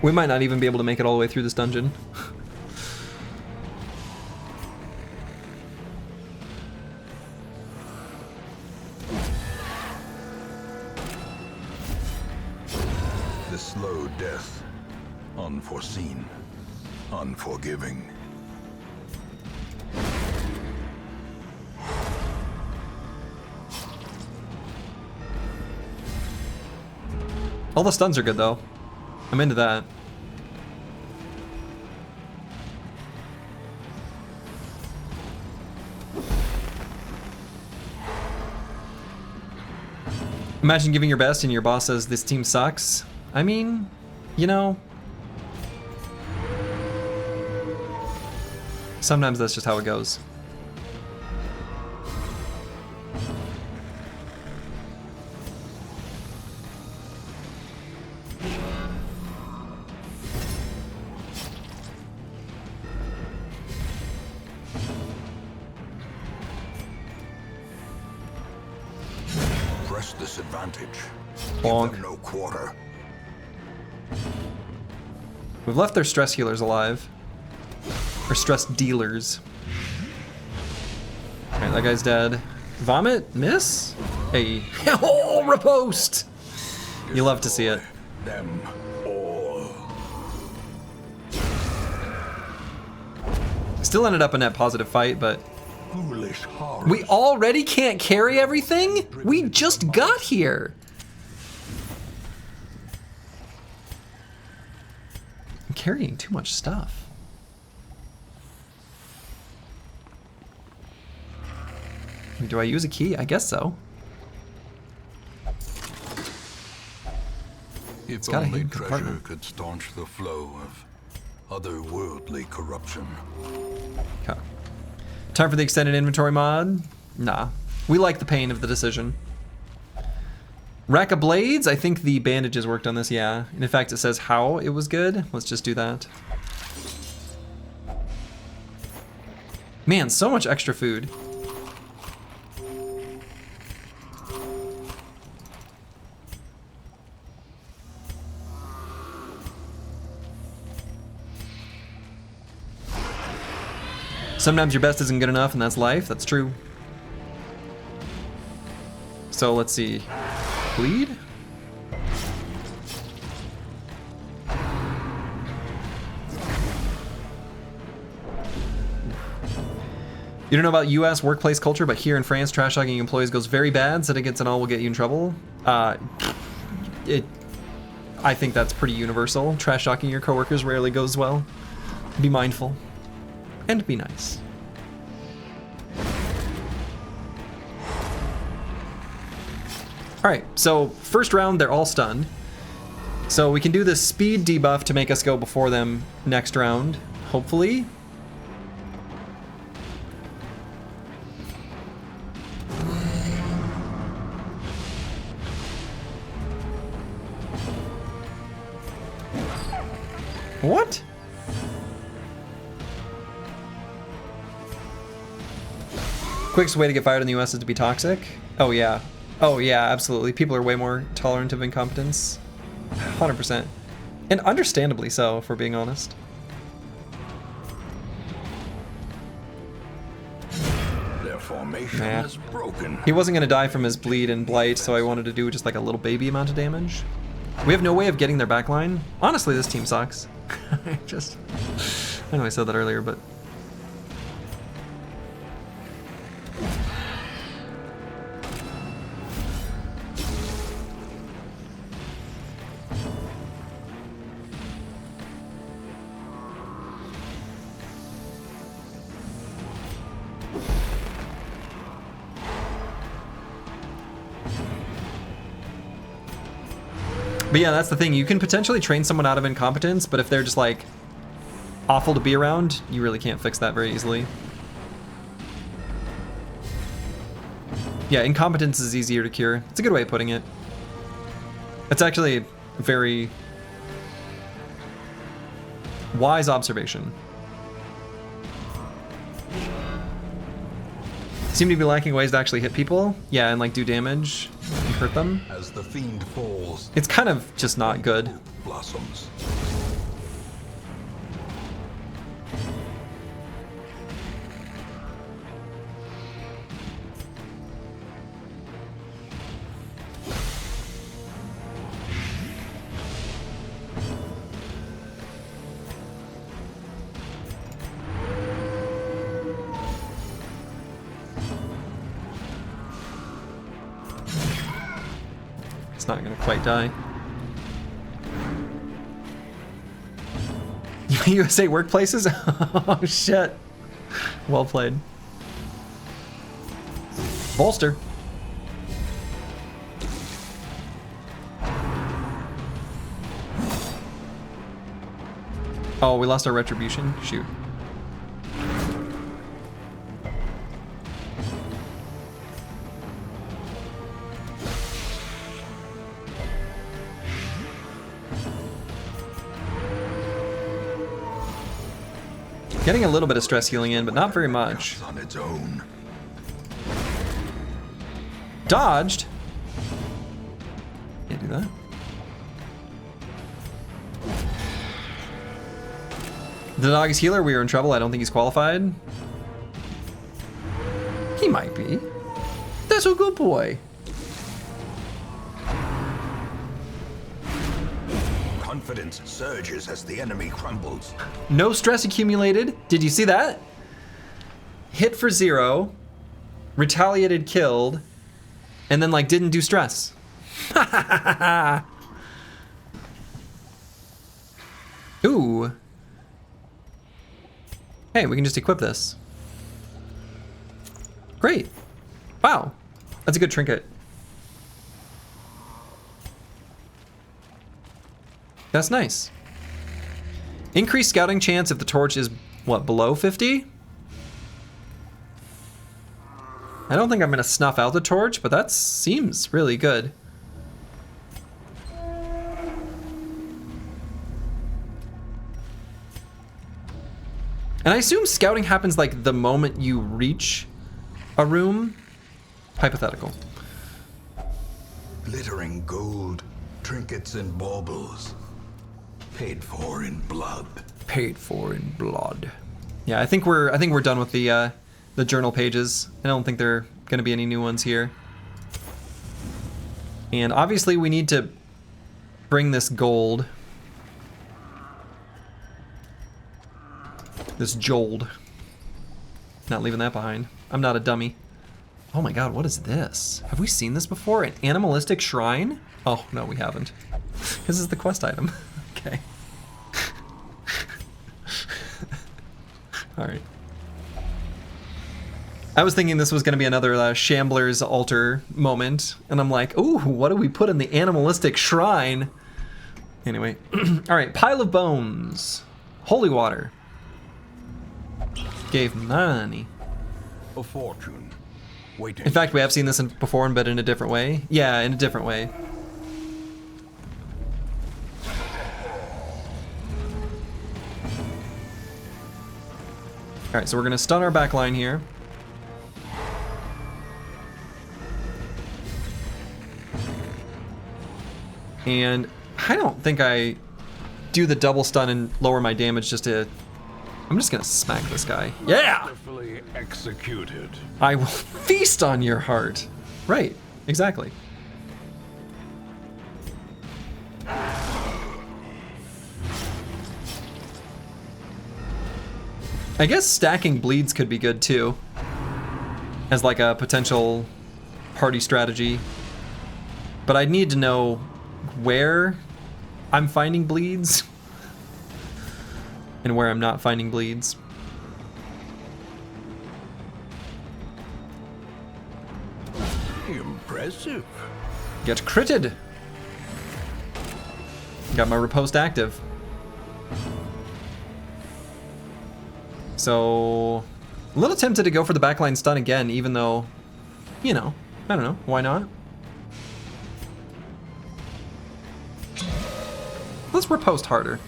A: We might not even be able to make it all the way through this dungeon.
B: The slow death, unforeseen, unforgiving.
A: All the stuns are good though. I'm into that. Imagine giving your best and your boss says this team sucks. I mean, you know, sometimes that's just how it goes.
B: disadvantage.
A: Bonk.
B: Give them no quarter.
A: We've left their stress healers alive. Or stress dealers. Alright, that guy's dead. Vomit? Miss? Hey. Oh, riposte! You love to see it.
B: Them all.
A: Still ended up a net positive fight, but
B: Foolish horror.
A: we already can't carry everything? We just got here. I'm carrying too much stuff. Do I use a key? I guess so.
B: If
A: got a
B: only
A: hidden
B: treasure
A: compartment.
B: could staunch the flow of otherworldly corruption.
A: Okay. Time for the extended inventory mod? Nah. We like the pain of the decision. Rack of Blades? I think the bandages worked on this, yeah. And in fact, it says how it was good. Let's just do that. Man, so much extra food. Sometimes your best isn't good enough, and that's life. That's true. So let's see. Bleed? You don't know about US workplace culture, but here in France, trash talking employees goes very bad. Said it gets and all will get you in trouble. I think that's pretty universal. Trash talking your coworkers rarely goes well. Be mindful. And be nice. Alright, so first round, they're all stunned. So we can do this speed debuff to make us go before them next round, hopefully. What? Quickest way to get fired in the US is to be toxic? Oh yeah. Oh yeah, absolutely. People are way more tolerant of incompetence. 100%. And understandably so, if we're being honest.
B: Their formation
A: Nah.
B: is broken.
A: He wasn't gonna die from his bleed and blight, so I wanted to do just like a little baby amount of damage. We have no way of getting their backline. Honestly, this team sucks. I know I said that earlier, but yeah, that's the thing. You can potentially train someone out of incompetence, but if they're just like awful to be around, you really can't fix that very easily. Yeah, incompetence is easier to cure. It's a good way of putting it. It's actually a very wise observation. Seem to be lacking ways to actually hit people. Yeah, and like do damage and hurt them.
B: As the fiend falls,
A: It's kind of just not good.
B: blossoms.
A: It's not gonna quite die. USA workplaces? Oh shit. Well played. Bolster. Oh, we lost our retribution? Shoot. Getting a little bit of stress healing in, but not very much.
B: On its own.
A: Dodged? do that. The dog is healer. We are in trouble. I don't think he's qualified. He might be. That's a good boy.
B: Confidence surges as the enemy crumbles.
A: No stress accumulated. Did you see that? Hit for 0, retaliated, killed, and then like didn't do stress. Ooh. Hey, we can just equip this. Great. Wow. That's a good trinket. That's nice. Increased scouting chance if the torch is, what, below 50? I don't think I'm gonna snuff out the torch, but that seems really good. And I assume scouting happens like the moment you reach a room. Hypothetical.
B: Glittering gold, trinkets and baubles. Paid for in blood.
A: Paid for in blood. Yeah, I think we're done with the journal pages. I don't think there are gonna be any new ones here. And obviously we need to bring this gold. This jold. Not leaving that behind. I'm not a dummy. Oh my god, what is this? Have we seen this before? An animalistic shrine? Oh, no, we haven't. This is the quest item. Okay. Alright. I was thinking this was going to be another Shambler's altar moment, and I'm like, ooh, what do we put in the animalistic shrine? Anyway. Alright, pile of bones. Holy water. Gave money.
B: A fortune. Waiting.
A: In fact, we have seen this before, but in a different way. Yeah, in a different way. Alright, so we're gonna stun our back line here. And I don't think I do the double stun and lower my damage just to... I'm just gonna smack this guy. Yeah!
C: Wonderfully executed.
A: I will feast on your heart. Right, exactly. I guess stacking bleeds could be good too, as like a potential party strategy. But I'd need to know where I'm finding bleeds and where I'm not finding bleeds.
C: Impressive.
A: Get critted. Got my riposte active. So, a little tempted to go for the backline stun again, even though, you know, I don't know, why not? Let's riposte harder.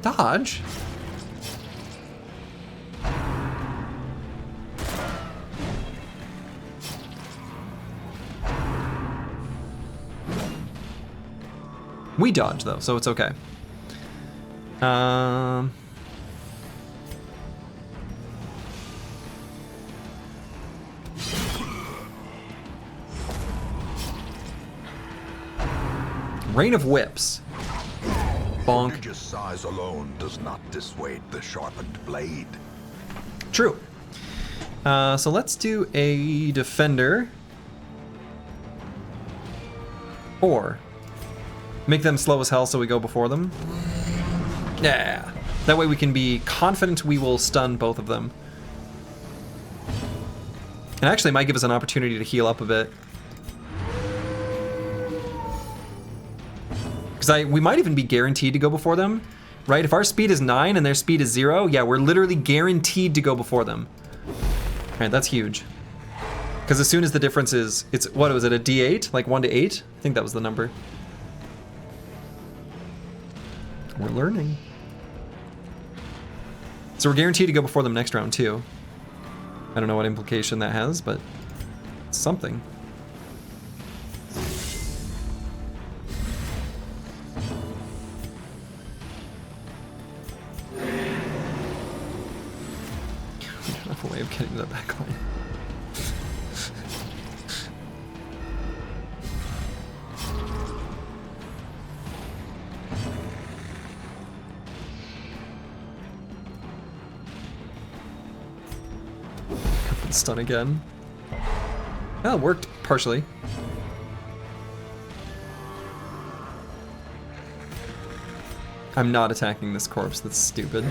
A: Dodge? We dodge though, so it's okay. Rain of Whips. Bonk.
B: Prodigious size alone does not dissuade the sharpened blade.
A: True. So let's do a defender. Or make them slow as hell so we go before them. Yeah. That way we can be confident we will stun both of them. And actually it might give us an opportunity to heal up a bit. Because we might even be guaranteed to go before them, right? If our speed is 9 and their speed is 0, yeah, we're literally guaranteed to go before them. All right, that's huge. Because as soon as the difference is, it's, what was it, a D8? Like 1 to 8? I think that was the number. We're learning. So we're guaranteed to go before them next round too. I don't know what implication that has, but it's something. We don't have a way of getting to that back line. Stun again. That worked partially. I'm not attacking this corpse. That's stupid.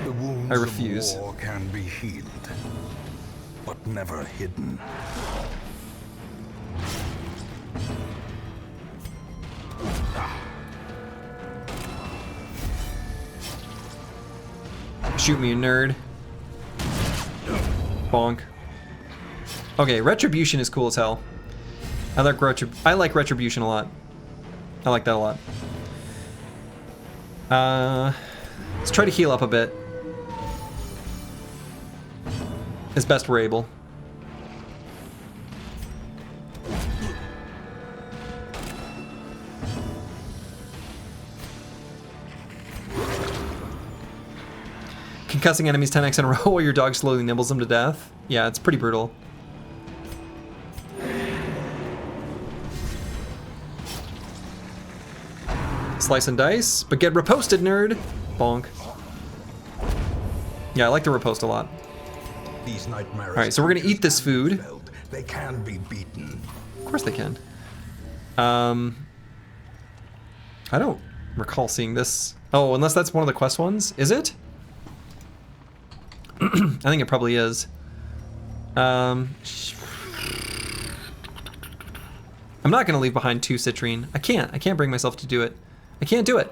B: The wounds
A: I refuse.
B: Of war can be healed, but never hidden.
A: Shoot me, you nerd. Bonk. Okay, Retribution is cool as hell. I like Retribution a lot. I like that a lot. Let's try to heal up a bit. As best we're able. Concussing enemies 10x in a row while your dog slowly nibbles them to death. Yeah, it's pretty brutal. Slice and dice, but get riposted, nerd. Bonk. Yeah, I like the riposte a lot.
B: These nightmares.
A: All right, so we're gonna eat this food.
B: They can be beaten.
A: Of course they can. I don't recall seeing this. Oh, unless that's one of the quest ones. Is it? I think it probably is. I'm not gonna leave behind 2 citrine. I can't bring myself to do it. I can't do it.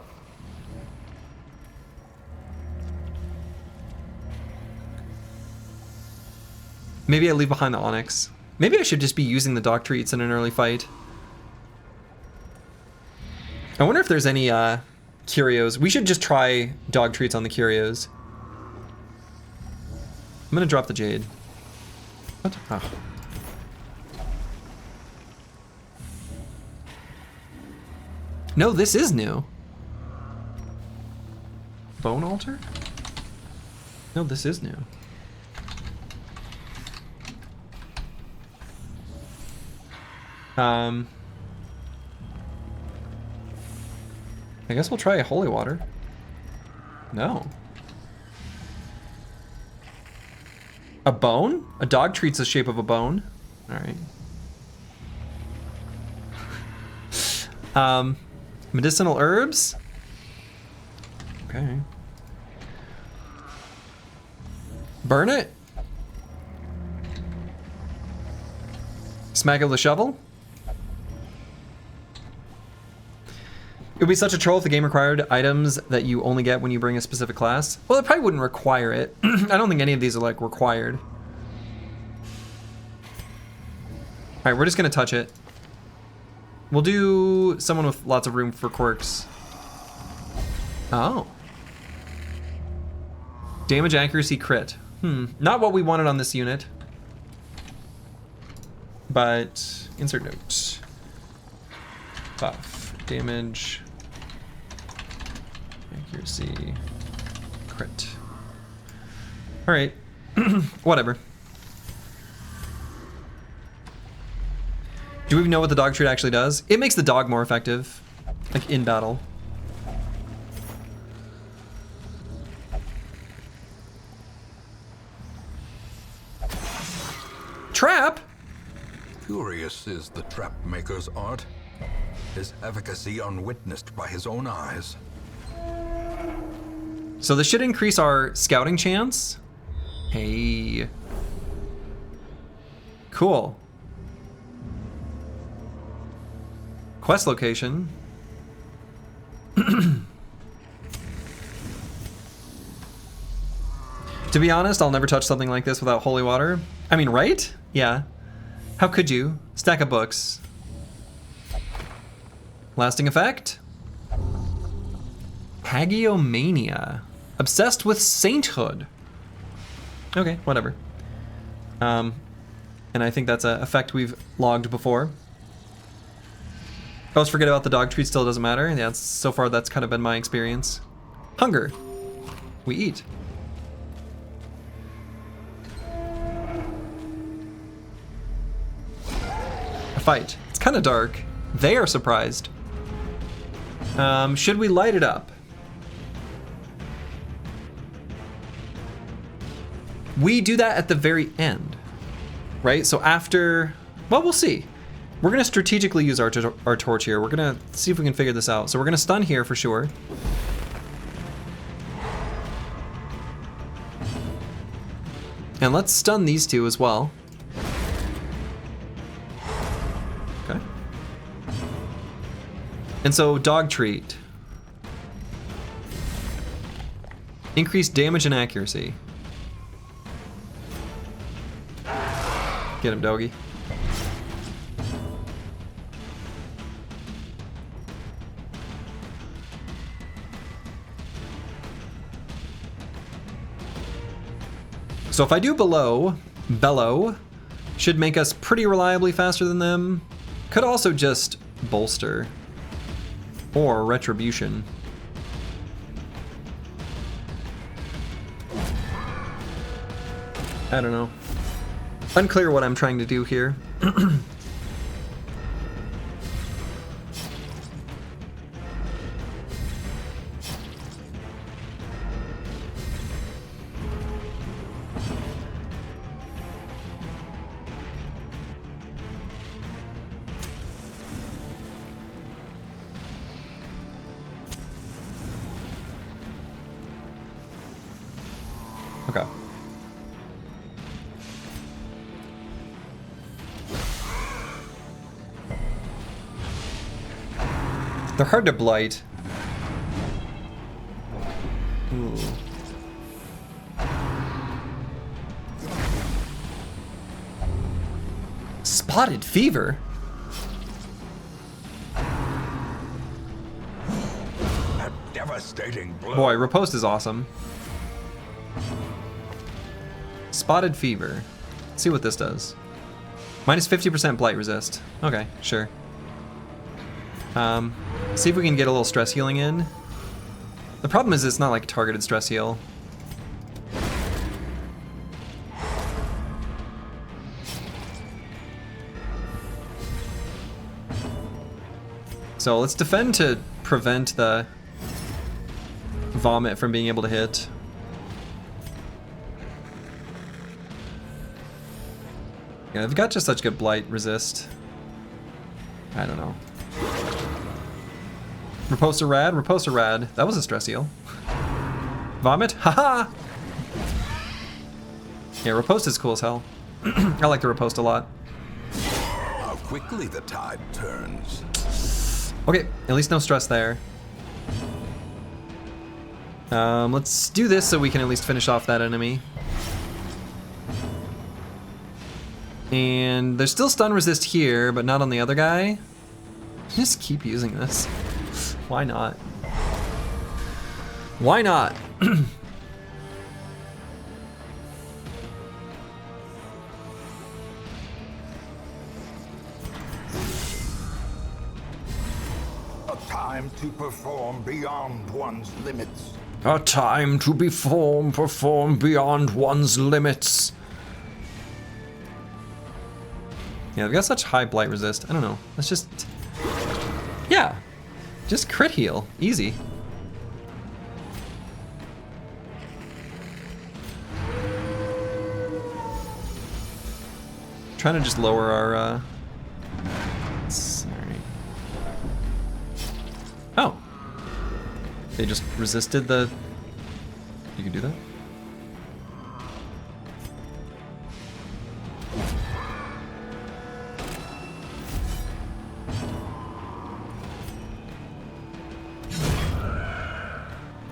A: Maybe I leave behind the onyx. Maybe I should just be using the dog treats in an early fight. I wonder if there's any curios. We should just try dog treats on the curios. I'm gonna drop the jade. What? Oh. No, this is new. Bone altar? No, this is new. I guess we'll try holy water. No. A bone? A dog treats the shape of a bone. All right. Medicinal herbs. Okay. Burn it. Smack it with a shovel. It would be such a troll if the game required items that you only get when you bring a specific class. Well, it probably wouldn't require it. I don't think any of these are like required. All right, we're just gonna touch it. We'll do someone with lots of room for quirks. Oh. Damage accuracy crit. Not what we wanted on this unit. But insert note. Buff. Damage. Accuracy. Crit. Alright. Whatever. Do we know what the dog treat actually does? It makes the dog more effective. Like in battle. Trap?
B: Curious is the trap maker's art. His efficacy unwitnessed by his own eyes.
A: So this should increase our scouting chance. Hey. Cool. Quest location. To be honest, I'll never touch something like this without holy water. I mean, right? Yeah. How could you? Stack of books. Lasting effect? Hagiomania. Obsessed with sainthood. Okay, whatever. And I think that's an effect we've logged before. I always forget about the dog treat, still doesn't matter. Yeah, so far that's kind of been my experience. Hunger. We eat. A fight. It's kind of dark. They are surprised. Should we light it up? We do that at the very end, right? So after, well, we'll see. We're gonna strategically use our torch here. We're gonna see if we can figure this out. So we're gonna stun here for sure. And let's stun these two as well. Okay. And so dog treat. Increased damage and accuracy. Get him, doggy. So if I do bellow should make us pretty reliably faster than them. Could also just bolster or retribution. I don't know. Unclear what I'm trying to do here. Okay. They're hard to blight. Ooh. Spotted fever?
C: A devastating blow.
A: Boy, riposte is awesome. Spotted fever. Let's see what this does. Minus 50% blight resist. Okay, sure. See if we can get a little stress healing in. The problem is it's not like a targeted stress heal. So let's defend to prevent the vomit from being able to hit. Yeah, they've got just such good blight resist. I don't know. Riposte rad, riposte rad. That was a stress heal. Vomit, haha! Yeah, riposte is cool as hell. I like the riposte a lot.
B: How quickly the tide turns.
A: Okay, at least no stress there. Let's do this so we can at least finish off that enemy. And there's still stun resist here, but not on the other guy. Just keep using this. Why not? Why not?
C: A time to perform beyond one's limits.
A: A time to perform beyond one's limits. Yeah, they've got such high blight resist. I don't know. Let's just... Yeah. Just crit heal. Easy. Trying to just lower our, Sorry. Oh. They just resisted the... You can do that?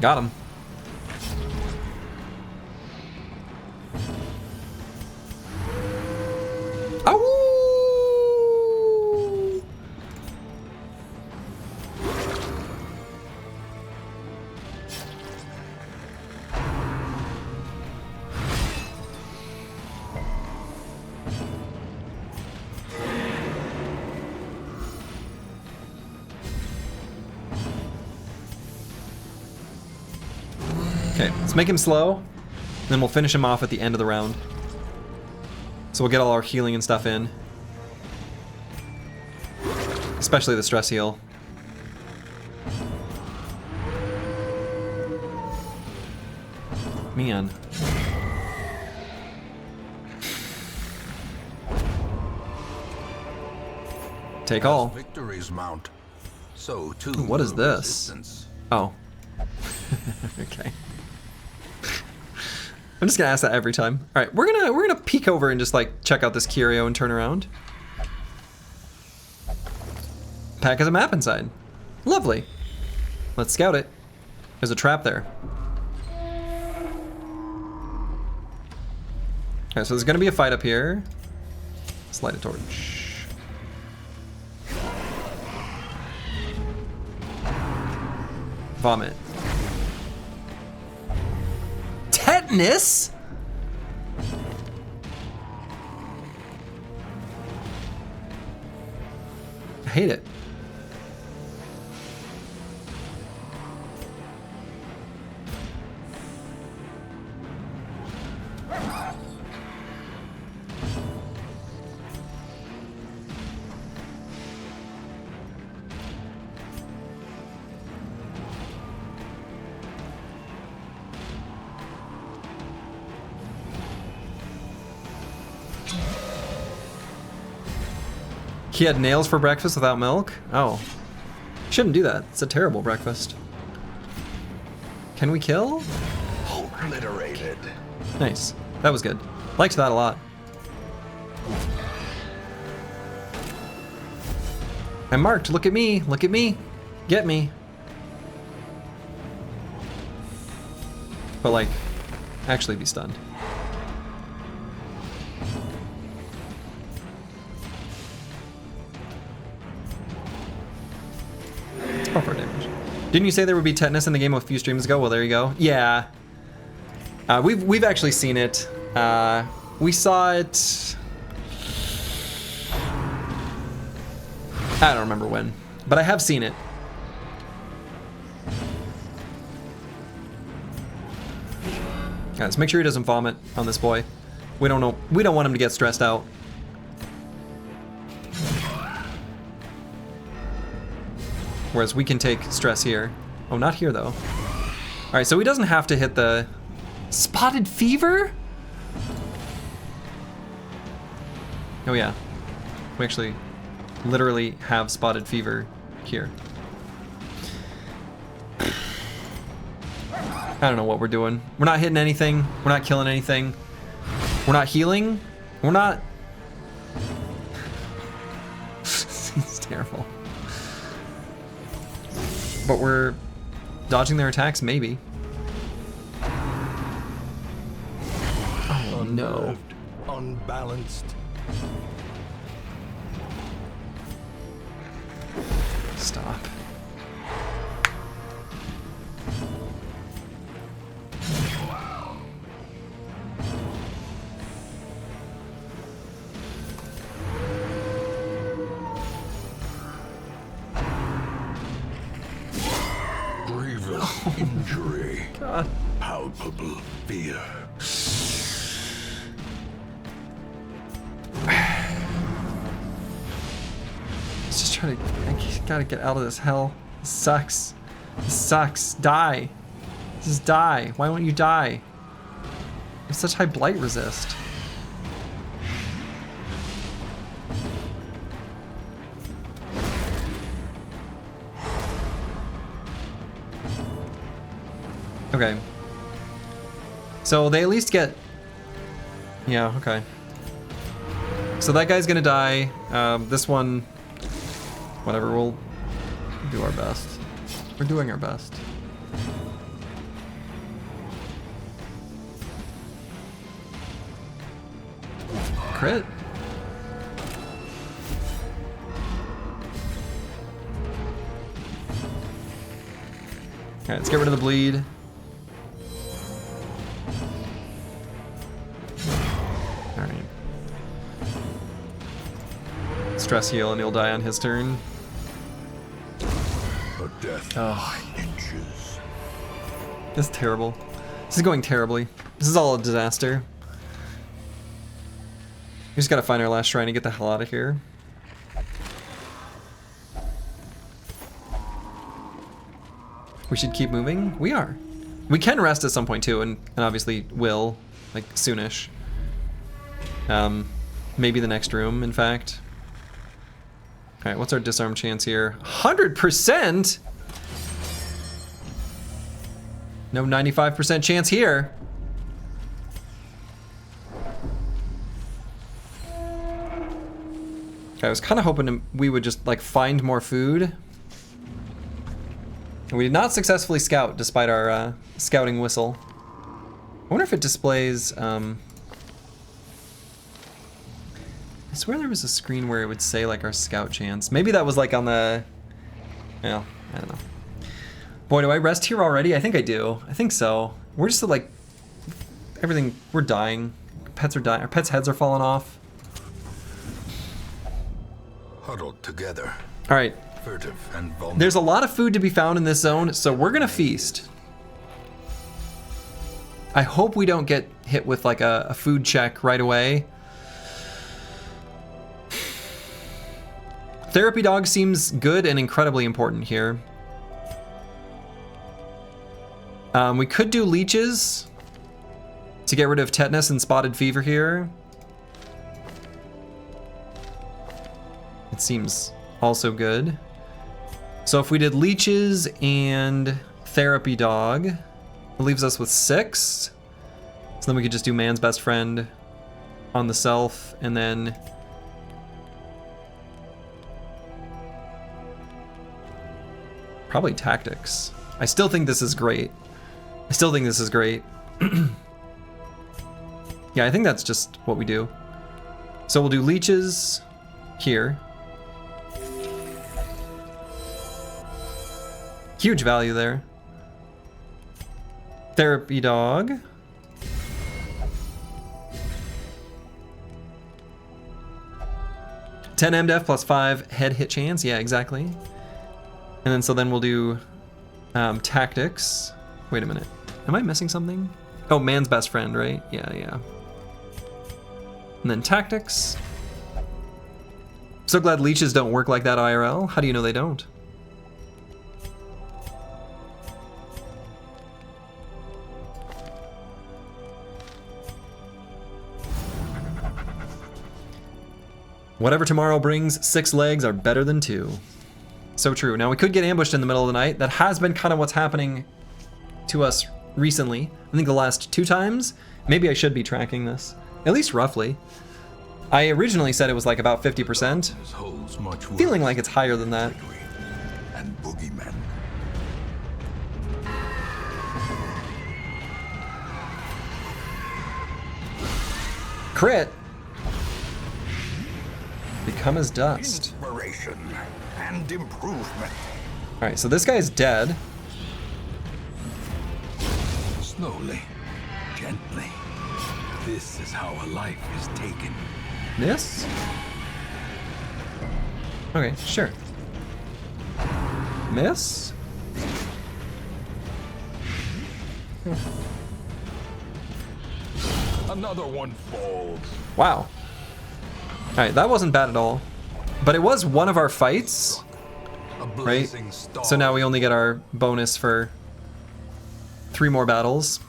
A: Got him. Ow! Okay, let's make him slow. Then we'll finish him off at the end of the round. So we'll get all our healing and stuff in. Especially the stress heal. Man. Take all.
B: Victories mount. So too.
A: Ooh, what is
B: will
A: this?
B: resistance.
A: Oh. Okay. I'm just gonna ask that every time. All right, we're gonna peek over and just like check out this curio and turn around. Pack has a map inside. Lovely. Let's scout it. There's a trap there. Okay, so there's gonna be a fight up here. Let's light a torch. Vomit. Tetanus? I hate it. He had nails for breakfast without milk? Oh. Shouldn't do that. It's a terrible breakfast. Can we kill?
C: Obliterated.
A: Nice. That was good. Liked that a lot. I'm marked. Look at me. Look at me. Get me. But like, actually be stunned. Buffer damage. Didn't you say there would be tetanus in the game a few streams ago? Well, there you go. Yeah. We've actually seen it. We saw it. I don't remember when, but I have seen it. Guys, make sure he doesn't vomit on this boy. We don't know. We don't want him to get stressed out. Whereas we can take stress here. Oh, not here though. All right, so he doesn't have to hit the spotted fever. Oh yeah, we actually literally have spotted fever here. I don't know what we're doing. We're not hitting anything. We're not killing anything. We're not healing. We're not. It's terrible. But we're dodging their attacks, maybe. Oh no.
C: Unbalanced.
A: Stop.
C: Injury.
A: God.
C: Palpable fear.
A: Let's just try to. I gotta get out of this hell. This sucks. This sucks. Die. Just die. Why won't you die? You have such high blight resist. Okay. So they at least get... Yeah, okay. So that guy's gonna die. This one... Whatever, we'll do our best. We're doing our best. Crit? Okay, let's get rid of the bleed. Alright. Stress heal and he'll die on his turn.
C: A death
A: Oh,
C: inches.
A: that's terrible. This is going terribly. This is all a disaster. We just gotta find our last shrine and get the hell out of here. We should keep moving? We are. We can rest at some point too, and obviously will, like soonish. Maybe the next room, in fact. All right, what's our disarm chance here? 100%? No 95% chance here. Okay, I was kind of hoping we would just like find more food. We did not successfully scout despite our scouting whistle. I wonder if it displays, I swear there was a screen where it would say like our scout chance. Maybe that was like on the, well, I don't know. Boy, do I rest here already? I think I do. I think so. We're just like, everything, we're dying. Pets are dying, our pets' heads are falling off.
B: Huddled together.
A: All right.
B: Furtive and vulnerable.
A: There's a lot of food to be found in this zone, so we're gonna feast. I hope we don't get hit with like a food check right away. Therapy dog seems good and incredibly important here. We could do leeches to get rid of tetanus and spotted fever here. It seems also good. So if we did leeches and therapy dog, it leaves us with 6. So then we could just do man's best friend on the self, and then probably tactics. I still think this is great. I still think this is great. Yeah, I think that's just what we do. So we'll do leeches here. Huge value there. Therapy dog. $10 MDef plus 5 head hit chance. Yeah, exactly. And then so then we'll do tactics. Wait a minute. Am I missing something? Oh, man's best friend, right? Yeah, yeah. And then tactics. So glad leeches don't work like that IRL. How do you know they don't? Whatever tomorrow brings, 6 legs are better than 2. So true. Now we could get ambushed in the middle of the night. That has been kind of what's happening to us recently. I think the last 2 times. Maybe I should be tracking this, at least roughly. I originally said it was like about 50%. Feeling like it's higher than that.
C: And boogeymen.
A: Crit. Become as dust.
C: Inspiration and improvement.
A: All right, so this guy is dead.
B: Slowly, gently. This is how a life is taken.
A: This? Okay, sure. Miss?
C: Another one falls.
A: Wow. All right, that wasn't bad at all. But it was one of our fights, right? So now we only get our bonus for 3 more battles.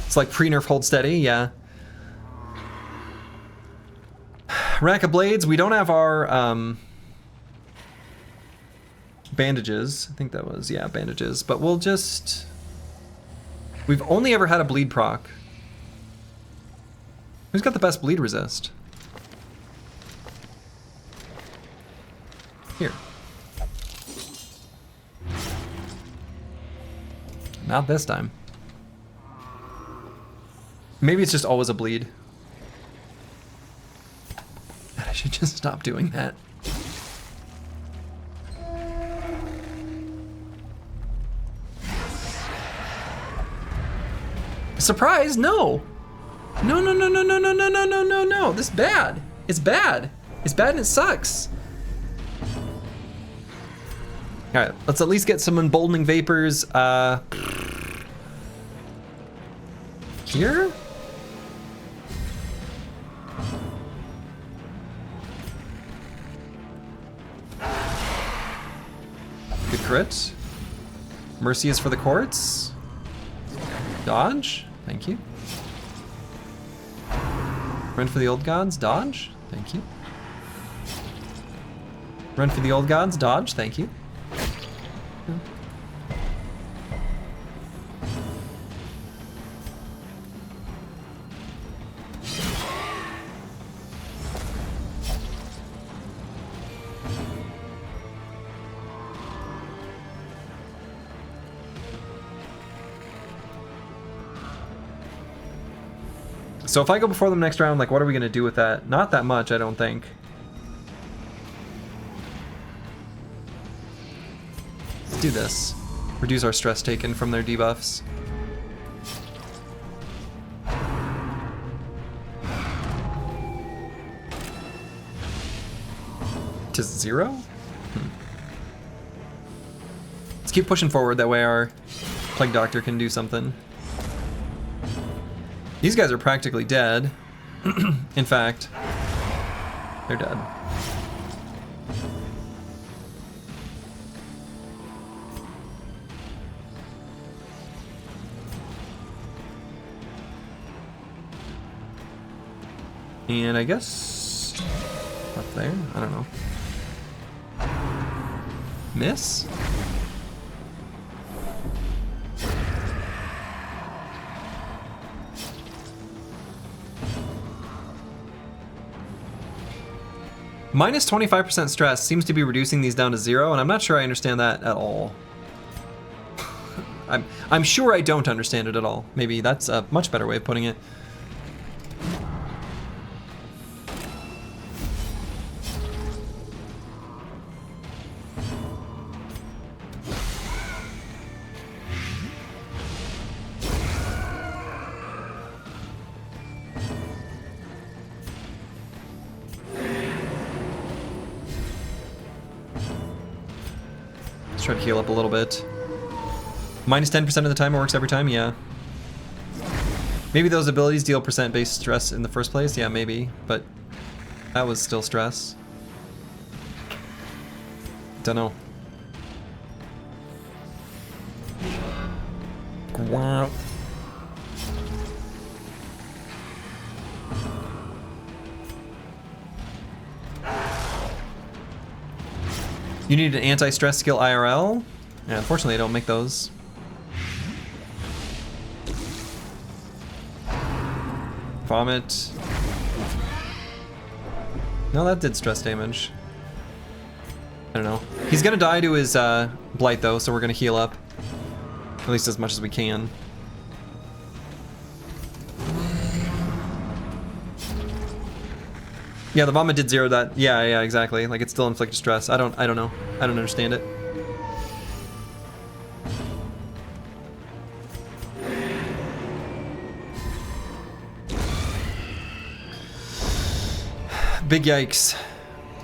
A: It's like pre-nerf hold steady, yeah. Rack of blades, we don't have our bandages. I think that was, yeah, bandages. But we'll just... We've only ever had a bleed proc. Who's got the best bleed resist? Here. Not this time. Maybe it's just always a bleed. I should just stop doing that. Surprise, no. No, no, no, no, no, no, no, no, no, no, no. This is bad. It's bad. It's bad and it sucks. All right, let's at least get some emboldening vapors. Here? Good crit. Mercy is for the courts. Dodge. Thank you. Run for the old gods. Dodge. Thank you. Run for the old gods. Dodge. Thank you. So if I go before them next round, like, what are we gonna do with that? Not that much, I don't think. Let's do this. Reduce our stress taken from their debuffs. To 0? Let's keep pushing forward, that way our Plague Doctor can do something. These guys are practically dead. In fact, they're dead. And I guess up there, I don't know. Miss? Minus 25% stress seems to be reducing these down to 0, and I'm not sure I understand that at all. I'm sure I don't understand it at all. Maybe that's a much better way of putting it. Try to heal up a little bit. Minus 10% of the time it works every time, yeah. Maybe those abilities deal percent-based stress in the first place, yeah, maybe, but that was still stress. Dunno. Wow. You need an anti-stress skill IRL? Yeah, unfortunately I don't make those. Vomit. No, that did stress damage. I don't know. He's gonna die to his blight though, so we're gonna heal up. At least as much as we can. Yeah, the vomit did 0 that. Yeah, exactly. Like, it still inflicted stress. I don't know. I don't understand it. Big yikes.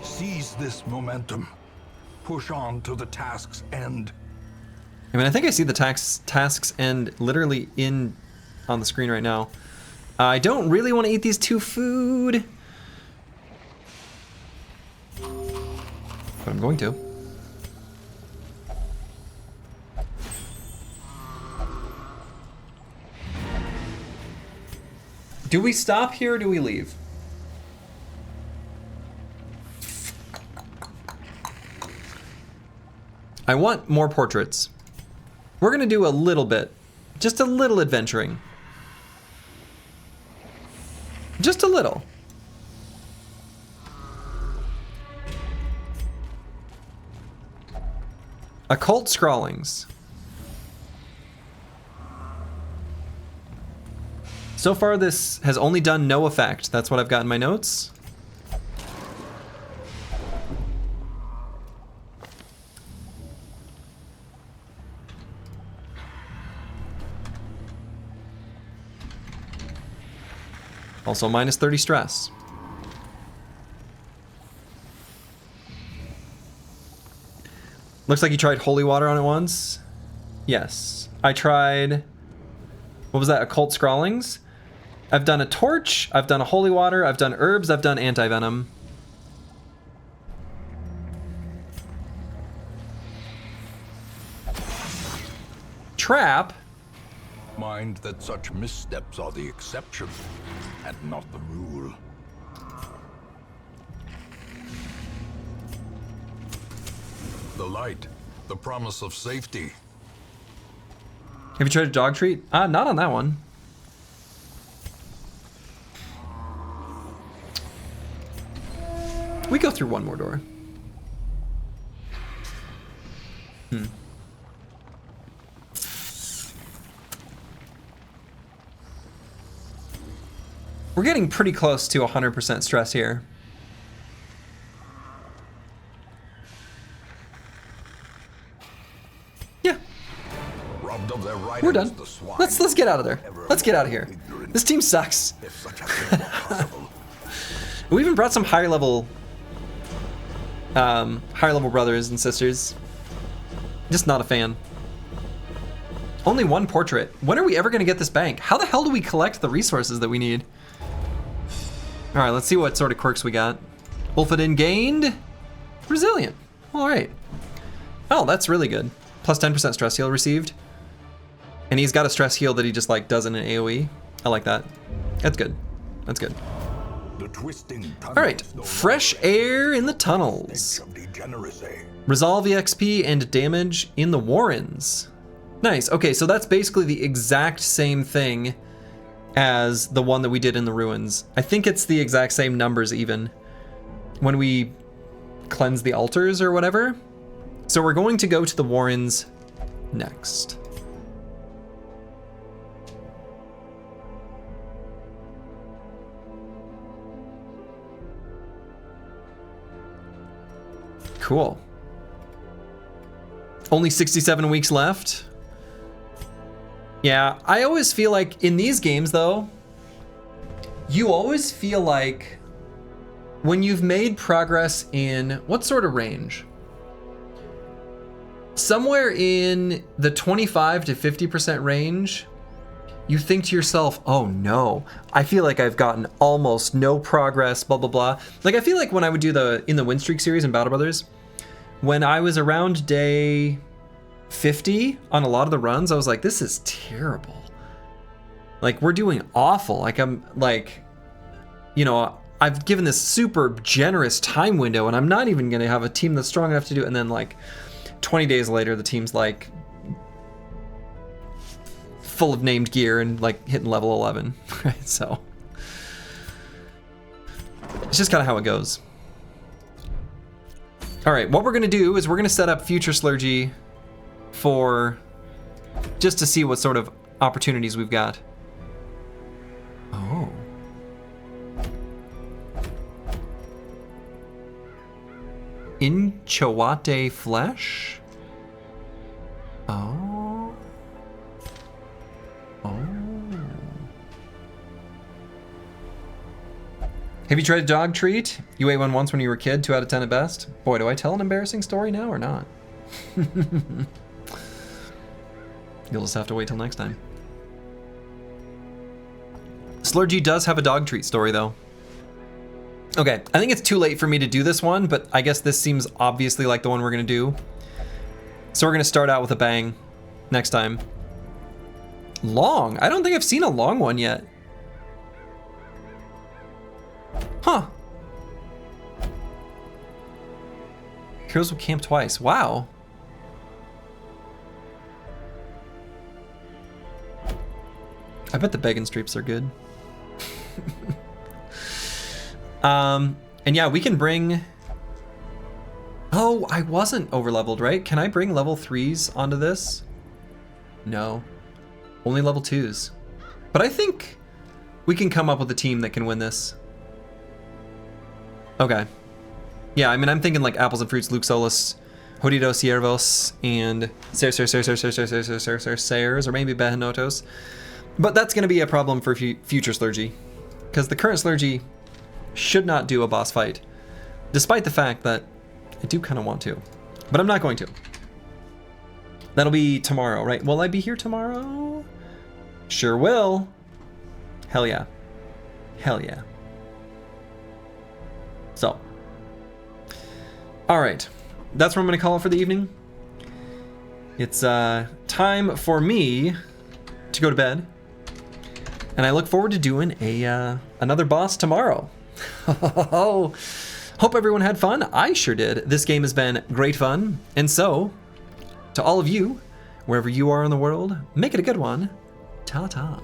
C: Seize this momentum. Push on to the task's end.
A: I mean, I think I see the task's end literally on the screen right now. I don't really want to eat these 2 food. But I'm going to. Do we stop here or do we leave? I want more portraits. We're gonna do a little bit. Just a little adventuring. Just a little. Occult scrawlings. So far this has only done no effect. That's what I've got in my notes. Also minus 30 stress. Looks like you tried holy water on it once. Yes. I tried... What was that? Occult Scrawlings? I've done a torch. I've done a holy water. I've done herbs. I've done anti-venom. Trap?
C: Mind that such missteps are the exception, and not the rule.
B: The light, the promise of safety.
A: Have you tried a dog treat? Not on that one. We go through one more door. We're getting pretty close to 100% stress here. Yeah.
C: Robbed of their right
A: We're done.
C: the swine.
A: Let's get out of there. Let's get out of here. This team sucks.
C: If such a thing were possible.
A: We even brought some higher level brothers and sisters. Just not a fan. Only one portrait. When are we ever gonna get this bank? How the hell do we collect the resources that we need? All right, let's see what sort of quirks we got. Ulfadin gained resilient. All right. Oh, that's really good. Plus 10% stress heal received. And he's got a stress heal that he just like does in an AoE. I like that. That's good. That's good.
C: The twisting
A: All right, fresh air in the tunnels.
C: of degeneracy.
A: Resolve EXP and damage in the Warrens. Nice. Okay, so that's basically the exact same thing as the one that we did in the ruins. I think it's the exact same numbers even when we cleanse the altars or whatever. So we're going to go to the Warrens next. Cool. Only 67 weeks left. Yeah, I always feel like in these games though, you always feel like when you've made progress in what sort of range? Somewhere in the 25 to 50% range, you think to yourself, oh no, I feel like I've gotten almost no progress, blah, blah, blah. Like I feel like when I would do in the Win Streak series in Battle Brothers, when I was around day 50 on a lot of the runs, I was like, this is terrible. Like we're doing awful. Like I'm like, you know, I've given this super generous time window and I'm not even gonna have a team that's strong enough to do it. And then like 20 days later, the team's like full of named gear and like hitting level 11, right? So it's just kind of how it goes. All right, what we're gonna do is we're gonna set up future Slurgi for just to see what sort of opportunities we've got. Oh. Inchawate flesh? Oh. Oh. Have you tried a dog treat? You ate one once when you were a kid, 2 out of 10 at best. Boy, do I tell an embarrassing story now or not? You'll just have to wait till next time. Slurgi does have a dog treat story though. Okay, I think it's too late for me to do this one, but I guess this seems obviously like the one we're gonna do. So we're gonna start out with a bang next time. Long? I don't think I've seen a long one yet. Huh. Heroes will camp twice. Wow. I bet the begging streeps are good. And yeah, we can bring... Oh, I wasn't overleveled, right? Can I bring level 3s onto this? No. Only level 2s. But I think we can come up with a team that can win this. Okay. Yeah, I mean, I'm thinking like Apples and Fruits, Luke Solus, Jodido Ciervos, and Sayers, or maybe Behenotos. But that's going to be a problem for future Slurgi, because the current Slurgi should not do a boss fight, despite the fact that I do kind of want to, but I'm not going to. That'll be tomorrow, right? Will I be here tomorrow? Sure will. Hell yeah. Hell yeah. So. Alright. That's what I'm going to call it for the evening. It's time for me to go to bed. And I look forward to doing another boss tomorrow. Hope everyone had fun. I sure did. This game has been great fun. And so, to all of you, wherever you are in the world, make it a good one. Ta-ta.